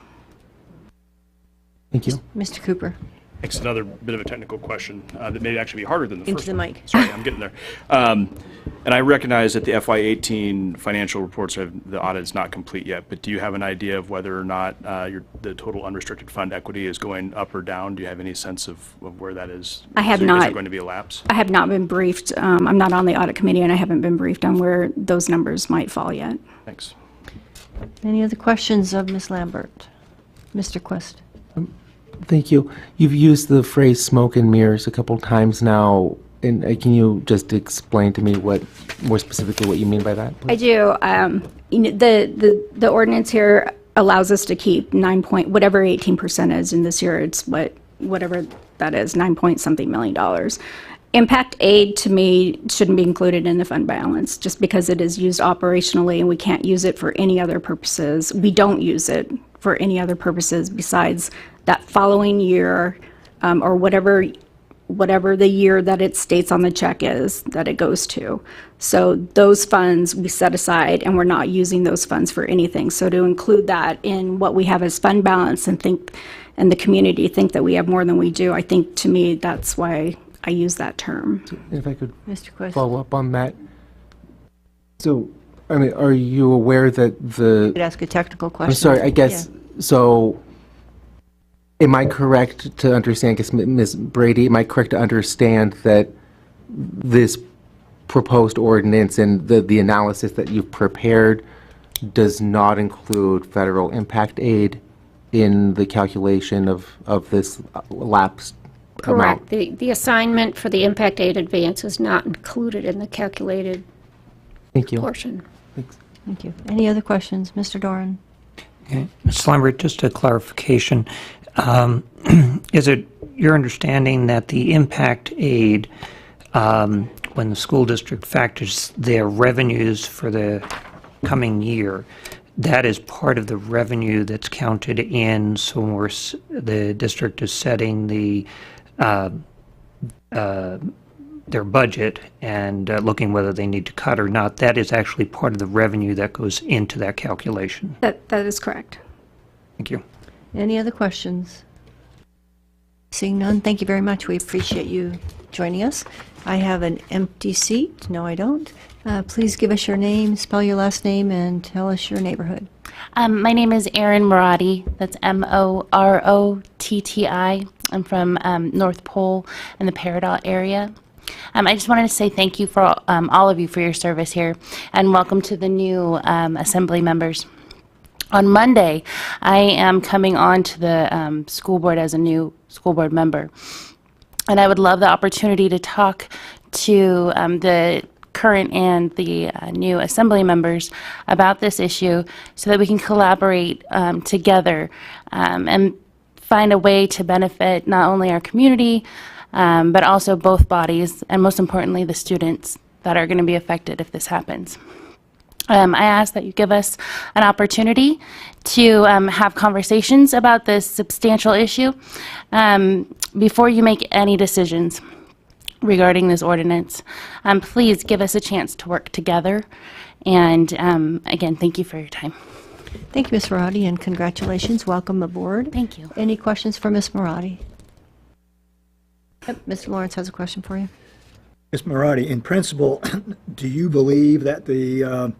Thank you. Mr. Cooper. Thanks. Another bit of a technical question that may actually be harder than the Into first the one. mic. Sorry, I'm getting there. And I recognize that the FY18 financial reports the audit is not complete yet, but do you have an idea of whether or not the total unrestricted fund equity is going up or down? Do you have any sense of where that is? I have Is not. there going to be a lapse? I have not been briefed. I'm not on the audit committee, and I haven't been briefed on where those numbers might fall yet. Thanks. Any other questions of Ms. Lambert? Mr. Quist. Thank you. You've used the phrase smoke and mirrors a couple times now. And can you just explain to me more specifically what you mean by that, please? I do. The ordinance here allows us to keep whatever 18% is, and this year it's whatever that is, 9 million dollars. Impact aid to me shouldn't be included in the fund balance just because it is used operationally and we can't use it for any other purposes. We don't use it for any other purposes besides that following year or whatever the year that it states on the check is that it goes to. So those funds we set aside and we're not using those funds for anything. So to include that in what we have as fund balance and the community think that we have more than we do, I think to me that's why I use that term. If I could Mr. Quist. follow up on that. So, I mean, are you aware that You could ask a technical question. I'm sorry, I guess, so am I correct to understand, I guess, Ms. Brady, am I correct to understand that this proposed ordinance and the analysis that you've prepared does not include federal impact aid in the calculation of this lapsed amount? Correct. The assignment for the impact aid advance is not included in the calculated Thank you. portion. Thanks. Thank you. Any other questions? Mr. Doran? Okay. Ms. Lambert, just a clarification. Is it your understanding that the impact aid, when the school district factors their revenues for the coming year, that is part of the revenue that's counted in, so when the district is setting their budget and looking whether they need to cut or not, that is actually part of the revenue that goes into that calculation? That is correct. Thank you. Any other questions? Seeing none, thank you very much. We appreciate you joining us. I have an empty seat. No, I don't. Please give us your name, spell your last name, and tell us your neighborhood. My name is Erin Morotti. That's Morotti. I'm from North Pole in the Peridot area. I just wanted to say thank you for all of you for your service here, and welcome to the new assembly members. On Monday, I am coming on to the school board as a new school board member, and I would love the opportunity to talk to the current and the new assembly members about this issue so that we can collaborate together and find a way to benefit not only our community, but also both bodies, and most importantly, the students that are going to be affected if this happens. I ask that you give us an opportunity to have conversations about this substantial issue before you make any decisions regarding this ordinance. Please give us a chance to work together. And again, thank you for your time. Thank you, Ms. Marati, and congratulations. Welcome aboard. Thank you. Any questions for Ms. Marati? Yep, Mr. Lawrence has a question for you. Ms. Marati, in principle, do you believe that the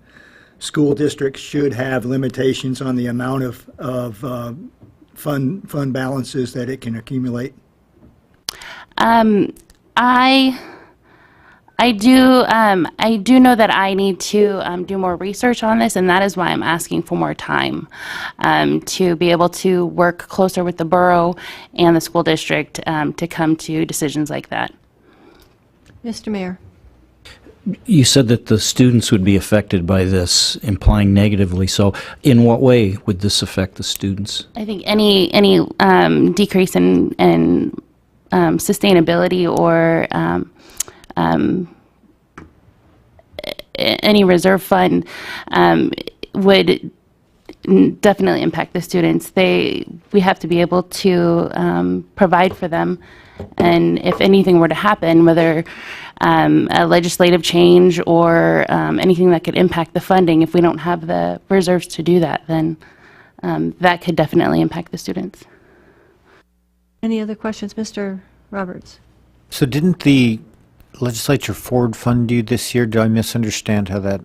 school district should have limitations on the amount of fund balances that it can accumulate? I do know that I need to do more research on this, and that is why I'm asking for more time to be able to work closer with the borough and the school district to come to decisions like that. Mr. Mayor. You said that the students would be affected by this, implying negatively. So in what way would this affect the students? I think any decrease in sustainability or any reserve fund would definitely impact the students. We have to be able to provide for them, and if anything were to happen, whether a legislative change or anything that could impact the funding, if we don't have the reserves to do that, then that could definitely impact the students. Any other questions, Mr. Roberts? So didn't the legislature forward fund you this year? Do I misunderstand how that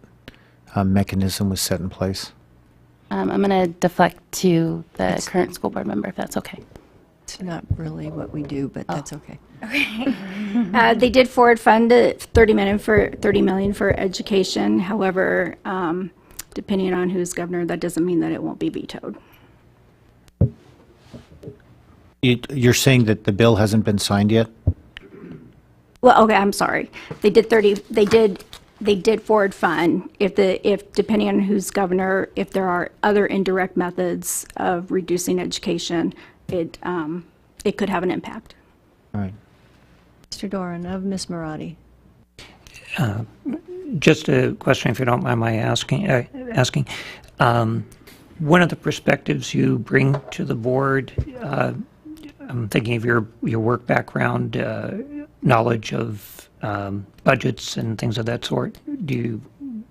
mechanism was set in place? I'm going to deflect to the current school board member, if that's okay. It's not really what we do, but that's okay. Okay. They did forward fund $30 million for education. However, depending on who's governor, that doesn't mean that it won't be vetoed. You're saying that the bill hasn't been signed yet? Well, okay, I'm sorry. They did forward fund if depending on who's governor, if there are other indirect methods of reducing education, it could have an impact. All right. Mr. Doran of Ms. Marati. Just a question, if you don't mind my asking. One of the perspectives you bring to the board, I'm thinking of your work background, knowledge of budgets and things of that sort.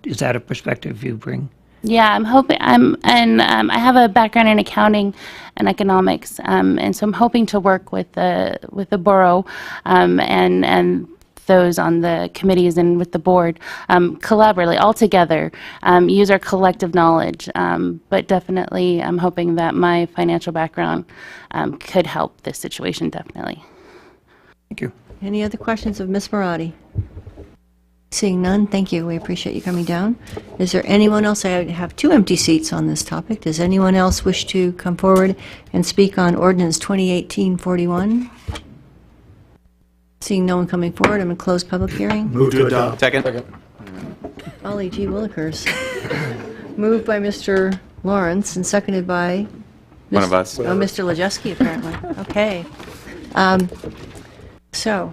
Is that a perspective you bring? Yeah, I'm hoping I have a background in accounting and economics, and so I'm hoping to work with the borough and those on the committees and with the board, collaboratively, all together, use our collective knowledge. But definitely, I'm hoping that my financial background could help this situation, definitely. Thank you. Any other questions of Ms. Marati? Seeing none, thank you. We appreciate you coming down. Is there anyone else? I have 2 empty seats on this topic. Does anyone else wish to come forward and speak on Ordinance 2018-41? Seeing no one coming forward, I'm going to close public hearing. Move to adopt. Second. Ollie G. Willikers. Moved by Mr. Lawrence and seconded by One of us. Oh, Mr. Lejeski, apparently. Okay. So,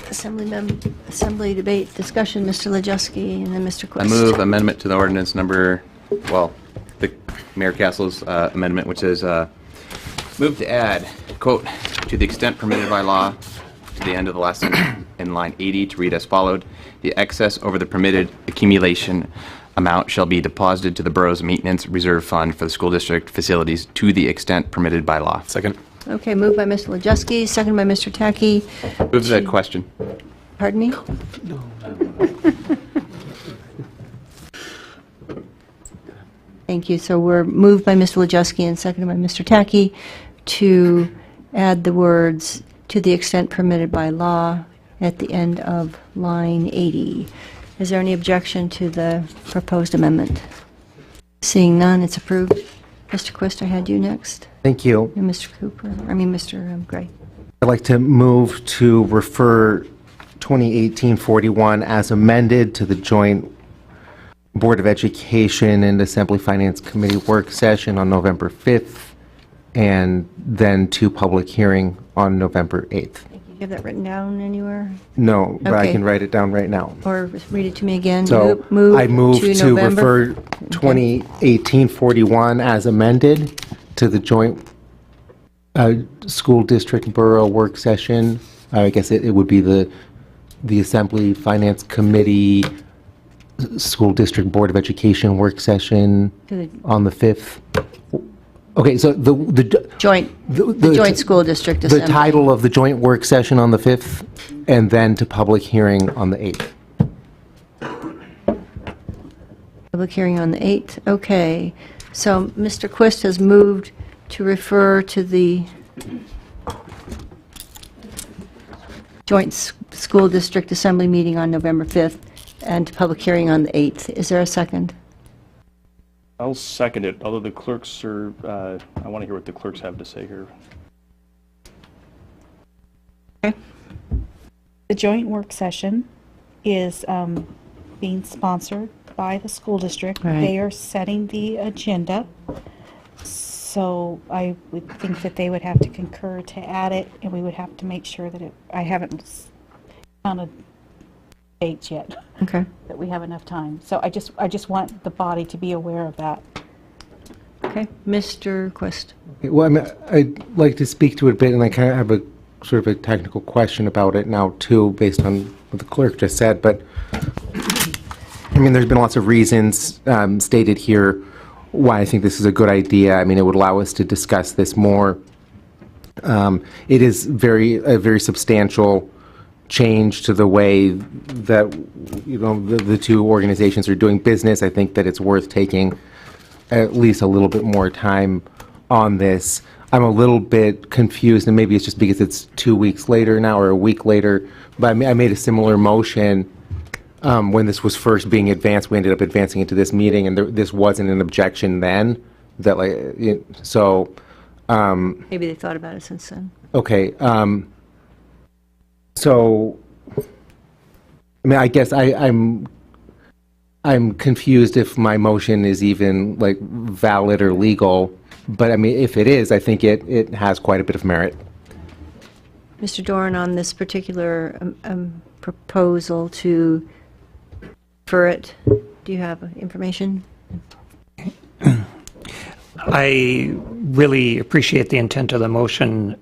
Assembly debate discussion, Mr. Lejeski, and then Mr. Quist. I move amendment to the ordinance number, the Mayor Castle's amendment, which is move to add, quote, to the extent permitted by law, to the end of the last sentence in line 80 to read as followed. The excess over the permitted accumulation amount shall be deposited to the borough's maintenance reserve fund for the school district facilities to the extent permitted by law. Second. Okay, moved by Mr. Lejeski, seconded by Mr. Tacky. Move that question. Pardon me? No. Thank you. So we're moved by Mr. Lejeski and seconded by Mr. Tacky to add the words "to the extent permitted by law" at the end of line 80. Is there any objection to the proposed amendment? Seeing none, it's approved. Mr. Quist, I had you next. Thank you. And Mr. Cooper, Mr. Gray. I'd like to move to refer 2018-41 as amended to the joint Board of Education and Assembly Finance Committee work session on November 5th, and then to public hearing on November 8th. Do you have that written down anywhere? No, but I Okay. can write it down right now. Or read it to me again? So You I move to November? refer 2018-41 as amended to the joint school district borough work session. I guess it would be the Assembly Finance Committee School District Board of Education work session on the 5th. Okay, so the Joint, the joint school district the assembly. title of the joint work session on the 5th, and then to public hearing on the 8th. Public hearing on the 8th, okay. So Mr. Quist has moved to refer to the joint school district assembly meeting on November 5th and to public hearing on the 8th. Is there a second? I'll second it, although the clerks are, I want to hear what the clerks have to say here. The joint work session is being sponsored by the school district. Right. They are setting the agenda. So I would think that they would have to concur to add it, and we would have to make sure that I haven't counted dates yet. Okay. That we have enough time. So I just want the body to be aware of that. Okay, Mr. Quist. Well, I mean, I'd like to speak to it a bit, and I kind of have a sort of a technical question about it now, too, based on what the clerk just said. But, I mean, there's been lots of reasons stated here why I think this is a good idea. I mean, it would allow us to discuss this more. It is a very substantial change to the way that, you know, the two organizations are doing business. I think that it's worth taking at least a little bit more time on this. I'm a little bit confused, and maybe it's just because it's 2 weeks later now or a week later, but I made a similar motion when this was first being advanced. We ended up advancing it to this meeting, and this wasn't an objection then. That Maybe they thought about it since then. Okay. So, I mean, I guess I'm confused if my motion is even like valid or legal. But I mean, if it is, I think it has quite a bit of merit. Mr. Dorn, on this particular proposal to refer it, do you have information? I really appreciate the intent of the motion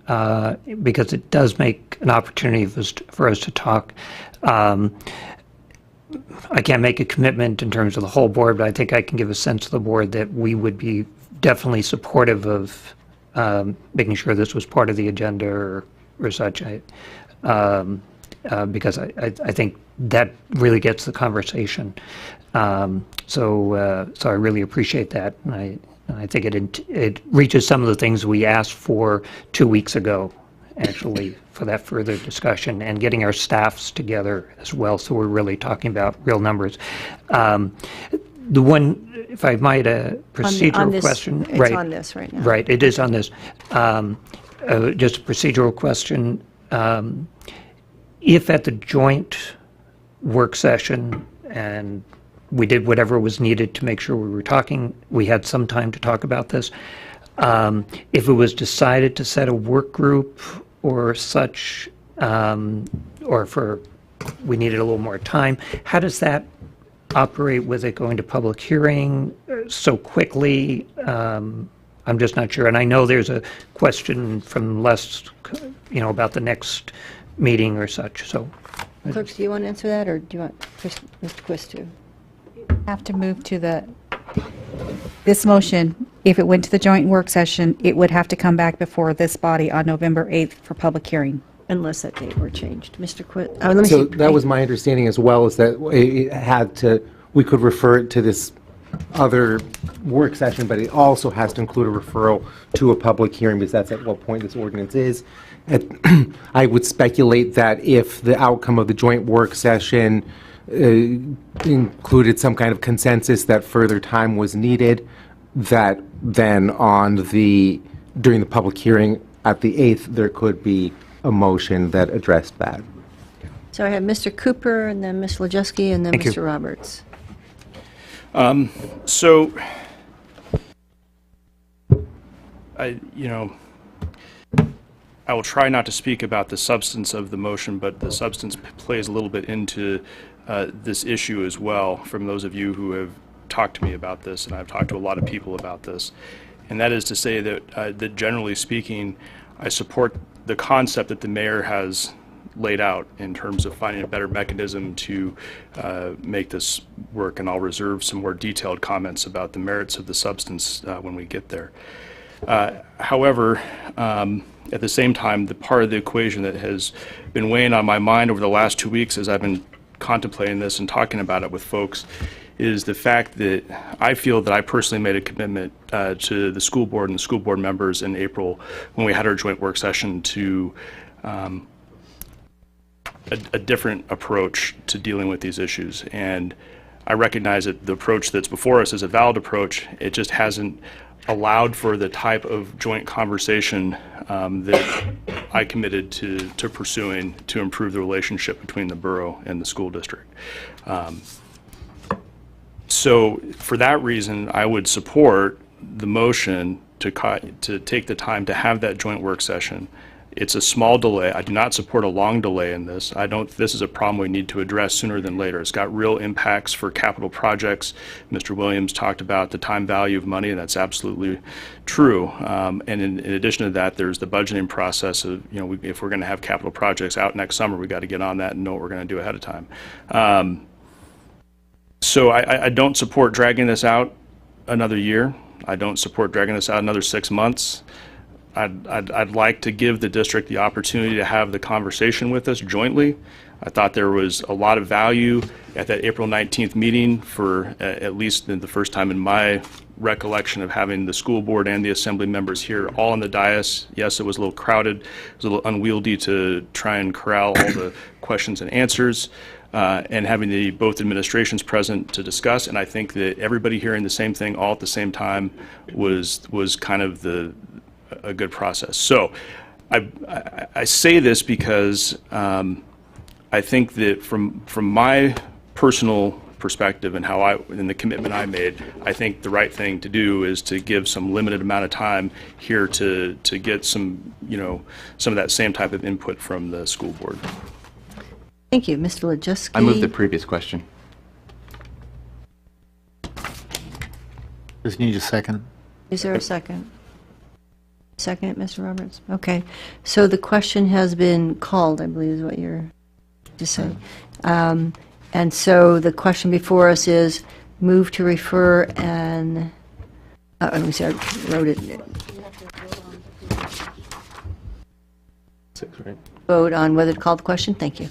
because it does make an opportunity for us to talk. I can't make a commitment in terms of the whole board, but I think I can give a sense to the board that we would be definitely supportive of making sure this was part of the agenda or such. Because I think that really gets the conversation. So I really appreciate that, and I think it reaches some of the things we asked for 2 weeks ago, actually, for that further discussion and getting our staffs together as well. So we're really talking about real numbers. The one, if I might, a procedural question. It's on this right now. Right, it is on this. Just a procedural question. If at the joint work session, and we did whatever was needed to make sure we had some time to talk about this, if it was decided to set a work group or such, or we needed a little more time, how does that operate? Was it going to public hearing so quickly? I'm just not sure. And I know there's a question from Les, about the next meeting or such. So, Clerks, do you want to answer that, or do you want Mr. Quist to? Have to move to this motion. If it went to the joint work session, it would have to come back before this body on November 8th for public hearing. Unless that date were changed. Mr. Quist? So that was my understanding as well, is that we could refer it to this other work session, but it also has to include a referral to a public hearing, because that's at what point this ordinance is. I would speculate that if the outcome of the joint work session included some kind of consensus that further time was needed, that then during the public hearing at the 8th, there could be a motion that addressed that. So I have Mr. Cooper, and then Ms. Wojcicki, and then Thank you. Mr. Roberts. So, I will try not to speak about the substance of the motion, but the substance plays a little bit into this issue as well, from those of you who have talked to me about this, and I've talked to a lot of people about this. And that is to say that generally speaking, I support the concept that the mayor has laid out in terms of finding a better mechanism to make this work, and I'll reserve some more detailed comments about the merits of the substance when we get there. However, at the same time, the part of the equation that has been weighing on my mind over the last 2 weeks as I've been contemplating this and talking about it with folks is the fact that I feel that I personally made a commitment to the school board and the school board members in April when we had our joint work session to a different approach to dealing with these issues. And I recognize that the approach that's before us is a valid approach. It just hasn't allowed for the type of joint conversation that I committed to pursuing to improve the relationship between the borough and the school district. So for that reason, I would support the motion to take the time to have that joint work session. It's a small delay. I do not support a long delay in this. This is a problem we need to address sooner than later. It's got real impacts for capital projects. Mr. Williams talked about the time value of money, and that's absolutely true. And in addition to that, there's the budgeting process of, if we're going to have capital projects out next summer, we got to get on that and know what we're going to do ahead of time. So I don't support dragging this out another year. I don't support dragging this out another 6 months. I'd like to give the district the opportunity to have the conversation with us jointly. I thought there was a lot of value at that April 19th meeting for at least the first time in my recollection of having the school board and the assembly members here all on the dais. Yes, it was a little crowded. It was a little unwieldy to try and corral all the questions and answers. And having both administrations present to discuss, and I think that everybody hearing the same thing all at the same time was kind of a good process. So I say this because I think that from my personal perspective and and the commitment I made, I think the right thing to do is to give some limited amount of time here to get some of that same type of input from the school board. Thank you. Mr. Wojcicki. I move the previous question. Just need a second. Is there a second? Second, Mr. Roberts? Okay. So the question has been called, I believe is what you're to say. And so the question before us is move to refer and, let me see, I wrote it. Vote on whether to call the question. Thank you.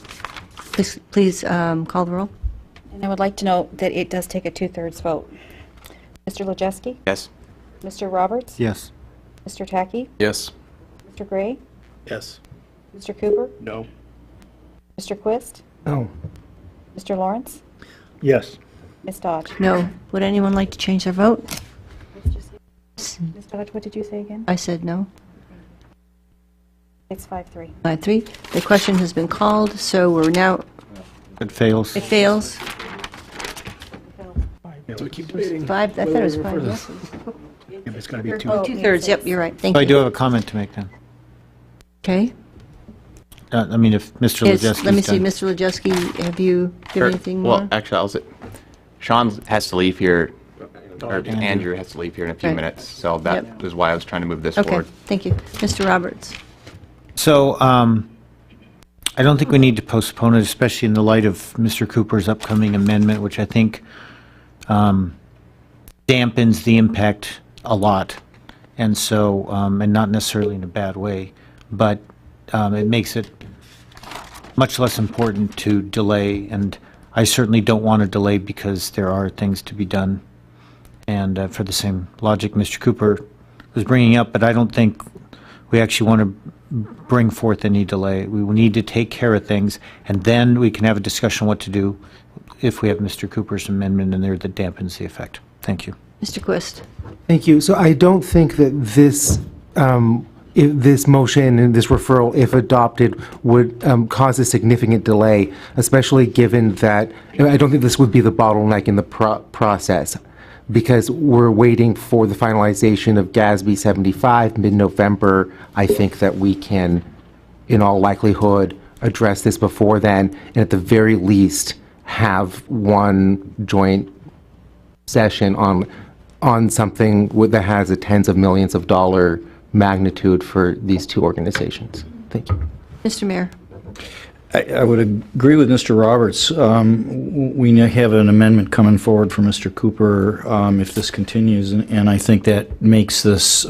Please call the roll. And I would like to note that it does take a 2/3 vote. Mr. Wojcicki? Yes. Mr. Roberts? Yes. Mr. Tackey? Yes. Mr. Gray? Yes. Mr. Cooper? No. Mr. Quist? No. Mr. Lawrence? Yes. Ms. Dodge? No. Would anyone like to change their vote? Ms. Dodge, what did you say again? I said no. It's 5-3. 5-3. The question has been called, so we're now, It fails. it fails. So we keep debating. I thought it was 5 yeses. Yeah, but it's got to be a two. Oh, 2/3, yep, you're right. Thank I you. do have a comment to make then. Okay. I mean, if Mr. Yes, Wojcicki's let me see, done. Mr. Wojcicki, have you given anything more? Well, actually, Sean has to leave here, or Andrew has to leave here in a few Right. minutes, so that Yep. is why I was trying to move this Okay, forward. thank you. Mr. Roberts? So, I don't think we need to postpone it, especially in the light of Mr. Cooper's upcoming amendment, which I think dampens the impact a lot, and so, and not necessarily in a bad way, but it makes it much less important to delay, and I certainly don't want to delay because there are things to be done, and for the same logic Mr. Cooper was bringing up, but I don't think we actually want to bring forth any delay. We will need to take care of things, and then we can have a discussion on what to do if we have Mr. Cooper's amendment in there that dampens the effect. Thank you. Mr. Quist? Thank you. So I don't think that this if this motion and this referral, if adopted, would cause a significant delay, especially given that I don't think this would be the bottleneck in the process, because we're waiting for the finalization of GASB 75 mid-November. I think that we can, in all likelihood, address this before then, and at the very least have one joint session on something that has a tens of millions of dollar magnitude for these two organizations. Thank you. Mr. Mayor. I would agree with Mr. Roberts. We have an amendment coming forward from Mr. Cooper if this continues, and I think that makes this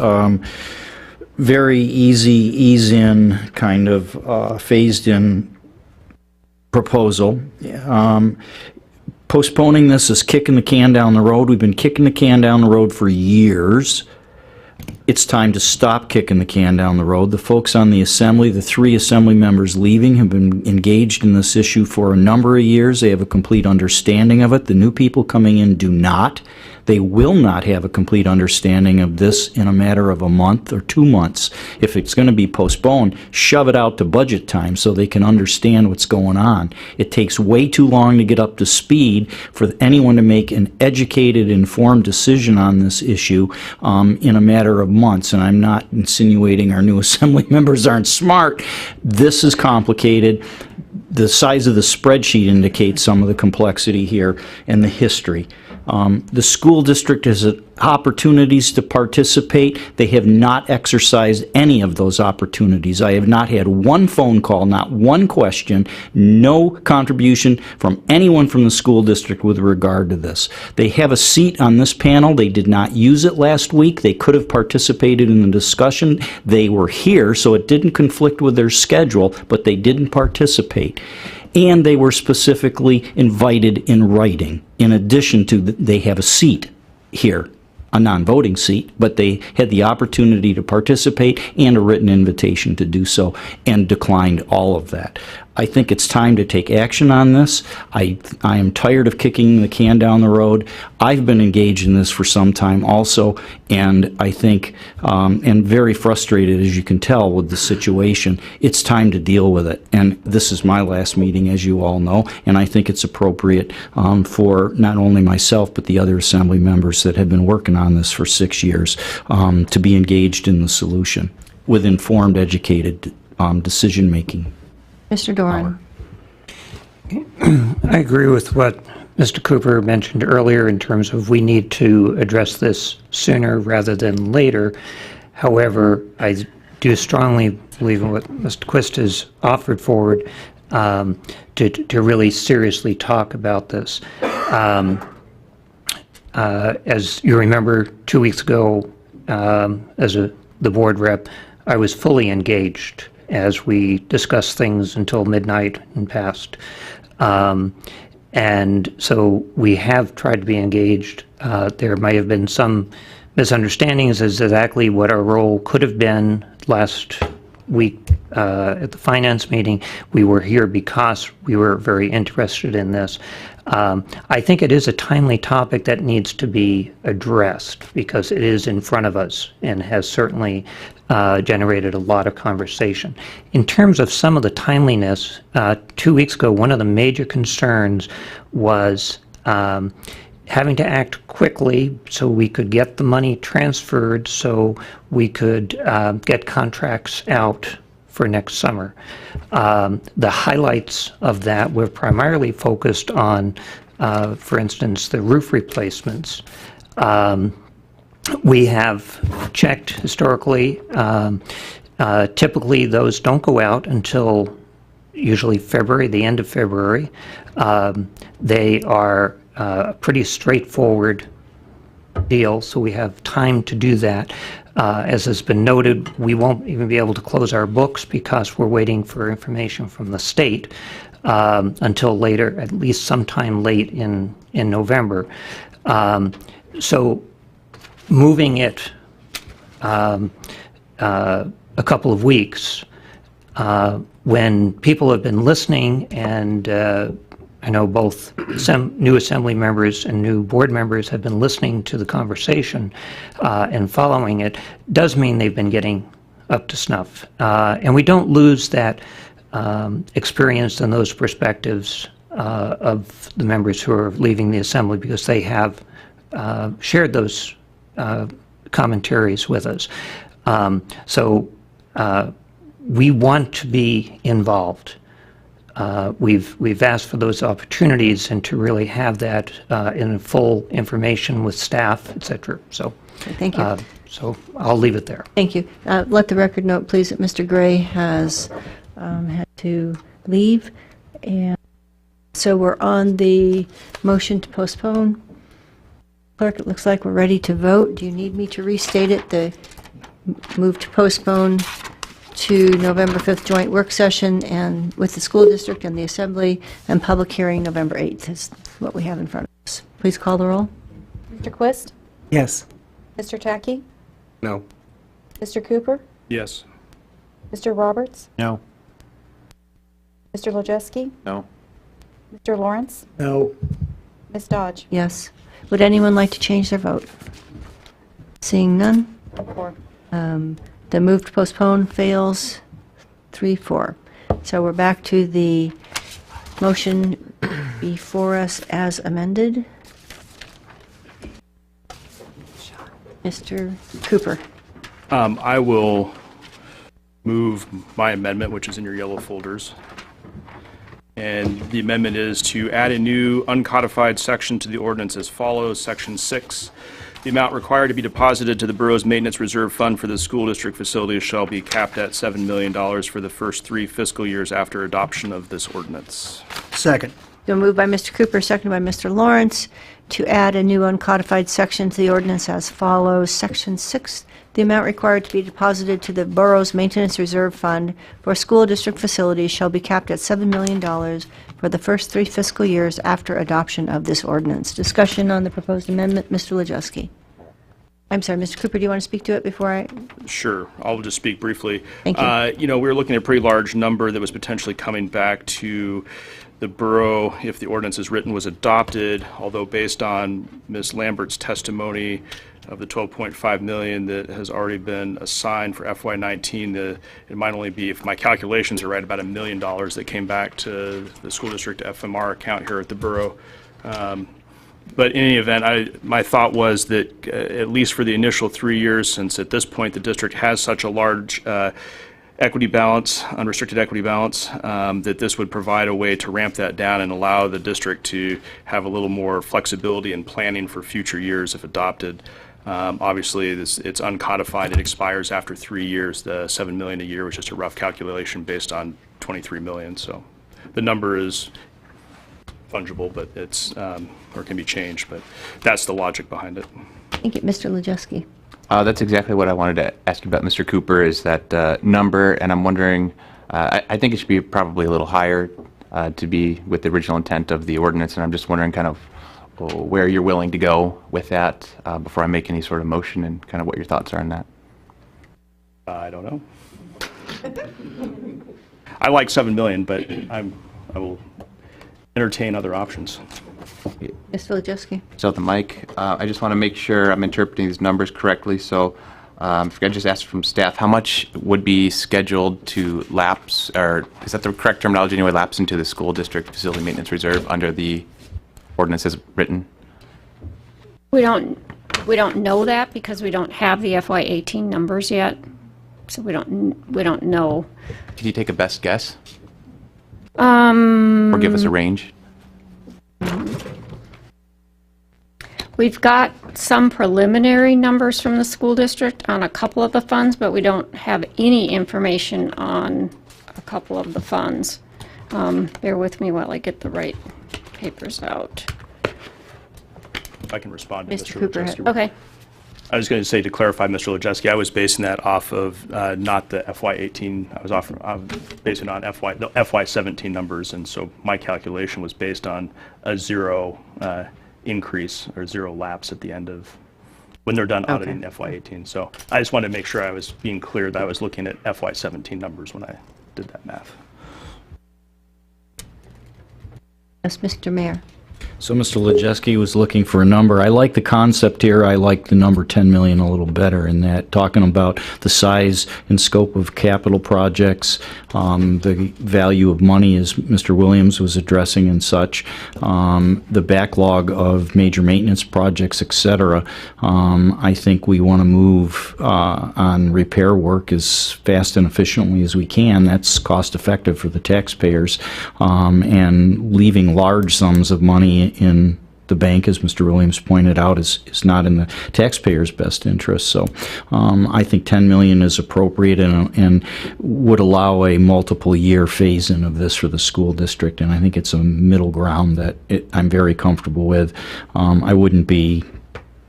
very easy, ease-in, kind of phased-in proposal. Postponing this is kicking the can down the road. We've been kicking the can down the road for years. It's time to stop kicking the can down the road. The folks on the Assembly, the 3 Assembly members leaving, have been engaged in this issue for a number of years. They have a complete understanding of it. The new people coming in do not. They will not have a complete understanding of this in a matter of a month or 2 months. If it's going to be postponed, shove it out to budget time so they can understand what's going on. It takes way too long to get up to speed for anyone to make an educated, informed decision on this issue in a matter of months. And I'm not insinuating our new Assembly members aren't smart. This is complicated. The size of the spreadsheet indicates some of the complexity here and the history. The school district has opportunities to participate. They have not exercised any of those opportunities. I have not had one phone call, not one question, no contribution from anyone from the school district with regard to this. They have a seat on this panel. They did not use it last week. They could have participated in the discussion. They were here, so it didn't conflict with their schedule, but they didn't participate. And they were specifically invited in writing. In addition to, they have a seat here, a non-voting seat, but they had the opportunity to participate and a written invitation to do so, and declined all of that. I think it's time to take action on this. I am tired of kicking the can down the road. I've been engaged in this for some time also, and I think, and very frustrated, as you can tell, with the situation. It's time to deal with it. And this is my last meeting, as you all know, and I think it's appropriate for not only myself, but the other Assembly members that have been working on this for 6 years to be engaged in the solution with informed, educated decision-making. Mr. Doran. I agree with what Mr. Cooper mentioned earlier in terms of we need to address this sooner rather than later. However, I do strongly believe in what Mr. Quist has offered forward to really seriously talk about this. As you remember, 2 weeks ago, as the board rep, I was fully engaged as we discussed things until midnight and past. And so we have tried to be engaged. There may have been some misunderstandings as exactly what our role could have been last week at the finance meeting. We were here because we were very interested in this. I think it is a timely topic that needs to be addressed because it is in front of us and has certainly generated a lot of conversation. In terms of some of the timeliness, 2 weeks ago, one of the major concerns was having to act quickly so we could get the money transferred so we could get contracts out for next summer. The highlights of that were primarily focused on, for instance, the roof replacements. We have checked historically. Typically, those don't go out until usually February, the end of February. They are a pretty straightforward deal, so we have time to do that. As has been noted, we won't even be able to close our books because we're waiting for information from the state until later, at least sometime late in November. So moving it a couple of weeks when people have been listening, and I know both new Assembly members and new board members have been listening to the conversation and following it, does mean they've been getting up to snuff. And we don't lose that experience and those perspectives of the members who are leaving the Assembly because they have shared those commentaries with us. So we want to be involved. We've asked for those opportunities and to really have that in full information with staff, et cetera. So, Okay, thank you. So I'll leave it there. Thank you. Let the record note, please, that Mr. Gray has had to leave. And so we're on the motion to postpone. Clerk, it looks like we're ready to vote. Do you need me to restate it? The move to postpone to November 5th joint work session and with the school district and the Assembly, and public hearing November 8th is what we have in front of us. Please call the roll. Mr. Quist? Yes. Mr. Tackey? No. Mr. Cooper? Yes. Mr. Roberts? No. Mr. Lojeski? No. Mr. Lawrence? No. Ms. Dodge? Yes. Would anyone like to change their vote? Seeing none? 4. The move to postpone fails 3-4. So we're back to the motion before us as amended. Mr. Cooper. I will move my amendment, which is in your yellow folders. And the amendment is to add a new uncodified section to the ordinance as follows. Section 6. The amount required to be deposited to the borough's maintenance reserve fund for the school district facilities shall be capped at $7 million for the first 3 fiscal years after adoption of this ordinance. Second. Been moved by Mr. Cooper, seconded by Mr. Lawrence, to add a new uncodified section to the ordinance as follows. Section 6, the amount required to be deposited to the borough's maintenance reserve fund for school district facilities shall be capped at $7 million for the first 3 fiscal years after adoption of this ordinance. Discussion on the proposed amendment. Mr. Lojeski. I'm sorry, Mr. Cooper, do you want to speak to it before I? Sure. I'll just speak briefly. Thank you. You know, we were looking at a pretty large number that was potentially coming back to the borough if the ordinance as written was adopted, although based on Ms. Lambert's testimony of the $12.5 million that has already been assigned for FY19, it might only be, if my calculations are right, about $1 million that came back to the school district FMR account here at the borough. But in any event, my thought was that at least for the initial 3 years, since at this point the district has such a large equity balance, unrestricted equity balance, that this would provide a way to ramp that down and allow the district to have a little more flexibility in planning for future years if adopted. Obviously, it's uncodified. It expires after 3 years. The $7 million a year was just a rough calculation based on $23 million. So the number is fungible, but it's or can be changed. But that's the logic behind it. Thank you, Mr. Lojeski. That's exactly what I wanted to ask you about, Mr. Cooper, is that number, and I'm wondering, I think it should be probably a little higher to be with the original intent of the ordinance, and I'm just wondering kind of where you're willing to go with that before I make any sort of motion, and kind of what your thoughts are on that. I don't know. I like $7 million, but I will entertain other options. Mr. Lojeski. So the mic, I just want to make sure I'm interpreting these numbers correctly. So if I just ask from staff, how much would be scheduled to lapse, or is that the correct terminology anyway, lapse into the school district facility maintenance reserve under the ordinance as written? We don't know that because we don't have the FY18 numbers yet, so we don't know. Can you take a best guess? Or give us a range? We've got some preliminary numbers from the school district on a couple of the funds, but we don't have any information on a couple of the funds. Bear with me while I get the right papers out. If I can respond to Mr. Mr. Cooper. Lojeski. Okay. I was going to say, to clarify, Mr. Lojeski, I was basing that off of not the FY18. I was basing on the FY17 numbers, and so my calculation was based on a 0 increase or 0 lapse at the end of when they're done auditing FY18. So I just wanted to make sure I was being clear that I was looking at FY17 numbers when I did that math. Yes, Mr. Mayor. So Mr. Lejeski was looking for a number. I like the concept here. I like the number 10 million a little better in that, talking about the size and scope of capital projects, the value of money as Mr. Williams was addressing and such, the backlog of major maintenance projects, et cetera. I think we want to move on repair work as fast and efficiently as we can. That's cost effective for the taxpayers, and leaving large sums of money in the bank, as Mr. Williams pointed out, is not in the taxpayers' best interest. So I think 10 million is appropriate and would allow a multiple year phase-in of this for the school district, and I think it's a middle ground that I'm very comfortable with. I wouldn't be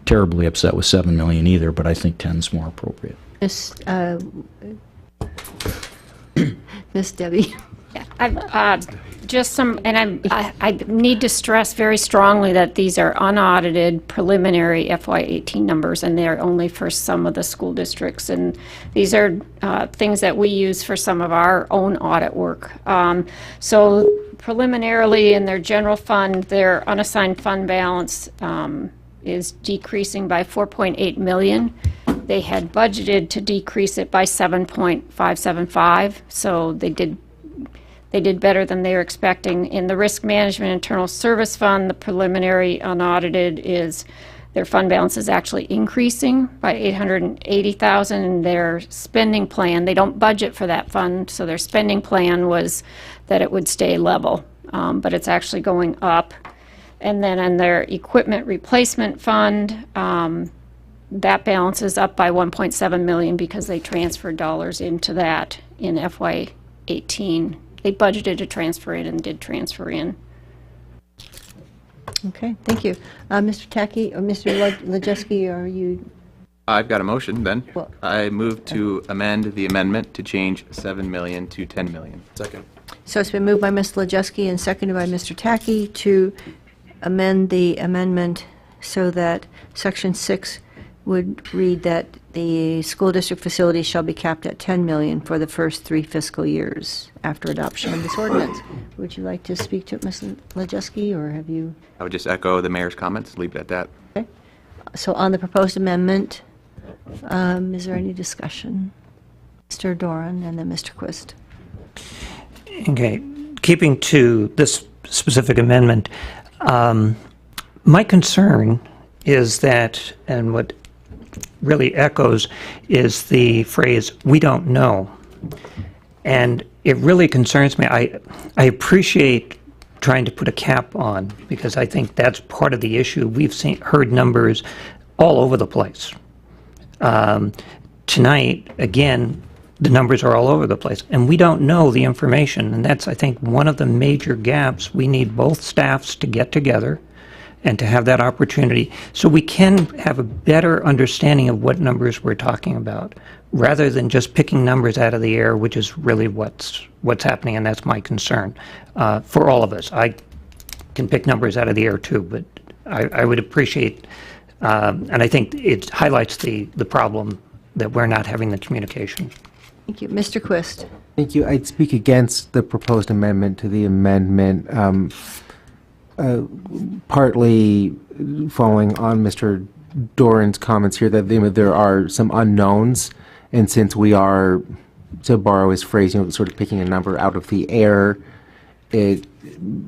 terribly upset with 7 million either, but I think 10 is more appropriate. Miss Debbie. Just some, and I need to stress very strongly that these are unaudited preliminary FY18 numbers, and they're only for some of the school districts. And these are things that we use for some of our own audit work. So preliminarily in their general fund, their unassigned fund balance is decreasing by 4.8 million. They had budgeted to decrease it by 7.575, so they did better than they were expecting. In the Risk Management Internal Service Fund, the preliminary unaudited is their fund balance is actually increasing by 880,000, and their spending plan, they don't budget for that fund, so their spending plan was that it would stay level, but it's actually going up. And then in their Equipment Replacement Fund, that balance is up by 1.7 million because they transferred dollars into that in FY18. They budgeted to transfer in and did transfer in. Okay, thank you. Mr. Tacky, or Mr. Lejeski, are you? I've got a motion then. Well, I move to amend the amendment to change 7 million to 10 million. Second. So it's been moved by Mr. Lejeski and seconded by Mr. Tacky to amend the amendment so that Section 6 would read that the school district facilities shall be capped at 10 million for the first 3 fiscal years after adoption of this ordinance. Would you like to speak to it, Ms. Lejeski, or have you? I would just echo the mayor's comments, leave it at that. Okay. So on the proposed amendment, is there any discussion? Mr. Doran and then Mr. Quist. Okay, keeping to this specific amendment, my concern is that, and what really echoes, is the phrase, "we don't know." And it really concerns me. I appreciate trying to put a cap on, because I think that's part of the issue. We've heard numbers all over the place. Tonight, again, the numbers are all over the place, and we don't know the information, and that's, I think, one of the major gaps. We need both staffs to get together and to have that opportunity so we can have a better understanding of what numbers we're talking about, rather than just picking numbers out of the air, which is really what's happening, and that's my concern for all of us. I can pick numbers out of the air too, but I would appreciate, and I think it highlights the problem that we're not having the communication. Thank you. Mr. Quist. Thank you. I'd speak against the proposed amendment to the amendment, partly following on Mr. Doran's comments here that there are some unknowns, and since we are, to borrow his phrase, sort of picking a number out of the air, it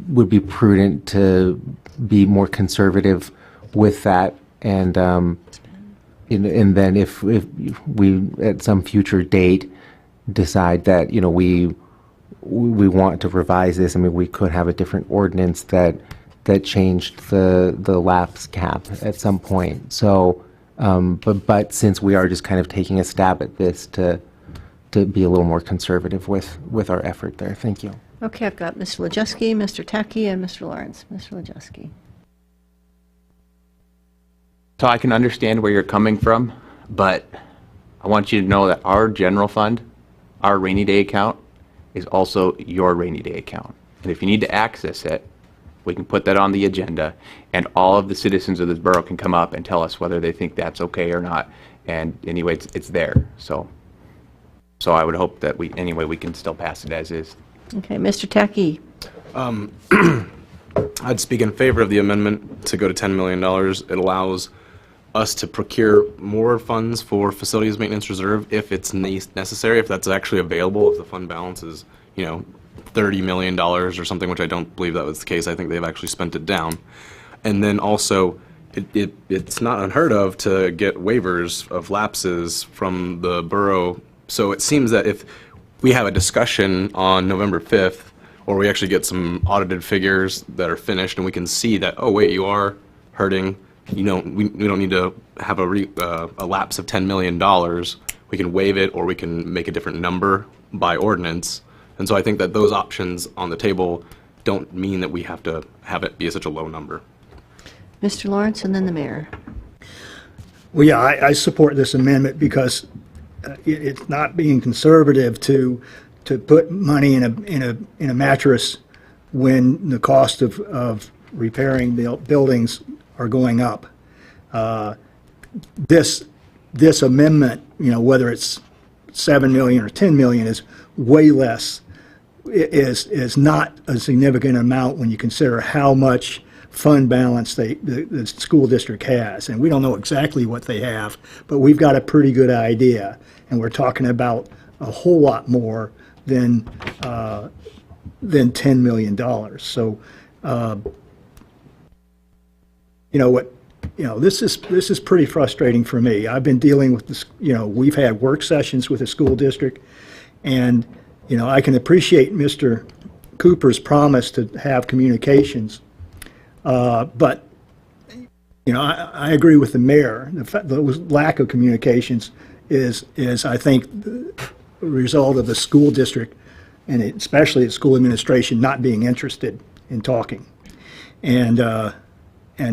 would be prudent to be more conservative with that, and then if we at some future date decide that we want to revise this, we could have a different ordinance that changed the lapse cap at some point. So, but since we are just kind of taking a stab at this, to be a little more conservative with our effort there. Thank you. Okay, I've got Mr. Lejeski, Mr. Tacky, and Mr. Lawrence. Mr. Lejeski. So I can understand where you're coming from, but I want you to know that our general fund, our rainy day account, is also your rainy day account. And if you need to access it, we can put that on the agenda, and all of the citizens of this borough can come up and tell us whether they think that's okay or not. And anyway, it's there. So I would hope that we can still pass it as is. Okay, Mr. Tacky. I'd speak in favor of the amendment to go to $10 million. It allows us to procure more funds for facilities maintenance reserve if it's necessary, if that's actually available, if the fund balance is, $30 million or something, which I don't believe that was the case. I think they've actually spent it down. And then also, it's not unheard of to get waivers of lapses from the borough. So it seems that if we have a discussion on November 5th, or we actually get some audited figures that are finished, and we can see that, oh wait, you are hurting. We don't need to have a lapse of $10 million. We can waive it, or we can make a different number by ordinance. And so I think that those options on the table don't mean that we have to have it be such a low number. Mr. Lawrence, and then the mayor. Well, yeah, I support this amendment because it's not being conservative to put money in a mattress when the cost of repairing buildings are going up. This amendment, whether it's 7 million or 10 million, is way less. Is not a significant amount when you consider how much fund balance the school district has. And we don't know exactly what they have, but we've got a pretty good idea. And we're talking about a whole lot more than $10 million. So, this is pretty frustrating for me. I've been dealing with this, we've had work sessions with the school district, and I can appreciate Mr. Cooper's promise to have communications, but I agree with the mayor. The lack of communications is I think the result of the school district, and especially the school administration, not being interested in talking. And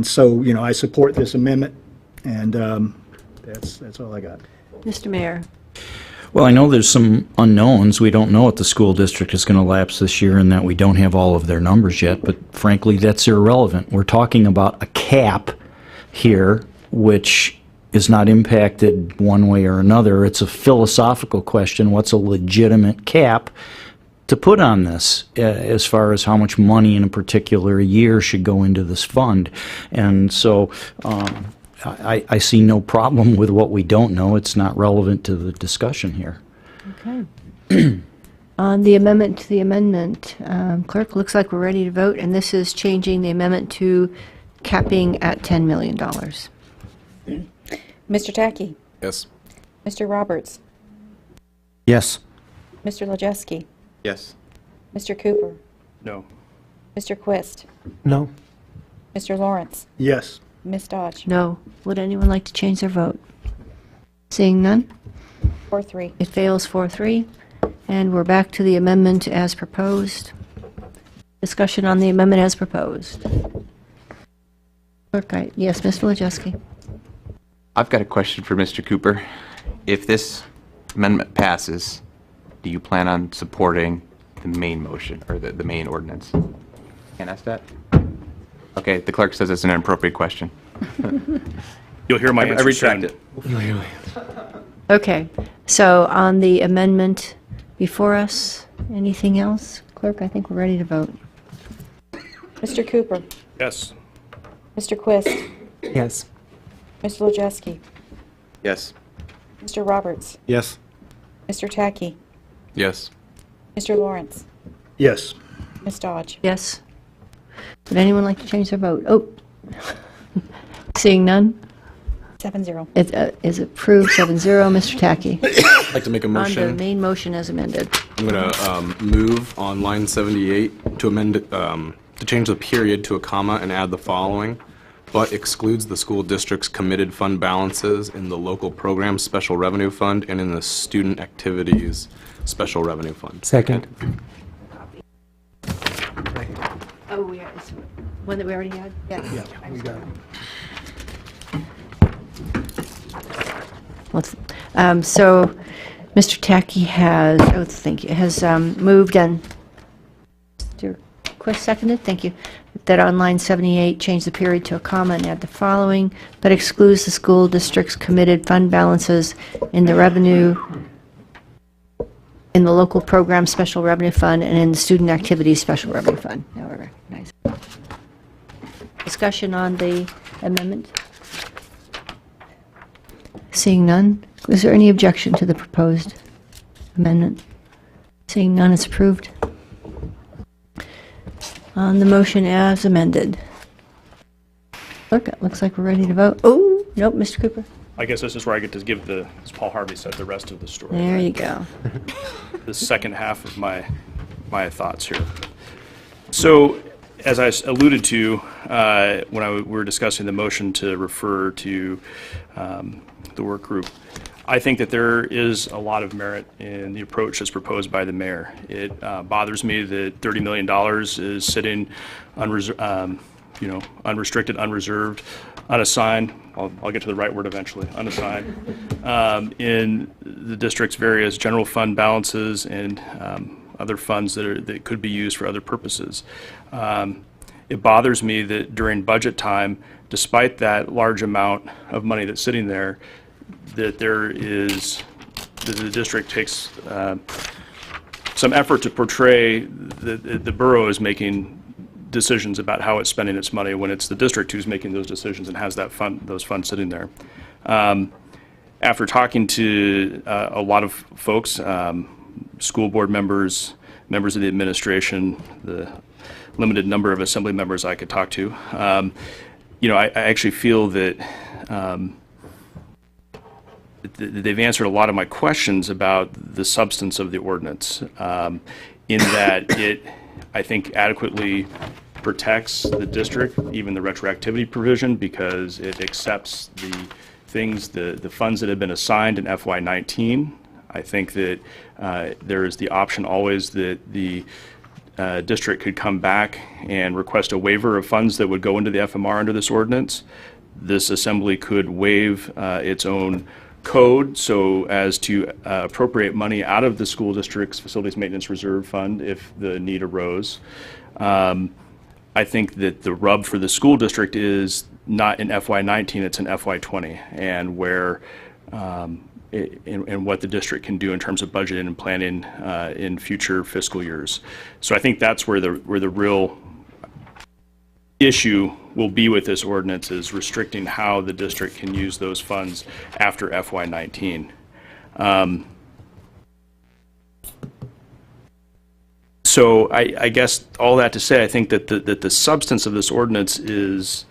so I support this amendment, and that's all I got. Mr. Mayor. Well, I know there's some unknowns. We don't know what the school district is going to lapse this year, and that we don't have all of their numbers yet, but frankly, that's irrelevant. We're talking about a cap here, which is not impacted one way or another. It's a philosophical question. What's a legitimate cap to put on this as far as how much money in a particular year should go into this fund? And so I see no problem with what we don't know. It's not relevant to the discussion here. Okay. On the amendment to the amendment, clerk, looks like we're ready to vote, and this is changing the amendment to capping at $10 million. Mr. Tackey? Yes. Mr. Roberts? Yes. Mr. Lejeski? Yes. Mr. Cooper? No. Mr. Quist? No. Mr. Lawrence? Yes. Ms. Dodge? No. Would anyone like to change their vote? Seeing none? 4-3. It fails 4-3. And we're back to the amendment as proposed. Discussion on the amendment as proposed. Clerk, yes, Mr. Lejeski. I've got a question for Mr. Cooper. If this amendment passes, do you plan on supporting the main motion, or the main ordinance? Can't ask that? Okay, the clerk says it's an inappropriate question. You'll hear my answer I retract soon. it. Okay. So on the amendment before us, anything else? Clerk, I think we're ready to vote. Mr. Cooper? Yes. Mr. Quist? Yes. Mr. Lejeski? Yes. Mr. Roberts? Yes. Mr. Tackey? Yes. Mr. Lawrence? Yes. Ms. Dodge? Yes. Would anyone like to change their vote? Oh. Seeing none? 7-0. It is approved, 7-0. Mr. Tackey. I'd like to make a On the motion. main motion as amended. I'm going to move on line 78 to amend it, to change the period to a comma and add the following, but excludes the school district's committed fund balances in the local program special revenue fund and in the student activities special revenue fund. Second. Oh, we are, it's one that we already had? Yes. Yeah, we got it. So, Mr. Tackey has, thank you, has moved and, Mr. Quist seconded, thank you, that on line 78, change the period to a comma and add the following, but excludes the school district's committed fund balances in the revenue, in the local program special revenue fund and in the student activities special revenue fund. Now we recognize. discussion on the amendment? Seeing none, is there any objection to the proposed amendment? Seeing none, it's approved. On the motion as amended. Clerk, it looks like we're ready to vote. Oh, nope, Mr. Cooper. I guess this is where I get to give the, as Paul Harvey said, the rest of the story. There you go. The second half of my thoughts here. So, as I alluded to when we were discussing the motion to refer to the work group, I think that there is a lot of merit in the approach that's proposed by the mayor. It bothers me that $30 million is sitting unrestricted, unreserved, unassigned, I'll get to the right word eventually, unassigned, in the district's various general fund balances and other funds that could be used for other purposes. It bothers me that during budget time, despite that large amount of money that's sitting there, that the district takes some effort to portray that the borough is making decisions about how it's spending its money when it's the district who's making those decisions and has those funds sitting there. After talking to a lot of folks, school board members, members of the administration, the limited number of assembly members I could talk to, I actually feel that they've answered a lot of my questions about the substance of the ordinance, in that it, I think, adequately protects the district, even the retroactivity provision, because it accepts the things, the funds that have been assigned in FY19. I think that there is the option always that the district could come back and request a waiver of funds that would go into the FMR under this ordinance. This assembly could waive its own code so as to appropriate money out of the school district's facilities maintenance reserve fund if the need arose. I think that the rub for the school district is not in FY19, it's in FY20, and where and what the district can do in terms of budgeting and planning in future fiscal years. So I think that's where the real issue will be with this ordinance, is restricting how the district can use those funds after FY19. So I guess all that to say, I think that the substance of this ordinance is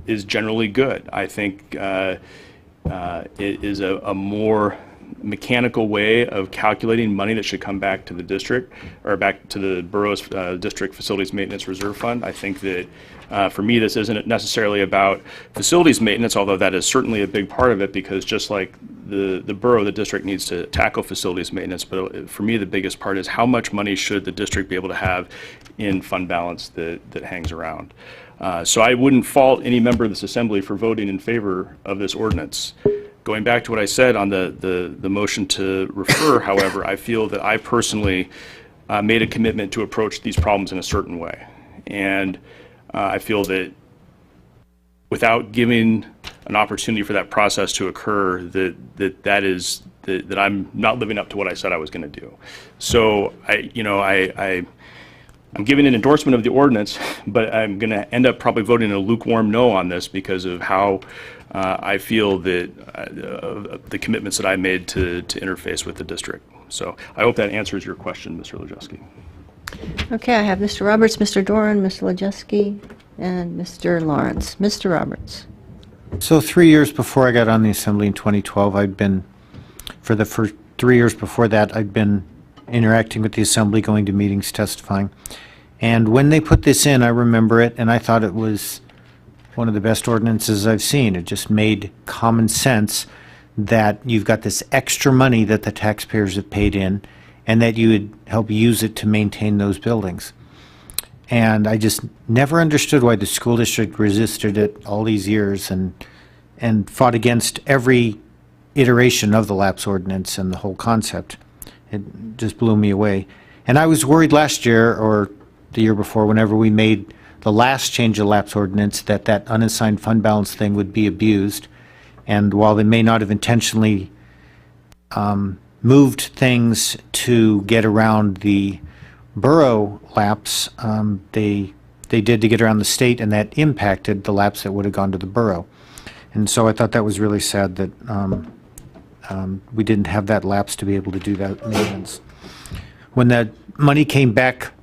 generally good. I think it is a more mechanical way of calculating money that should come back to the district, or back to the borough's district facilities maintenance reserve fund. I think that for me, this isn't necessarily about facilities maintenance, although that is certainly a big part of it, because just like the borough, the district needs to tackle facilities maintenance. But for me, the biggest part is how much money should the district be able to have in fund balance that hangs around. So I wouldn't fault any member of this assembly for voting in favor of this ordinance. Going back to what I said on the motion to refer, however, I feel that I personally made a commitment to approach these problems in a certain way. And I feel that without giving an opportunity for that process to occur, that I'm not living up to what I said I was going to do. So I'm giving an endorsement of the ordinance, but I'm going to end up probably voting a lukewarm no on this because of how I feel that the commitments that I made to interface with the district. So I hope that answers your question, Mr. Lajewski. Okay, I have Mr. Roberts, Mr. Doran, Mr. Lajewski, and Mr. Lawrence. Mr. Roberts. So 3 years before I got on the assembly in 2012, for the first 3 years before that, I'd been interacting with the assembly, going to meetings, testifying. And when they put this in, I remember it, and I thought it was one of the best ordinances I've seen. It just made common sense that you've got this extra money that the taxpayers have paid in, and that you would help use it to maintain those buildings. And I just never understood why the school district resisted it all these years and fought against every iteration of the lapse ordinance and the whole concept. It just blew me away. And I was worried last year, or the year before, whenever we made the last change of lapse ordinance, that unassigned fund balance thing would be abused. And while they may not have intentionally moved things to get around the borough lapse, they they did to get around the state, and that impacted the lapse that would have gone to the borough. And so I thought that was really sad that we didn't have that lapse to be able to do that maintenance. When that money came back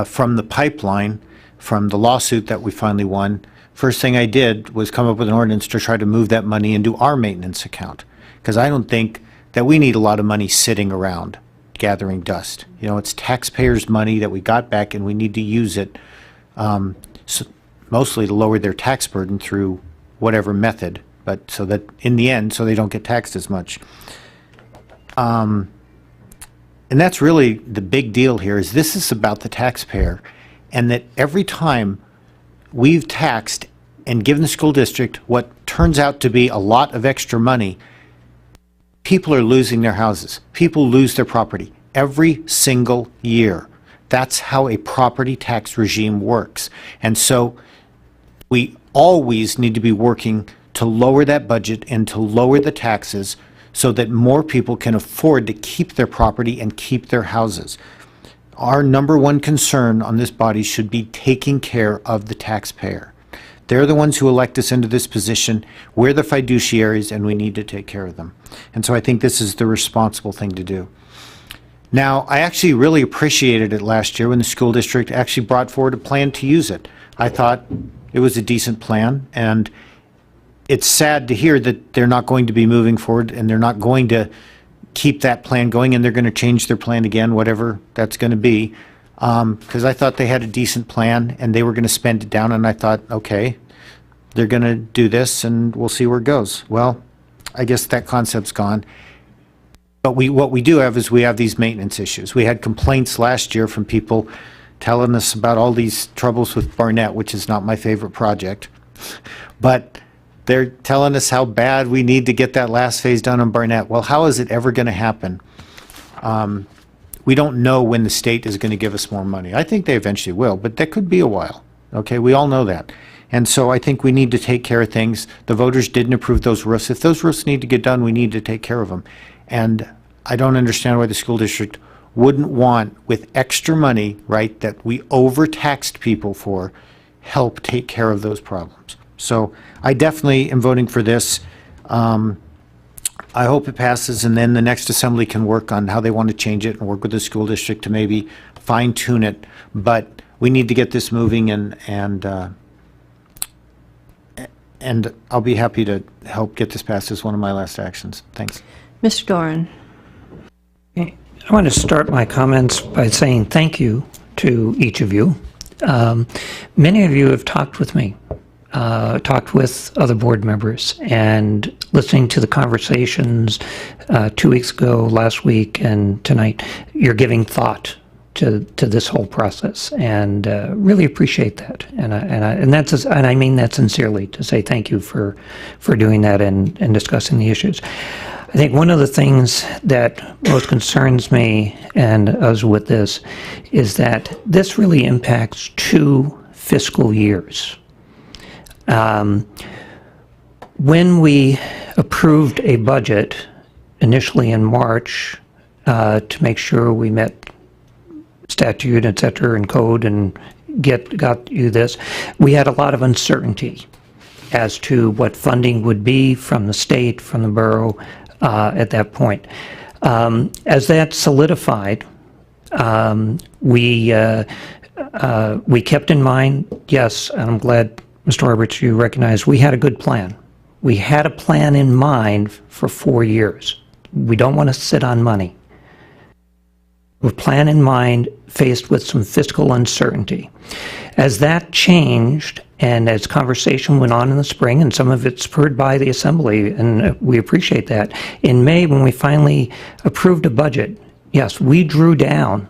from the pipeline, from the lawsuit that we finally won, first thing I did was come up with an ordinance to try to move that money into our maintenance account. Because I don't think that we need a lot of money sitting around gathering dust. You know, it's taxpayers' money that we got back, and we need to use it mostly to lower their tax burden through whatever method, but so that in the end, so they don't get taxed as much. And that's really the big deal here, is this is about the taxpayer, and that every time we've taxed and given the school district what turns out to be a lot of extra money, people are losing their houses. People lose their property every single year. That's how a property tax regime works. And so we always need to be working to lower that budget and to lower the taxes so that more people can afford to keep their property and keep their houses. Our number one concern on this body should be taking care of the taxpayer. They're the ones who elect us into this position. We're the fiduciaries, and we need to take care of them. And so I think this is the responsible thing to do. Now, I actually really appreciated it last year when the school district actually brought forward a plan to use it. I thought it was a decent plan, and it's sad to hear that they're not going to be moving forward, and they're not going to keep that plan going, and they're going to change their plan again, whatever that's going to be. Because I thought they had a decent plan, and they were going to spend it down, and I thought, okay, they're going to do this, and we'll see where it goes. Well, I guess that concept's gone. But what we do have is we have these maintenance issues. We had complaints last year from people telling us about all these troubles with Barnett, which is not my favorite project. But they're telling us how bad we need to get that last phase done on Barnett. Well, how is it ever going to happen? We don't know when the state is going to give us more money. I think they eventually will, but that could be a while. Okay, we all know that. And so I think we need to take care of things. The voters didn't approve those roofs. If those roofs need to get done, we need to take care of them. And I don't understand why the school district wouldn't want, with extra money, right, that we overtaxed people for, help take care of those problems. So I definitely am voting for this. I hope it passes, and then the next assembly can work on how they want to change it and work with the school district to maybe fine-tune it. But we need to get this moving, and I'll be happy to help get this passed as one of my last actions. Thanks. Mr. Doran. I want to start my comments by saying thank you to each of you. Many of you have talked with me, talked with other board members, and listening to the conversations 2 weeks ago, last week, and tonight, you're giving thought to this whole process, and really appreciate that. And I mean that sincerely, to say thank you for doing that and discussing the issues. I think one of the things that most concerns me and us with this is that this really impacts 2 fiscal years. When we approved a budget initially in March to make sure we met statute, et cetera, and code and got you this, we had a lot of uncertainty as to what funding would be from the state, from the borough, at that point. As that solidified, we kept in mind, yes, and I'm glad, Mr. Roberts, you recognize we had a good plan. We had a plan in mind for 4 years. We don't want to sit on money. A plan in mind faced with some fiscal uncertainty. As that changed, and as conversation went on in the spring, and some of it spurred by the Assembly, and we appreciate that, in May, when we finally approved a budget, yes, we drew down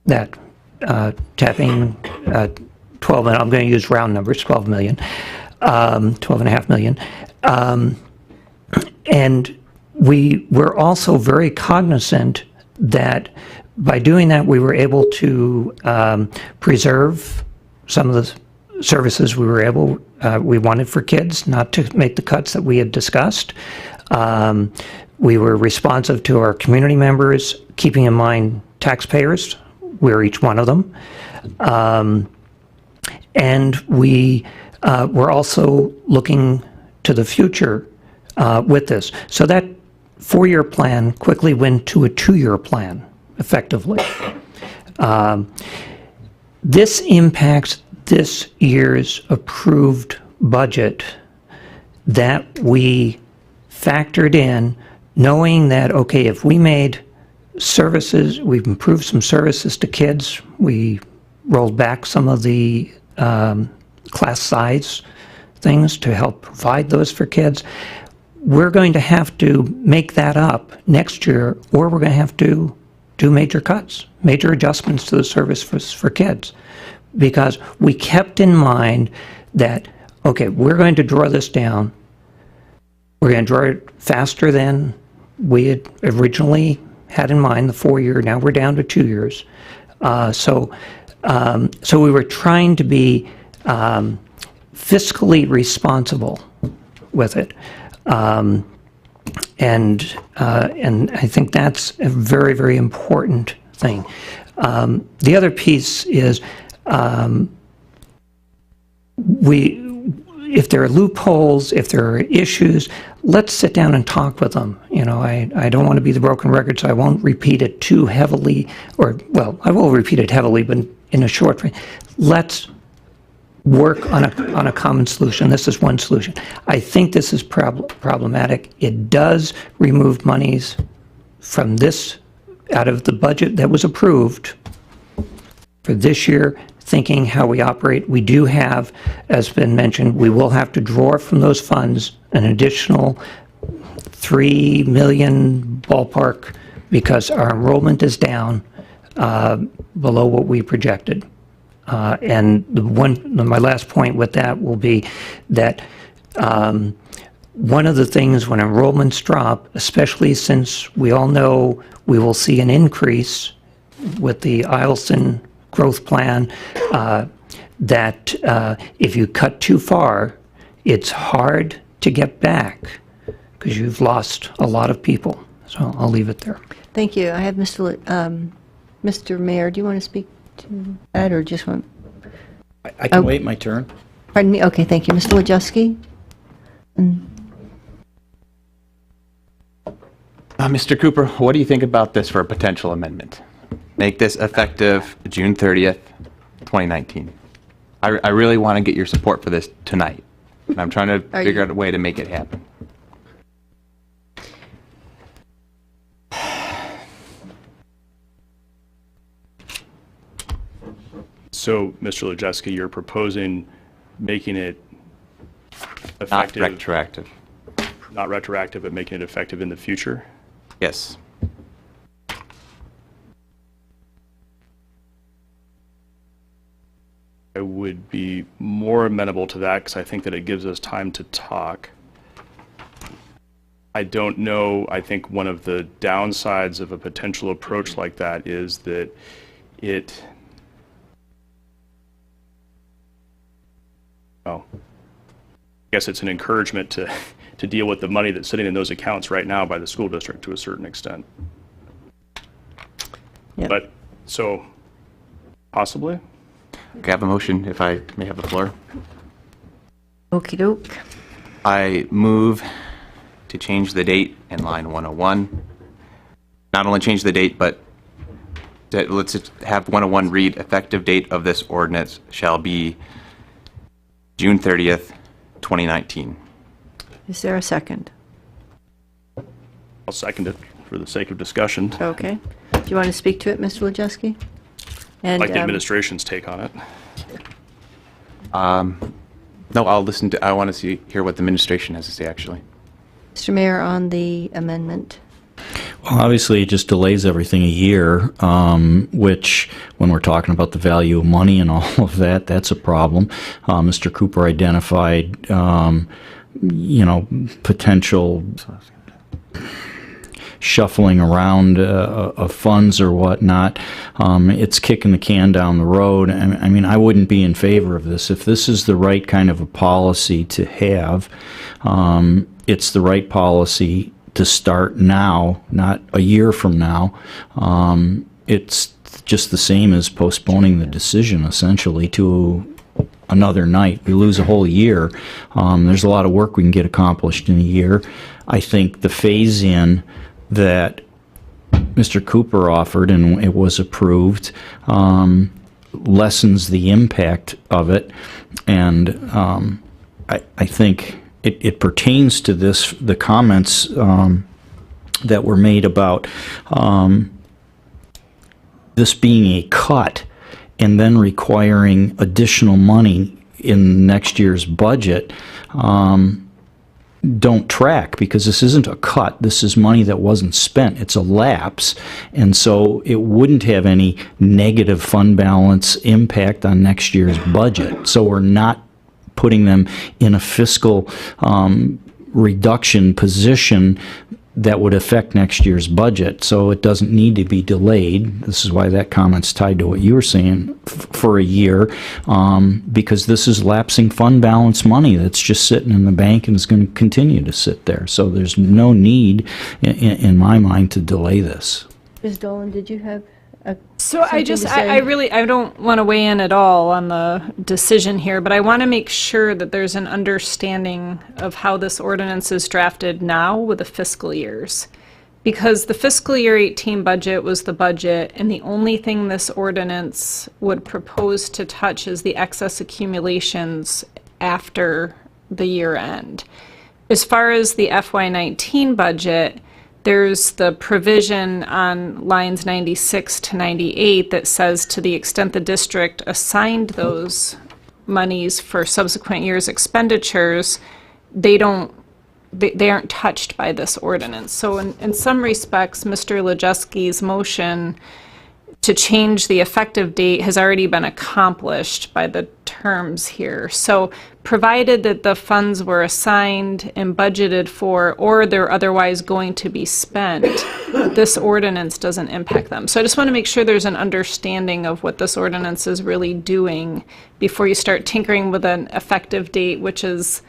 that tapping 12, and I'm going to use round numbers, 12 million, 12.5 million. And we were also very cognizant that by doing that, we were able to preserve some of the services we wanted for kids, not to make the cuts that we had discussed. We were responsive to our community members, keeping in mind taxpayers. we're each one of them. And we're also looking to the future with this. So that 4-year plan quickly went to a 2-year plan, effectively. This impacts this year's approved budget that we factored in, knowing that, okay, if we made services, we've improved some services to kids, we rolled back some of the class size things to help provide those for kids, we're going to have to make that up next year, or we're going to have to do major cuts, major adjustments to the service for kids. Because we kept in mind that, okay, we're going to draw this down. We're going to draw it faster than we had originally had in mind, the 4-year. Now we're down to 2 years. So we were trying to be fiscally responsible with it. And I think that's a very, very important thing. The other piece is if there are loopholes, if there are issues, let's sit down and talk with them. You know, I don't want to be the broken record, so I won't repeat it too heavily, or, well, I will repeat it heavily, but in a short frame. Let's work on a common solution. This is one solution. I think this is problematic. It does remove monies from this, out of the budget that was approved for this year, thinking how we operate. We do have, as been mentioned, we will have to draw from those funds an additional $3 million ballpark because our enrollment is down below what we projected. And my last point with that will be that one of the things when enrollments drop, especially since we all know we will see an increase with the Eielson growth plan, that if you cut too far, it's hard to get back because you've lost a lot of people. So I'll leave it there. Thank you. I have Mr. Mayor, do you want to speak to that, or just want? I can wait my turn. Pardon me? Okay, thank you. Mr. Wojcicki? Mr. Cooper, what do you think about this for a potential amendment? Make this effective June 30th, 2019. I really want to get your support for this tonight. And I'm trying to figure out a way to make it happen. So, Mr. Wojcicki, you're proposing making it effective. Not retroactive. Not retroactive, but making it effective in the future? Yes. I would be more amenable to that because I think that it gives us time to talk. I don't know. I think one of the downsides of a potential approach like that is that it, well, I guess it's an encouragement to deal with the money that's sitting in those accounts right now by the school district to a certain extent. Yep. But, so, possibly? Okay, I have a motion, if I may have the floor. Okey doke. I move to change the date in line 101. Not only change the date, but let's have 101 read, effective date of this ordinance shall be June 30th, 2019. Is there a second? I'll second it for the sake of discussion. Okay. Do you want to speak to it, Mr. Wojcicki? I'd like the administration's take on it. No, I'll listen to, I want to hear what the administration has to say, actually. Mr. Mayor, on the amendment. Well, obviously, it just delays everything a year, which, when we're talking about the value of money and all of that, that's a problem. Mr. Cooper identified, potential shuffling around of funds or whatnot. It's kicking the can down the road. I mean, I wouldn't be in favor of this. If this is the right kind of a policy to have, it's the right policy to start now, not a year from now. It's just the same as postponing the decision essentially to another night. We lose a whole year. There's a lot of work we can get accomplished in a year. I think the phase-in that Mr. Cooper offered, and it was approved, lessens the impact of it, and I think it pertains to this, the comments that were made about this being a cut and then requiring additional money in next year's budget. Don't track, because this isn't a cut. This is money that wasn't spent. It's a lapse, and so it wouldn't have any negative fund balance impact on next year's budget. So we're not putting them in a fiscal reduction position that would affect next year's budget. So it doesn't need to be delayed. This is why that comment's tied to what you were saying, for a year, because this is lapsing fund balance money that's just sitting in the bank and is going to continue to sit there. So there's no need, in my mind, to delay this. Ms. Dolan, did you have So I don't want to weigh in at all on the decision here, but I want to make sure that there's an understanding of how this ordinance is drafted now with the fiscal years. Because the fiscal year 18 budget was the budget, and the only thing this ordinance would propose to touch is the excess accumulations after the year end. As far as the FY19 budget, there's the provision on lines 96 to 98 that says, to the extent the district assigned those monies for subsequent years' expenditures, they aren't touched by this ordinance. So in some respects, Mr. Lejeski's motion to change the effective date has already been accomplished by the terms here. So provided that the funds were assigned and budgeted for, or they're otherwise going to be spent, this ordinance doesn't impact them. So I just want to make sure there's an understanding of what this ordinance is really doing before you start tinkering with an effective date, which is,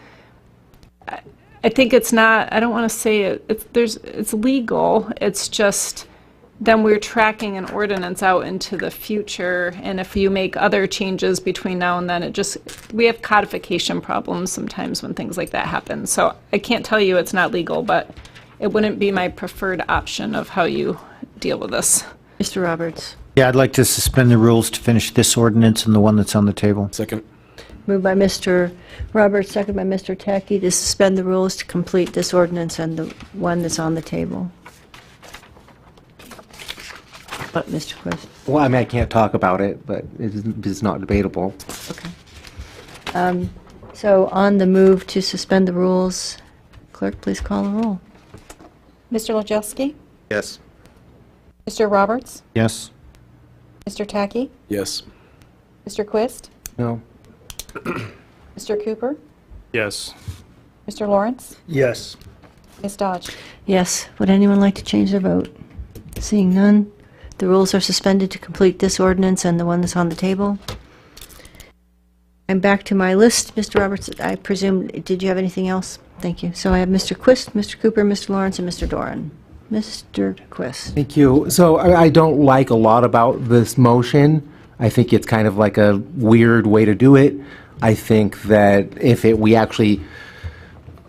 I think it's not, I don't want to say it's legal, it's just, then we're tracking an ordinance out into the future, and if you make other changes between now and then, we have codification problems sometimes when things like that happen. So I can't tell you it's not legal, but it wouldn't be my preferred option of how you deal with this. Mr. Roberts? Yeah, I'd like to suspend the rules to finish this ordinance and the one that's on the table. Second. Moved by Mr. Roberts, second by Mr. Tackey, to suspend the rules to complete this ordinance and the one that's on the table. But Mr. Quist? Well, I mean, I can't talk about it, but it's not debatable. Okay. So on the move to suspend the rules, clerk, please call the roll. Mr. Lejeski? Yes. Mr. Roberts? Yes? Mr. Tackey? Yes. Mr. Quist? No. Mr. Cooper? Yes. Mr. Lawrence? Yes. Ms. Dodge? Yes. Would anyone like to change their vote? Seeing none, the rules are suspended to complete this ordinance and the one that's on the table. I'm back to my list. Mr. Roberts, I presume, did you have anything else? Thank you. So I have Mr. Quist, Mr. Cooper, Mr. Lawrence, and Mr. Doran. Mr. Quist. Thank you. So I don't like a lot about this motion. I think it's kind of like a weird way to do it. I think that if we actually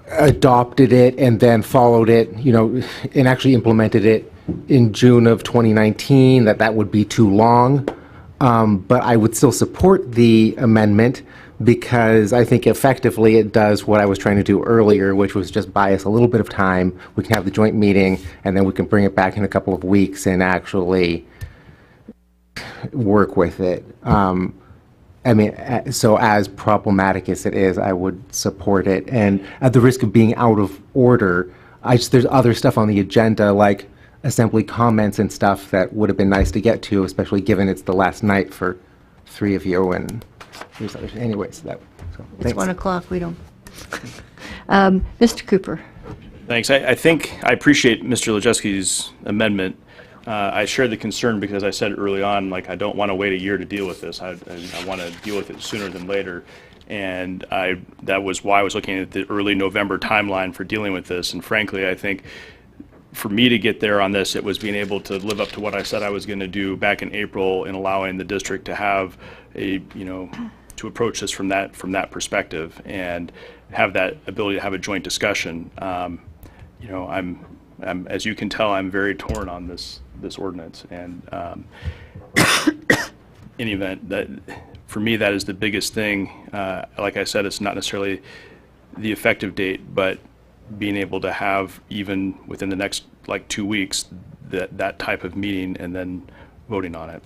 adopted it and then followed it, and actually implemented it in June of 2019, that would be too long. But I would still support the amendment because I think effectively it does what I was trying to do earlier, which was just buy us a little bit of time. We can have the joint meeting, and then we can bring it back in a couple of weeks and actually work with it. I mean, so as problematic as it is, I would support it. And at the risk of being out of order, there's other stuff on the agenda, like assembly comments and stuff that would have been nice to get to, especially given it's the last night for three of you. And there's others. Anyways, It's thanks. 1 o'clock. We don't. Mr. Cooper. Thanks. I think I appreciate Mr. Lejeski's amendment. I share the concern because I said early on, like, I don't want to wait a year to deal with this. I want to deal with it sooner than later. And that was why I was looking at the early November timeline for dealing with this. And frankly, I think for me to get there on this, it was being able to live up to what I said I was going to do back in April in allowing the district to have a, to approach this from that perspective and have that ability to have a joint discussion. I'm, as you can tell, I'm very torn on this ordinance, and in any event, that for me that is the biggest thing. Like I said, it's not necessarily the effective date, but being able to have, even within the next 2 weeks, that type of meeting and then voting on it.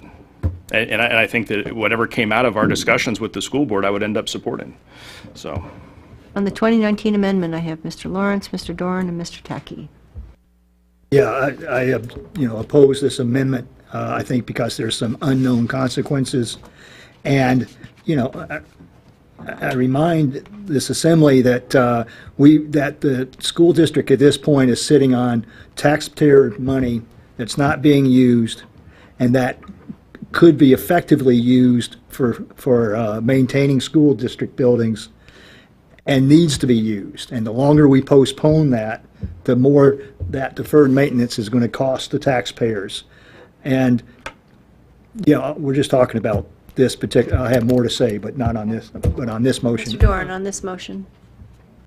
And I think that whatever came out of our discussions with the school board, I would end up supporting. So, On the 2019 amendment, I have Mr. Lawrence, Mr. Dorn, and Mr. Tackey. Yeah, I oppose this amendment, I think because there's some unknown consequences. And, I remind this assembly that that the school district at this point is sitting on taxpayer money that's not being used, and that could be effectively used for maintaining school district buildings, and needs to be used. And the longer we postpone that, the more that deferred maintenance is going to cost the taxpayers. And we're just talking about this particular. I have more to say, but not on this. But on this motion. Mr. Dorn, on this motion.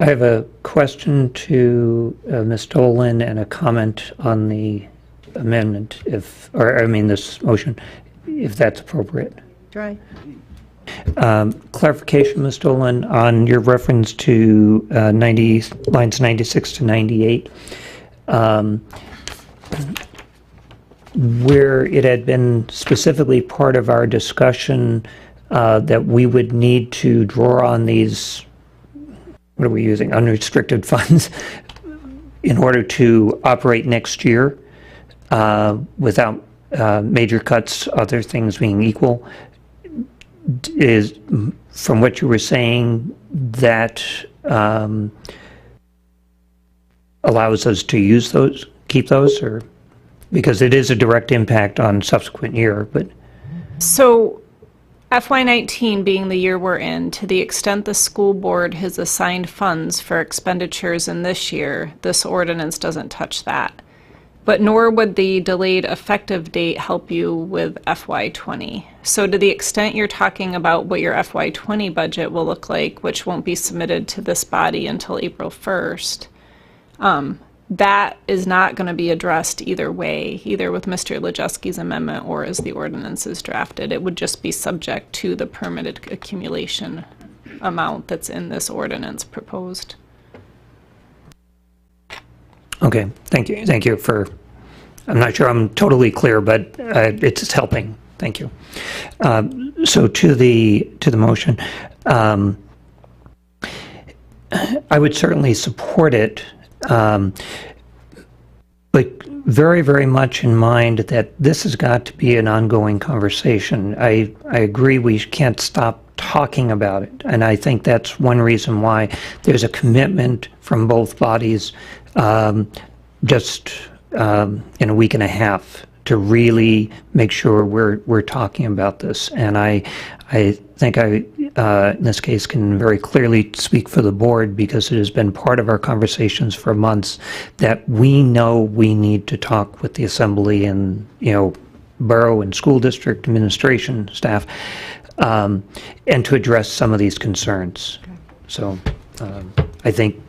I have a question to Ms. Dolan and a comment on the amendment, this motion, if that's appropriate. Try. Clarification, Ms. Dolan, on your reference to lines 96 to 98, where it had been specifically part of our discussion that we would need to draw on these, what are we using, unrestricted funds in order to operate next year without major cuts, other things being equal. Is, from what you were saying, that allows us to use those, keep those, or because it is a direct impact on subsequent year, but. So FY19 being the year we're in, to the extent the school board has assigned funds for expenditures in this year, this ordinance doesn't touch that. But nor would the delayed effective date help you with FY20. So to the extent you're talking about what your FY20 budget will look like, which won't be submitted to this body until April 1st, that is not going to be addressed either way, either with Mr. Lejeski's amendment or as the ordinance is drafted. It would just be subject to the permitted accumulation amount that's in this ordinance proposed. Okay, thank you. Thank you for, I'm not sure I'm totally clear, but it's helping. Thank you. So to the motion, I would certainly support it, but very, very much in mind that this has got to be an ongoing conversation. I agree we can't stop talking about it, and I think that's one reason why there's a commitment from both bodies just in a week and a half to really make sure we're talking about this. And I think I, in this case, can very clearly speak for the board, because it has been part of our conversations for months that we know we need to talk with the assembly and, borough and school district administration staff, and to address some of these concerns. Okay. So I think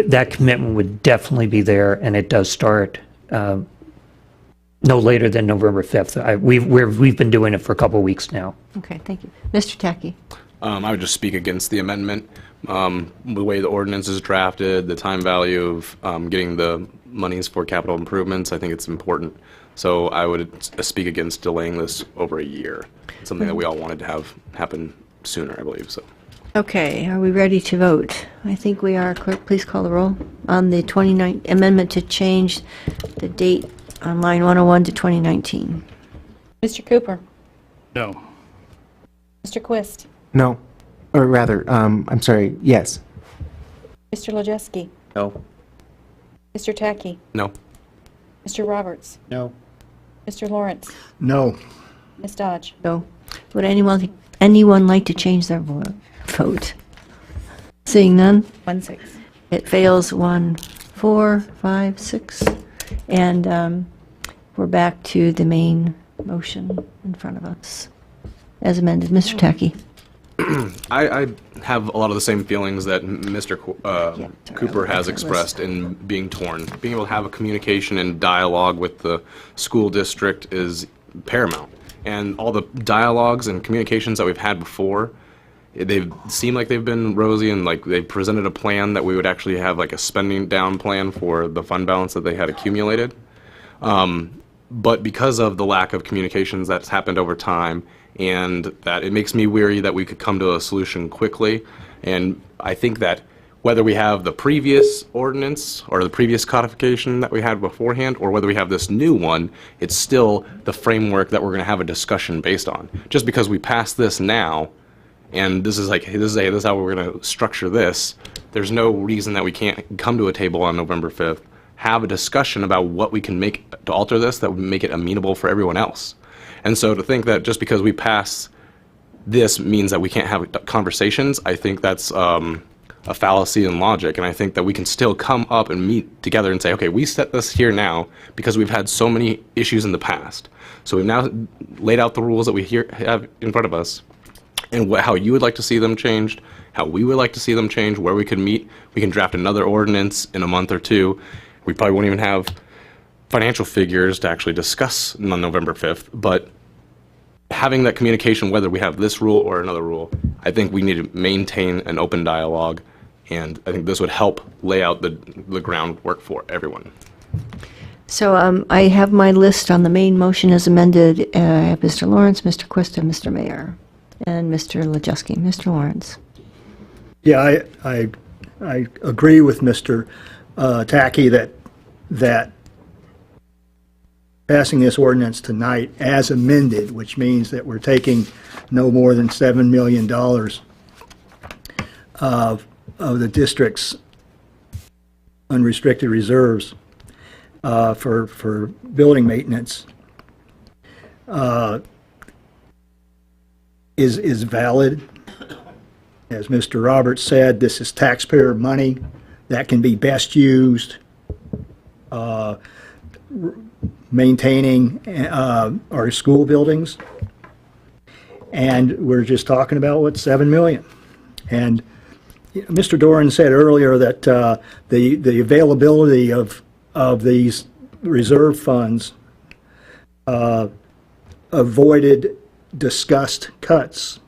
that commitment would definitely be there, and it does start no later than November 5th. We've been doing it for a couple of weeks now. Okay, thank you. Mr. Tackey. I would just speak against the amendment. The way the ordinance is drafted, the time value of getting the monies for capital improvements, I think it's important. So I would speak against delaying this over a year. It's something that we all wanted to have happen sooner, I believe. So. Okay, are we ready to vote? I think we are. Clerk, please call the roll on the 29 amendment to change the date on line 101 to 2019. Mr. Cooper? No. Mr. Quist? No. Or rather, I'm sorry, yes. Mr. Lejeski? No. Mr. Tackey? No. Mr. Roberts? No. Mr. Lawrence? No. Ms. Dodge? No. Would anyone like to change their vote? Seeing none? 1-6. It fails 1, 4, 5, 6. And we're back to the main motion in front of us, as amended. Mr. Tacky. I have a lot of the same feelings that Mr. Cooper has expressed in being torn. Being able to have a communication and dialogue with the school district is paramount. And all the dialogues and communications that we've had before, they've seemed like they've been rosy, and like they presented a plan that we would actually have like a spending down plan for the fund balance that they had accumulated. But because of the lack of communications that's happened over time, and that it makes me weary that we could come to a solution quickly. And I think that whether we have the previous ordinance or the previous codification that we had beforehand, or whether we have this new one, it's still the framework that we're going to have a discussion based on. Just because we pass this now, and this is like, hey, this is how we're going to structure this, there's no reason that we can't come to a table on November 5th, have a discussion about what we can make to alter this that would make it amenable for everyone else. And so to think that just because we pass this means that we can't have conversations, I think that's a fallacy in logic. And I think that we can still come up and meet together and say, okay, we set this here now because we've had so many issues in the past. So we've now laid out the rules that we have in front of us, and how you would like to see them changed, how we would like to see them changed, where we could meet. We can draft another ordinance in a month or two. We probably won't even have financial figures to actually discuss on November 5th, but having that communication, whether we have this rule or another rule, I think we need to maintain an open dialogue, and I think this would help lay out the groundwork for everyone. So I have my list on the main motion as amended. I have Mr. Lawrence, Mr. Quista, Mr. Mayor, and Mr. Lajewski. Mr. Lawrence. Yeah, I agree with Mr. Tacky that passing this ordinance tonight as amended, which means that we're taking no more than $7 million of the district's unrestricted reserves for building maintenance is valid. As Mr. Roberts said, this is taxpayer money that can be best used maintaining our school buildings. And we're just talking about, what, $7 million. And Mr. Doran said earlier that the availability of these reserve funds avoided discussed cuts.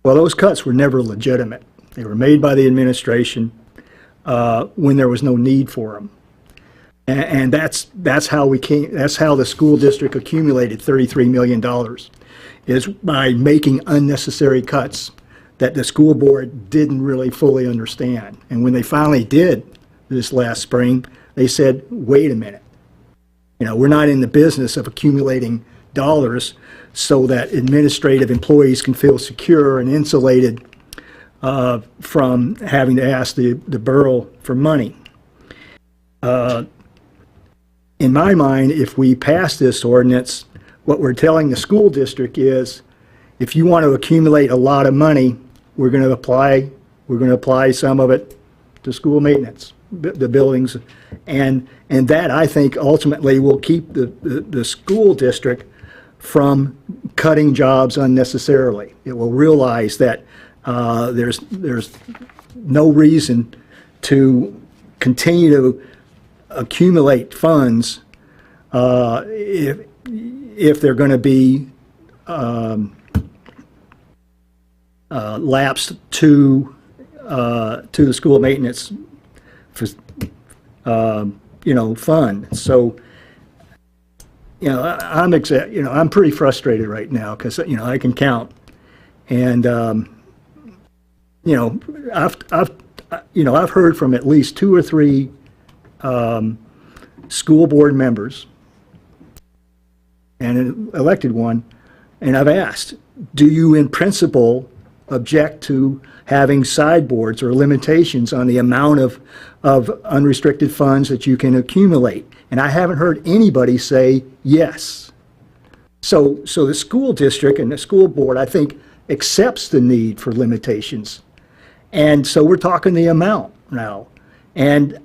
Well, those cuts were never legitimate. They were made by the administration when there was no need for them. And that's how the school district accumulated $33 million, is by making unnecessary cuts that the school board didn't really fully understand. And when they finally did this last spring, they said, wait a minute. You know, we're not in the business of accumulating dollars so that administrative employees can feel secure and insulated from having to ask the borough for money. In my mind, if we pass this ordinance, what we're telling the school district is, if you want to accumulate a lot of money, we're going to apply some of it to school maintenance, the buildings, and that, I think, ultimately will keep the school district from cutting jobs unnecessarily. It will realize that there's no reason to continue to accumulate funds if they're going to be lapsed to the school maintenance fund. So I'm pretty frustrated right now because I can count, and I've heard from at least 2 or 3 school board members and an elected one, and I've asked, do you in principle object to having sideboards or limitations on the amount of unrestricted funds that you can accumulate? And I haven't heard anybody say yes. So the school district and the school board, I think, accepts the need for limitations. And so we're talking the amount now. And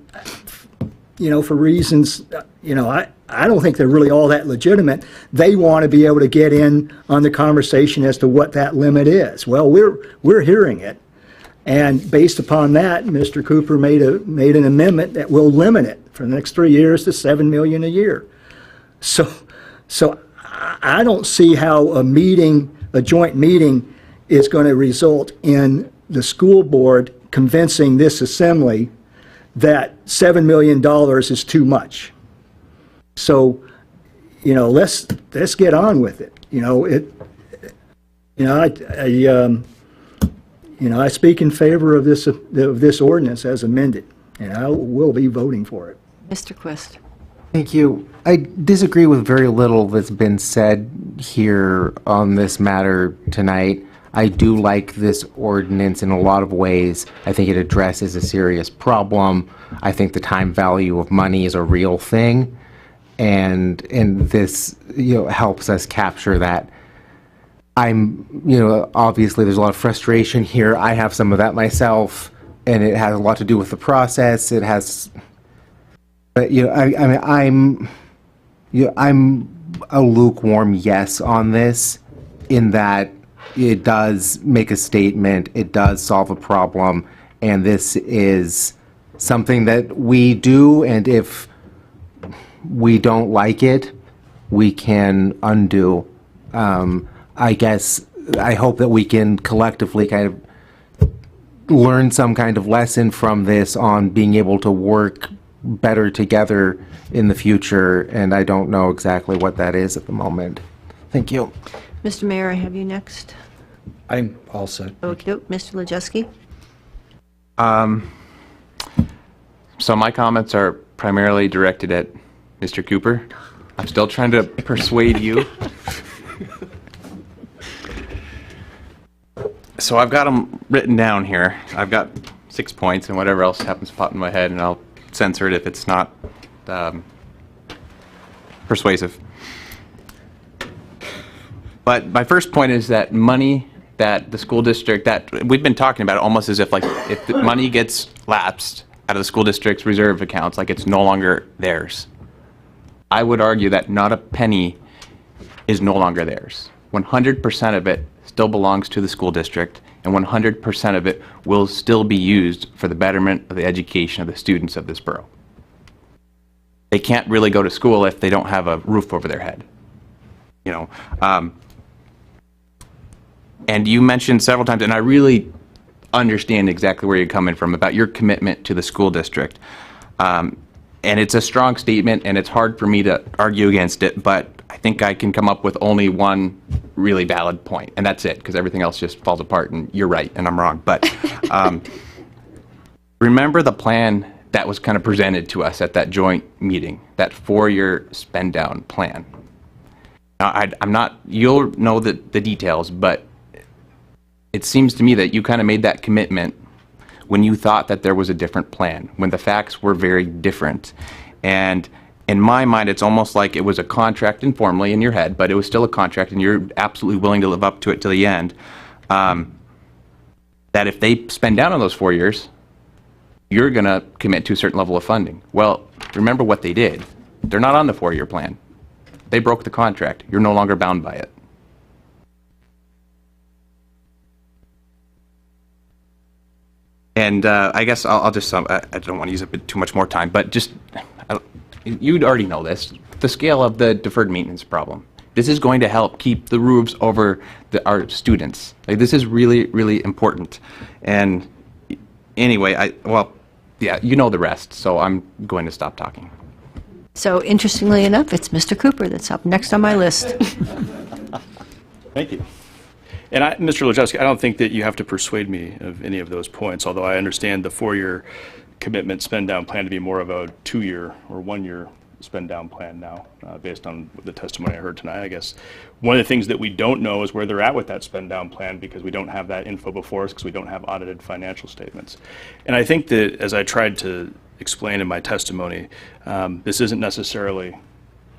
for reasons, I don't think they're really all that legitimate. They want to be able to get in on the conversation as to what that limit is. Well, we're hearing it. And based upon that, Mr. Cooper made an amendment that will limit it for the next 3 years to $7 million a year. So I don't see how a joint meeting is going to result in the school board convincing this assembly that $7 million is too much. So, let's get on with it. I speak in favor of this ordinance as amended, and I will be voting for it. Mr. Quist. Thank you. I disagree with very little that's been said here on this matter tonight. I do like this ordinance in a lot of ways. I think it addresses a serious problem. I think the time value of money is a real thing, and this helps us capture that. Obviously there's a lot of frustration here. I have some of that myself, and it has a lot to do with the process. It has, but I'm a lukewarm yes on this, in that it does make a statement, it does solve a problem, and this is something that we do, and if we don't like it, we can undo. I hope that we can collectively kind of learn some kind of lesson from this on being able to work better together in the future, and I don't know exactly what that is at the moment. Thank you. Mr. Mayor, I have you next. I'm all set. Okay, Mr. Lejewski. So my comments are primarily directed at Mr. Cooper. I'm still trying to persuade you. So I've got them written down here. I've got 6 points, and whatever else happens to pop in my head, and I'll censor it if it's not persuasive. But my first point is that money that the school district, that we've been talking about it almost as if if the money gets lapsed out of the school district's reserve accounts, it's no longer theirs. I would argue that not a penny is no longer theirs. 100% of it still belongs to the school district, and 100% of it will still be used for the betterment of the education of the students of this borough. They can't really go to school if they don't have a roof over their head. And you mentioned several times, and I really understand exactly where you're coming from about your commitment to the school district. And it's a strong statement, and it's hard for me to argue against it, but I think I can come up with only one really valid point, and that's it, because everything else just falls apart, and you're right, and I'm wrong. But remember the plan that was kind of presented to us at that joint meeting, that 4-year spend-down plan. Now, I'm not, you'll know the details, but it seems to me that you kind of made that commitment when you thought that there was a different plan, when the facts were very different. And in my mind, it's almost like it was a contract informally in your head, but it was still a contract, and you're absolutely willing to live up to it to the end, that if they spend down on those 4 years, you're going to commit to a certain level of funding. Well, remember what they did. They're not on the 4-year plan. They broke the contract. You're no longer bound by it. And I guess I'll just, I don't want to use up too much more time, but just, you'd already know this, the scale of the deferred maintenance problem. This is going to help keep the roofs over our students. This is really, really important. And anyway, yeah, you know the rest, so I'm going to stop talking. So interestingly enough, it's Mr. Cooper that's up next on my list. Thank you. And Mr. Lejewski, I don't think that you have to persuade me of any of those points, although I understand the 4-year commitment spend-down plan to be more of a 2-year or 1-year spend-down plan now, based on the testimony I heard tonight. I guess one of the things that we don't know is where they're at with that spend-down plan, because we don't have that info before us, because we don't have audited financial statements. And I think that, as I tried to explain in my testimony, this isn't necessarily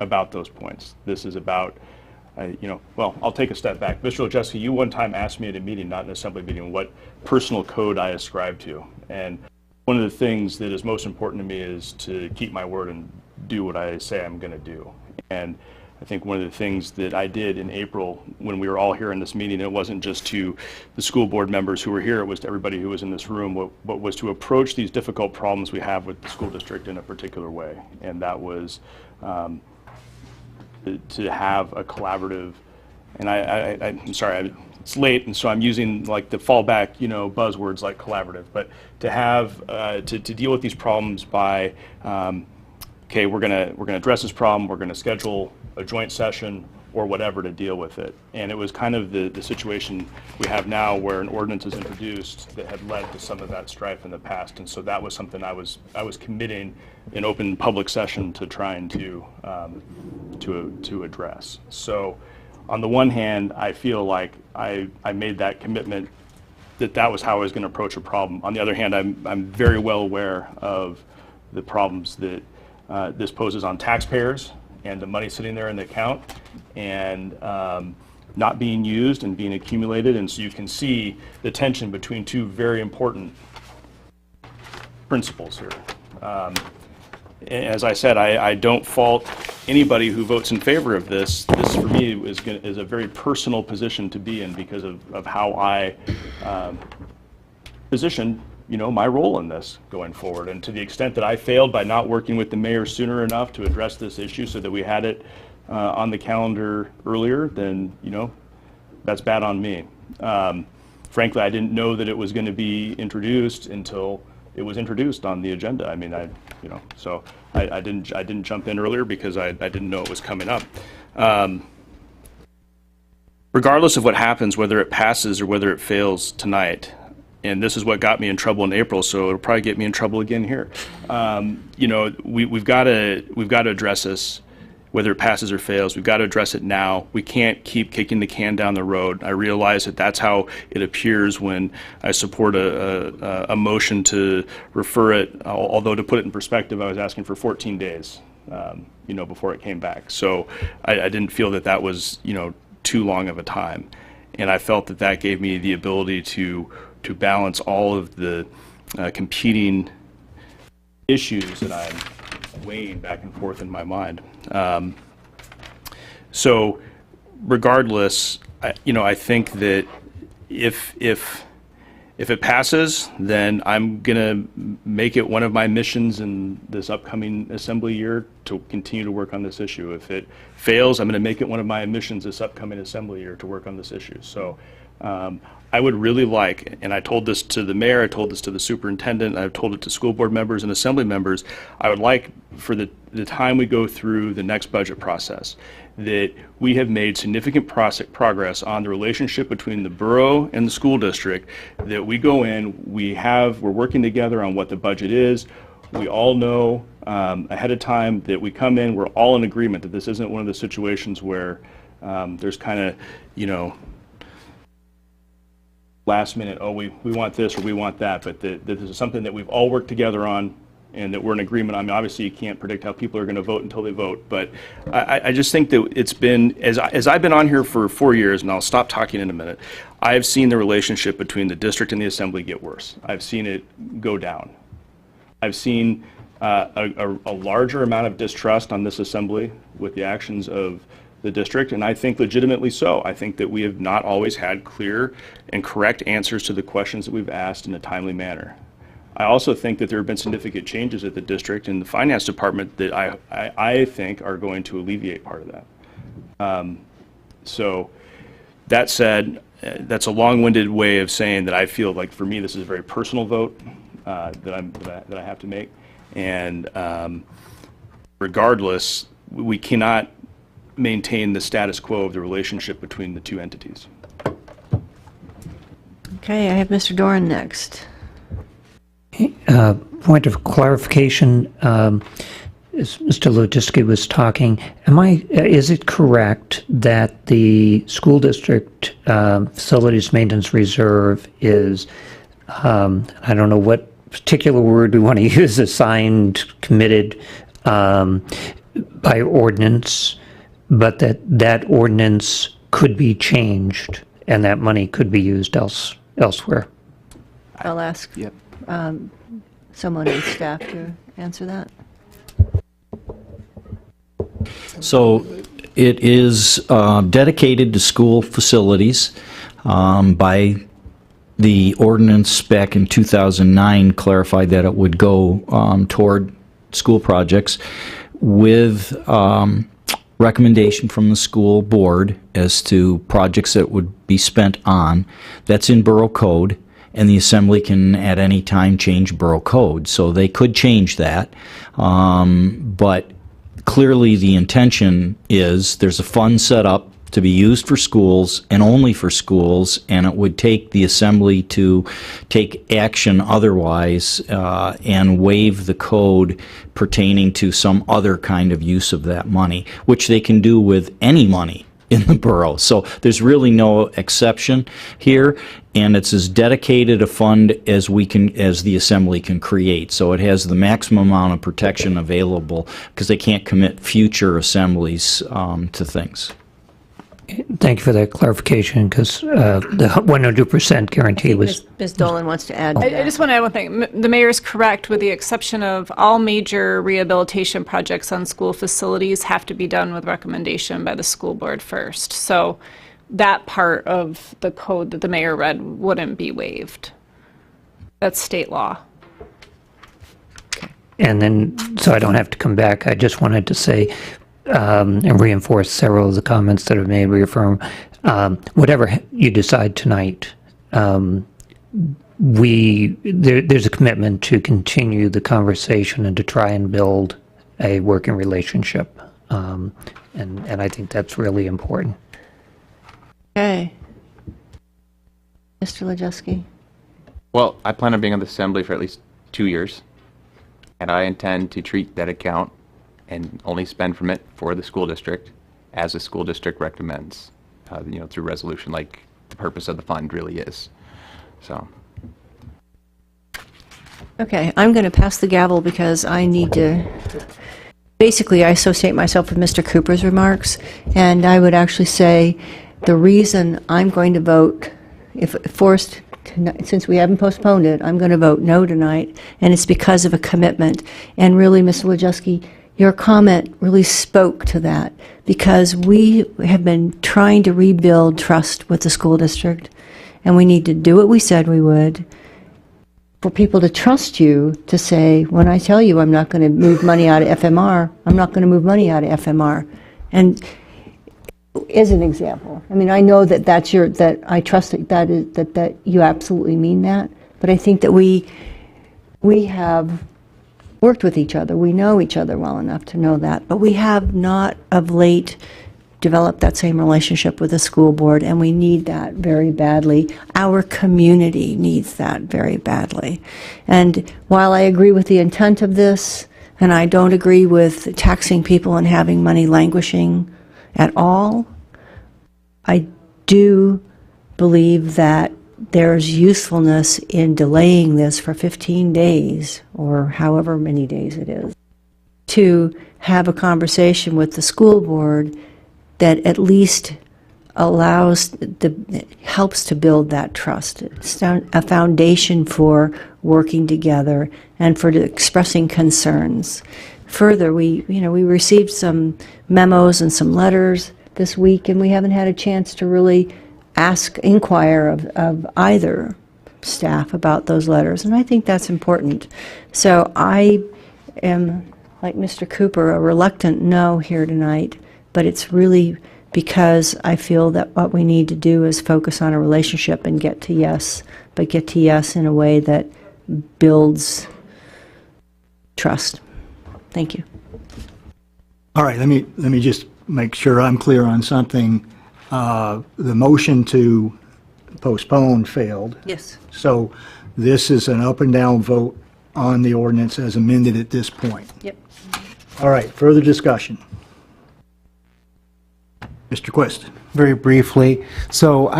about those points. This is about well, I'll take a step back. Mr. Lejewski, you one time asked me at a meeting, not an assembly meeting, what personal code I ascribe to. And one of the things that is most important to me is to keep my word and do what I say I'm going to do. And I think one of the things that I did in April when we were all here in this meeting, it wasn't just to the school board members who were here, it was to everybody who was in this room, but was to approach these difficult problems we have with the school district in a particular way. And that was to have a collaborative, and I'm sorry, it's late, and so I'm using like the fallback, buzzwords like collaborative, but to have, to deal with these problems by, okay, we're gonna address this problem, we're gonna schedule a joint session or whatever to deal with it. And it was kind of the situation we have now where an ordinance is introduced that had led to some of that strife in the past. And so that was something I was committing in open public session to trying to address. So on the one hand, I feel like I made that commitment that was how I was going to approach a problem. On the other hand, I'm very well aware of the problems that this poses on taxpayers and the money sitting there in the account and not being used and being accumulated. And so you can see the tension between two very important principles here. As I said, I don't fault anybody who votes in favor of this. This, for me, is a very personal position to be in because of how I position my role in this going forward. And to the extent that I failed by not working with the mayor sooner enough to address this issue so that we had it on the calendar earlier, then, that's bad on me. Frankly, I didn't know that it was going to be introduced until it was introduced on the agenda. I mean, so I didn't jump in earlier because I didn't know it was coming up. Regardless of what happens, whether it passes or whether it fails tonight, and this is what got me in trouble in April, so it'll probably get me in trouble again here. We've got to address this, whether it passes or fails. We've got to address it now. We can't keep kicking the can down the road. I realize that that's how it appears when I support a motion to refer it. Although to put it in perspective, I was asking for 14 days, before it came back. So I didn't feel that was too long of a time, and I felt that gave me the ability to balance all of the competing issues that I'm weighing back and forth in my mind. So regardless, I think that if it passes, then I'm going to make it one of my missions in this upcoming assembly year to continue to work on this issue. If it fails, I'm going to make it one of my missions this upcoming assembly year to work on this issue. So I would really like, and I told this to the mayor, I told this to the superintendent, I've told it to school board members and assembly members, I would like for the time we go through the next budget process that we have made significant progress on the relationship between the borough and the school district, that we go in, we're working together on what the budget is, we all know ahead of time that we come in, we're all in agreement that this isn't one of the situations where there's kind of, last minute, we want this or we want that, but that this is something that we've all worked together on and that we're in agreement on. I mean, obviously you can't predict how people are going to vote until they vote, but I just think that it's been, as I've been on here for 4 years, and I'll stop talking in a minute, I've seen the relationship between the district and the assembly get worse. I've seen it go down. I've seen a larger amount of distrust on this assembly with the actions of the district, and I think legitimately so. I think that we have not always had clear and correct answers to the questions that we've asked in a timely manner. I also think that there have been significant changes at the district and the finance department that I think are going to alleviate part of that. So that said, that's a long-winded way of saying that I feel like for me this is a very personal vote that I have to make, and regardless, we cannot maintain the status quo of the relationship between the two entities. Okay, I have Mr. Doran next. Point of clarification, as Mr. Lotiski was talking, is it correct that the school district facilities maintenance reserve is, I don't know what particular word we want to use, assigned, committed by ordinance, but that ordinance could be changed and that money could be used elsewhere? I'll ask someone on staff to answer that. So it is dedicated to school facilities by the ordinance back in 2009 clarified that it would go toward school projects with recommendation from the school board as to projects that would be spent on. That's in Borough Code, and the Assembly can at any time change Borough Code. So they could change that, but clearly the intention is there's a fund set up to be used for schools and only for schools, and it would take the Assembly to take action otherwise and waive the code pertaining to some other kind of use of that money, which they can do with any money in the borough. So there's really no exception here, and it's as dedicated a fund as the Assembly can create. So it has the maximum amount of protection available because they can't commit future assemblies to things. Thank you for that clarification, because the 100% guarantee was... Ms. Dolan wants to add to that. I just want to add one thing. The mayor is correct, with the exception of all major rehabilitation projects on school facilities have to be done with recommendation by the school board first. So that part of the code that the mayor read wouldn't be waived. That's state law. And then, so I don't have to come back, I just wanted to say, and reinforce several of the comments that have made, reaffirm, whatever you decide tonight, there's a commitment to continue the conversation and to try and build a working relationship. And I think that's really important. Okay. Mr. Lajewski. Well, I plan on being on the Assembly for at least 2 years, and I intend to treat that account and only spend from it for the school district as the school district recommends, through resolution, like the purpose of the fund really is. So. Okay, I'm going to pass the gavel because I need to, basically I associate myself with Mr. Cooper's remarks, and I would actually say the reason I'm going to vote, if forced, since we haven't postponed it, I'm going to vote no tonight, and it's because of a commitment. And really, Mr. Lajewski, your comment really spoke to that, because we have been trying to rebuild trust with the school district, and we need to do what we said we would for people to trust you to say, when I tell you I'm not going to move money out of FMR, I'm not going to move money out of FMR. And as an example, I mean, I know that that I trust that you absolutely mean that, but I think that we have worked with each other. We know each other well enough to know that, but we have not of late developed that same relationship with the school board, and we need that very badly. Our community needs that very badly. And while I agree with the intent of this, and I don't agree with taxing people and having money languishing at all, I do believe that there's usefulness in delaying this for 15 days, or however many days it is, to have a conversation with the school board that at least helps to build that trust. It's a foundation for working together and for expressing concerns. Further, we received some memos and some letters this week, and we haven't had a chance to really inquire of either staff about those letters, and I think that's important. So I am, like Mr. Cooper, a reluctant no here tonight, but it's really because I feel that what we need to do is focus on a relationship and get to yes, but get to yes in a way that builds trust. Thank you. All right, let me just make sure I'm clear on something. The motion to postpone failed. Yes. So this is an up and down vote on the ordinance as amended at this point. Yep. All right, further discussion. Mr. Quist. Very briefly, so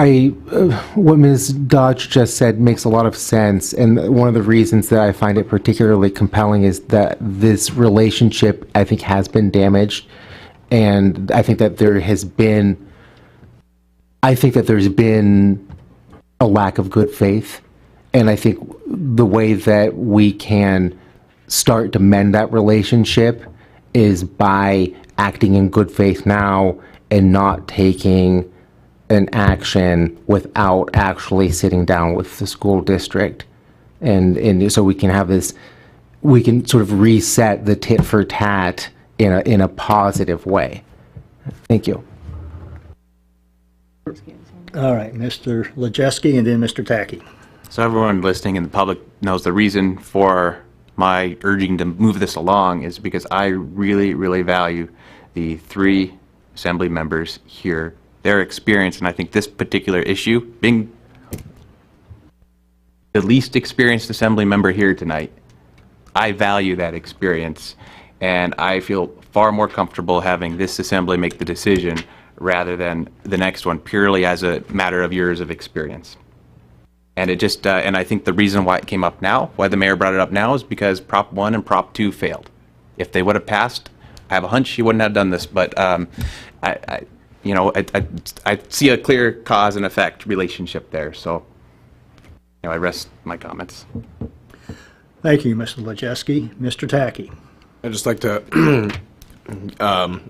what Ms. Dodge just said makes a lot of sense, and one of the reasons that I find it particularly compelling is that this relationship, I think, has been damaged, and I think that there's been a lack of good faith, And I think the way that we can start to mend that relationship is by acting in good faith now and not taking an action without actually sitting down with the school district. And so we can have this, we can sort of reset the tit for tat in a positive way. Thank you. All right, Mr. Lejeski and then Mr. Tacky. So everyone listening in the public knows the reason for my urging to move this along is because I really, really value the 3 assembly members here, their experience, and I think this particular issue, being the least experienced assembly member here tonight, I value that experience, and I feel far more comfortable having this assembly make the decision rather than the next one, purely as a matter of years of experience. And it just, and I think the reason why it came up now, why the mayor brought it up now, is because Prop 1 and Prop 2 failed. If they would have passed, I have a hunch he wouldn't have done this, but I see a clear cause and effect relationship there. So, I rest my comments. Thank you, Mr. Lejeski. Mr. Tacky. I'd just like to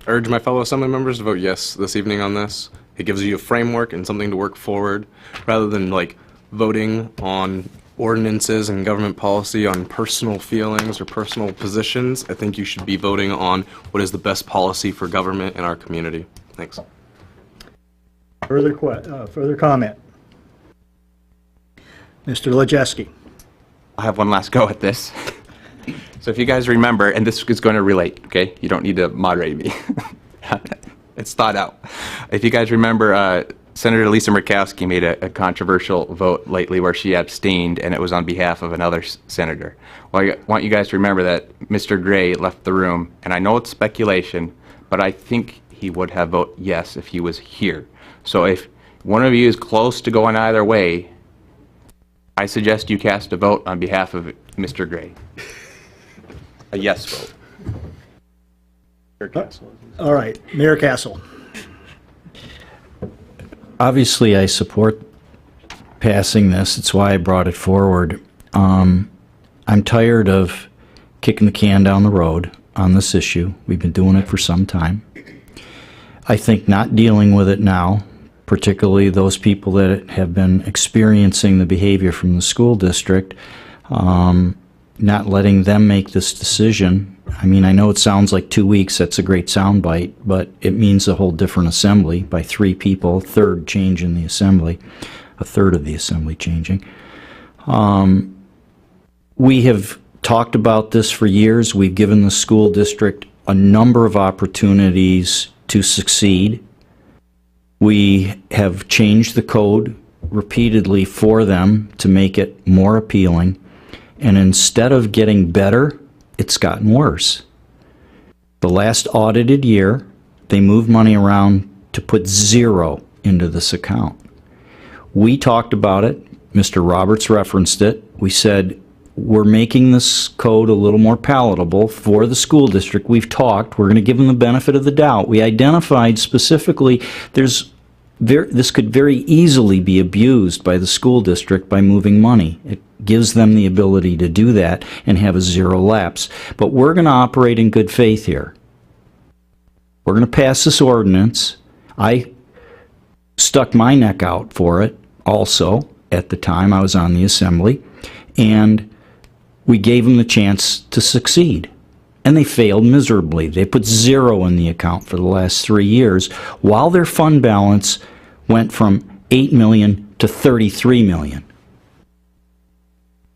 urge my fellow assembly members to vote yes this evening on this. It gives you a framework and something to work forward, rather than like voting on ordinances and government policy on personal feelings or personal positions. I think you should be voting on what is the best policy for government in our community. Thanks. Further comment? Mr. Lejeski. I'll have one last go at this. So if you guys remember, and this is going to relate, okay? You don't need to moderate me. It's thought out. If you guys remember, Senator Lisa Murkowski made a controversial vote lately where she abstained, and it was on behalf of another senator. Well, I want you guys to remember that Mr. Gray left the room, and I know it's speculation, but I think he would have voted yes if he was here. So if one of you is close to going either way, I suggest you cast a vote on behalf of Mr. Gray. A yes vote. All right, Mayor Castle. Obviously, I support passing this. It's why I brought it forward. I'm tired of kicking the can down the road on this issue. We've been doing it for some time. I think not dealing with it now, particularly those people that have been experiencing the behavior from the school district, not letting them make this decision. I mean, I know it sounds like 2 weeks, that's a great soundbite, but it means a whole different assembly by 3 people, a third change in the assembly, a third of the assembly changing. We have talked about this for years. We've given the school district a number of opportunities to succeed. We have changed the code repeatedly for them to make it more appealing. And instead of getting better, it's gotten worse. The last audited year, they moved money around to put 0 into this account. We talked about it. Mr. Roberts referenced it. We said, we're making this code a little more palatable for the school district. We've talked. We're going to give them the benefit of the doubt. We identified specifically this could very easily be abused by the school district by moving money. It gives them the ability to do that and have a 0 lapse. But we're going to operate in good faith here. We're going to pass this ordinance. I stuck my neck out for it also at the time I was on the assembly, and we gave them the chance to succeed. And they failed miserably. They put 0 in the account for the last 3 years, while their fund balance went from $8 million to $33 million.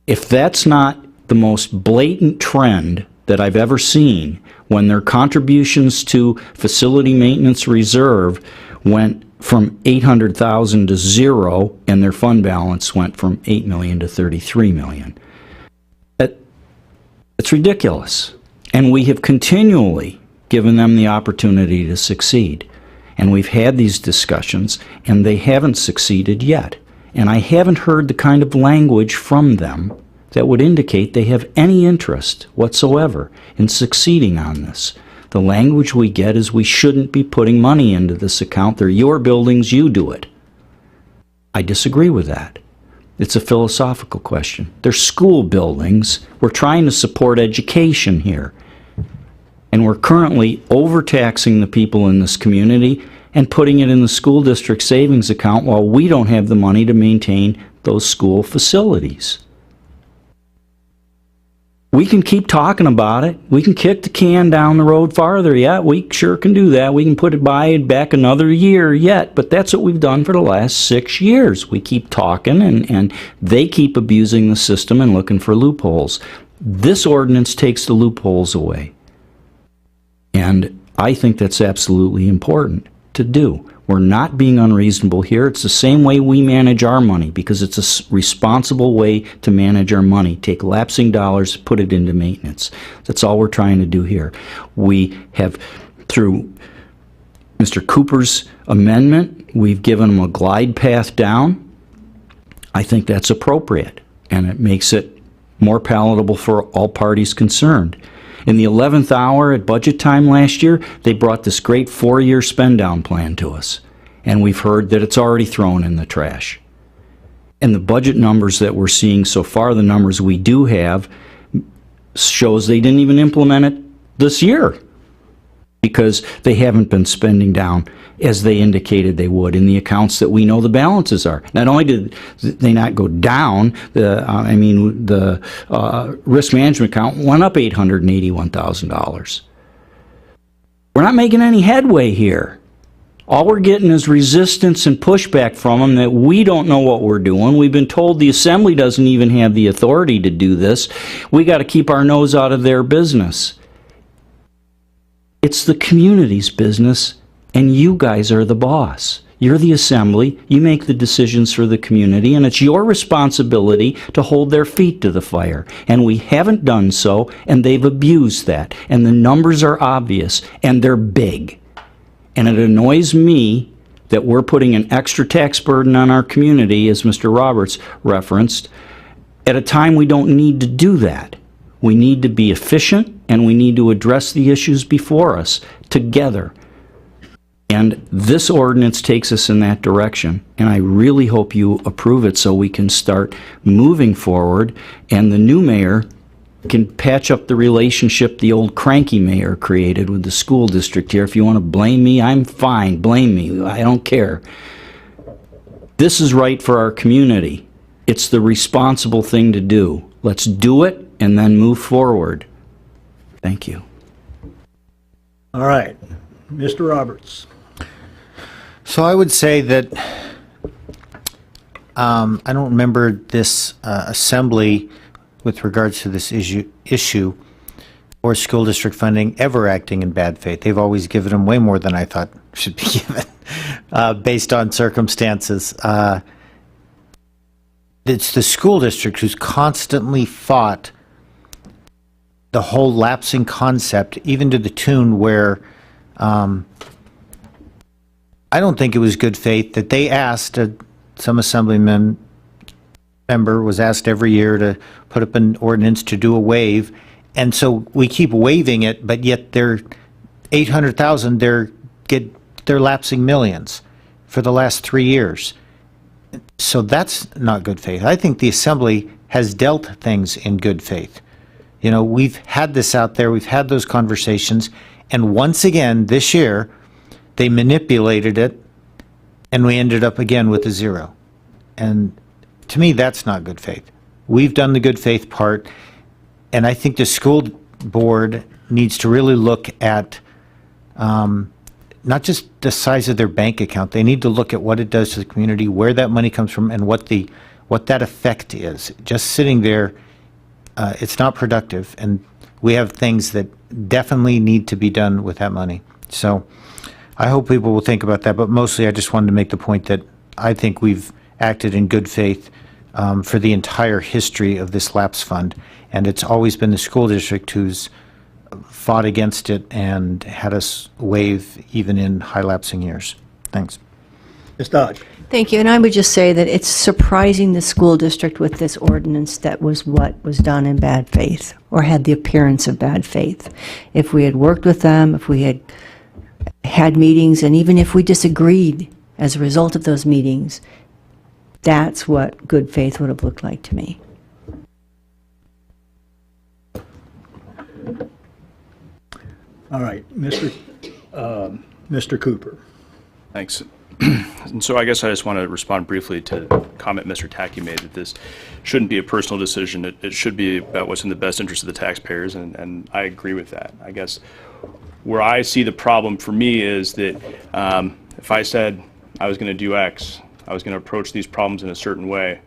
If that's not the most blatant trend that I've ever seen, when their contributions to facility maintenance reserve went from $800,000 to 0, and their fund balance went from $8 million to $33 million. It's ridiculous. And we have continually given them the opportunity to succeed. And we've had these discussions, and they haven't succeeded yet. And I haven't heard the kind of language from them that would indicate they have any interest whatsoever in succeeding on this. The language we get is we shouldn't be putting money into this account. They're your buildings, you do it. I disagree with that. It's a philosophical question. They're school buildings. We're trying to support education here. And we're currently overtaxing the people in this community and putting it in the school district savings account while we don't have the money to maintain those school facilities. We can keep talking about it. We can kick the can down the road farther. Yeah, we sure can do that. We can put it back another year yet, but that's what we've done for the last 6 years. We keep talking, and they keep abusing the system and looking for loopholes. This ordinance takes the loopholes away. And I think that's absolutely important to do. We're not being unreasonable here. It's the same way we manage our money, because it's a responsible way to manage our money. Take lapsing dollars, put it into maintenance. That's all we're trying to do here. We have, through Mr. Cooper's amendment, we've given them a glide path down. I think that's appropriate, and it makes it more palatable for all parties concerned. In the 11th hour at budget time last year, they brought this great 4-year spend-down plan to us. And we've heard that it's already thrown in the trash. And the budget numbers that we're seeing so far, the numbers we do have, shows they didn't even implement it this year, because they haven't been spending down as they indicated they would in the accounts that we know the balances are. Not only did they not go down, the risk management account went up $881,000. We're not making any headway here. All we're getting is resistance and pushback from them that we don't know what we're doing. We've been told the Assembly doesn't even have the authority to do this. We got to keep our nose out of their business. It's the community's business, and you guys are the boss. You're the Assembly, you make the decisions for the community, and it's your responsibility to hold their feet to the fire. And we haven't done so, and they've abused that. And the numbers are obvious, and they're big. And it annoys me that we're putting an extra tax burden on our community, as Mr. Roberts referenced, at a time we don't need to do that. We need to be efficient, and we need to address the issues before us together. And this ordinance takes us in that direction, and I really hope you approve it so we can start moving forward, and the new mayor can patch up the relationship the old cranky mayor created with the school district here. If you want to blame me, I'm fine. Blame me. I don't care. This is right for our community. It's the responsible thing to do. Let's do it and then move forward. Thank you. All right. Mr. Roberts. So I would say that I don't remember this assembly with regards to this issue or school district funding ever acting in bad faith. They've always given them way more than I thought should be given based on circumstances. It's the school district who's constantly fought the whole lapsing concept, even to the tune where I don't think it was good faith that they asked, some assemblyman member was asked every year to put up an ordinance to do a waive, and so we keep waiving it, but yet they're $800,000, they're lapsing millions for the last 3 years. So that's not good faith. I think the Assembly has dealt things in good faith. You know, we've had this out there, we've had those conversations, and once again this year they manipulated it, and we ended up again with a zero. And to me, that's not good faith. We've done the good faith part, and I think the school board needs to really look at not just the size of their bank account. They need to look at what it does to the community, where that money comes from, and what that effect is. Just sitting there, it's not productive, and we have things that definitely need to be done with that money. So I hope people will think about that, but mostly I just wanted to make the point that I think we've acted in good faith for the entire history of this lapse fund, and it's always been the school district who's fought against it and had us waive even in high lapsing years. Thanks. Ms. Dodge. Thank you, and I would just say that it's surprising the school district with this ordinance that was what was done in bad faith, or had the appearance of bad faith. If we had worked with them, if we had had meetings, and even if we disagreed as a result of those meetings, That's what good faith would have looked like to me. All right, Mr. Cooper. Thanks. And so I guess I just want to respond briefly to the comment Mr. Tackey made that this shouldn't be a personal decision. It should be about what's in the best interest of the taxpayers, and I agree with that. I guess where I see the problem for me is that if I said I was going to do X, I was going to approach these problems in a certain way,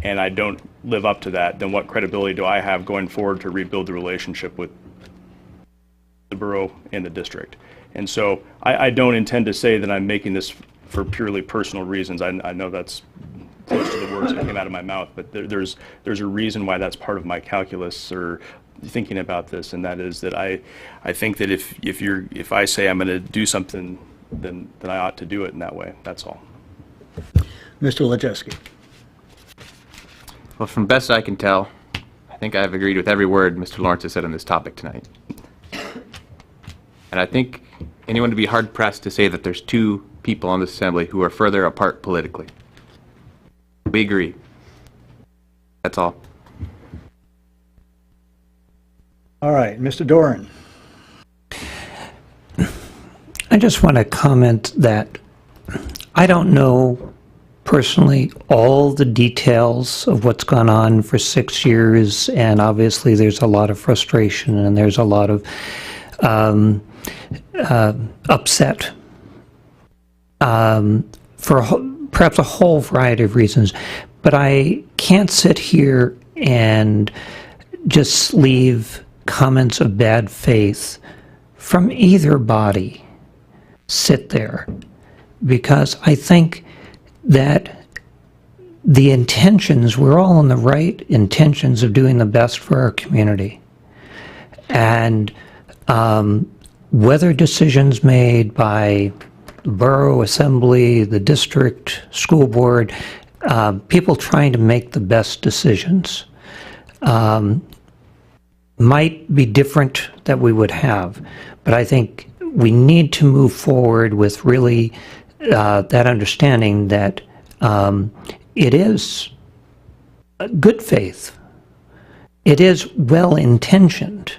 and I don't live up to that, then what credibility do I have going forward to rebuild the relationship with the borough and the district? And so I don't intend to say that I'm making this for purely personal reasons. I know that's close to the words that came out of my mouth, but there's a reason why that's part of my calculus or thinking about this, and that is that I think that if I say I'm going to do something, then I ought to do it in that way. That's all. Mr. Lajewski. Well, from best I can tell, I think I've agreed with every word Mr. Lawrence has said on this topic tonight. And I think anyone would be hard-pressed to say that there's two people on this assembly who are further apart politically. We agree. That's all. All right, Mr. Doran. I just want to comment that I don't know personally all the details of what's gone on for 6 years, and obviously there's a lot of frustration and there's a lot of upset for perhaps a whole variety of reasons. But I can't sit here and just leave comments of bad faith from either body sit there, because I think that the intentions, we're all in the right intentions of doing the best for our community. And whether decisions made by the borough assembly, the district, school board, people trying to make the best decisions might be different that we would have. But I think we need to move forward with really that understanding that it is good faith. It is well-intentioned.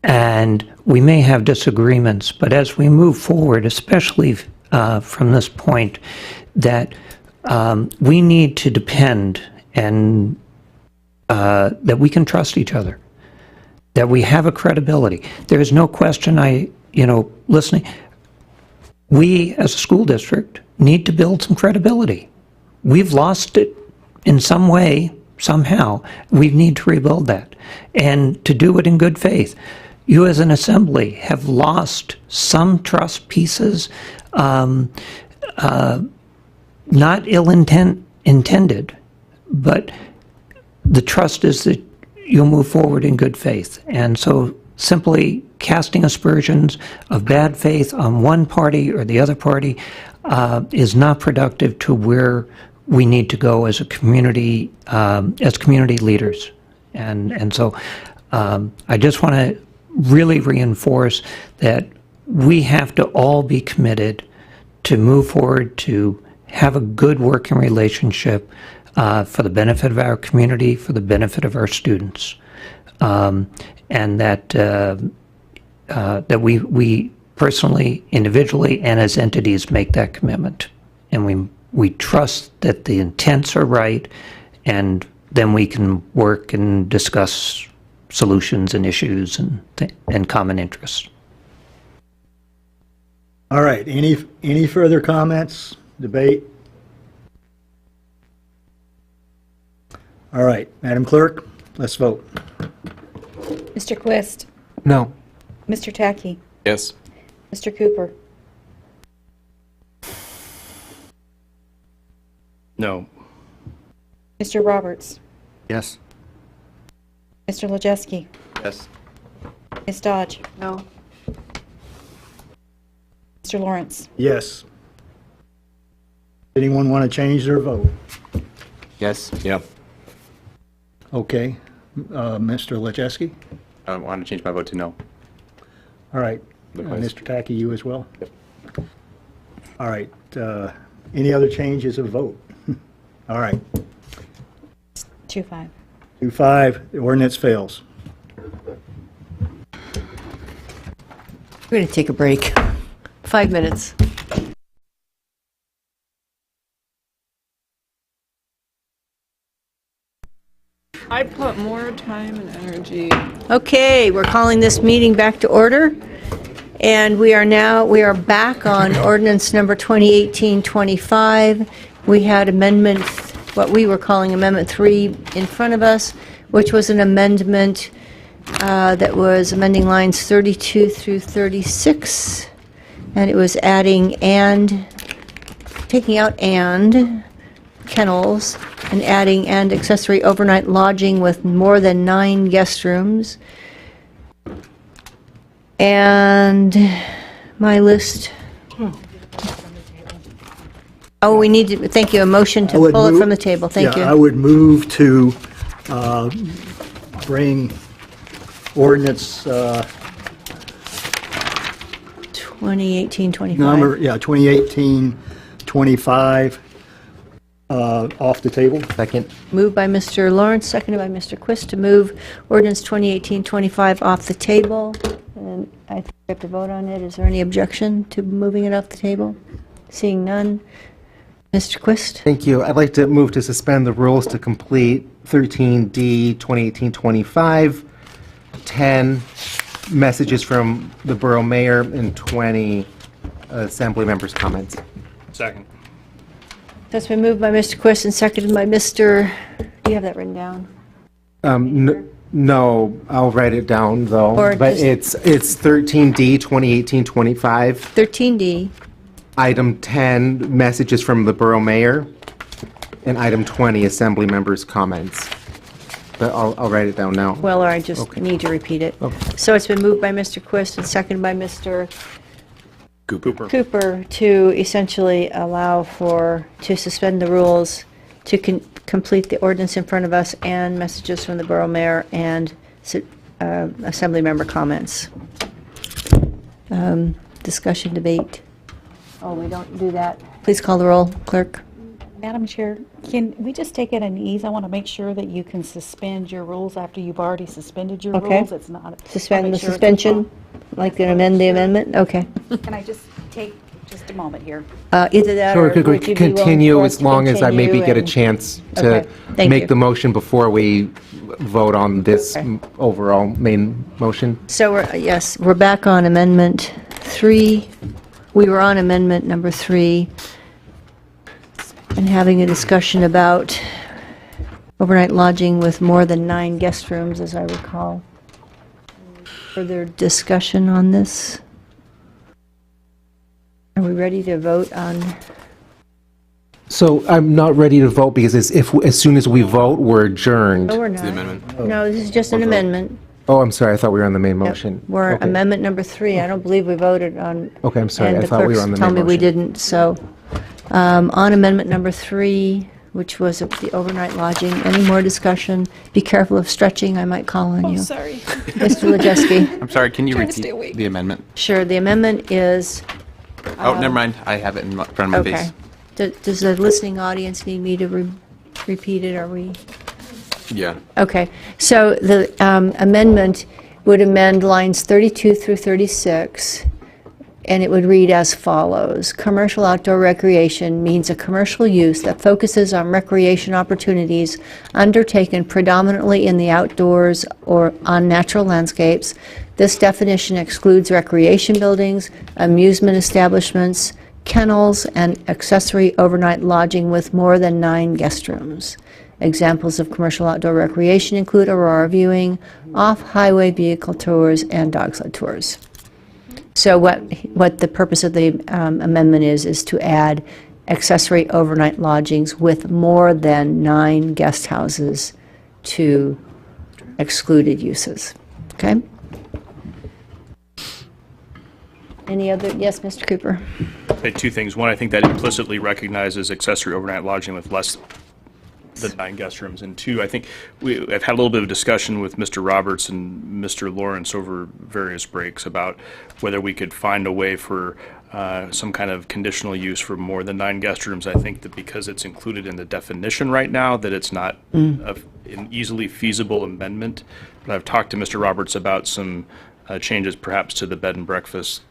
And we may have disagreements, but as we move forward, especially from this point, that we need to depend and that we can trust each other, that we have a credibility. There is no question listening, we as a school district need to build some credibility. We've lost it in some way, somehow. We need to rebuild that, and to do it in good faith. You as an assembly have lost some trust pieces, not ill-intended, but the trust is that you'll move forward in good faith. And so simply casting aspersions of bad faith on one party or the other party is not productive to where we need to go as a community, as community leaders. And so I just want to really reinforce that we have to all be committed to move forward, to have a good working relationship for the benefit of our community, for the benefit of our students, and that that we personally, individually, and as entities make that commitment, and we trust that the intents are right, and then we can work and discuss solutions and issues and common interests. All right, any further comments, debate? All right, Madam Clerk, let's vote. Mr. Quist, No. Mr. Tackey, Yes. Mr. Cooper, No. Mr. Roberts, Yes. Mr. Lajewski, Yes. Ms. Dodge, No. Mr. Lawrence. Yes. Anyone want to change their vote? Yes. Yeah. Okay, Mr. Lajewski? I want to change my vote to no. All right, Likewise. Mr. Tackey, you as well? Yep. All right, any other changes of vote? All right. 2-5. 2-5, the ordinance fails. We're going to take a break. 5 minutes. I put more time and energy. Okay, we're calling this meeting back to order. And we are back on ordinance number 2018-25. We had amendment, what we were calling Amendment 3 in front of us, which was an amendment that was amending lines 32 through 36. And it was adding taking out kennels, and adding and accessory overnight lodging with more than 9 guest rooms. And my list. Oh, we need to, thank you, a motion to pull it from the table. Thank you. I would move to bring ordinance 2018-25. number, 2018-25 off the table. Second. Moved by Mr. Lawrence, seconded by Mr. Quist to move ordinance 2018-25 off the table. And I think we have to vote on it. Is there any objection to moving it off the table? Seeing none. Mr. Quist? Thank you. I'd like to move to suspend the rules to complete 13D 2018-25, 10 messages from the borough mayor, and 20 assembly members' comments. Second. That's been moved by Mr. Quist and seconded by Mr. Do you have that written down? No, I'll write it down though. Or but just- it's 13D 2018-25. 13D. Item 10, messages from the borough mayor, and item 20, assembly members' comments. But I'll write it down now. Well, or I just need to repeat it. So it's been moved by Mr. Quist and seconded by Mr. Cooper to essentially to suspend the rules to complete the ordinance in front of us and messages from the borough mayor and assembly member comments. Discussion, debate. Oh, we don't do that. Please call the roll, clerk. Madam Chair, can we just take it at ease? I want to make sure that you can suspend your rules after you've already suspended your Okay. rules. It's not. Suspend I'll the make sure it's suspension, like to amend the amendment? Okay. Can I just take just a moment here? Either that Sure, or could would we you be willing continue for us as to long as I maybe continue get a and- chance Okay, to thank make you. the motion before we vote on this overall main motion? So we're back on Amendment 3. We were on Amendment number 3 and having a discussion about overnight lodging with more than 9 guest rooms, as I recall. Further discussion on this? Are we ready to vote on? So I'm not ready to vote because as soon as we vote, we're adjourned. No, we're not. No, this is just an amendment. Oh, I'm sorry. I thought we were on the main motion. We're Okay. Amendment number 3. I don't believe we voted on. Okay, I'm sorry. And I the thought we were clerks on the tell main me we motion. didn't, so, on Amendment number 3, which was the overnight lodging, any more discussion? Be careful of stretching, I might call on you. Sorry. Mr. Lejeski? I'm sorry, can you Trying to stay repeat awake. the amendment? Sure, the amendment is, Oh, never mind. I have it in front of my okay. face. Does the listening audience need me to repeat it, are we? Yeah. Okay, so the amendment would amend lines 32 through 36, and it would read as follows. Commercial outdoor recreation means a commercial use that focuses on recreation opportunities undertaken predominantly in the outdoors or on natural landscapes. This definition excludes recreation buildings, amusement establishments, kennels, and accessory overnight lodging with more than 9 guest rooms. Examples of commercial outdoor recreation include aurora viewing, off-highway vehicle tours, and dog sled tours. So what the purpose of the amendment is to add accessory overnight lodgings with more than 9 guest houses to excluded uses. Okay? Any other? Yes, Mr. Cooper. Two things. One, I think that implicitly recognizes accessory overnight lodging with less than 9 guest rooms. And 2, I think I've had a little bit of discussion with Mr. Roberts and Mr. Lawrence over various breaks about whether we could find a way for some kind of conditional use for more than 9 guest rooms. I think that because it's included in the definition right now, that it's not an easily feasible amendment. But I've talked to Mr. Roberts about some changes perhaps to the bed and breakfast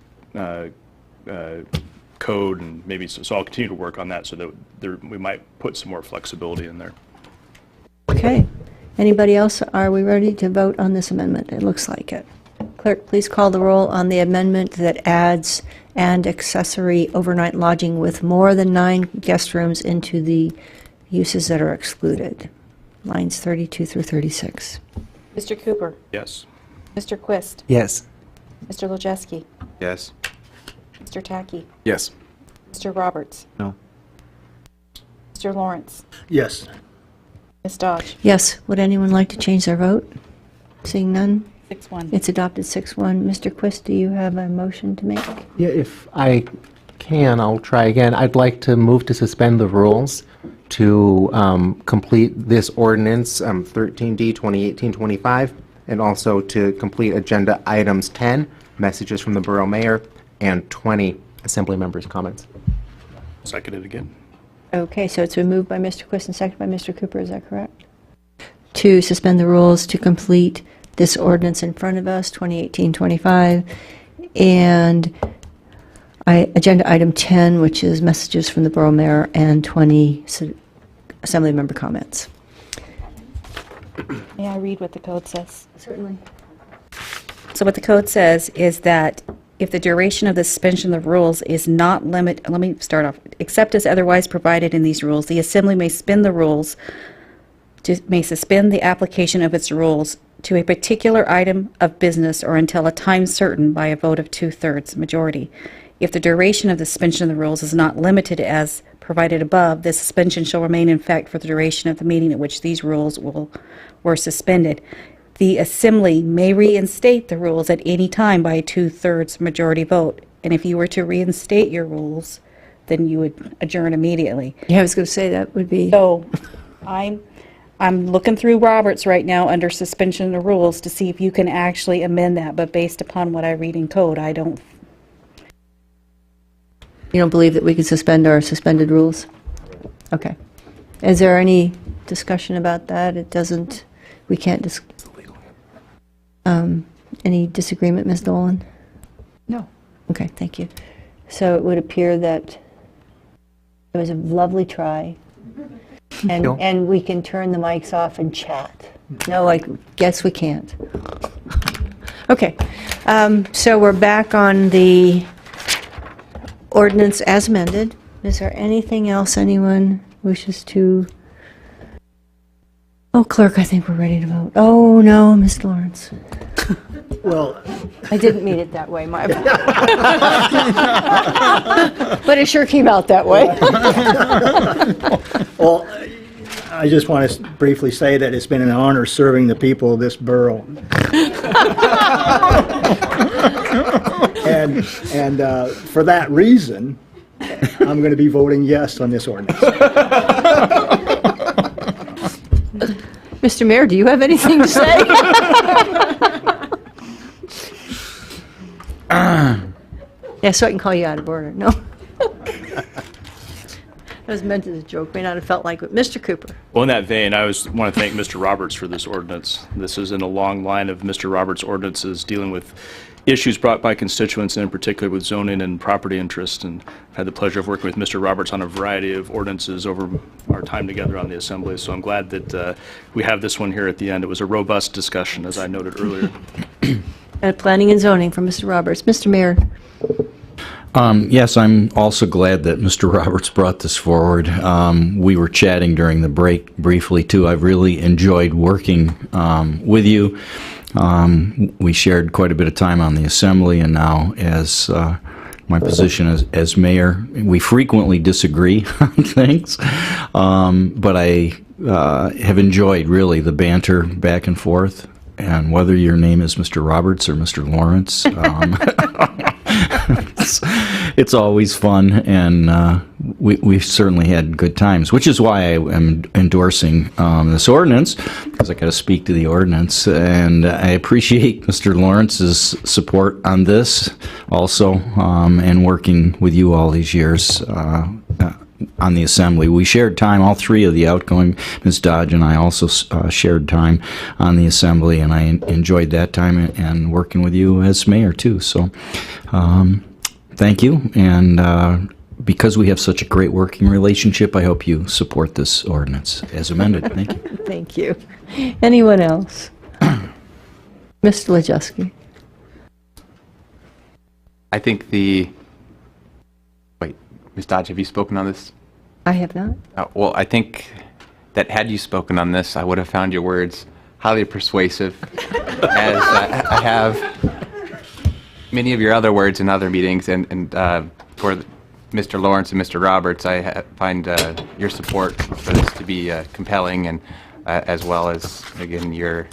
code, and maybe, so I'll continue to work on that so that we might put some more flexibility in there. Okay. Anybody else? Are we ready to vote on this amendment? It looks like it. Clerk, please call the roll on the amendment that adds and accessory overnight lodging with more than 9 guest rooms into the uses that are excluded. Lines 32 through 36. Mr. Cooper? Yes. Mr. Quist? Yes. Mr. Lojewski? Yes. Mr. Tacky? Yes. Mr. Roberts? No. Mr. Lawrence? Yes. Ms. Dodge? Yes. Would anyone like to change their vote? Seeing none? 6-1. It's adopted 6-1. Mr. Quist, do you have a motion to make? Yeah, if I can, I'll try again. I'd like to move to suspend the rules to complete this ordinance 13D 2018-25, and also to complete agenda items 10, messages from the borough mayor, and 20, assembly members' comments. Seconded again. Okay, so it's been moved by Mr. Quist and seconded by Mr. Cooper, is that correct? To suspend the rules to complete this ordinance in front of us, 2018-25, and agenda item 10, which is messages from the borough mayor, and 20 assembly member comments. May I read what the code says? Certainly. So what the code says is that if the duration of the suspension of the rules is not let me start off, except as otherwise provided in these rules, the Assembly may suspend the rules, may suspend the application of its rules to a particular item of business or until a time certain by a vote of 2/3 majority. If the duration of the suspension of the rules is not limited as provided above, the suspension shall remain in effect for the duration of the meeting at which these rules were suspended. The Assembly may reinstate the rules at any time by a 2/3 majority vote. And if you were to reinstate your rules, then you would adjourn immediately. Yeah, I was going to say that would be... So I'm looking through Roberts right now under suspension of the rules to see if you can actually amend that, but based upon what I read in code, I don't. You don't believe that we can suspend our suspended rules? Okay. Is there any discussion about that? It doesn't, we can't any disagreement, Ms. Dolan? No. Okay, thank you. So it would appear that it was a lovely try, and we can turn the mics off and chat. No, I guess we can't. Okay, so we're back on the ordinance as amended. Is there anything else anyone wishes to? Oh, clerk, I think we're ready to vote. Oh, no, Ms. Lawrence. Well, I didn't mean it that way, my but it sure came out that way. well, I just want to briefly say that it's been an honor serving the people of this borough. and for that reason, I'm going to be voting yes on this ordinance. Mr. Mayor, do you have anything to say? Yeah, so I can call you out of order. No. That was meant as a joke. May not have felt like it. Mr. Cooper. Well, in that vein, I want to thank Mr. Roberts for this ordinance. This is in a long line of Mr. Roberts' ordinances dealing with issues brought by constituents, and in particular with zoning and property interest. And I've had the pleasure of working with Mr. Roberts on a variety of ordinances over our time together on the Assembly. So I'm glad that we have this one here at the end. It was a robust discussion, as I noted earlier. Planning and zoning from Mr. Roberts. Mr. Mayor. Yes, I'm also glad that Mr. Roberts brought this forward. We were chatting during the break briefly, too. I've really enjoyed working with you. We shared quite a bit of time on the Assembly, and now as my position as mayor, we frequently disagree on things, but I have enjoyed really the banter back and forth, and whether your name is Mr. Roberts or Mr. Lawrence, it's always fun, and we've certainly had good times, which is why I am endorsing this ordinance, because I got to speak to the ordinance. And I appreciate Mr. Lawrence's support on this also, and working with you all these years on the Assembly. We shared time, all three of the outgoing, Ms. Dodge and I also shared time on the Assembly, and I enjoyed that time and working with you as mayor too. So thank you, and because we have such a great working relationship, I hope you support this ordinance as amended. Thank you. Thank you. Anyone else? Mr. Lajewski. I think wait, Ms. Dodge, have you spoken on this? I have not. Well, I think that had you spoken on this, I would have found your words highly persuasive, as I have many of your other words in other meetings, and for Mr. Lawrence and Mr. Roberts, I find your support for this to be compelling, and as well as, again, your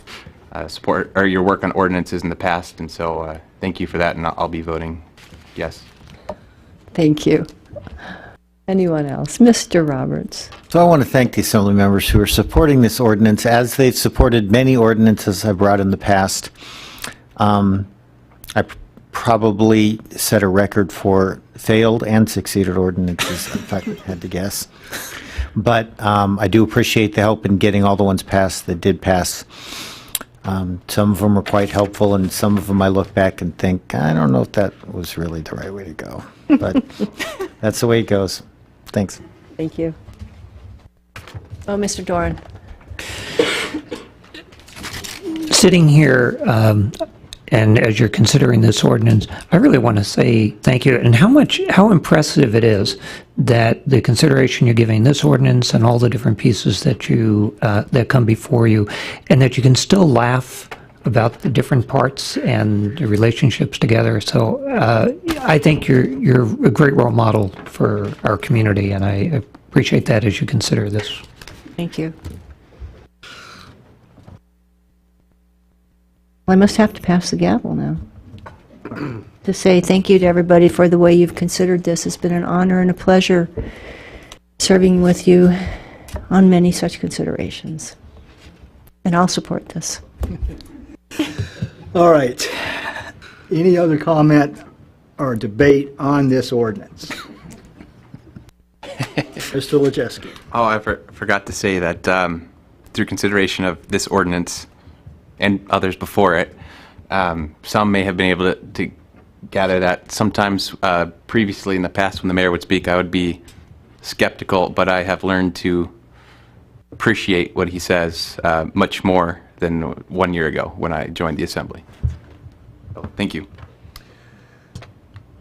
support or your work on ordinances in the past, and so thank you for that, and I'll be voting yes. Thank you. Anyone else? Mr. Roberts. So I want to thank the Assembly members who are supporting this ordinance, as they've supported many ordinances I brought in the past. I probably set a record for failed and succeeded ordinances, if I had to guess. But I do appreciate the help in getting all the ones passed that did pass. Some of them were quite helpful, and some of them I look back and think, I don't know if that was really the right way to go. But that's the way it goes. Thanks. Thank you. Oh, Mr. Doran. Sitting here, and as you're considering this ordinance, I really want to say thank you, and how impressive it is that the consideration you're giving this ordinance and all the different pieces that that come before you, and that you can still laugh about the different parts and the relationships together. So I think you're a great role model for our community, and I appreciate that as you consider this. Thank you. Well, I must have to pass the gavel now to say thank you to everybody for the way you've considered this. It's been an honor and a pleasure serving with you on many such considerations. And I'll support this. All right. Any other comment or debate on this ordinance? Mr. Lajewski. Oh, I forgot to say that through consideration of this ordinance and others before it, some may have been able to gather that sometimes previously in the past when the mayor would speak, I would be skeptical, but I have learned to appreciate what he says much more than 1 year ago when I joined the Assembly. So, thank you.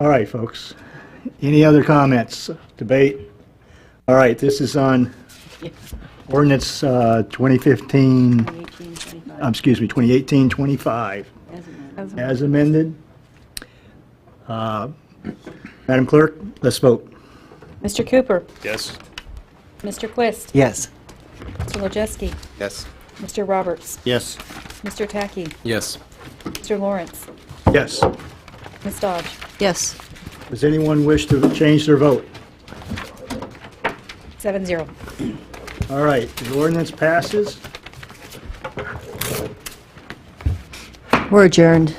All right, folks. Any other comments? Debate? All right, this is on ordinance 2018-25. As amended. Madam Clerk, let's vote. Mr. Cooper? Yes. Mr. Quist? Yes. Mr. Lajewski? Yes. Mr. Roberts? Yes. Mr. Tackey? Yes. Mr. Lawrence? Yes. Ms. Dodge? Yes. Does anyone wish to change their vote? 7-0. All right, the ordinance passes. We're adjourned.